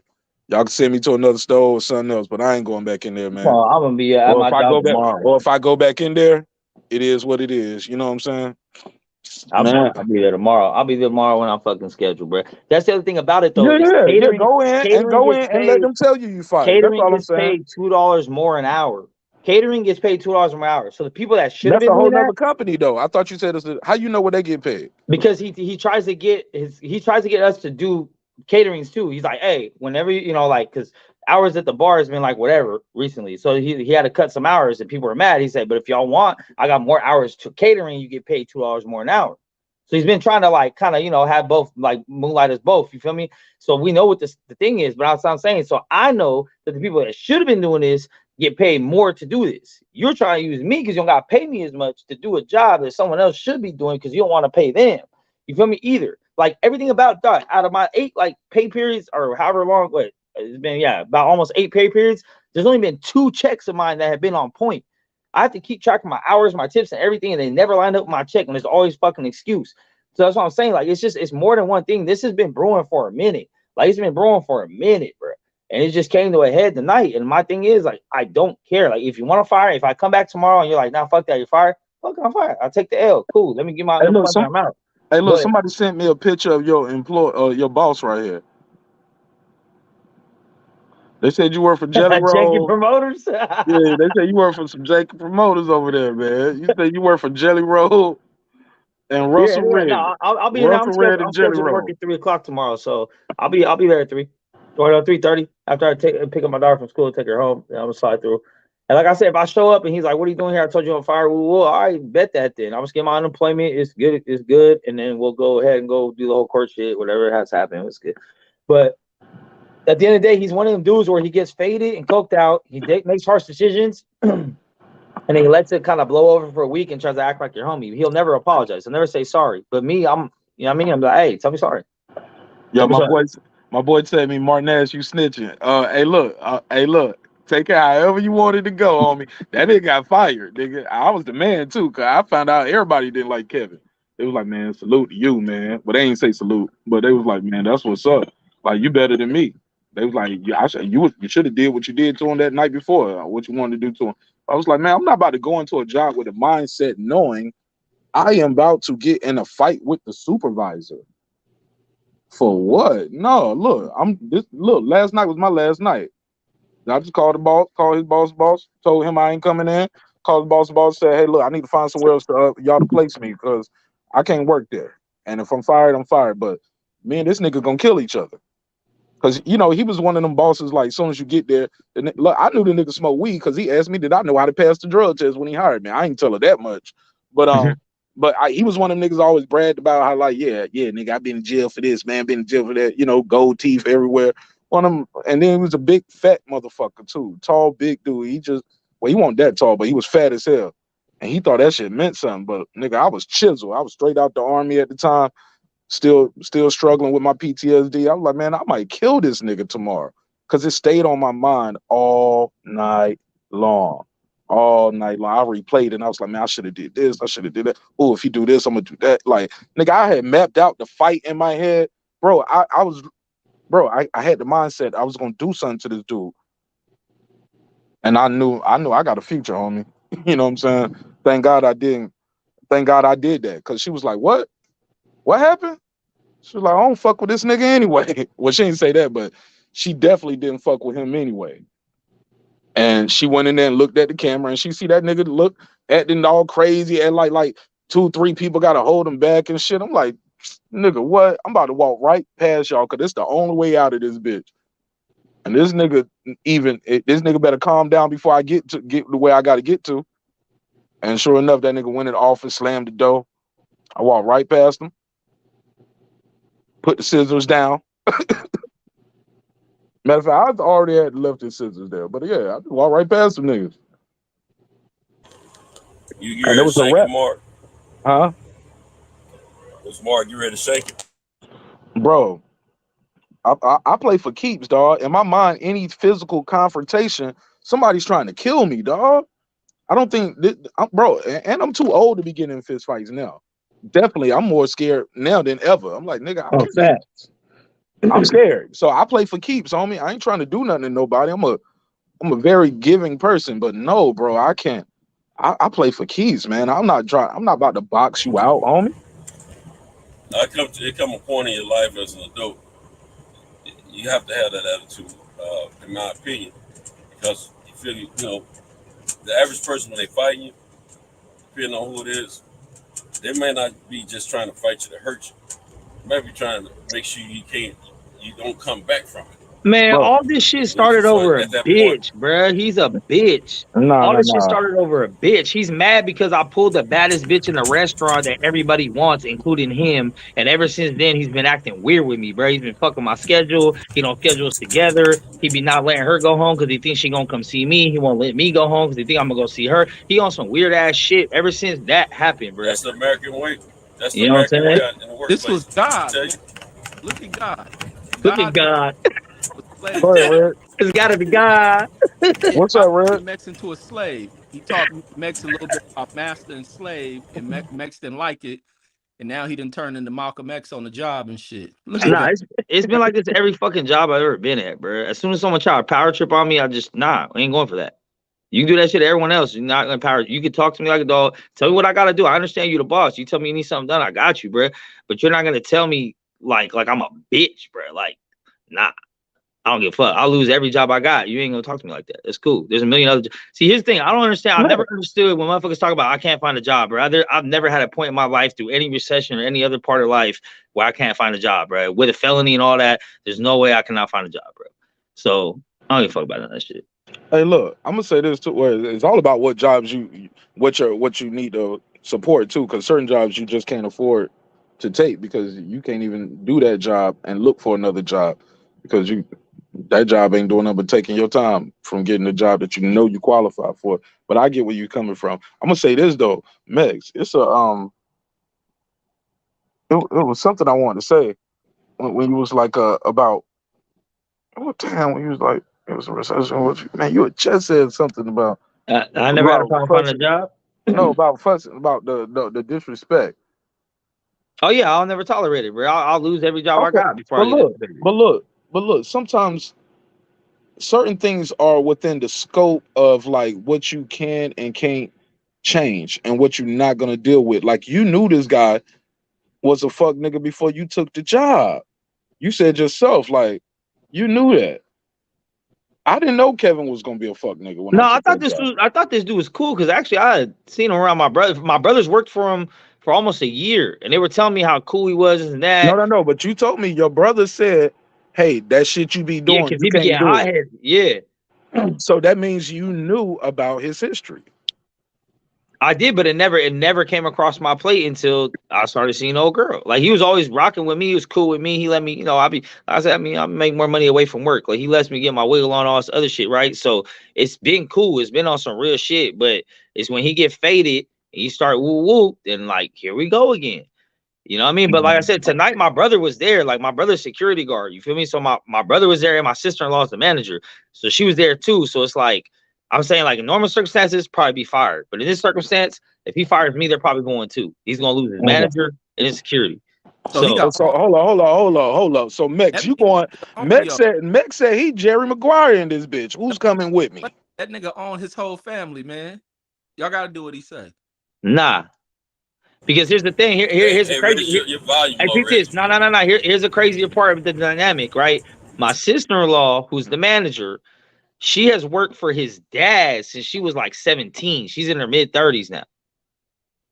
Y'all can send me to another store or something else, but I ain't going back in there, man. Well, I'm gonna be at my job tomorrow. Or if I go back in there, it is what it is. You know what I'm saying? I'll be there tomorrow. I'll be there tomorrow when I'm fucking scheduled, bro. That's the other thing about it, though. Yeah, catering, go in and let them tell you fight. Catering That's all gets paid $2 more an hour. Catering gets paid $2 more an hour. So the people that should have been doing that. That's a whole nother company, though. I thought you said this. How you know what they get paid? Because he tries to get us to do caterings too. He's like, hey, whenever because hours at the bar has been like whatever recently. So he had to cut some hours and people were mad. He said, but if y'all want, I got more hours to catering, you get paid $2 more an hour. So he's been trying to have both, like moonlight as both. You feel me? So we know what the thing is, but that's what I'm saying. So I know that the people that should have been doing this get paid more to do this. You're trying to use me because you don't got to pay me as much to do a job that someone else should be doing because you don't want to pay them. You feel me? Either. Like everything about that, out of my 8 pay periods or however long, it's been about almost 8 pay periods. There's only been 2 checks of mine that have been on point. I have to keep track of my hours, my tips, and everything, and they never line up with my check, and there's always fucking excuse. So that's what I'm saying. Like it's more than one thing. This has been brewing for a minute. Like it's been brewing for a minute, bro. And it just came to a head tonight. And my thing is, like, I don't care. Like, if you want to fire, if I come back tomorrow and you're like, nah, fuck that, you're fired. Fuck, I'm fired. I'll take the L. Cool. Let me get my I'm out. Hey, look, somebody sent me a picture of your your boss right here. They said you work for Jelly Roll. Jacob Promoters? Yeah, they said you work for some Jacob Promoters over there, man. You said you work for Jelly Roll and Russell Red. No, I'll be around. I'm scheduled to work at 3:00 tomorrow, so I'll be there at 3 or 3:30 after I pick up my daughter from school, take her home, and I'm gonna slide through. And like I said, if I show up and he's like, "What are you doing here?" I told you I'm fired. Well, all right, bet that then. I'm just getting my unemployment. It's good, and then we'll go ahead and go do the whole court shit, whatever has happened. It's good. But at the end of the day, he's one of them dudes where he gets faded and coked out. He makes harsh decisions, and he lets it kind of blow over for a week and tries to act like your homie. He'll never apologize. He'll never say sorry. But me, I'm I'm like, hey, tell me sorry. Yeah, my boy said me, Martinez, you snitching. Hey, look. Take it however you wanted to go, homie. That nigga got fired, nigga. I was the man too, cause I found out everybody didn't like Kevin. They was like, man, salute to you, man. But they ain't say salute. But they was like, man, that's what's up. Like, you better than me. They was like, you should have did what you did to him that night before. What you wanted to do to him. I was like, man, I'm not about to go into a job with a mindset knowing I am about to get in a fight with the supervisor. For what? No, look, last night was my last night. I just called his boss, told him I ain't coming in. Called the boss, said, hey, look, I need to find somewhere else to y'all to place me because I can't work there. And if I'm fired, I'm fired. But me and this nigga gonna kill each other. Because, he was one of them bosses, like, as soon as you get there, look, I knew the nigga smoked weed because he asked me, did I know how to pass the drug test when he hired me? I ain't tell her that much. But he was one of them niggas always bragged about how, like, yeah, nigga, I've been in jail for this, man, been in jail for that, gold teeth everywhere. One of them, and then he was a big fat motherfucker too, tall, big dude. He wasn't that tall, but he was fat as hell, and he thought that shit meant something. But nigga, I was chiseled. I was straight out the army at the time, still struggling with my PTSD. I was like, man, I might kill this nigga tomorrow because it stayed on my mind all night long. All night long, I replayed it, and I was like, man, I should have did this. I should have did that. Oh, if you do this, I'm gonna do that. Like, nigga, I had mapped out the fight in my head, bro. I had the mindset I was gonna do something to this dude, and I knew I got a future, homie. You know what I'm saying? Thank God I didn't. Thank God I did that, because she was like, "What? What happened?" She was like, "I don't fuck with this nigga anyway." Well, she didn't say that, but she definitely didn't fuck with him anyway. And she went in there and looked at the camera, and she see that nigga acting all crazy and like 2-3 people got to hold him back and shit. I'm like, nigga, what? I'm about to walk right past y'all because it's the only way out of this bitch. And this nigga better calm down before I get the way I got to get to. And sure enough, that nigga went in the office, slammed the door. I walked right past him, put the scissors down. Matter of fact, I already had left his scissors there, but yeah, I just walked right past them niggas. You ready to shake it, Mark? Huh? Was Mark, you ready to shake it? Bro, I play for keeps, dog. In my mind, any physical confrontation, somebody's trying to kill me, dog. I don't think, bro, and I'm too old to be getting in fist fights now. Definitely, I'm more scared now than ever. I'm like, nigga, I'm scared. So I play for keeps, homie. I ain't trying to do nothing to nobody. I'm a very giving person, but no, bro, I can't. I play for keeps, man. I'm not about to box you out, homie. It come a point in your life as an adult, you have to have that attitude, in my opinion, because you feel, you know, the average person when they fight you, depending on who it is, they may not be just trying to fight you to hurt you. They might be trying to make sure you don't come back from it. Man, Bro, all this shit started over a bitch, bruh. He's a bitch. All this shit started over a bitch. He's mad because I pulled the baddest bitch in the restaurant that everybody wants, including him. And ever since then, he's been acting weird with me, bro. He's been fucking my schedule. He don't schedule us together. He be not letting her go home because he thinks she gonna come see me. He won't let me go home because he think I'm gonna go see her. He on some weird ass shit ever since that happened, bro. That's the American way. That's the You know what I'm American saying? way in the workplace. This was God. Look at God. Look at God. Go ahead, Red. It's gotta be God. What's up, Red? Mex into a slave. He taught Mex a little bit about master and slave, and Mex didn't like it, and now he done turned into Malcolm X on the job and shit. Look at Nah, that. it's been like this every fucking job I've ever been at, bro. As soon as someone try to power trip on me, I ain't going for that. You can do that shit to everyone else. You're not gonna power. You can talk to me like a dog. Tell me what I gotta do. I understand you the boss. You tell me you need something done, I got you, bro. But you're not gonna tell me like I'm a bitch, bro. Like, nah. I don't give a fuck. I'll lose every job I got. You ain't gonna talk to me like that. It's cool. There's a million other. See, here's the thing. I don't understand. I never understood when motherfuckers talk about I can't find a job, bro. I've never had a point in my life through any recession or any other part of life where I can't find a job, bro. With a felony and all that, there's no way I cannot find a job, bro. So I don't give a fuck about none of that shit. Hey, look, I'm gonna say this too. Where it's all about what jobs what you need to support too, because certain jobs you just can't afford to take because you can't even do that job and look for another job because that job ain't doing nothing but taking your time from getting the job that you know you qualify for. But I get where you're coming from. I'm gonna say this though, Mex. It's a it was something I wanted to say when you was like about what damn when you was like it was a recession. Man, you had just said something about I never had a problem finding a job. No, about fussing about the disrespect. Oh yeah, I'll never tolerate it, bro. I'll lose every job I got before I get But look, sometimes certain things are within the scope of like what you can and can't change and what you're not gonna deal with. Like you knew this guy was a fuck nigga before you took the job. You said yourself, like you knew that. I didn't know Kevin was gonna be a fuck nigga. When I thought this dude was cool because actually I had seen him around my brother. My brothers worked for him for almost a year, and they were telling me how cool he was and that. No. But you told me your brother said, "Hey, that shit you be doing, because you he be can't getting do hot it." headed. Yeah. So that means you knew about his history. I did, but it never came across my plate until I started seeing old girl. Like he was always rocking with me. He was cool with me. He let me, I make more money away from work. Like he lets me get my wiggle on all this other shit, right? So it's been cool. It's been on some real shit. But it's when he get faded and you start woo woo, then like here we go again. You know what I mean? But like I said, tonight my brother was there, like my brother's security guard. You feel me? So my brother was there and my sister-in-law is the manager. So she was there too. So it's like I'm saying, like in normal circumstances, probably be fired. But in this circumstance, if he fires me, they're probably going too. He's gonna lose his manager and his security. So hold on. So Mex, you going? Mex said he Jerry Maguire in this bitch. Who's coming with me? That nigga own his whole family, man. Y'all gotta do what he say. Nah. Because here's the thing. Here's the crazy. Here's the crazier part of the dynamic, right? My sister-in-law, who's the manager, she has worked for his dad since she was like 17. She's in her mid-30s now.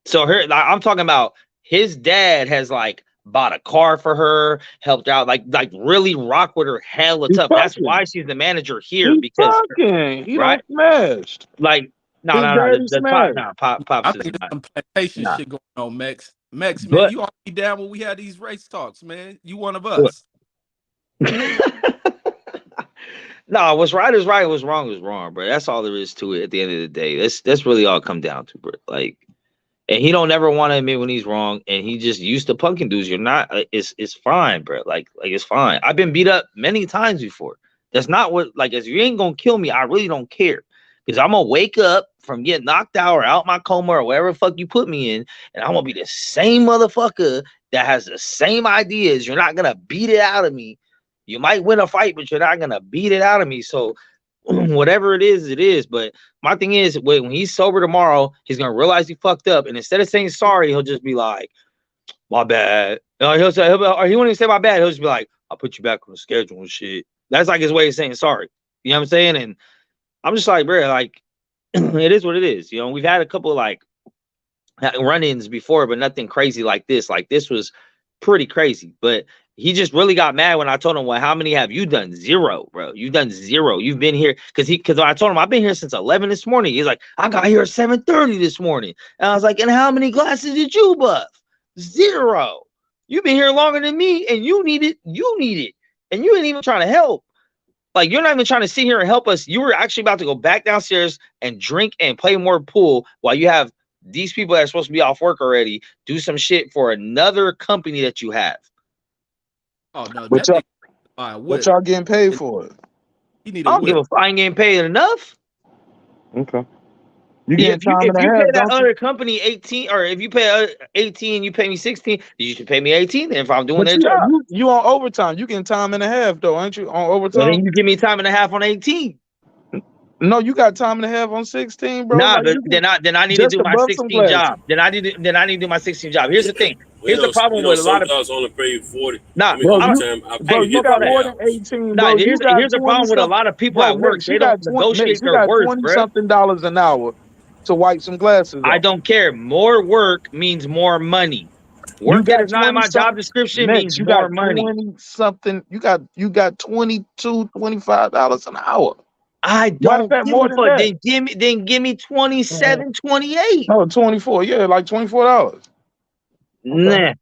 So her, I'm talking about his dad has like bought a car for her, helped out, like really rock with her hella He's tough. That's fucking. why she's the manager here He's because fucking. He right, don't smashed. like no His no no daddy the pop smashed. no pop I pops is think there's not some plantation nah. shit going on, Max. Max, man, But you ought to be down when we have these race talks, man. You one of us. no, what's right is right, what's wrong is wrong, bro. That's all there is to it. At the end of the day, that's really all it come down to, bro. Like, and he don't ever want to admit when he's wrong, and he just used to punking dudes. You're not. It's fine, bro. Like it's fine. I've been beat up many times before. That's not what. Like, as you ain't gonna kill me, I really don't care. Because I'm gonna wake up from getting knocked out or out my coma or whatever the fuck you put me in, and I'm gonna be the same motherfucker that has the same ideas. You're not gonna beat it out of me. You might win a fight, but you're not gonna beat it out of me. So whatever it is, it is. But my thing is, when he's sober tomorrow, he's gonna realize he fucked up, and instead of saying sorry, he'll just be like, "My bad." He'll say, or he won't even say "my bad." He'll just be like, "I'll put you back on the schedule and shit." That's like his way of saying sorry. You know what I'm saying? And I'm just like, bro, like it is what it is. You know, we've had a couple of like run-ins before, but nothing crazy like this. Like this was pretty crazy. But he just really got mad when I told him, well, how many have you done? 0, bro. You've done 0. You've been here because I told him I've been here since 11 this morning. He's like, I got here at 7:30 this morning. And I was like, and how many glasses did you buff? 0. You've been here longer than me, and you need it. And you ain't even trying to help. Like, you're not even trying to sit here and help us. You were actually about to go back downstairs and drink and play more pool while you have these people that are supposed to be off work already do some shit for another company that you have. Oh no, But that y'all, but y'all getting paid for it. He need I a don't give whip. a. I ain't getting paid enough. Okay. You getting If you time and a pay half, that don't you? other company 18, or if you pay 18, you pay me 16, you should pay me 18. Then if I'm doing But their you, job, you on overtime. You getting time and a half though, ain't you? On well overtime? then you give me time and a half on 18. No, you got time and a half on 16, bro. Nah, Like but you then I need to just do my above some 16 glasses. job. Then I need to do my 16 job. Here's the thing. Here's the You problem know, with a some lot of jobs only pay you 40. nah. Bro, overtime. Hey, you fuck Get all got that. 40 more than hours. 18, Nah, bro. You here's got the 20 problem with a something. lot of people Bro, at work. Mix, They don't negotiate you their got worth, 20 bruh. something dollars an hour to wipe some glasses I off. don't care. More work means more money. You Work that got is not in 20 my job something. description Mix, means you got more money. 20 something. You got 22, $25 an hour. I Matter of don't fact, give more a than fuck. that. Then give me 27, 28. No, 24. Yeah, like $24. Okay. Nah.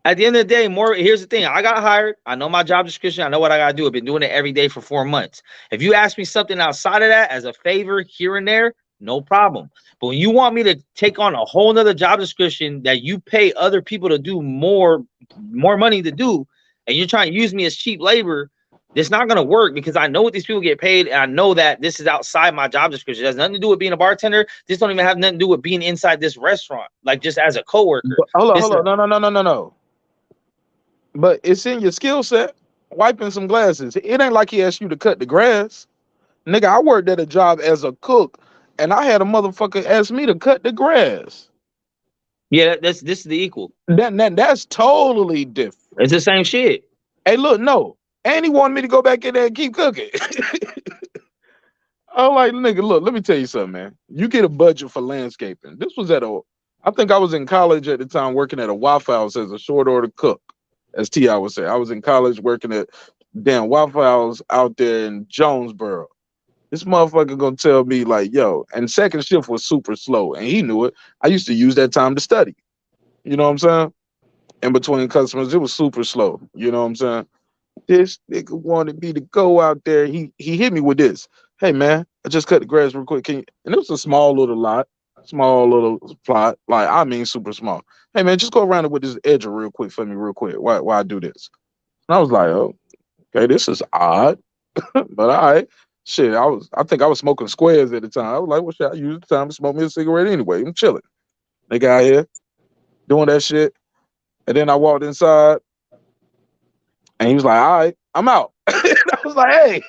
At the end of the day, here's the thing. I got hired. I know my job description. I know what I gotta do. I've been doing it every day for 4 months. If you ask me something outside of that as a favor here and there, no problem. But when you want me to take on a whole nother job description that you pay other people to do more money to do, and you're trying to use me as cheap labor, it's not gonna work because I know what these people get paid, and I know that this is outside my job description. It has nothing to do with being a bartender. This don't even have nothing to do with being inside this restaurant, like just as a coworker. Hold on. No. But it's in your skill set. Wiping some glasses. It ain't like he asked you to cut the grass. Nigga, I worked at a job as a cook, and I had a motherfucker ask me to cut the grass. Yeah, this is the equal. That's totally different. It's the same shit. Hey, look, no. And he wanted me to go back in there and keep cooking. I'm like, nigga, look, let me tell you something, man. You get a budget for landscaping. This was I think I was in college at the time working at a Waffle House as a short order cook, as T.I. would say. I was in college working at damn Waffle House out there in Jonesboro. This motherfucker gonna tell me like, yo, and second shift was super slow, and he knew it. I used to use that time to study. You know what I'm saying? In between customers, it was super slow. You know what I'm saying? This nigga wanted me to go out there. He hit me with this. Hey man, I just cut the grass real quick. Can you? And it was a small little plot. Like, I mean super small. Hey man, just go around it with this edger real quick for me, real quick. Why I do this? And I was like, oh, okay, this is odd. But all right. Shit, I think I was smoking squares at the time. I was like, well, shit, I use the time to smoke me a cigarette anyway. I'm chilling. They got here doing that shit. And then I walked inside and he was like, all right, I'm out. I was like, hey.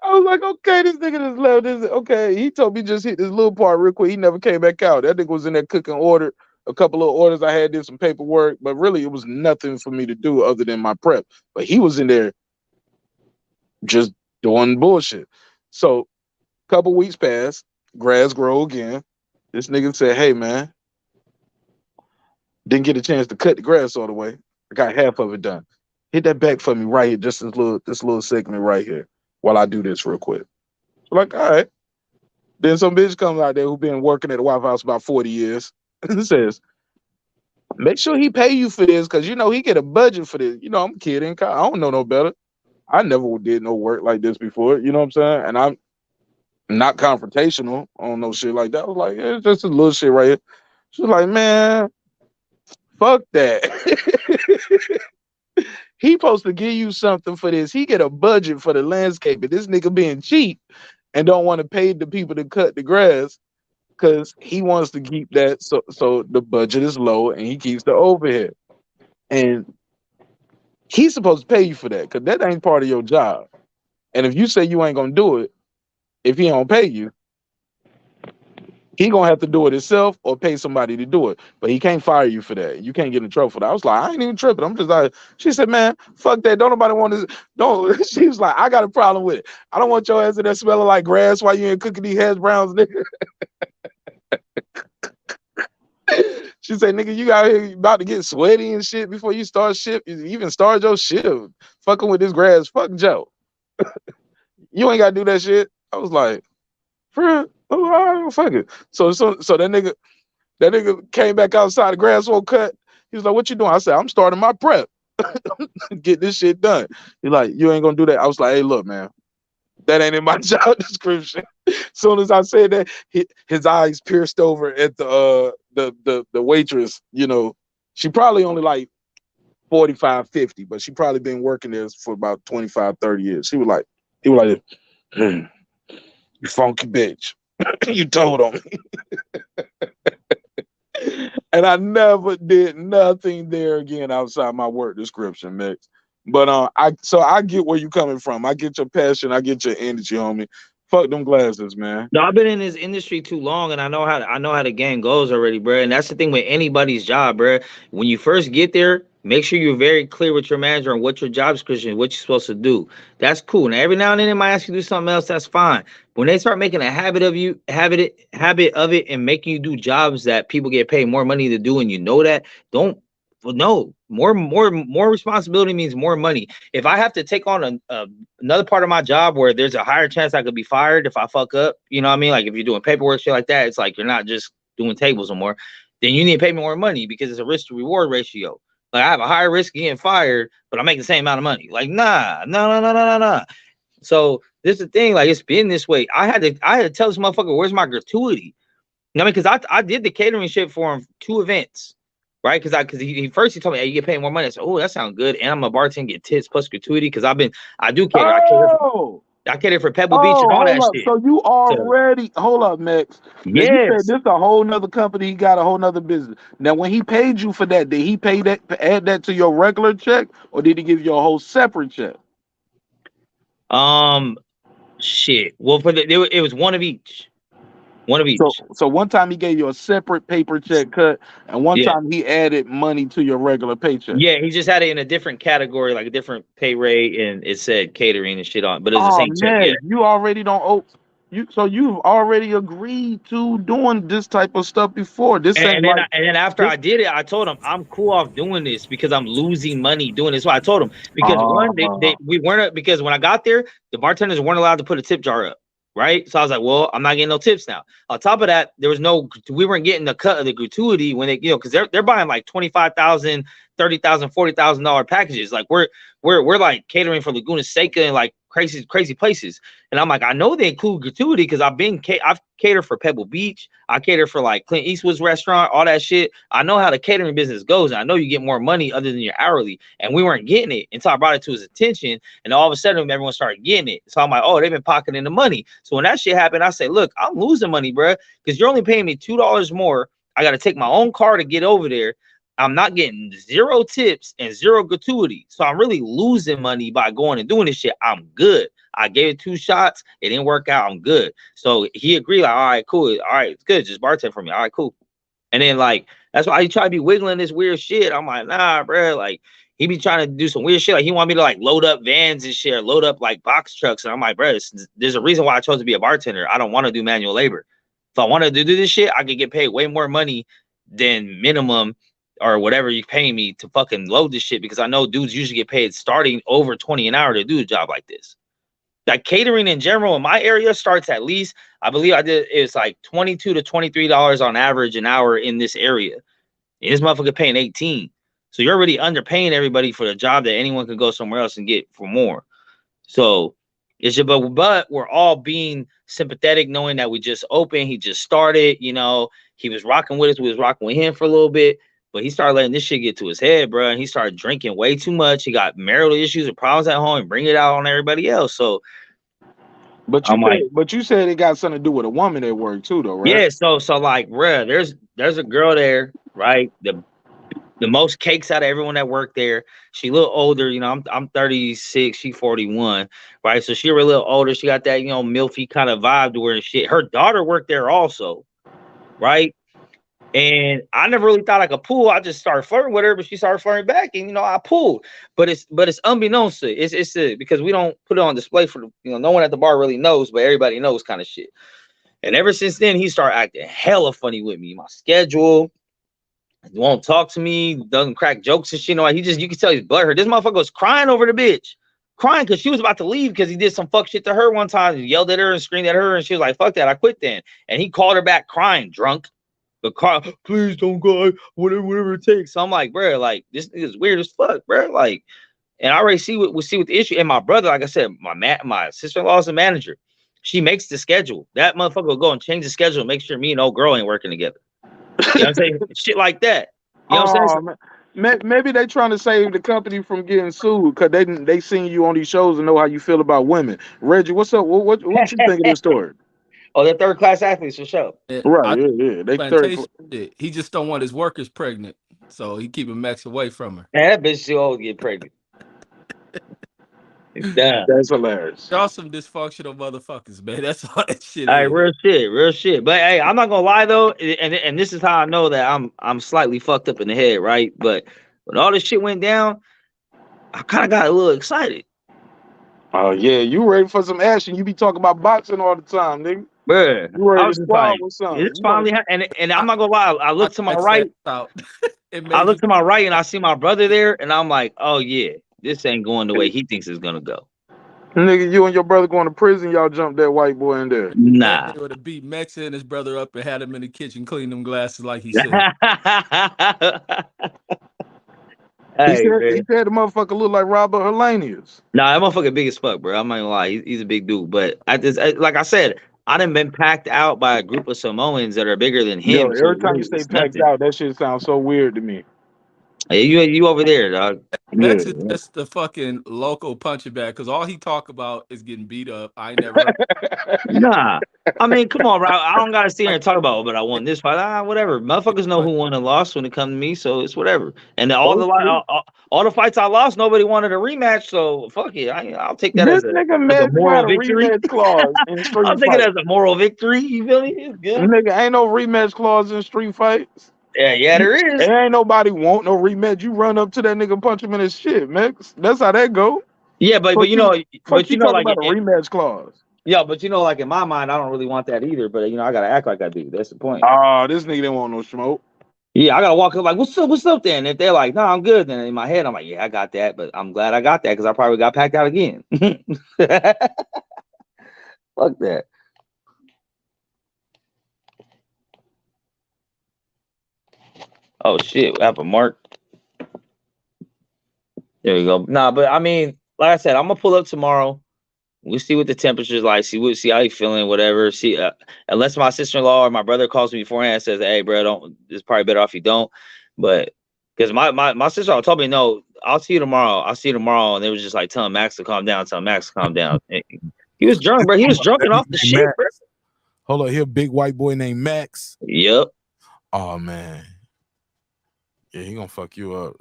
I was like, okay, this nigga just left. Okay, he told me just hit this little part real quick. He never came back out. That nigga was in there cooking a couple of orders I had, did some paperwork, but really it was nothing for me to do other than my prep. But he was in there just doing bullshit. So couple weeks passed, grass grow again. This nigga said, "Hey man, didn't get a chance to cut the grass all the way. I got half of it done. Hit that back for me right here, just this little segment right here, while I do this real quick." Like, all right. Then some bitch comes out there who been working at the Waffle House about 40 years and says, "Make sure he pay you for this, because you know he get a budget for this. You know, I'm a kid in college. I don't know no better. I never did no work like this before. You know what I'm saying? And I'm not confrontational on no shit like that." I was like, "Yeah, it's just a little shit right here." She was like, "Man, fuck that." He supposed to give you something for this. He get a budget for the landscape, and this nigga being cheap and don't want to pay the people to cut the grass because he wants to keep that. So the budget is low and he keeps the overhead. And he's supposed to pay you for that because that ain't part of your job. And if you say you ain't gonna do it, if he don't pay you, he gonna have to do it himself or pay somebody to do it. But he can't fire you for that. You can't get in trouble for that. I was like, I ain't even tripping. I'm just like, she said, "Man, fuck that. Don't nobody want to." Don't. She was like, "I got a problem with it. I don't want your ass in there smelling like grass while you ain't cooking these hash browns, nigga." She said, "Nigga, you out here about to get sweaty and shit before you start shift. You even start your shift. Fucking with this grass. Fuck Joe. You ain't gotta do that shit." I was like, "For real? Oh, all right, fuck it." So that nigga came back outside. The grass won't cut. He was like, "What you doing?" I said, "I'm starting my prep. Get this shit done." He like, "You ain't gonna do that." I was like, "Hey, look, man, that ain't in my job description." Soon as I said that, his eyes pierced over at the waitress. You know, she probably only like 45, 50, but she probably been working there for about 25, 30 years. He was like, "You funky bitch." You told him. And I never did nothing there again outside my work description, Mix. But I get where you coming from. I get your passion. I get your energy, homie. Fuck them glasses, man. No, I've been in this industry too long, and I know how the game goes already, bro. And that's the thing with anybody's job, bro. When you first get there, make sure you're very clear with your manager on what your job description is, what you're supposed to do. That's cool. Now, every now and then they might ask you to do something else. That's fine. When they start making a habit of it, and making you do jobs that people get paid more money to do, and you know that, don't. Well, no, more responsibility means more money. If I have to take on another part of my job where there's a higher chance I could be fired if I fuck up, you know what I mean? Like if you're doing paperwork, shit like that, it's like you're not just doing tables no more. Then you need to pay me more money because it's a risk to reward ratio. Like I have a higher risk of getting fired, but I make the same amount of money. Like nah. So this is the thing. Like it's been this way. I had to tell this motherfucker, where's my gratuity? You know what I mean? Because I did the catering shit for him 2 events. Right, because he first he told me, "Hey, you get paid more money." I said, "Oh, that sounds good." And I'm a bartender, get tips plus gratuity because I do cater. I cater for Pebble Beach and all that Hold up. shit. So you already hold up, Max. Now you said Yes. this a whole nother company. He got a whole nother business. Now, when he paid you for that, did he add that to your regular check, or did he give you a whole separate check? Shit. Well, it was one of each. One of each. So one time he gave you a separate paper check cut, and one time he added money to your regular paycheck. Yeah, he just had it in a different category, like a different pay rate, and it said catering and shit on, but it's the same check. Yeah. You already don't owe you, so you've already agreed to doing this type of stuff before. This ain't like, And then after I did it, I told him I'm cool off doing this because I'm losing money doing this. So I told him because we weren't, because when I got there, the bartenders weren't allowed to put a tip jar up. Right. So I was like, well, I'm not getting no tips now. On top of that, we weren't getting the cut of the gratuity when they, because they're buying like $25,000, $30,000, $40,000 packages. Like we're like catering for Laguna Seca and like crazy places. And I'm like, I know they include gratuity because I've catered for Pebble Beach. I cater for like Clint Eastwood's restaurant, all that shit. I know how the catering business goes. And I know you get more money other than your hourly. And we weren't getting it until I brought it to his attention. And all of a sudden, everyone started getting it. So I'm like, oh, they've been pocketing the money. So when that shit happened, I said, look, I'm losing money, bro, because you're only paying me $2 more. I got to take my own car to get over there. I'm not getting 0 tips and 0 gratuity. So I'm really losing money by going and doing this shit. I'm good. I gave it 2 shots. It didn't work out. I'm good. So he agreed, like, all right, cool. All right, it's good. Just bartend for me. All right, cool. And then, like, that's why he tried to be wiggling this weird shit. I'm like, nah, bro. Like, he be trying to do some weird shit. Like, he want me to, like, load up vans and shit, or load up, like, box trucks. And I'm like, bro, there's a reason why I chose to be a bartender. I don't want to do manual labor. If I wanted to do this shit, I could get paid way more money than minimum or whatever you pay me to fucking load this shit, because I know dudes usually get paid starting over 20 an hour to do a job like this. Like catering in general in my area starts at least, I believe it's like $22 to $23 on average an hour in this area. And this motherfucker paying 18. So you're already underpaying everybody for the job that anyone could go somewhere else and get for more. So it's just, but we're all being sympathetic, knowing that we just opened, he just started, you know, he was rocking with us, we was rocking with him for a little bit, but he started letting this shit get to his head, bro. And he started drinking way too much. He got marital issues and problems at home and bring it out on everybody else. So, but you said it got something to do with a woman at work too, though, right? Yeah. So like, bro, there's a girl there, right? The most cakes out of everyone that worked there. She a little older, you know, I'm 36, she 41, right? So she a little older. She got that, you know, milfy kind of vibe to her and shit. Her daughter worked there also, right? And I never really thought I could pull. I just started flirting with her, but she started flirting back, and you know, I pulled. But it's unbeknownst to it's because we don't put it on display for the, you know, no one at the bar really knows, but everybody knows kind of shit. And ever since then, he started acting hella funny with me. My schedule. He won't talk to me, doesn't crack jokes and shit. You know, you can tell he's butthurt. This motherfucker was crying over the bitch, crying because she was about to leave because he did some fuck shit to her one time. He yelled at her and screamed at her, and she was like, "Fuck that, I quit then." And he called her back crying, drunk. The car, please don't go, whatever it takes. So I'm like, bro, like this is weird as fuck, bro. Like, and I already see what the issue. And my brother, like I said, my sister-in-law is a manager. She makes the schedule. That motherfucker will go and change the schedule and make sure me and old girl ain't working together. You know what I'm saying? Shit like that. You know what I'm saying? Maybe they trying to save the company from getting sued because they seen you on these shows and know how you feel about women. Reggie, what's up? What you think of this story? Oh, they're third class athletes for sure. Right, yeah. They third. Shit. He just don't want his workers pregnant, so he keeping Max away from her. Man, that bitch too old to get pregnant. Damn. That's hilarious. Y'all some dysfunctional motherfuckers, man. That's all that shit All right, is. real shit. But hey, I'm not gonna lie though, and this is how I know that I'm slightly fucked up in the head, right? But when all this shit went down, I kind of got a little excited. Oh yeah, you ready for some action? You be talking about boxing all the time, nigga. Bruh, You ready to squad with something? It's finally and I'm not gonna lie. I look to my right. I look to my right and I see my brother there, and I'm like, oh yeah, this ain't going the way he thinks it's gonna go. Nigga, you and your brother going to prison, y'all jumped that white boy in there. Nah. They would have beat Max and his brother up and had him in the kitchen clean them glasses like he said. He said the motherfucker look like Robert Hellenius. Nah, that motherfucker big as fuck, bro. I'm not gonna lie. He's a big dude. But like I said, I done been packed out by a group of Samoans that are bigger than him. Yo, every time you say packed out, that shit sounds so weird to me. Hey, you over there, dog. Max is just the fucking local punching bag because all he talk about is getting beat up. I ain't never. Nah, I mean, come on, bro. I don't gotta sit here and talk about, oh, but I won this fight. Whatever. Motherfuckers know who won and lost when it comes to me, so it's whatever. And all the fights I lost, nobody wanted a rematch, so fuck it. I'll take that as a moral victory. I'll take it as a moral victory. You feel me? It's good. Nigga, ain't no rematch clause in street fights. Yeah, there is. There ain't nobody want no rematch. You run up to that nigga, punch him in his shit, man. That's how that go. Yeah, but you know, like about a rematch clause. Yeah, but you know, like in my mind, I don't really want that either. But you know, I gotta act like I do. That's the point. Oh, this nigga didn't want no smoke. Yeah, I gotta walk up like, what's up then? If they're like, no, I'm good, then in my head, I'm like, yeah, I got that. But I'm glad I got that because I probably got packed out again. Fuck that. Oh shit, what happened, Mark? There you go. Nah, but I mean, like I said, I'm gonna pull up tomorrow. We'll see what the temperature's like. See how you feeling, whatever. See, unless my sister-in-law or my brother calls me beforehand and says, "Hey, bro, it's probably better off you don't." But because my sister-in-law told me, "No, I'll see you tomorrow. I'll see you tomorrow," and they was just like telling Max to calm down, He was drunk, bro. He was drunken off the shit, bro. Hold on, here, big white boy named Max. Yep. Oh man. Yeah, he gonna fuck you up.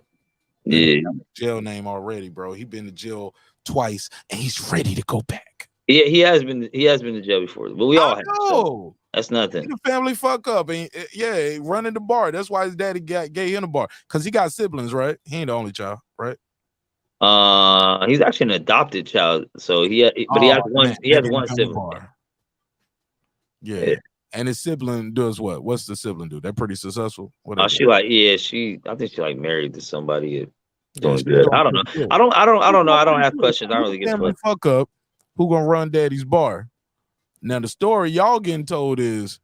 Yeah. Jail name already, bro. He been to jail twice, and he's ready to go back. Yeah, he has been to jail before, but we all have. So that's nothing. He the family fuck up, and yeah, running the bar. That's why his daddy gave him the bar because he got siblings, right? He ain't the only child, right? He's actually an adopted child, so he has one sibling. Yeah. And his sibling does what? What's the sibling do? They're pretty successful. What Oh, they she do? like I think she like married to somebody. Doing she's good. doing I don't know. pretty good. I don't know. I don't Pretty ask good. questions. I don't Who really the get family fucked. fuck up? Who gonna run daddy's bar? Now the story y'all getting told is,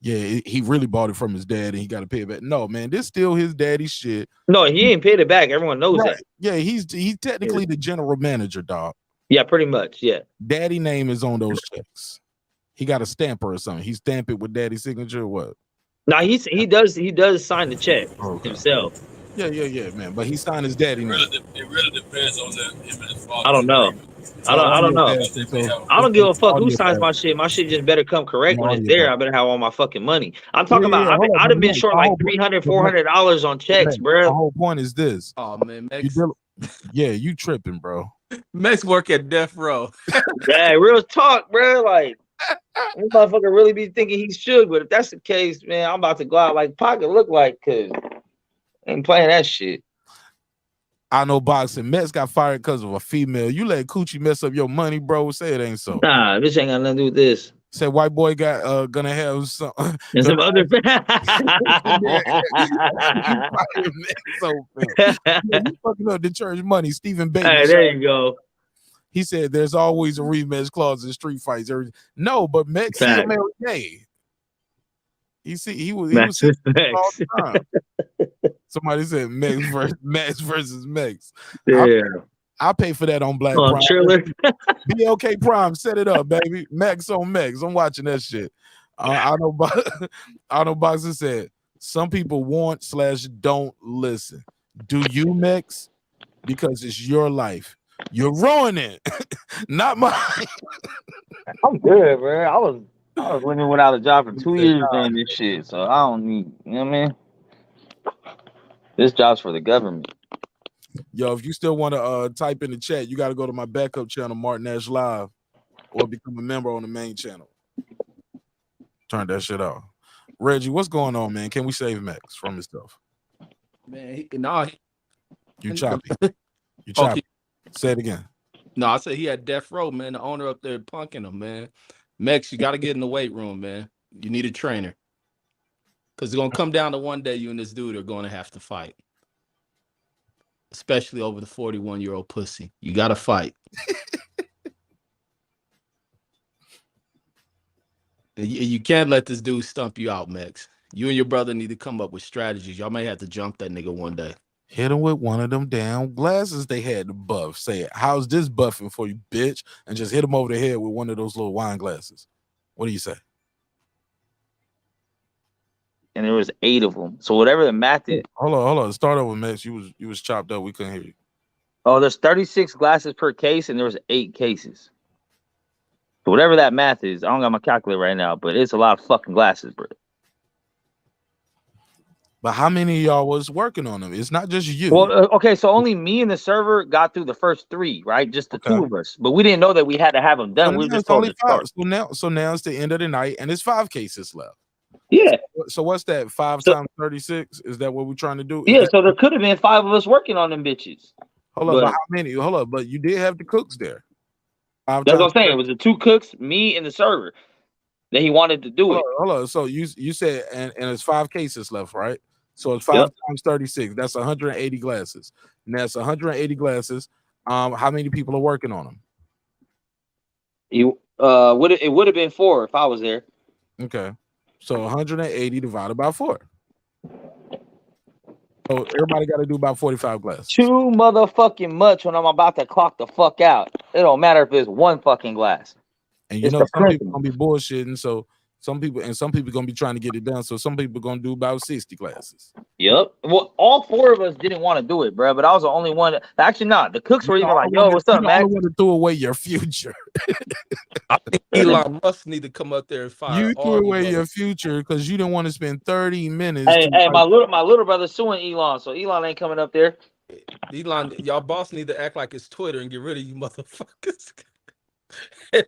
yeah, he really bought it from his dad and he got to pay it back. No, man, this still his daddy's shit. No, he ain't paid it back. Everyone knows that. Yeah, he's technically the general manager, dog. Yeah, pretty much. Yeah. Daddy name is on those checks. He got a stamper or something. He stamp it with daddy's signature or what? Now he does sign the check himself. Yeah, man. But he signed his daddy name. It really depends on him and his father. I don't know. I don't know. I don't give a fuck who signs my shit. My shit just better come correct when it's there. I better have all my fucking money. I'm talking about. I'd have been short like $300, $400 on checks, bro. The whole point is this. Oh man, Max. You tripping, bro. Max work at death row. Yeah, real talk, bro. Like this motherfucker really be thinking he should, but if that's the case, man, I'm about to go out like Pocket look like, cause I ain't playing that shit. I know boxing. Mets got fired because of a female. You let Coochie mess up your money, bro. Say it ain't so. Nah, this ain't got nothing to do with this. Say white boy got gonna have some other. You fucking up the church money, Stephen Bates. Hey, there you go. He said there's always a rematch clause in street fights. No, but Mex still married gay. He was all the time. Somebody said Max versus Mex. Yeah. I'll pay for that on Black Prime. BLK Prime, set it up, baby. Max on Max. I'm watching that shit. I know Boxer said some people want/don't listen. Do you, Mex? Because it's your life. You're ruining it, not mine. I'm good, bro. I was living without a job for 2 years doing this shit, so I don't need. You know what I mean? This job's for the government. Yo, if you still want to type in the chat, you got to go to my backup channel, Martin Nash Live, or become a member on the main channel. Turn that shit off. Reggie, what's going on, man? Can we save Max from his stuff? Man, you choppy. You choppy. Okay. Say it again. No, I said he had death row, man. The owner up there punking him, man. Max, you got to get in the weight room, man. You need a trainer. Because it's going to come down to one day you and this dude are going to have to fight. Especially over the 41-year-old pussy. You got to fight. You can't let this dude stump you out, Max. You and your brother need to come up with strategies. Y'all may have to jump that nigga one day. Hit him with one of them damn glasses they had to buff. Say, how's this buffing for you, bitch? And just hit him over the head with one of those little wine glasses. What do you say? And there was 8 of them. So whatever the math is. Hold on. Start over, Max. You was chopped up. We couldn't hear you. Oh, there's 36 glasses per case, and there was 8 cases. So whatever that math is, I don't got my calculator right now, but it's a lot of fucking glasses, bro. But how many of y'all was working on them? It's not just you. Well, okay, so only me and the server got through the first 3, right? Just the 2 of us. But we didn't know that we had to have them done. We were just told to start. So now it's the end of the night, and it's 5 cases left. Yeah. So what's that? 5 times 36? Is that what we're trying to do? So there could have been 5 of us working on them bitches. Hold up, but how many? Hold up, but you did have the cooks there. That's what I'm saying. It was the 2 cooks, me and the server, that he wanted to do it. Hold on. So you said, and it's 5 cases left, right? So it's 5 times 36. That's 180 glasses. And that's 180 glasses. How many people are working on them? It would have been 4 if I was there. Okay. So 180 divided by 4. So everybody got to do about 45 glasses. Too motherfucking much when I'm about to clock the fuck out. It don't matter if it's 1 fucking glass. And you know some people gonna be bullshitting, so some people gonna be trying to get it done. So some people gonna do about 60 glasses. Yep. Well, all 4 of us didn't want to do it, bro. But I was the only one. Actually, not. The cooks were even like, "Yo, what's up, man?" You want to throw away your future. I think Elon Musk need to come up there and fire. You threw away your future because you didn't want to spend 30 minutes. Hey, my little brother's suing Elon, so Elon ain't coming up there. Elon, y'all boss need to act like it's Twitter and get rid of you motherfuckers.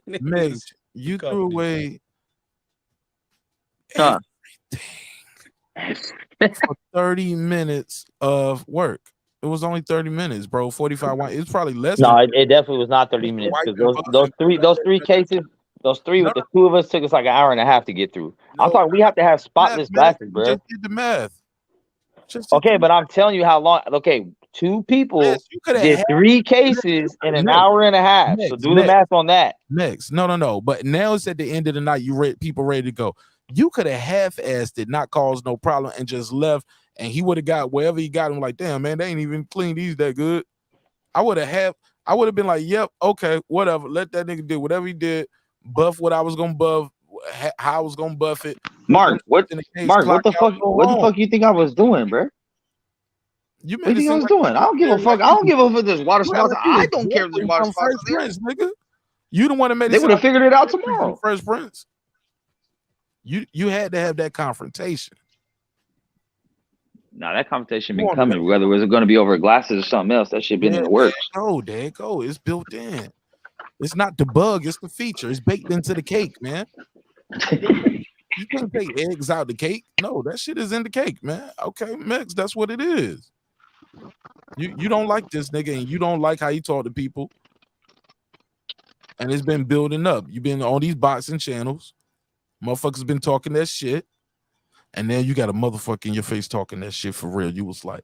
Mate, you threw away everything for 30 minutes of work. It was only 30 minutes, bro. 45. It's probably less. No, it definitely was not 30 minutes because those three cases. Those three with the two of us took us like an hour and a half to get through. I'm talking. We have to have spotless glasses, bro. Just did the math. Okay, but I'm telling you how long. Okay, two people did 3 cases in an hour and a half. So do the math on that. Next, no. But now it's at the end of the night. People ready to go. You could have half-assed it, not caused no problem, and just left. And he would have got wherever he got him. Like, damn, man, they ain't even clean these that good. I would have been like, yep, okay, whatever. Let that nigga do whatever he did. Buff what I was gonna buff, how I was gonna buff it. Mark, what the fuck you think I was doing, bro? You what do you think I was doing? I don't give a fuck. I don't give a fuck if there's water spots. I don't care if there's water spots. Nigga. You the one that made it. They would have figured it out tomorrow. Fresh Prince. You had to have that confrontation. Nah, that confrontation been coming. Whether it was going to be over glasses or something else, that shit been in the works. There you go. It's built in. It's not the bug, it's the feature. It's baked into the cake, man. You can't take eggs out the cake. No, that shit is in the cake, man. Okay, Mex, that's what it is. You don't like this nigga, and you don't like how he talk to people. And it's been building up. You've been on these boxing channels. Motherfuckers been talking that shit. And then you got a motherfucker in your face talking that shit for real. You was like,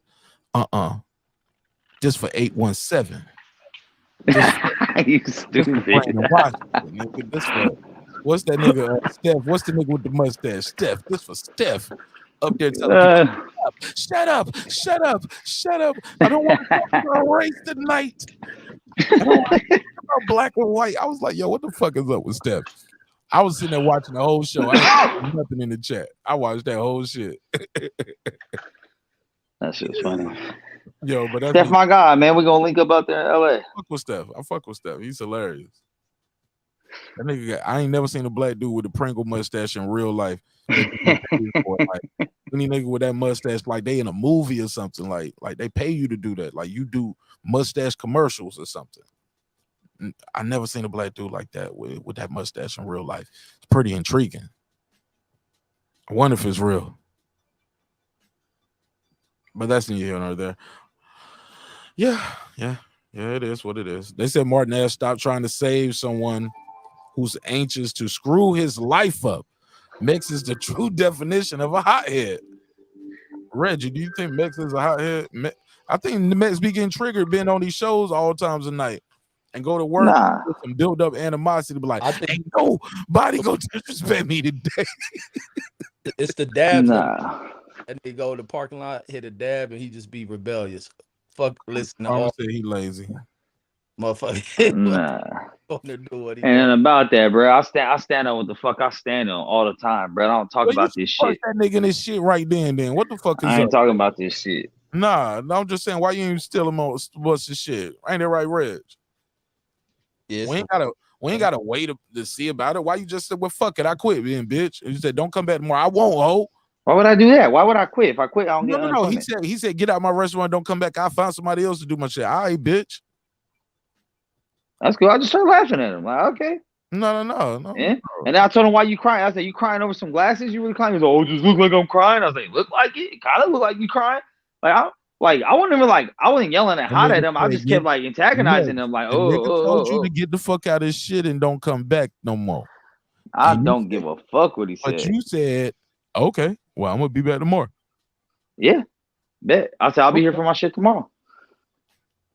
just for 817. You stupid. What's that nigga? Steph. What's the nigga with the mustache? Steph. This for Steph. Up there telling people, shut up. I don't want to talk about race tonight. I don't want to talk about black and white. I was like, yo, what the fuck is up with Steph? I was sitting there watching the whole show. I ain't nothing in the chat. I watched that whole shit. That shit's funny. Yo, but that's Steph, my guy, man. We're gonna link up out there in LA. I fuck with Steph. He's hilarious. That nigga I ain't never seen a black dude with a Pringle mustache in real life. Like, any nigga with that mustache, like they in a movie or something, like they pay you to do that. Like you do mustache commercials or something. I never seen a black dude like that with that mustache in real life. It's pretty intriguing. I wonder if it's real. But that's neither here nor there. Yeah, it is what it is. They said Martin Ash stopped trying to save someone who's anxious to screw his life up. Mex is the true definition of a hothead. Reggie, do you think Mex is a hothead? I think Mex be getting triggered being on these shows all times of night and go to work and build up animosity. Be like, I think nobody go disrespect me today. It's the dabs. And they go to the parking lot, hit a dab, and he just be rebellious. Fuck, listen. I would say he lazy. Motherfucker. And about that, bro, I stand on what the fuck I stand on all the time, bro. I don't talk about this shit. That nigga in this shit right then. What the fuck is I ain't talking about this shit. Nah, I'm just saying, why you ain't steal him on what's the shit? Ain't it right, Reg? Yes. We ain't gotta wait to see about it. Why you just said, well, fuck it, I quit being bitch. And you said, don't come back tomorrow. I won't, ho. Why would I do that? Why would I quit? If I quit, I don't get No. He said, get out my restaurant, don't come back. I'll find somebody else to do my shit. All right, bitch. That's cool. I just started laughing at him. Like, okay. No. Yeah. And then I told him, why you crying? I said, you crying over some glasses? You really crying? He was like, oh, just look like I'm crying. I was like, look like it? Kind of look like you crying. I wasn't yelling hot at him. I just kept like antagonizing him. Like, told you to get the fuck out of this shit and don't come back no more. I don't give a fuck what he said. But you said, okay, well, I'm gonna be back tomorrow. Yeah, bet. I said I'll be here for my shit tomorrow.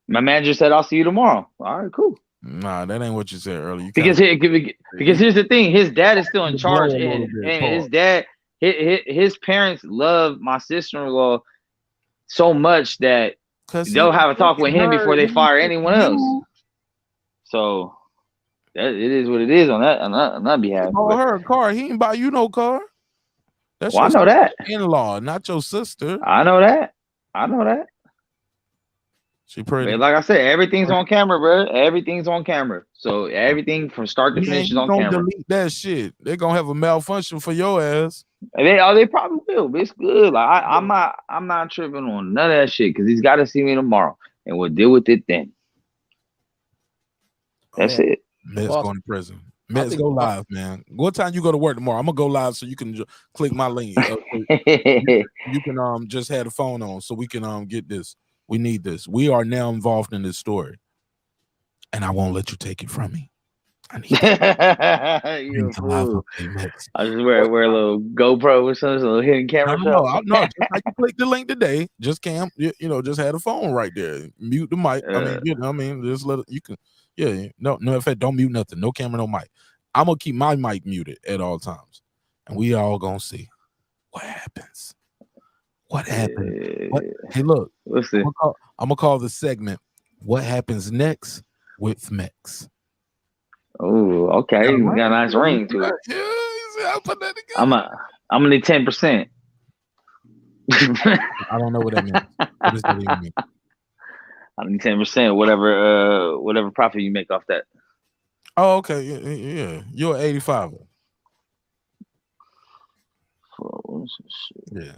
My manager said I'll see you tomorrow. All right, cool. Nah, that ain't what you said earlier. Because here's the thing: his dad is still in charge, and his dad, his parents love my sister-in-law so much that they'll have a talk with him before they fire anyone else. So it is what it is on that behalf. Oh, her car. He ain't buy you no car. That's I know that. In-law, not your sister. I know that. She pretty. But like I said, everything's on camera, bro. Everything's on camera. So everything from start to finish is on camera. Delete that shit. They're gonna have a malfunction for your ass. They probably will, but it's good. Like I'm not tripping on none of that shit because he's got to see me tomorrow, and we'll deal with it then. That's it. Mets going to prison. Mets go live, man. What time you go to work tomorrow? I'm gonna go live so you can click my link. You can just have the phone on so we can get this. We need this. We are now involved in this story, and I won't let you take it from me. You a fool. I just wear a little GoPro or something, a little hidden camera. No. Just like you click the link today. Just just had a phone right there. Mute the mic. Just let it. You can. Yeah. No. In fact, don't mute nothing. No camera, no mic. I'm gonna keep my mic muted at all times, and we all gonna see what happens. What happened? Hey, look. I'm gonna call the segment "What Happens Next" with Mex. Oh, okay. You got a nice ring to it. Yeah, I put that together. I'm gonna need 10%. I don't know what that means. What does that even mean? I need 10%. Whatever profit you make off that. Oh, okay. Yeah. You're 85. Yeah.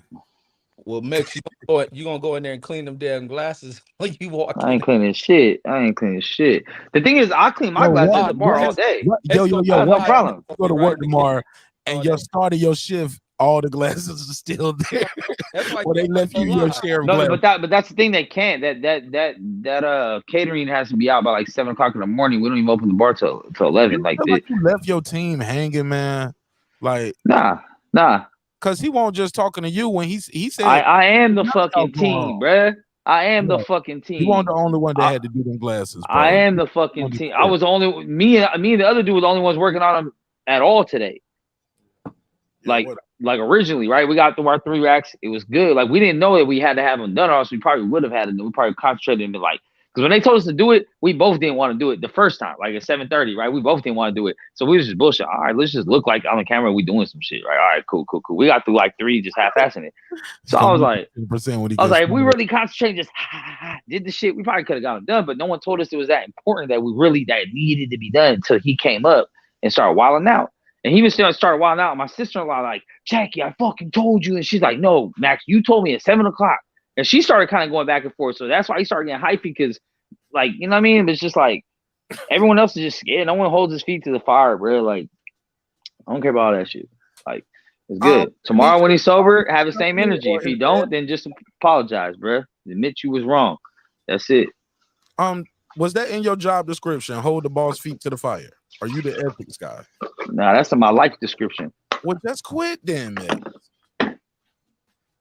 Well, Mex, you gonna go in there and clean them damn glasses when you walk in. I ain't cleaning shit. The thing is, I clean my glasses at the bar all day. Yo, no problem. Go to work tomorrow, and your start of your shift, all the glasses are still there. That's like they left you your share of glasses. But that's the thing. They can't. That catering has to be out by like 7:00 in the morning. We don't even open the bar till 11. Like you left your team hanging, man. Like nah. Cause he won't just talking to you when he said I am the fucking team, bruh. I am the fucking team. You weren't the only one that had to do them glasses, bro. I am the fucking team. I was me and the other dude was the only ones working on them at all today. Like originally, right? We got through our 3 racks. It was good. Like we didn't know that we had to have them done, or else we probably would have had it. We probably concentrated and been like, because when they told us to do it, we both didn't want to do it the first time, like at 7:30, right? We both didn't want to do it. So we was just bullshit. All right, let's just look like on the camera we doing some shit, right? All right, cool. We got through like 3 just half-assing it. So I was like, if we really concentrated, just did the shit, we probably could have gotten it done, but no one told us it was that important that that needed to be done until he came up and started wilding out. And he was started wilding out. My sister-in-law like, Jackie, I fucking told you. And she's like, no, Max, you told me at 7:00. And she started kind of going back and forth. So that's why he started getting hypey because, like, you know what I mean? It's just like everyone else is just scared. No one holds his feet to the fire, bro. Like, I don't care about all that shit. Like, it's good. Tomorrow when he's sober, have the same energy. If he don't, then just apologize, bro. Admit you was wrong. That's it. Was that in your job description? Hold the boss feet to the fire. Are you the ethics guy? Nah, that's in my life description. Well, just quit then, man.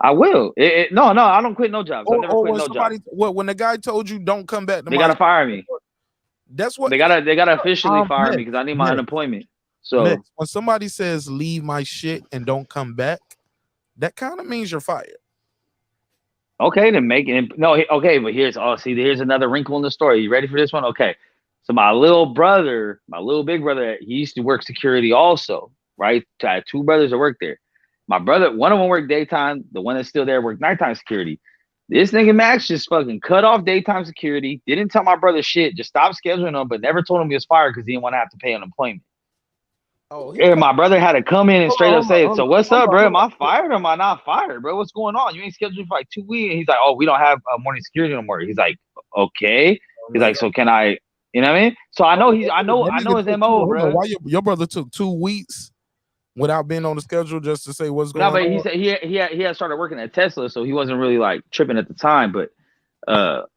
I will. No, I don't quit no jobs. I never quit no jobs. When the guy told you don't come back, they gotta fire me. That's what they gotta officially fire me because I need my unemployment. So when somebody says leave my shit and don't come back, that kind of means you're fired. Okay, then make it. No, okay, but here's another wrinkle in the story. You ready for this one? Okay, so my little big brother, he used to work security also, right? I had 2 brothers that worked there. My brother, one of them worked daytime. The one that's still there worked nighttime security. This nigga Max just fucking cut off daytime security. Didn't tell my brother shit. Just stopped scheduling him, but never told him he was fired because he didn't want to have to pay unemployment. And my brother had to come in and straight up say, "So what's up, bro? Am I fired or am I not fired, bro? What's going on? You ain't scheduled for like 2 weeks." And he's like, "Oh, we don't have morning security no more." He's like, "Okay." He's like, "So can I?" You know what I mean? So I know his MO, bro. Why your brother took 2 weeks without being on the schedule just to say what's going on? No, but he said he had started working at Tesla, so he wasn't really like tripping at the time. But but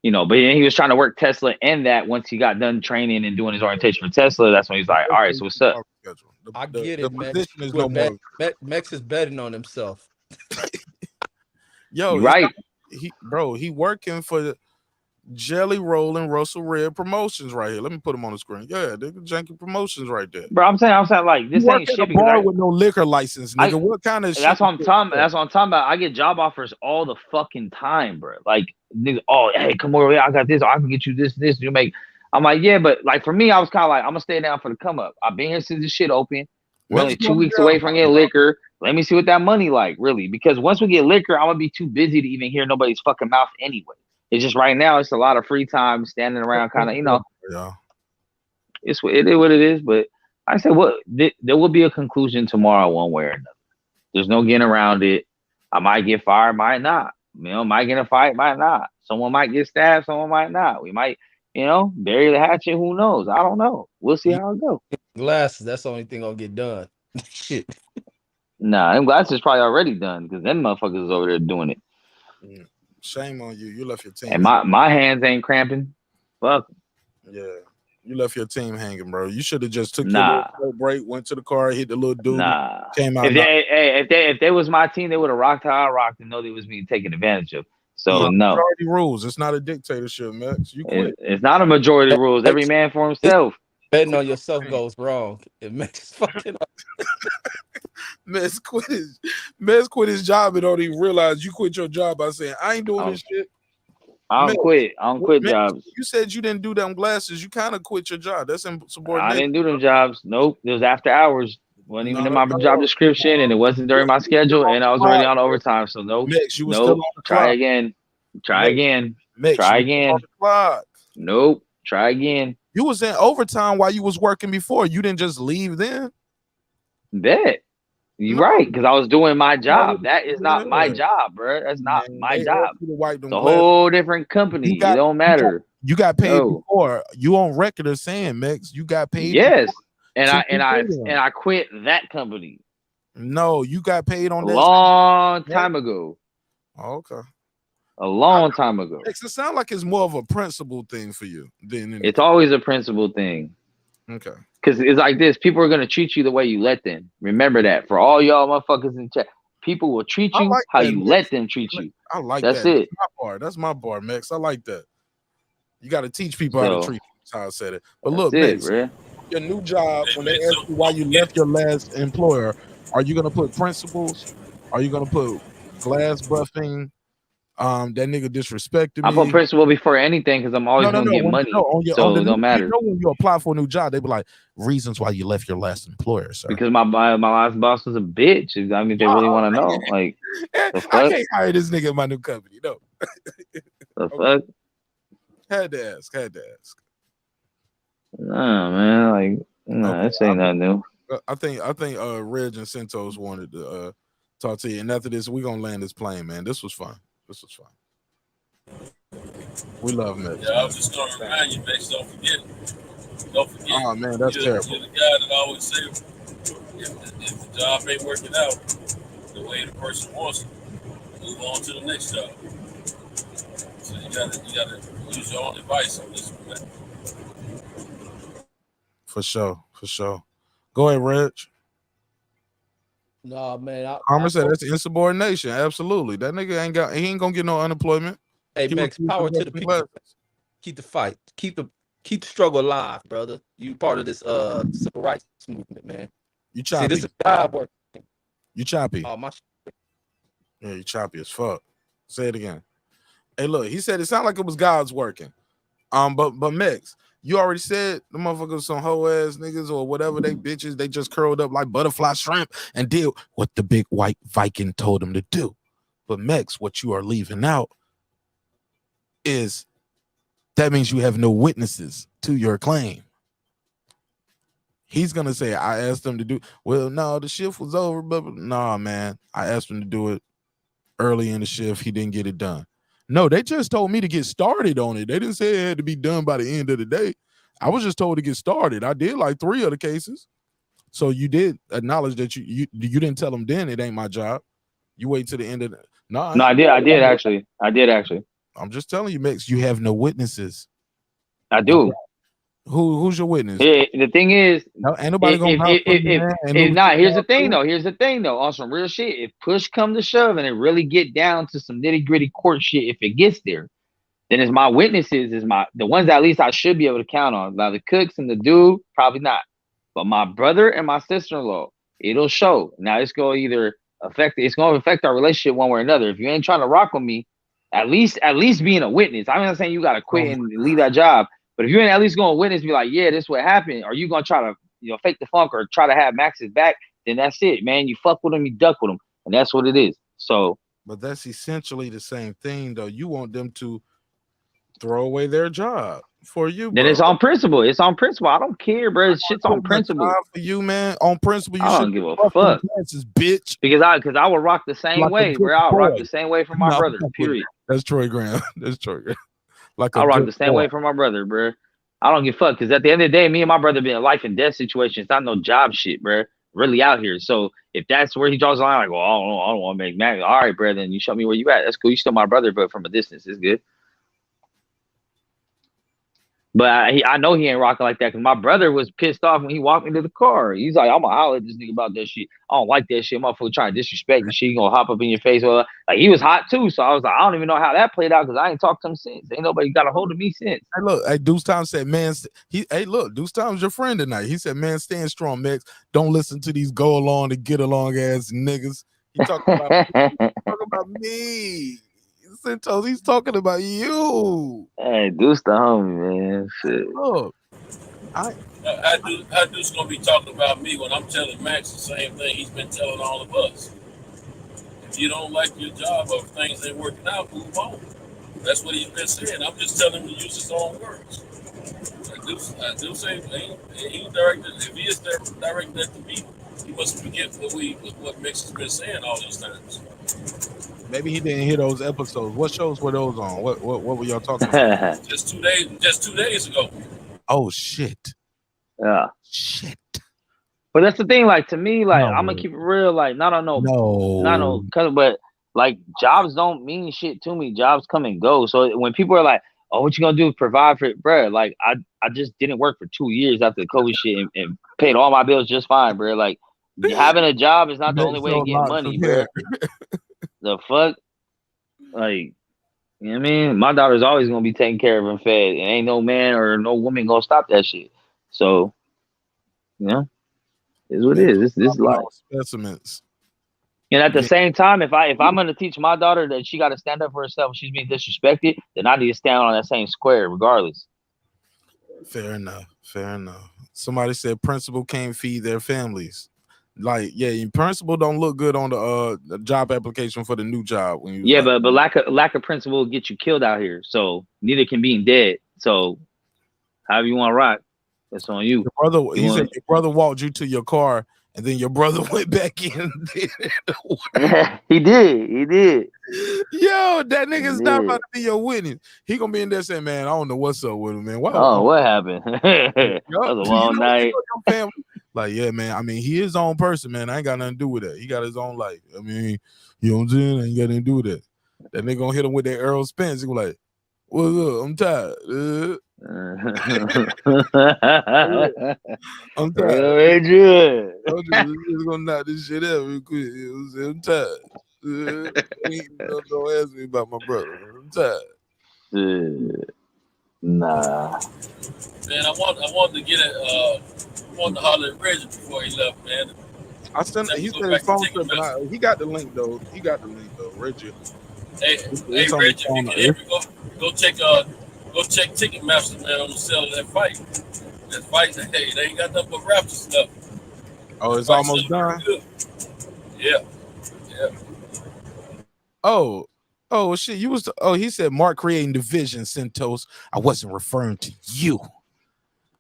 he was trying to work Tesla and that once he got done training and doing his orientation for Tesla, that's when he's like, all right, so what's up? I get it, Mex. Mex is betting on himself. Yo, right. He working for Jelly Rolling Russell Red Promotions right here. Let me put him on the screen. Yeah, they're janky promotions right there. Bro, I'm saying like this ain't shit because with no liquor license, nigga. What kind of shit? That's what I'm talking about. That's what I'm talking about. I get job offers all the fucking time, bro. Like, nigga, oh, hey, come over here. I got this. I can get you this. You make. I'm like, yeah, but like for me, I was kind of like, I'm gonna stay down for the come up. I've been here since this shit open. We're only 2 weeks away from getting liquor. Let me see what that money like, really. Because once we get liquor, I'm gonna be too busy to even hear nobody's fucking mouth anyway. It's just right now, it's a lot of free time standing around, kind of, Yeah. It is what it is. But I said, there will be a conclusion tomorrow, one way or another. There's no getting around it. I might get fired, might not. Might get in a fight, might not. Someone might get stabbed, someone might not. We might, bury the hatchet. Who knows? I don't know. We'll see how it goes. Glasses, that's the only thing gonna get done. Shit. Nah, them glasses probably already done because them motherfuckers is over there doing it. Yeah. Shame on you. You left your team. And my hands ain't cramping. Fuck. Yeah. You left your team hanging, bro. You should have just took your Nah. little break, went to the car, hit the little dude, Nah. came out. If they was my team, they would have rocked how I rocked and know they was being taken advantage of. So no. Majority rules. It's not a dictatorship, Max. You quit. It's not a majority rules. Every man for himself. Betting on yourself goes wrong. It makes fucking up. Mez quit his job and don't even realize you quit your job by saying, I ain't doing this shit. I don't quit. I don't quit jobs. You said you didn't do them glasses. You kind of quit your job. That's insubordination. I didn't do them jobs. Nope. It was after hours. Wasn't even in my job description, and it wasn't during my schedule, and I was already on overtime. So nope. Mix, you were still on the Try clock. again. Try again. Mix, Try again. On the clock. Nope. Try again. You was in overtime while you was working before. You didn't just leave then. Bet. You're right, because I was doing my job. That is not my job, bro. That's not my job. It's a whole different company. It don't matter. You got paid before. You on record as saying, Mix, you got paid. Yes, and I quit that company. No, you got paid on a long time ago. Okay. A long time ago. It sounds like it's more of a principle thing for you than anything. It's always a principle thing. Okay. Because it's like this. People are going to treat you the way you let them. Remember that. For all y'all motherfuckers in chat, people will treat you how you let them treat you. I like That's that. it. That's my bar, Max. I like that. You got to teach people how to treat you. That's how I said it. But look, Max, your new job, when they ask you why you left your last employer, are you going to put principles? Are you going to put glass buffing? That nigga disrespected me. I put principle before anything because I'm always gonna get money. So it don't matter. You know when you apply for a new job, they be like, reasons why you left your last employer, sir. Because my last boss was a bitch. I mean, they really want to know. Like, the fuck? I can't hire this nigga in my new company. No. The fuck? Had to ask. Nah, man. Like, nah, this ain't nothing new. I think Reg and Santos wanted to talk to you, and after this, we gonna land this plane, man. This was fun. We love Mitch. Yeah, I was just going to remind you, Max, don't forget. Oh, man, that's terrible. You're the guy that always say, if the job ain't working out the way the person wants it, move on to the next job. So you gotta use your own advice on this one, man. For sure. Go ahead, Reg. No, man. Homer said that's insubordination. Absolutely. That nigga ain't gonna get no unemployment. Hey, Max, power to the people. Keep the fight. Keep the struggle alive, brother. You part of this civil rights movement, man. You choppy. See, this is job work. You choppy. Oh, my yeah, you choppy as fuck. Say it again. Hey, look, he said it sounded like it was God's working. But Max, you already said the motherfuckers some hoe ass niggas or whatever they bitches, they just curled up like butterfly shrimp and did what the big white Viking told them to do. But Mex, what you are leaving out is that means you have no witnesses to your claim. He's gonna say, I asked him to do well, no, the shift was over, but nah, man. I asked him to do it early in the shift. He didn't get it done. No, they just told me to get started on it. They didn't say it had to be done by the end of the day. I was just told to get started. I did like 3 of the cases. So you did acknowledge that you didn't tell them then it ain't my job. You wait to the end of the No, I did actually. I'm just telling you, Mix, you have no witnesses. I do. Who's your witness? Yeah, the thing is, ain't nobody gonna here's the thing though. On some real shit, if push come to shove and it really get down to some nitty-gritty court shit, if it gets there, then it's my witnesses, the ones that at least I should be able to count on. Now the cooks and the dude, probably not. But my brother and my sister-in-law, it'll show. Now it's gonna affect our relationship one way or another. If you ain't trying to rock with me, at least being a witness. I'm not saying you gotta quit and leave that job. But if you ain't at least going to witness, be like, yeah, this is what happened, or you going to try to, fake the funk or try to have Max's back, then that's it, man. You fuck with him, you duck with him. And that's what it is. So. But that's essentially the same thing, though. You want them to throw away their job for you, bro. Then it's on principle. It's on principle. I don't care, bro. Shit's on principle. For you, man. On principle, you I don't give a fuck. Bitch. Because I will rock the same way, bro. I'll rock the same way from my brother, period. That's Troy Graham. That's Troy Graham. I'll rock the same way from my brother, bro. I don't give a fuck because at the end of the day, me and my brother be in a life and death situation. It's not no job shit, bro. Really out here. So if that's where he draws the line, I go, I don't want to make Max. All right, bro, then you show me where you at. That's cool. You still my brother, but from a distance, it's good. But I know he ain't rocking like that because my brother was pissed off when he walked me to the car. He's like, I'm gonna holler at this nigga about that shit. I don't like that shit. Motherfucker trying to disrespect and shit. He gonna hop up in your face. Well, like he was hot too. So I was like, I don't even know how that played out because I ain't talked to him since. Ain't nobody got a hold of me since. Hey, look, hey, Deuce Time said, man, Deuce Time's your friend tonight. He said, man, stand strong, Max. Don't listen to these go along to get along ass niggas. He talking about me. Santos, he's talking about you. Hey, Deuce the homie, man. Shit. Look, How Deuce gonna be talking about me when I'm telling Max the same thing he's been telling all of us? If you don't like your job or if things ain't working out, move on. That's what he's been saying. I'm just telling him to use his own words. Like Deuce ain't he directed. If he is directing that to me, he must forget what Mix has been saying all these times. maybe he didn't hear those episodes. What shows were those on? What were y'all talking about? Just 2 days ago. Oh shit. Yeah. Shit. But that's the thing, like to me, like I'm gonna keep it real, like not but like jobs don't mean shit to me. Jobs come and go. So when people are like, "Oh, what you gonna do? Provide for it, bro?" Like I just didn't work for 2 years after the COVID shit and paid all my bills just fine, bro. Like having a job is not the only way to get money, bro. The fuck, like. You know what I mean? My daughter's always gonna be taken care of and fed, and ain't no man or no woman gonna stop that shit. So, you know, it's what it is. This is life. Specimens. And at the same time, if I'm gonna teach my daughter that she got to stand up for herself, she's being disrespected, then I need to stand on that same square, regardless. Fair enough. Somebody said principal can't feed their families. Like, yeah, principal don't look good on the job application for the new job. When you but lack of principle will get you killed out here. So neither can being dead. So however you want to rock, that's on you. He said your brother walked you to your car, and then your brother went back in. He did. Yo, that nigga's not about to be your witness. He gonna be in there saying, "Man, I don't know what's up with him, man. What happened? That was a long night." Like, yeah, man. I mean, he his own person, man. I ain't got nothing to do with that. He got his own life. I mean, you know what I'm saying? I ain't got nothing to do with that. That nigga gonna hit him with that Earl Spence. He gonna like, what's up? I'm tired. I'm tired. I'm just gonna knock this shit out real quick. I'm tired. Don't ask me about my brother. I'm tired. Nah. Man, I wanted to get it. Wanted to holler at Reggie before he left, man. I sent. He said his phone trip, but he got the link though. Reggie. Hey, Reggie, if you can hear me, go check Ticketmaster, man, on the sale of that fight. That fight, hey, they ain't got nothing but Raptor stuff. Oh, it's almost done. Yeah. Oh shit! He said Mark creating division, Santos. I wasn't referring to you.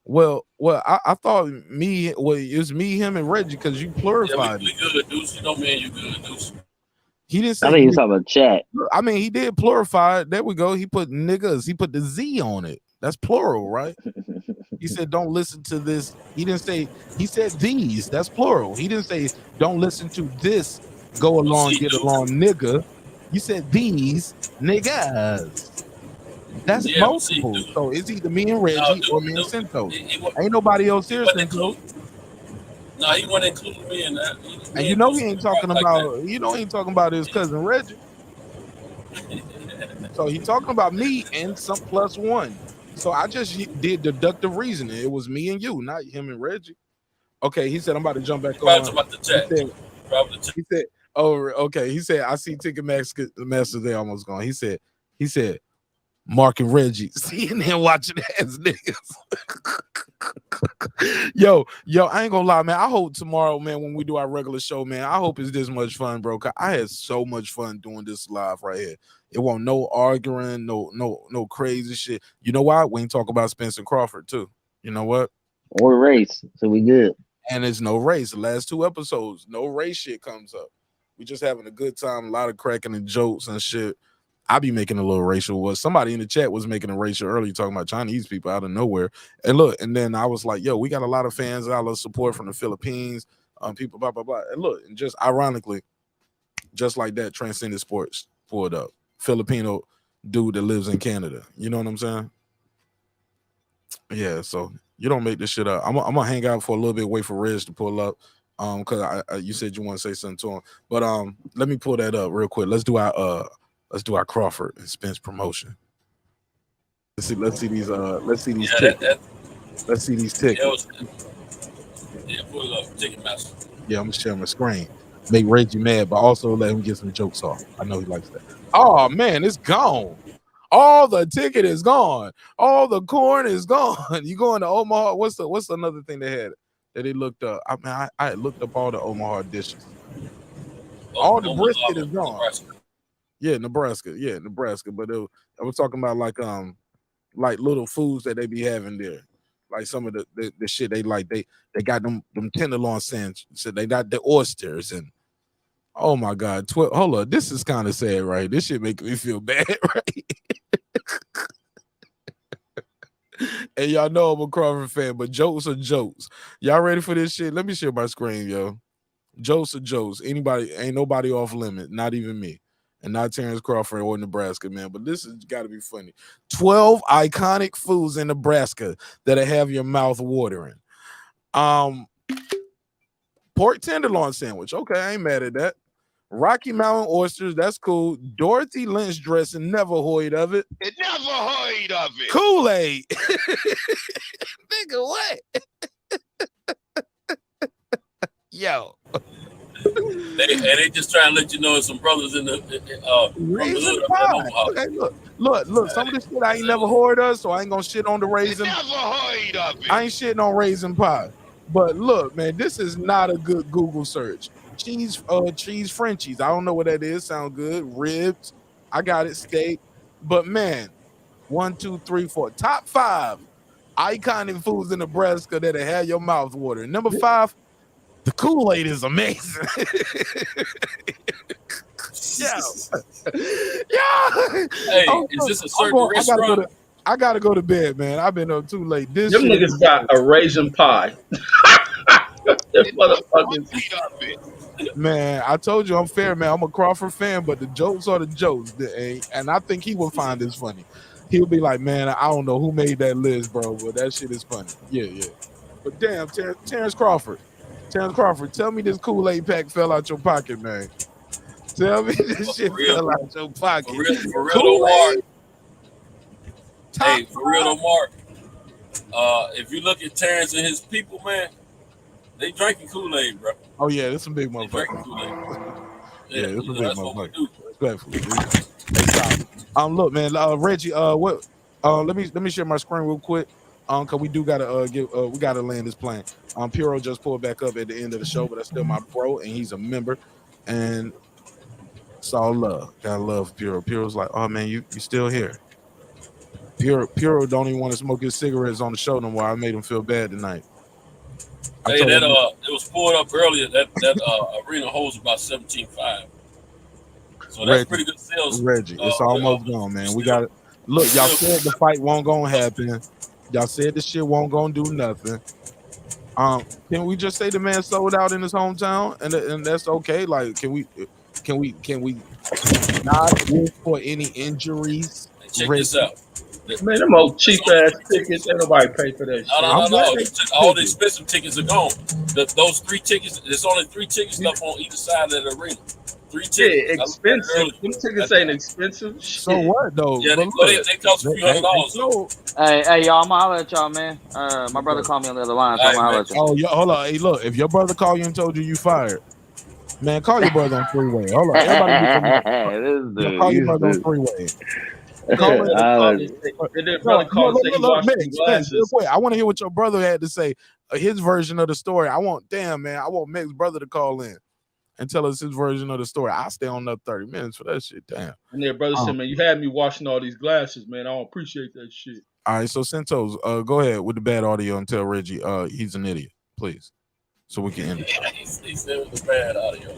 Well, I thought it was me, him, and Reggie because you plurified. Yeah, we good, Deuce. You know, man, you good, Deuce. He didn't say. I think he's talking about chat. I mean, he did plurify. There we go. He put niggas. He put the Z on it. That's plural, right? He said, "Don't listen to this." He didn't say. He said these. That's plural. He didn't say, "Don't listen to this." Go along, get along, nigga. You said these niggas. That's multiple. So it's either me and Reggie or me and Santos. Ain't nobody else here, Santos. No, he wasn't including me in that. And you know he ain't talking about. You know he ain't talking about his cousin Reggie. So he talking about me and some plus one. So I just did deductive reasoning. It was me and you, not him and Reggie. Okay, he said I'm about to jump back on. About the chat. He said, oh, okay. He said, I see Ticketmaster, they almost gone. He said, Mark and Reggie sitting there watching ass niggas. Yo, I ain't gonna lie, man. I hope tomorrow, man, when we do our regular show, man, I hope it's this much fun, bro. Cause I had so much fun doing this live right here. It won't no arguing, no crazy shit. You know why? We ain't talk about Spencer Crawford too. You know what? Or race, so we good. And it's no race. The last 2 episodes, no race shit comes up. We just having a good time, a lot of cracking and jokes and shit. I be making a little racial. Somebody in the chat was making a racial earlier, talking about Chinese people out of nowhere. And look, and then I was like, yo, we got a lot of fans, a lot of support from the Philippines, people, blah, blah, blah. And look, and just ironically, just like that, Transcendent Sports pulled up. Filipino dude that lives in Canada. You know what I'm saying? Yeah, so you don't make this shit up. I'm gonna hang out for a little bit, wait for Reg to pull up. Because you said you want to say something to him, but let me pull that up real quick. Let's do our Crawford and Spence promotion. Let's see these tickets. Let's see these tickets. Yeah, pull it up. Ticketmaster. Yeah, I'm gonna share my screen. Make Reggie mad, but also let him get some jokes off. I know he likes that. Oh man, it's gone. All the ticket is gone. All the corn is gone. You going to Omaha? What's another thing they had that they looked up? I mean, I looked up all the Omaha dishes. All the brisket is gone. Nebraska. Yeah, Nebraska. Yeah, Nebraska. But I was talking about like little foods that they be having there. Like some of the shit they like. They got them tenderloin sandwiches. So they got the oysters and oh my God. Hold on. This is kind of sad, right? This shit make me feel bad, right? And y'all know I'm a Crawford fan, but jokes are jokes. Y'all ready for this shit? Let me share my screen, yo. Jokes are jokes. Anybody, ain't nobody off limit, not even me. And not Terrence Crawford or Nebraska, man. But this has got to be funny. 12 iconic foods in Nebraska that'll have your mouth watering. Pork tenderloin sandwich. Okay, I ain't mad at that. Rocky Mountain oysters, that's cool. Dorothy Lynch dressing, never heard of it. Never heard of it. Kool-Aid. Nigga, what? Yo. They just trying to let you know some brothers in the raisin pie. Okay, look. Some of this shit I ain't never heard of, so I ain't gonna shit on the raisin. Never heard of it. I ain't shitting on raisin pie. But look, man, this is not a good Google search. Cheese Frenchies. I don't know what that is. Sound good. Ribs. I got it. Steak. But man, 1, 2, 3, 4. Top 5 iconic foods in Nebraska that'll have your mouth watering. Number 5, the Kool-Aid is amazing. Yeah. Hey, is this a certain restaurant? I gotta go to bed, man. I've been up too late. Them niggas got a raisin pie. Motherfuckers. Man, I told you I'm fair, man. I'm a Crawford fan, but the jokes are the jokes. And I think he will find this funny. He'll be like, man, I don't know who made that list, bro, but that shit is funny. Yeah. But damn, Terrence Crawford. Tell me this Kool-Aid pack fell out your pocket, man. Tell me this shit fell out your pocket. For real, Omar. Hey, for real, Omar. If you look at Terrence and his people, man, they drinking Kool-Aid, bro. Oh yeah, there's some big motherfuckers. Yeah, there's some big motherfuckers. Respectfully. Look, man, Reggie, what? Let me share my screen real quick. Cause we do gotta we gotta land this plane. Piro just pulled back up at the end of the show, but that's still my bro, and he's a member, and it's all love. Gotta love Piro. Piro's like, oh man, you still here? Piro don't even want to smoke his cigarettes on the show no more. I made him feel bad tonight. Hey, it was pulled up earlier. That arena holds about 17.5. So that's pretty good sales. Reggie, it's almost gone, man. We got it. Look, y'all said the fight won't gonna happen. Y'all said the shit won't gonna do nothing. Can we just say the man sold out in his hometown, and that's okay? Like, can we not wish for any injuries? Check this out. Man, them old cheap ass tickets, ain't nobody pay for that shit. No. All the expensive tickets are gone. Those 3 tickets, there's only 3 tickets left on either side of the arena. 3 tickets. Yeah, expensive. Them tickets ain't expensive. So what though? Yeah, they cost a few $100. Hey, y'all, I'm gonna holler at y'all, man. My brother called me on the other line, so I'm gonna holler at y'all. Oh, yeah, hold on. Hey, look, if your brother called you and told you fired, man, call your brother on 3-way. Hold on, everybody, call your brother on 3-way. I want to hear what your brother had to say. His version of the story. I want Meg's brother to call in and tell us his version of the story. I'll stay on up 30 minutes for that shit. Damn. And their brother said, man, you had me washing all these glasses, man. I don't appreciate that shit. All right, so Santos, go ahead with the bad audio and tell Reggie he's an idiot, please. So we can end it. Yeah, he said with the bad audio.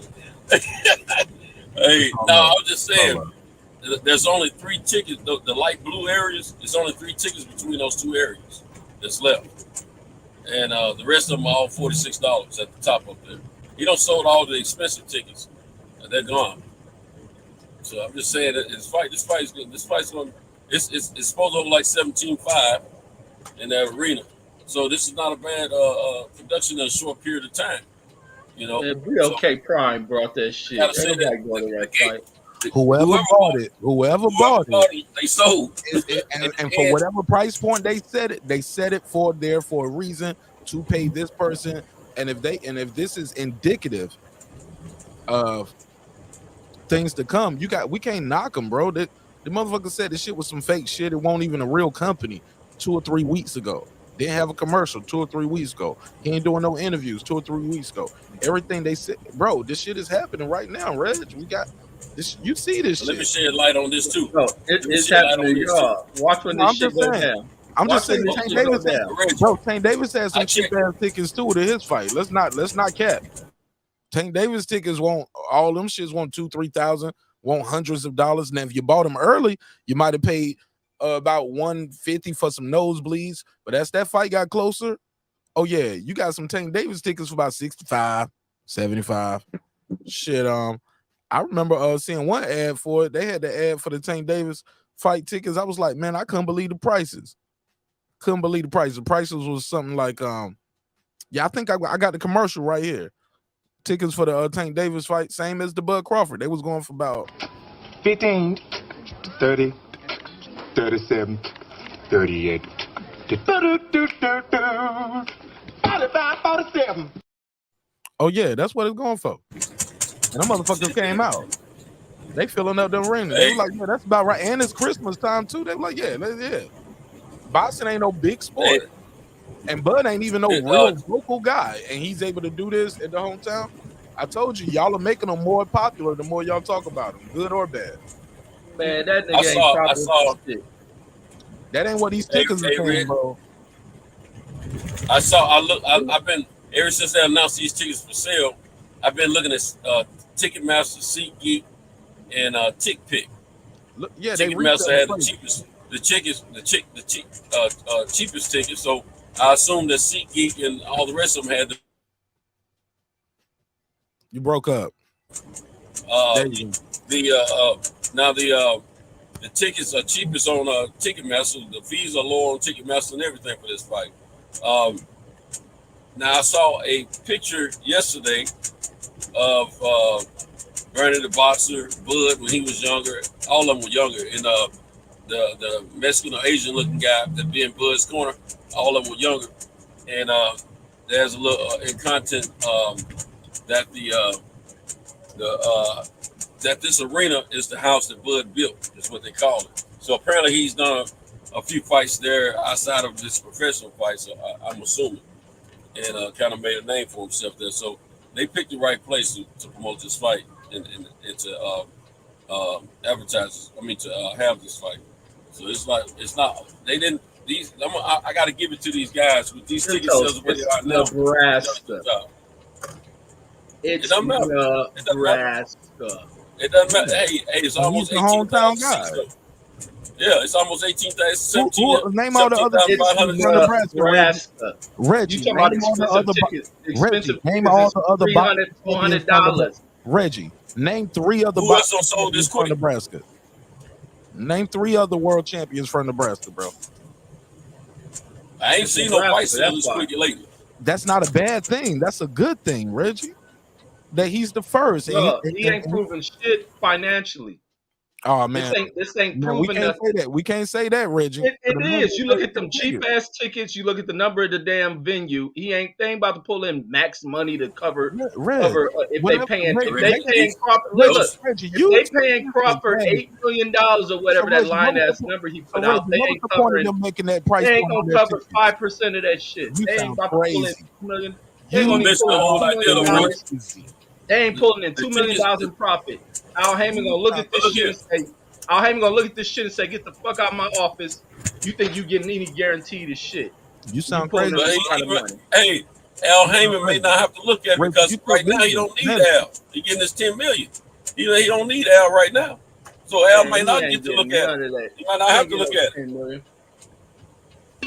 Hey, no, I was just saying. There's only 3 tickets. The light blue areas. There's only 3 tickets between those 2 areas that's left, and the rest of them are all $46 at the top up there. He don't sold all the expensive tickets. They're gone. So I'm just saying that this fight's going. It's supposed to be like 17.5, in that arena. So this is not a bad production in a short period of time. You know, Yeah, BLK Prime brought that shit. gotta say Ain't that nobody going to that fight. Whoever bought it, they sold. And for whatever price point they set it for a reason to pay this person. And if this is indicative of things to come, we can't knock them, bro. The motherfucker said this shit was some fake shit. It won't even a real company 2 or 3 weeks ago. Didn't have a commercial 2 or 3 weeks ago. He ain't doing no interviews 2 or 3 weeks ago. Everything they said, bro, this shit is happening right now, Reg. We got this. You see this shit. Let me shed light on this too. No, it's happening to y'all. Watch when this shit go down. I'm just saying, Watch Tank when this Davis, shit go down. bro. Tank Davis had some cheap ass tickets too to his fight. Let's not cap. Tank Davis tickets won't all them shits want 2,000-3,000, want hundreds of dollars. And if you bought them early, you might have paid about $150 for some nosebleeds. But as that fight got closer, oh yeah, you got some Tank Davis tickets for about 65, 75. Shit, I remember seeing one ad for it. They had the ad for the Tank Davis fight tickets. I was like, man, I couldn't believe the prices. Couldn't believe the prices. The prices was something like, yeah, I think I got the commercial right here. Tickets for the Tank Davis fight, same as the Bud Crawford. They was going for about 15, 30, 37, 38, 45, 47. Oh yeah, that's what it's going for. And them motherfuckers came out. They filling up them rings. They were like, yeah, that's about right. And it's Christmas time too. They were like, yeah. Boxing ain't no big sport. And Bud ain't even no real vocal guy. And he's able to do this at the hometown. I told you, y'all are making them more popular the more y'all talk about them, good or bad. Man, that nigga ain't I shit. That ain't what these tickets are saying, bro. I've been, ever since they announced these tickets for sale, I've been looking at Ticketmaster, SeatGeek, and TickPick. Look, yeah, Ticketmaster had the cheapest tickets. So I assume that SeatGeek and all the rest of them had You broke up. The tickets are cheapest on Ticketmaster. The fees are lower on Ticketmaster and everything for this fight. Now I saw a picture yesterday of Bernie the Boxer, Bud when he was younger. All of them were younger, and the Mexican or Asian looking guy that be in Bud's corner. All of them were younger, and there's a little in content that that this arena is the house that Bud built, is what they call it. So apparently he's done a few fights there outside of this professional fight, so I'm assuming, and kind of made a name for himself there. So they picked the right place to promote this fight and to advertise. To have this fight. So it's not. They didn't. I got to give it to these guys with these ticket sales where they are now. Nebraska. It's Nebraska. It doesn't matter. Hey, it's almost 18,000 seats. Yeah, it's almost 18,000. Name all the other tickets from Nebraska. Reggie, name all the other Reggie. Name all the other $400. Reggie, name 3 other boxers from Nebraska. Name 3 other world champions from Nebraska, bro. I ain't seen no fight sales this quick lately. That's not a bad thing. That's a good thing, Reggie. That he's the first. Look, he ain't proven shit financially. Oh man, this ain't no, proven nothing. We can't say that, Reggie. It is. You look at them cheap ass tickets. You look at the number of the damn venue. They ain't about to pull in max money to cover. If they paying Crawford $8 million or whatever that line ass number he put out, they ain't covering. Making that price. They ain't gonna cover 5% of that shit. They ain't about to pull in $2 million. They ain't pulling in $2 million in profit. Al Heyman gonna look at this shit and say, "Get the fuck out of my office." You think you getting any guarantee to shit? You sound crazy. Hey, Al Heyman may not have to look at it because right now he don't need Al. He getting his $10 million. He don't need Al right now. So Al might not get to look at it. He might not have to look at it.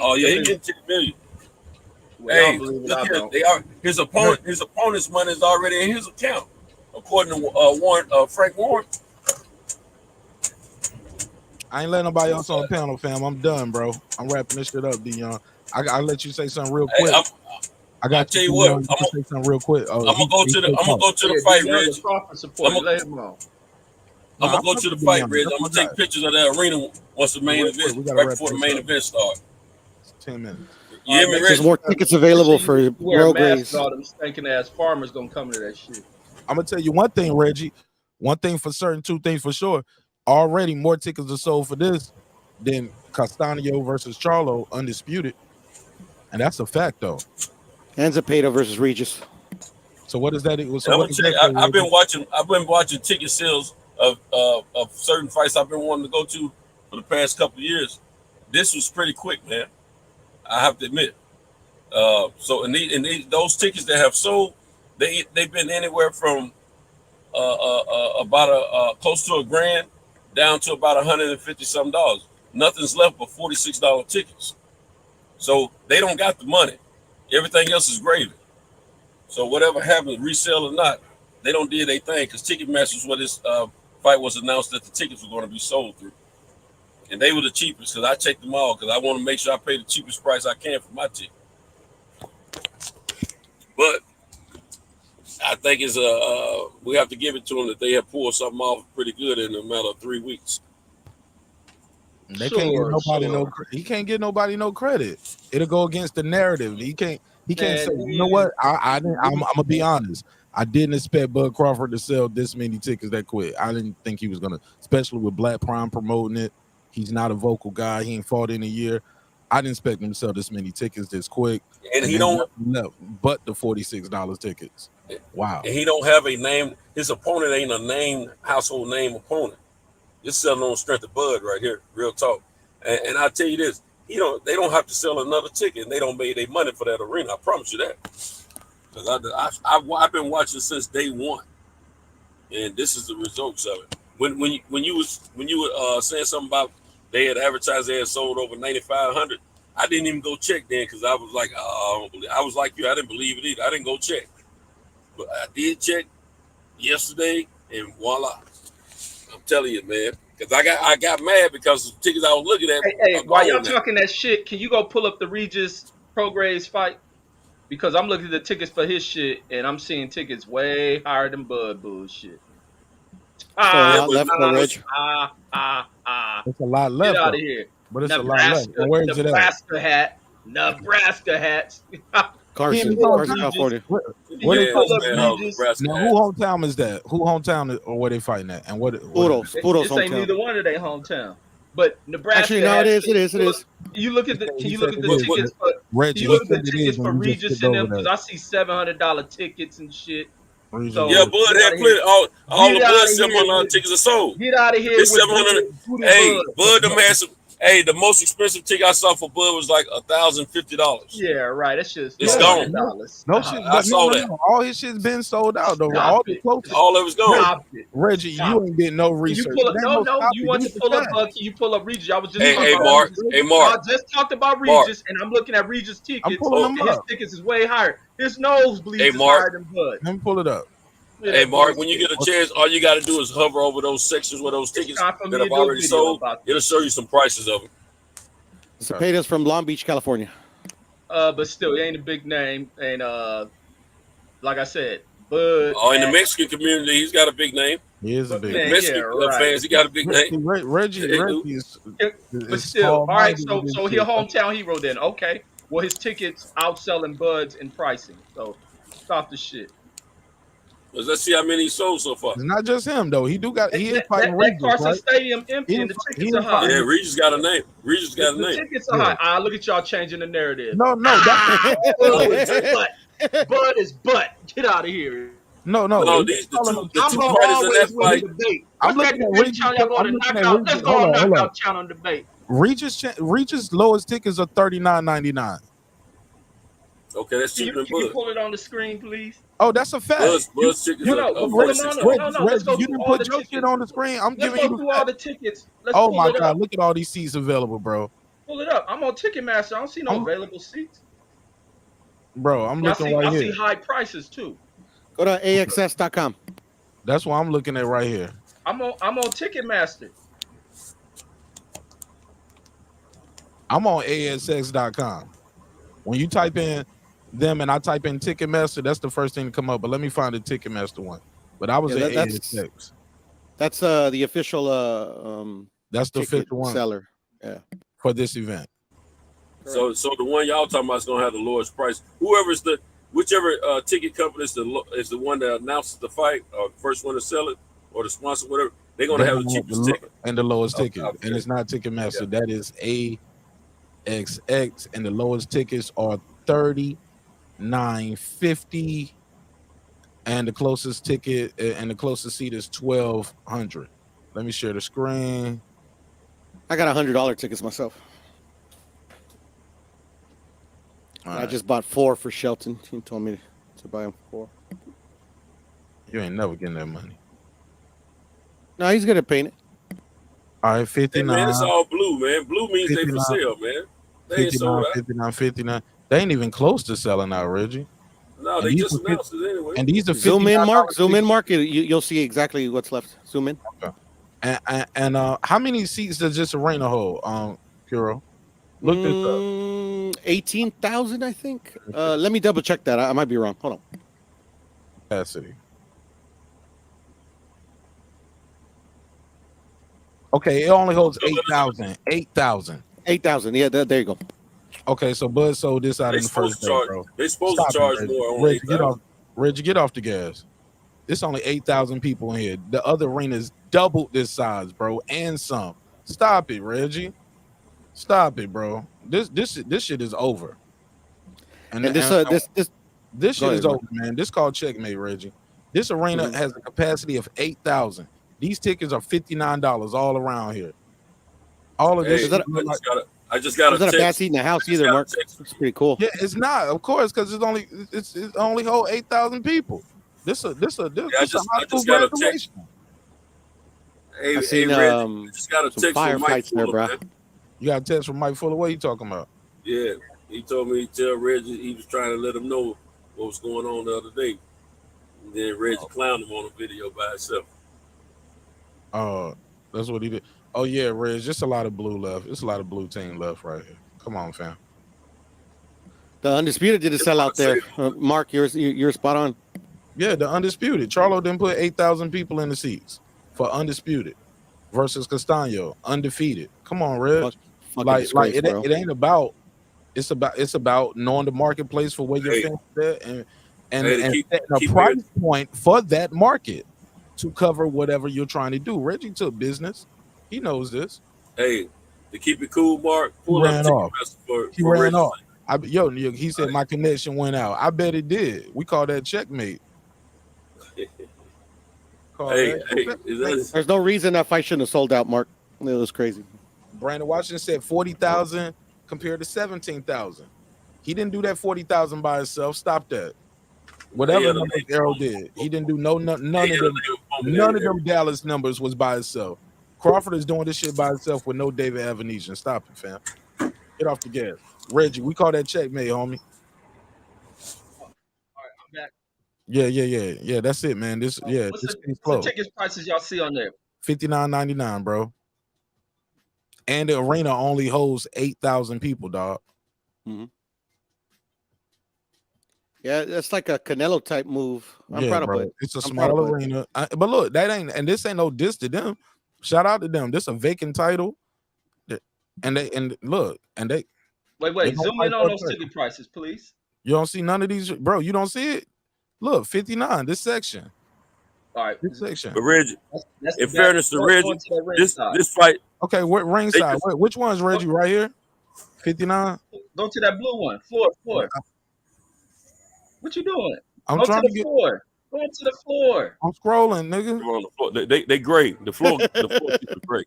Oh yeah, he getting $10 million. Hey, look here. They are his opponent. His opponent's money is already in his account, according to Frank Warren. I ain't letting nobody else on the panel, fam. I'm done, bro. I'm wrapping this shit up, Dion. I'll let you say something real quick. I got tell you what, Dion. You can say something real quick. I'm gonna go to the fight, Reg. I'm gonna go to the fight, Reg. I'm gonna take pictures of that arena once the main event, right before the main event starts. 10 minutes. You hear me, Reg? There's more tickets available for Wear a mask Grays. and all them stinking ass farmers gonna come to that shit. I'm gonna tell you one thing, Reggie. One thing for certain, two things for sure. Already more tickets are sold for this than Castaño versus Charlo, undisputed. And that's a fact, though. And Zepeda versus Regis. So what is that? So I'm what gonna tell you, I've been watching ticket sales of certain fights I've been wanting to go to for the past couple of years. This was pretty quick, man. I have to admit. So those tickets that have sold, they've been anywhere from about close to $1,000 down to about $150 something. Nothing's left but $46 tickets. So they don't got the money. Everything else is gravy. So whatever happens, resale or not, they don't do their thing because Ticketmaster is where this fight was announced that the tickets were going to be sold through. And they were the cheapest because I checked them all because I want to make sure I pay the cheapest price I can for my ticket. But I think it's we have to give it to them that they have pulled something off pretty good in a matter of 3 weeks. They can't get nobody he can't get nobody no credit. It'll go against the narrative. He can't say, you know what? I'm gonna be honest. I didn't expect Bud Crawford to sell this many tickets that quick. I didn't think he was gonna, especially with Black Prime promoting it. He's not a vocal guy. He ain't fought in a year. I didn't expect him to sell this many tickets this quick. And he don't but the $46 tickets. Wow. And he don't have a name. His opponent ain't a household name opponent. It's selling on strength of Bud right here. Real talk. And I tell you this, they don't have to sell another ticket, and they don't make their money for that arena. I promise you that. Because I've been watching since day one, and this is the results of it. When you were saying something about they had advertised they had sold over 9,500, I didn't even go check then because I was like, I was like you, I didn't believe it either. I didn't go check, but I did check yesterday, and voila! I'm telling you, man. Because I got mad because the tickets I was looking at. Hey, while y'all talking that shit, can you go pull up the Regis Prograis fight? Because I'm looking at the tickets for his shit, and I'm seeing tickets way higher than Bud bullshit. It's a lot left. Get out of here. But it's a lot left. And where is it at? Nebraska hats. Carson, California. Now, who hometown is that? Who hometown or where they fighting at? And what? Poodles This ain't hometown. neither one of their hometown. But Nebraska. Actually, no, it is. You look at the. Can you look at the tickets for Reggie? You look at the tickets for Regis in them because I see $700 tickets and shit. So yeah, Bud had plenty. All the Bud $700 tickets are sold. Get out of here. It's $700. Hey, Bud, the most expensive ticket I saw for Bud was like $1,050. Yeah, right. It's just it's gone. No shit. I saw that. All his shit's been sold out though. All of it's gone. Reggie, you ain't getting no research. You want to pull up? Can you pull up Regis? I was just Mark. I just talked about Regis, and I'm looking at Regis tickets. I'm pulling them his up. tickets is way higher. His nosebleeds is higher than Bud. Let me pull it up. Hey, Mark, when you get a chance, all you got to do is hover over those sections where those tickets that have already sold. It'll show you some prices of them. Cepeda's from Long Beach, California. But still, he ain't a big name, and like I said, Bud. Oh, in the Mexican community, he's got a big name. He is a big name. Mexican fans, he got a big name. Reggie is. But still, all right. So he a hometown hero then. Okay. Well, his tickets outselling Bud's in pricing. So stop the shit. Let's see how many he sold so far. It's not just him though. He is fighting that Regis, Carson right? Stadium empty and the tickets are high. Yeah, Regis got a name. The tickets are high. Look at y'all changing the narrative. No. Bud is butt. Get out of here. No. These the two parties in that fight. I'm looking at Regis. Let's go on knockout channel debate. Regis lowest tickets are $39.99. Okay, that's cheaper than Can you Bud. pull it on the screen, please? Oh, that's a fact. Bud's tickets No, Let's go you didn't put your shit on the screen. I'm giving you through all the tickets. Oh my God, look at all these seats available, bro. Pull it up. I'm on Ticketmaster. I don't see no available seats. Bro, I'm looking right here. I see high prices too. Go to AXS.com. That's what I'm looking at right here. I'm on Ticketmaster. I'm on ASX.com. When you type in them and I type in Ticketmaster, that's the first thing to come up. But let me find the Ticketmaster one. But I was at ASX. That's the official That's the ticket official one seller. Yeah. for this event. So the one y'all talking about is gonna have the lowest price. Whichever ticket company is the one that announces the fight, or the first one to sell it, or the sponsor, whatever, they're gonna have the cheapest ticket and the lowest ticket. Okay. And it's not Ticketmaster. That is AXX, and the lowest tickets are $39.50, and the closest ticket and the closest seat is $1,200. Let me share the screen. I got $100 tickets myself. I just bought 4 for Shelton. He told me to buy him 4. You ain't never getting that money. No, he's good at paint it. All right, 59. Hey man, it's all blue, man. Blue means 59, they for sale, man. They ain't sold out. 59. They ain't even close to selling out, Reggie. No, they just announced it anyway. And these are zoom in, Mark. Zoom in, Mark. You'll see exactly what's left. Zoom in. Okay. And how many seats does this arena hold, Kuro? Look this up. 18,000, I think. Let me double check that. I might be wrong. Hold on. Capacity. Okay, it only holds 8,000. 8,000. 8,000. Yeah, there you go. Okay, so Bud sold this out in the first day, bro. They supposed to charge more on 8,000. Reggie, get off the gas. It's only 8,000 people in here. The other arena's doubled this size, bro, and some. Stop it, Reggie. Stop it, bro. This shit is over. And this shit is over, man. This called checkmate, Reggie. This arena has a capacity of 8,000. These tickets are $59 all around here. All of this. I just got a text. It's not a bad seat in the house either, Mark. It's pretty cool. Yeah, it's not, of course, because it's only hold 8,000 people. This a high school graduation. Hey, I seen I just got a text from Mike there, bro. You got a text from Mike Fuller. What are you talking about? Yeah, he told me to tell Reggie he was trying to let him know what was going on the other day. And then Reggie clowned him on a video by himself. That's what he did. Oh yeah, Reg, just a lot of blue left. It's a lot of blue team left right here. Come on, fam. The Undisputed did a sell out there. Mark, you're spot on. Yeah, the Undisputed. Charlo didn't put 8,000 people in the seats for Undisputed versus Castano, undefeated. Come on, Reg. Like it ain't about. It's about knowing the marketplace for where your fans are and setting a price point for that market to cover whatever you're trying to do. Reggie took business. He knows this. Hey, to keep it cool, Mark, he ran off. He ran off. He said my connection went out. I bet it did. We call that checkmate. There's no reason that fight shouldn't have sold out, Mark. It was crazy. Brandon Washington said 40,000 compared to 17,000. He didn't do that 40,000 by himself. Stop that. Whatever numbers Arrow did, he didn't do none of them. None of them Dallas numbers was by itself. Crawford is doing this shit by himself with no David Avanesian. Stop it, fam. Get off the gas. Reggie, we call that checkmate, homie. All right, I'm back. Yeah. That's it, man. What's the ticket prices y'all see on there? $59.99, bro. And the arena only holds 8,000 people, dog. Mm-hmm. Yeah, that's like a Canelo type move. I'm proud of it. It's a small arena. But look, this ain't no diss to them. Shout out to them. This a vacant title. And they wait, zoom in on those ticket prices, please. You don't see none of these, bro. You don't see it. Look, 59. This section. All right, this section. But Reggie, in fairness to Reggie, this fight. Okay, what ringside? Which one is Reggie right here? 59. Go to that blue one. Floor. What you doing? I'm trying to get floor. Go to the floor. I'm scrolling, nigga. On the floor. They gray. The floor is great.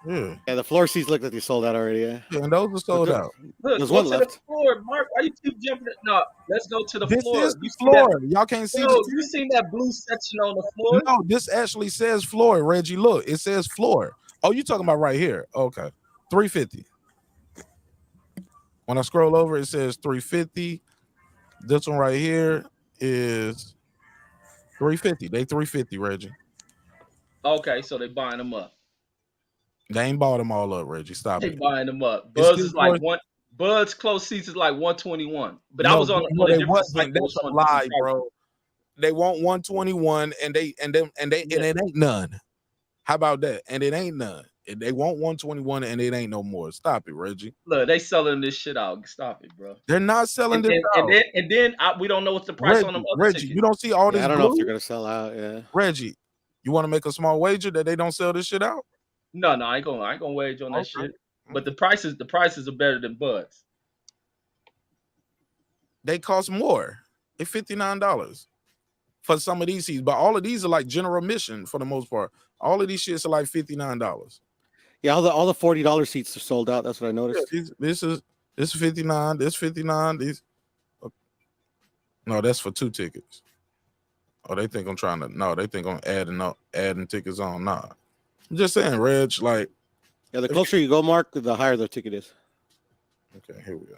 Yeah, the floor seats look like they sold out already. Yeah, and those are sold out. Look, there's go one to left. the floor, Mark. Why you keep jumping? No, let's go to the floor. This is the floor. Y'all can't see. You seen that blue section on the floor? No, this actually says floor, Reggie. Look, it says floor. Oh, you talking about right here? Okay, 350. When I scroll over, it says 350. This one right here is 350. They 350, Reggie. Okay, so they buying them up. They ain't bought them all up, Reggie. Stop They it. buying them up. It's Buzz still is like worth- one. Buzz close seats is like 121. But I No, was on no, a they different site wasn't. that was That's a showing different lie, prices. bro. They want 121, and it ain't none. How about that? And it ain't none. They want 121, and it ain't no more. Stop it, Reggie. Look, they selling this shit out. Stop it, bro. They're not selling this out. And then we don't know what's the price on them other Reggie, tickets. you don't see all this. I don't know if blue? they're gonna sell out. Yeah. Reggie, you want to make a small wager that they don't sell this shit out? No, I ain't gonna wage on that shit. But the prices are better than Bud's. They cost more. It's $59 for some of these seats, but all of these are like general admission for the most part. All of these shits are like $59. Yeah, all the $40 seats are sold out. That's what I noticed. Yeah, this is 59. This 59. These. No, that's for 2 tickets. Oh, they think I'm trying to. No, they think I'm adding tickets on. Nah, I'm just saying, Reg. Like, yeah, the closer you go, Mark, the higher the ticket is. Okay, here we go.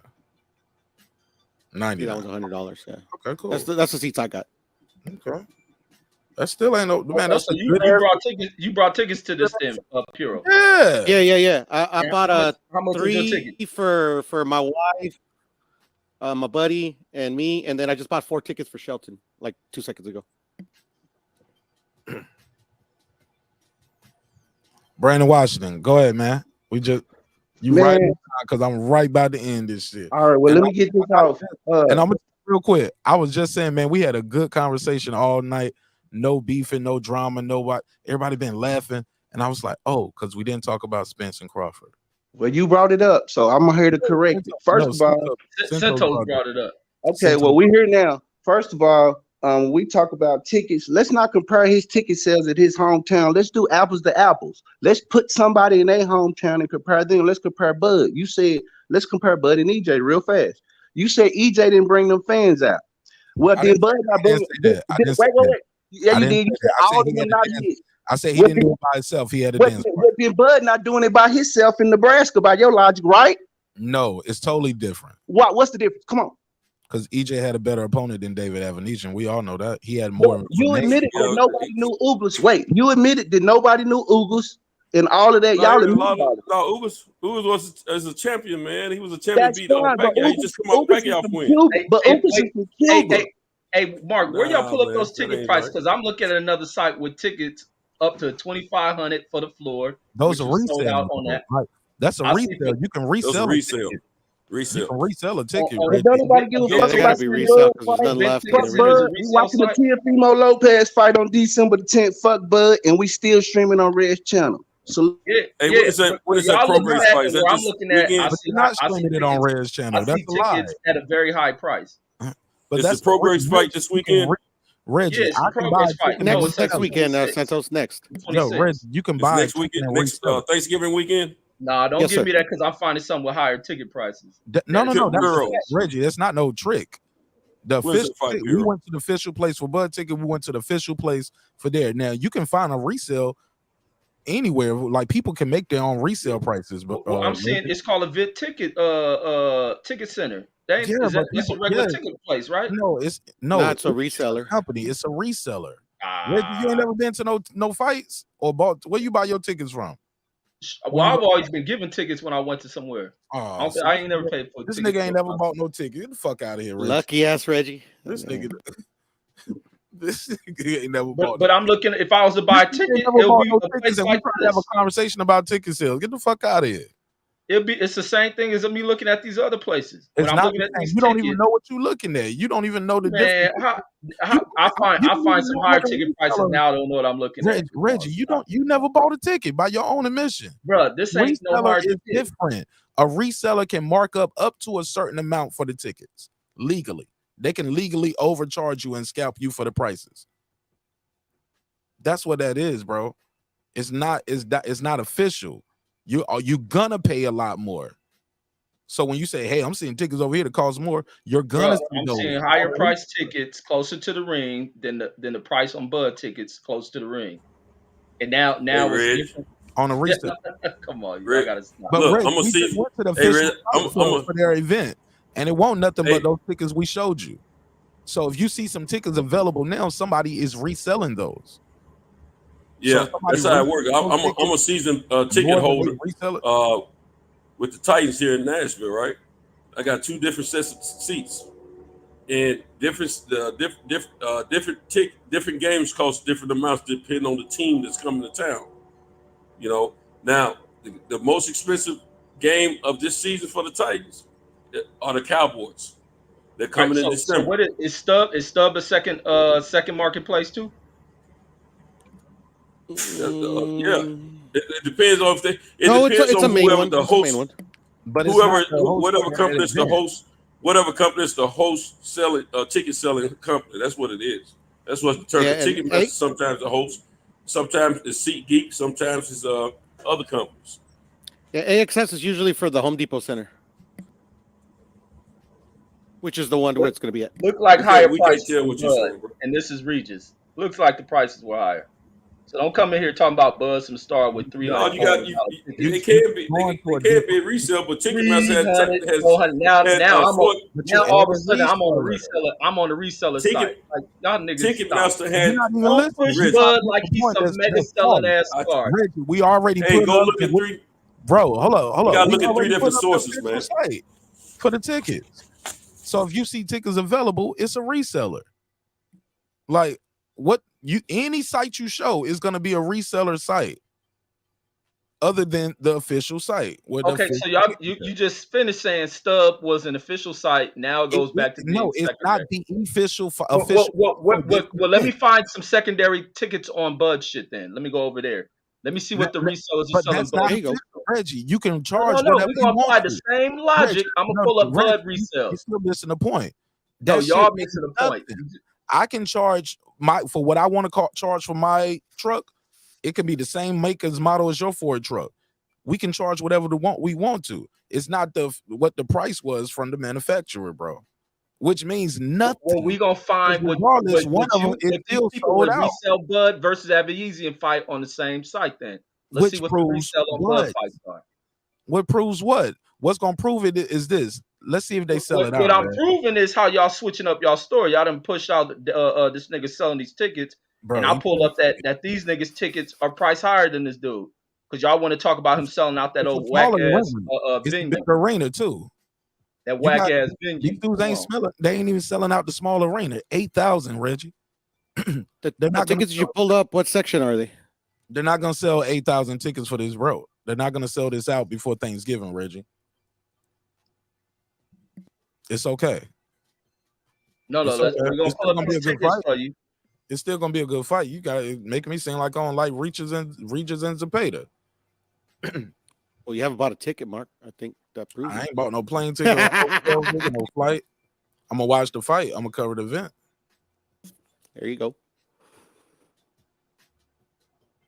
90. That was $100. Yeah. Okay, cool. That's the seats I got. Okay. That still ain't no man. That's so a you brought tickets. You brought tickets to this thing, Puro. Yeah. I bought how much was your 3 for my wife, my buddy, and me, and then I just bought 4 tickets for Shelton like 2 seconds ago. Brandon Washington, go ahead, man. You Man. right because I'm right about to end this shit. All right, well, let me get this off. And I'm real quick. I was just saying, man, we had a good conversation all night. No beefing, no drama, nobody. Everybody been laughing, and I was like, oh, because we didn't talk about Spence and Crawford. Well, you brought it up, so I'm here to correct it. First of all, Santos brought it up. okay, well, we're here now. First of all, we talk about tickets. Let's not compare his ticket sales at his hometown. Let's do apples to apples. Let's put somebody in their hometown and compare them. Let's compare Bud. You said let's compare Bud and EJ real fast. You said EJ didn't bring them fans out. Well, then Bud not bring. Wait. Yeah, you did. You said all of them not his. I said he didn't do it by himself. He had a dance. But then Bud not doing it by himself in Nebraska, by your logic, right? No, it's totally different. What's the difference? Come on. Because EJ had a better opponent than David Avenesian. We all know that. He had more. You admitted that nobody knew Ugas. Wait, you admitted that nobody knew Ugas and all of that. Y'all admitted about it. No, Ugas was a champion, man. He was a champion. That's Beat on fine, but Pacquiao. He just come out Pacquiao win. But Ugas is from Cuba. Hey, Mark, where y'all pull up man, those that ticket ain't prices? right. Because I'm looking at another site with tickets up to $2,500 for the floor. Those which are is sold resale. out on that. Right. That's a I see resale. You can resell. Those are a resale. ticket. Resale. You can resell a ticket. But Reggie. don't nobody give a fuck they about gotta be resale because there's none left. Fuck Bud. We watching the Teofimo Lopez fight on December the 10th. Fuck Bud, and we still streaming on Red's channel. So Hey, what is that progress fight? Is that I'm this looking at, weekend? I But see, you're not I see streaming it on tickets- Red's channel. I That's see a lie. tickets at a very high price. But Is that's the progress fight this weekend? Reggie, Yeah, it's I a can buy progress a fight. ticket. No, and it's Next resell it. weekend, 26. Santos next. No, 26. Reggie, you can It's buy next a ticket weekend, and next resell it. Thanksgiving weekend. Nah, don't Yes, give sir. me that because I'm finding something with higher ticket prices. No. That's Puro. Reggie. That's not no trick. The Where's official, the fight, we Puro? went to the official place for Bud ticket. We went to the official place for there. Now you can find a resale anywhere. Like people can make their own resale prices. But Well, I'm saying it's called a VIT ticket ticket center. That ain't, Yeah, is that, but that's a people- regular yeah. ticket place, right? no, it's It's a a reseller. company. It's a reseller. Reggie, you ain't never been to no fights or bought. Where you buy your tickets from? Well, I've always been given tickets when I went to somewhere. Oh, I ain't never paid for this tickets nigga ain't for- never bought no ticket. Get the fuck out of here, Reggie. Lucky ass Reggie. This nigga, this nigga ain't never bought. But I'm looking. If I was to buy a This nigga ticket, ain't never it'll bought be no a place tickets, and we like trying to have this. a conversation about ticket sales. Get the fuck out of here. It's the same thing as me looking at these other places. It's When I'm not looking the at same. these You don't tickets, even know what you're looking at. You don't even know the man, difference. I find even some know higher what a ticket prices reseller- now. I don't know what I'm looking at. Reggie, you never bought a ticket by your own admission. Bro, this ain't no Reseller hard is ticket. different. A reseller can mark up to a certain amount for the tickets legally. They can legally overcharge you and scalp you for the prices. That's what that is, bro. It's not official. You gonna pay a lot more. So when you say, "Hey, I'm seeing tickets over here that cost more," you're gonna Bro, see I'm those. seeing higher price tickets closer to the ring than the price on Bud tickets close to the ring. And now Reg. it's different. On a resale. Come on, I Reg, gotta stop. But Look, Reggie, I'm gonna we see. just went to the Hey, official Reg, site for their event, and it won't nothing Hey. but those tickets we showed you. So if you see some tickets available now, somebody is reselling those. Yeah, somebody that's how it resells works. those I'm tickets a season more ticket than holder they resell it. with the Titans here in Nashville, right? I got 2 different sets of seats, and different games cost different amounts depending on the team that's coming to town. You know, now the most expensive game of this season for the Titans are the Cowboys. They're All right, coming in so December. what is Stub? Is Stub a second marketplace too? Yeah, it depends on if they. It No, depends it's a on main whoever one. the It's a main host, one. But it's not the host whatever for that company is the event. host, whatever company is the host selling ticket selling company. That's what it is. That's what the term. Yeah, and Ticketmaster sometimes the host, sometimes it's SeatGeek, sometimes it's other companies. yeah, AXS is usually for the Home Depot Center, which is the one where it's going to be at. Look like higher We can't prices tell for what you're Bud, saying, bro. and this is Regis. Looks like the prices were higher. So don't come in here talking about Bud some star with No, $300, you got You It can be. going to They a can be different. a resale, but Ticketmaster 300, has 400. Now had I'm on. But Now you're all of a adding sudden I'm on the reseller. reseller. I'm on the reseller site. Ticket Like y'all niggas stop. Ticketmaster You're had not even Don't listening. push You're not Bud getting like the he's point. some mega That's selling false. ass star. Reggie, we already Hey, put go up look the at 3. bro. Hold You up. gotta We look at 3 already put different up the sources, official man. site for the tickets. So if you see tickets available, it's a reseller. Like what you any site you show is going to be a reseller site, other than the official site. Where the Okay, so y'all you just finished saying Stub was an official site. Now it goes back to being no, it's not secondary. the official Well, for this let me event. find some secondary tickets on Bud shit then. Let me go over there. Let me see what the resellers are But selling that's Bud. not official, Reggie. You can charge No. whatever We're you gonna want apply the to. same Reggie, logic. I'm gonna no, pull up Reggie, Bud you're resales. still missing the point. No, That shit y'all means missing the point. nothing. I can charge for what I want to charge for my truck. It can be the same maker's model as your Ford truck. We can charge whatever we want to. It's not what the price was from the manufacturer, bro. Which means nothing. Well, we gonna find Regardless, one of them is what these still people sold would out. resell Bud versus Abiesian fight on the same site. Then let's see Which what the proves resell on Bud what? fights are. What proves what? What's gonna prove it is this. Let's see if they sell it What out, I'm man. proving is how y'all switching up y'all story. Y'all done pushed out this nigga selling these tickets, and Bro, I pull up that these niggas tickets are priced higher than this dude because y'all want to talk about him selling out that it's a old whack smaller ass arena. It's a venue, big arena too. that You whack got ass these venue. dudes Come ain't on. smelling. They ain't even selling out the small arena. 8,000, Reggie. The not tickets you pulled up, what section are they? They're not gonna sell 8,000 tickets for this, bro. They're not gonna sell this out before Thanksgiving, Reggie. It's okay. No, It's we're gonna It's pull still up gonna be these a good tickets fight. for you. It's still gonna be a good fight. You got it making me seem like I don't like Regis and Zepeda. Well, you haven't bought a ticket, Mark. I think that proves I it. ain't bought no plane ticket, or no hotel ticket, no flight. I'm gonna watch the fight. I'm gonna cover the event. There you go.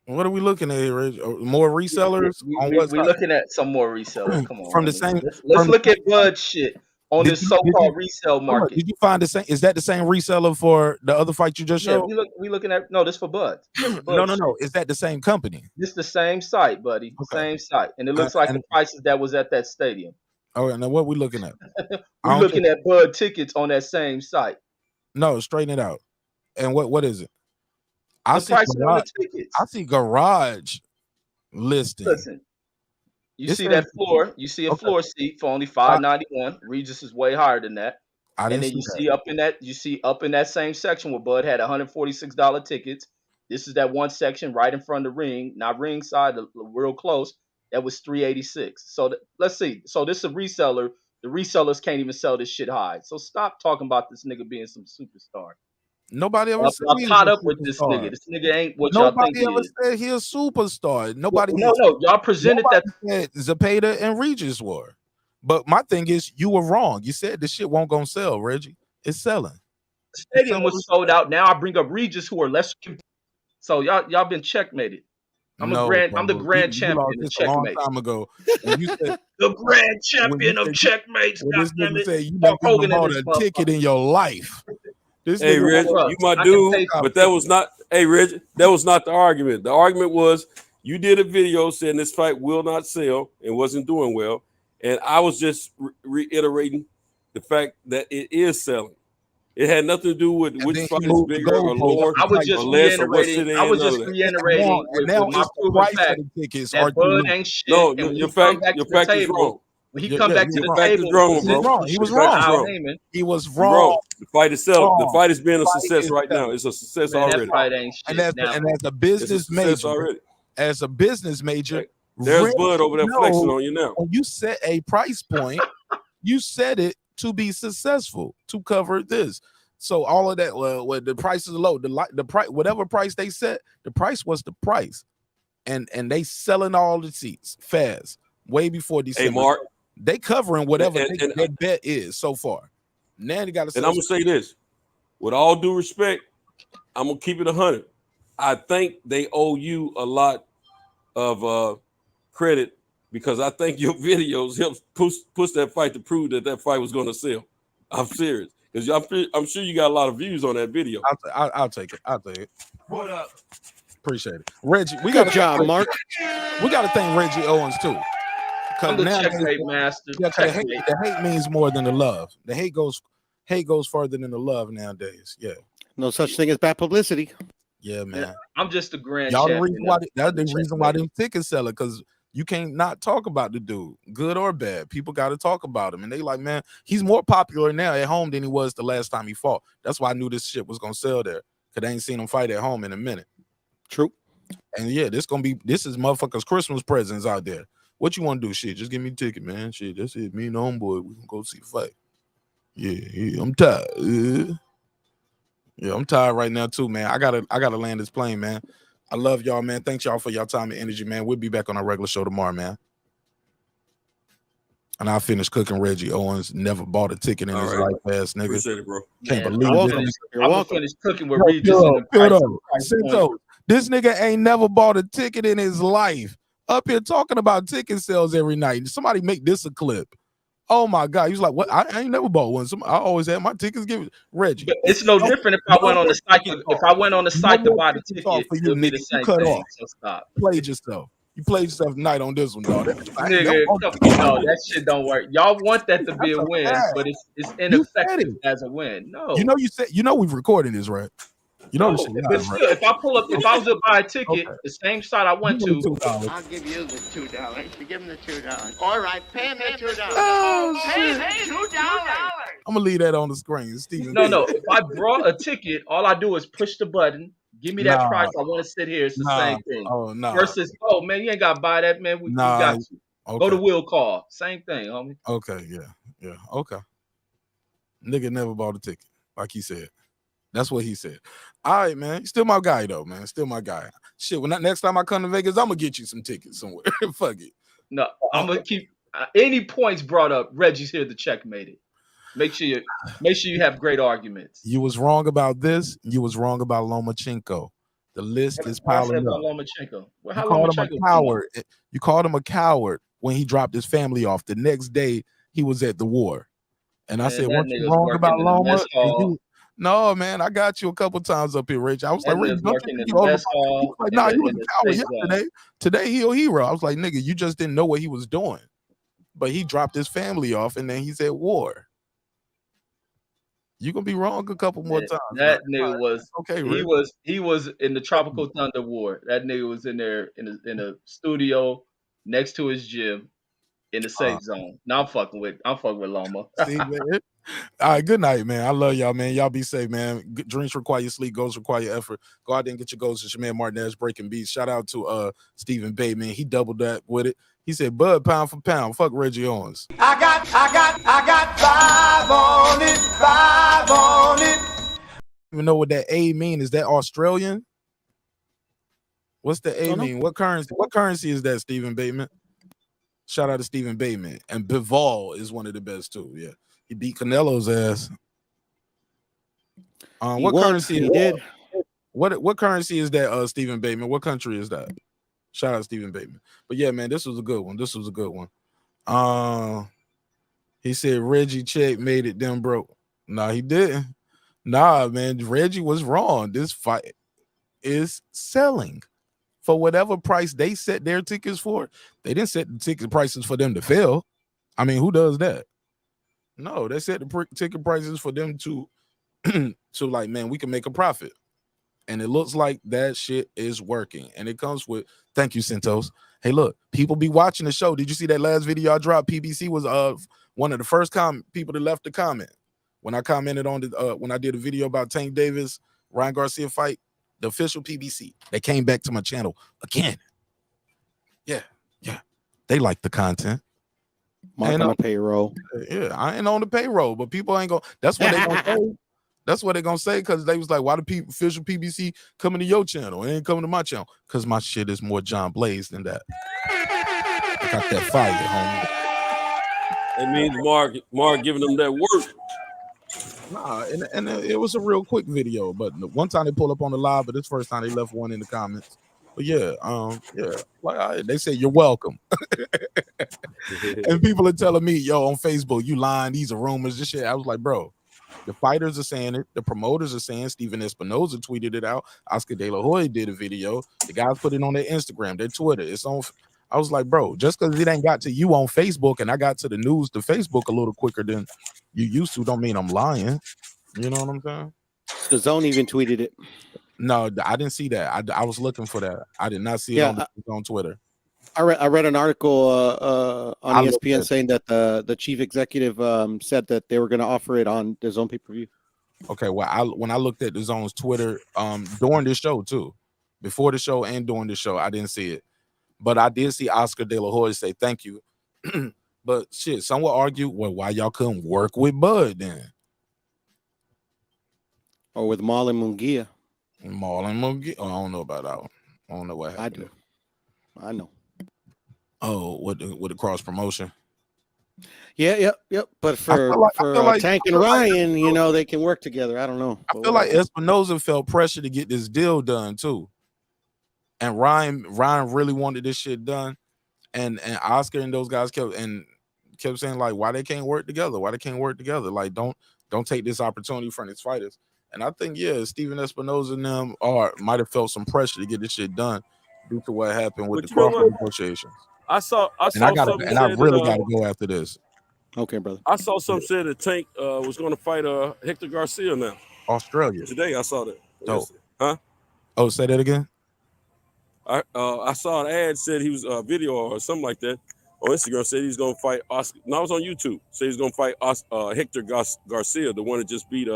What are we looking at here, Reggie? More resellers on what We side? looking at some more resellers. Come on, From the man. same. Let's From the look at same Bud shit on Did this you so-called resale hold on, market. did you find the same? Is that the same reseller for the other fight you just Yeah, showed? we looking at no, this for Bud. This for Bud No. shit. Is that the same company? This the same site, buddy. Okay. Same site, and it looks like the prices that was at that stadium. Okay, now what we looking at? We looking at Bud tickets on that same site. No, straighten it out. And what is it? I The see pricing on the garage. tickets. I see garage listing. Listen, you It see says- that floor. You see a Okay. floor seat for only $591. Regis is way higher than that. I And didn't then see you that. see up in that same section where Bud had $146 tickets. This is that one section right in front of the ring, not ringside, real close. That was $386. So let's see. So this is a reseller. The resellers can't even sell this shit high. So stop talking about this nigga being some superstar. Nobody ever said Y'all he was caught a up with this superstar. nigga. This nigga ain't what y'all think Nobody he ever is. said he a superstar. Nobody. No, y'all presented that. Said Zepeda and Regis were. But my thing is, you were wrong. You said this shit won't gonna sell, Reggie. It's selling. The stadium was sold out. Now I bring up Regis, who are less. So y'all been checkmated. I'm No, the bro. grand You lost champion of this a long checkmate. time ago. When you said The grand when you champion of said checkmates. when this Goddamn nigga it, said you Hulk never even Hogan in bought this a motherfucker. ticket in your life. This Hey, nigga Reg, bought you my I can dude, pay for but that was not. Hey, Reg, that was not the argument. The argument was you did a video saying this fight will not sell and wasn't doing well, and I was just reiterating the fact that it is selling. It had nothing to do with And which then fight he is moved the bigger or goalpost. lower I was or just less or what's reiterating. sitting I in, was none of just that. reiterating And with now my it's the proven price fact of the tickets are that too Bud low. ain't shit. No, And when your he come fact back your to the fact is wrong. table, when he Yeah, come yeah, back he to was the wrong. Fact is table wrong, and He was bro. present wrong. some He shit was The fact with wrong. is Al wrong. Heyman, He was You're wrong. wrong. The fight itself, the Wrong. fight is being a Fight success is right now. selling. It's a success man, that already. fight ain't And shit. as Now, and as a It's a business success major, already. as a business major, There's Reggie Bud over there flexing knows on you now. when you set a price point, you set it to be successful to cover this. So all of that, well, when the price is low, the price, whatever price they set, the price was the price, and they selling all the seats fast, way before Hey, December. Mark, They covering whatever and their bet is so far. Now they got to I'm sell. gonna say this, with all due respect, I'm gonna keep it 100. I think they owe you a lot of credit because I think your videos helped push that fight to prove that fight was gonna sell. I'm serious because I'm sure you got a lot of views on that video. I'll take it. I'll take it. what up? Appreciate it, Reggie. We Good got job, Mark. We got to thank Reggie Owens too, I'm because the now checkmate master. the Checkmate. hate means more than the love. The hate goes further than the love nowadays. Yeah, No such thing as bad publicity. yeah, man. I'm just the grand Y'all the champion. reason why that's the the reason why checkmate. them tickets selling, because you can't not talk about the dude, good or bad. People got to talk about him, and they like, man, he's more popular now at home than he was the last time he fought. That's why I knew this shit was gonna sell there, because I ain't seen him fight at home in a minute. True. And yeah, this is motherfuckers' Christmas presents out there. What you want to do? Shit, just give me a ticket, man. Shit, that's it. Me and the homeboy, we can go see the fight. Yeah, I'm tired. Yeah, I'm tired right now too, man. I gotta land this plane, man. I love y'all, man. Thanks y'all for your time and energy, man. We'll be back on our regular show tomorrow, man. And I'll finish cooking Reggie Owens. Never bought a ticket in his life, ass nigga. Appreciate it, bro. Can't Man, believe I'm this. gonna finish cooking with Regis in the price point. Cinto, this nigga ain't never bought a ticket in his life. Up here talking about ticket sales every night. Somebody make this a clip. Oh my God. He was like, what? I ain't never bought one. I always had my tickets given. Reggie. But it's no different if I went on the site. If I went on the site to buy the ticket, for you, it'll be nigga. the You same cut thing. off. So stop. You played yourself. You played yourself tonight on this one, dog. Nigga, no, that shit don't work. Y'all want that to be a win, but it's ineffective as a win. No. You know we've recorded this, right? You know this No, shit but live, still, right? if I pull up, if I was to buy a ticket, the same site I went to, I'll give you the $2. You give him the $2. All right, pay him the $2. Oh, Pay shit. him $2. I'm gonna leave that on the screen. Stephen. no. If I brought a ticket, all I do is push the button, give me that Nah. price. I want to sit here. It's the Nah. same thing. Oh, nah. Versus, oh man, you ain't got to buy that, man. We Nah. got you. Go Okay. to will call. Same thing, homie. Okay, yeah, okay. Nigga never bought a ticket, like he said. That's what he said. All right, man. Still my guy though, man. Still my guy. Shit, next time I come to Vegas, I'm gonna get you some tickets somewhere. Fuck it. No, I'm gonna keep any points brought up. Reggie's here to checkmate it. Make sure you have great arguments. You was wrong about this. You was wrong about Lomachenko. The list is piling up. Lomachenko. Well, how You called him Lomachenko a coward. You called him a coward when he dropped his family off. The next day he was at the war. And I said, that weren't you nigga's wrong about working in the Loma? mess hall. No, man, I got you a couple times up here, Rich. I was That like, Rich, nigga's don't working you in think the you mess He was hall. like, nah, he was in a the coward safe zone. yesterday. Today he a hero. I was like, nigga, you just didn't know what he was doing. But he dropped his family off and then he's at war. You gonna be wrong a couple more times. That nigga was okay. He was in the Tropical Thunder War. That nigga was in there in a studio next to his gym in the safe zone. Now I'm fucking with Loma. See, man. All right, good night, man. I love y'all, man. Y'all be safe, man. Dreams require sleep, goals require effort. Go out there and get your goals. It's your man Martinez breaking beats. Shout out to Stephen Bateman. He doubled that with it. He said, Bud, pound for pound. Fuck Reggie Owens. I got 5 on it. Even know what that A mean? Is that Australian? What's the A mean? What currency? What currency is that, Stephen Bateman? Shout out to Stephen Bateman. And Bivol is one of the best too. Yeah. He beat Canelo's ass. What currency he did? What currency is that, Stephen Bateman? What country is that? Shout out to Stephen Bateman. But yeah, man, this was a good one. This was a good one. He said Reggie check made it them broke. Nah, he didn't. Nah, man, Reggie was wrong. This fight is selling for whatever price they set their tickets for. They didn't set the ticket prices for them to fail. I mean, who does that? No, they set the ticket prices for them to So like, man, we can make a profit. And it looks like that shit is working. And it comes with, thank you, Centos. Hey, look, people be watching the show. Did you see that last video I dropped? PBC was one of the first people that left the comment. When I commented on the when I did a video about Tank Davis, Ryan Garcia fight, the official PBC, they came back to my channel again. Yeah. They like the content. Mark on the payroll. Yeah, I ain't on the payroll, but people ain't gonna. That's what they gonna say. That's what they're gonna say, because they was like, why the official PBC coming to your channel? It ain't coming to my channel. Because my shit is more John Blaze than that. I got that fire, homie. It means Mark giving them that work. Nah, and it was a real quick video, but one time they pull up on the live, but this first time they left one in the comments. But yeah, like they say, you're welcome. And people are telling me, yo, on Facebook, you lying, these are rumors, this shit. I was like, bro, the fighters are saying it, the promoters are saying, Steven Espinoza tweeted it out, Oscar De La Hoya did a video, the guys put it on their Instagram, their Twitter, it's on. I was like, bro, just because it ain't got to you on Facebook and I got to the news to Facebook a little quicker than you used to, don't mean I'm lying. You know what I'm saying? The Zone even tweeted it. No, I didn't see that. I was looking for that. I did not see it on Twitter. I read an article on ESPN saying that the chief executive said that they were going to offer it on the Zone pay-per-view. Okay, well, when I looked at the Zone's Twitter during this show too, before the show and during the show, I didn't see it, but I did see Oscar De La Hoya say thank you. But shit, some will argue, well, why y'all couldn't work with Bud then, or with Marlon Munguia? Munguia. Oh, I don't know about that one. I don't know what happened. I know. Oh, with the cross promotion. Yeah. But for Tank and Ryan, you know, they can work together. I don't know. I feel like Espinoza felt pressure to get this deal done too, and Ryan really wanted this shit done, and Oscar and those guys kept saying like, why they can't work together? Why they can't work together? Like, don't take this opportunity from his fighters. And I think Steven Espinoza and them might have felt some pressure to get this shit done due to what happened with the Crawford negotiations. I really got to go after this. Okay, brother. I saw some said that Tank was going to fight Hector Garcia now. Australia. Today I saw that. Dope. Huh? Oh, say that again. I saw an ad said he was a video or something like that on Instagram. Said he's going to fight Oscar. No, I was on YouTube. Said he's going to fight Hector Garcia, the one that just beat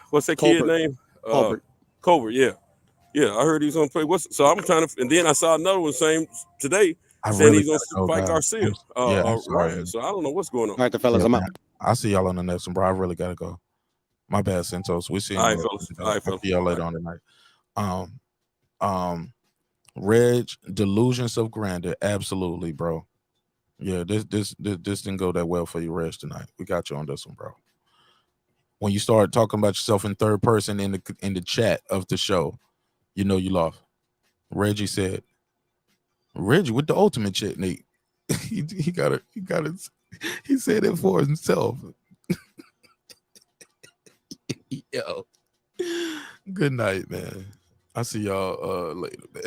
what's that kid name? Colbert. Yeah, I heard he's gonna play. So I'm trying to, and then I saw another one saying today saying he's gonna fight Garcia. So I don't know what's going on. All right, the fellas, I'm out. I'll see y'all on the next one, bro. I really gotta go. My bad, Centos. We see you. All right, fellas. I'll see y'all later on tonight. Reg, delusions of grandeur, absolutely, bro. Yeah, this didn't go that well for you, Reg, tonight. We got you on this one, bro. When you start talking about yourself in third person in the chat of the show, you know you lost. Reggie said, Reggie with the ultimate technique. he got it. He said it for himself. Yo. Good night, man. I'll see y'all later, man.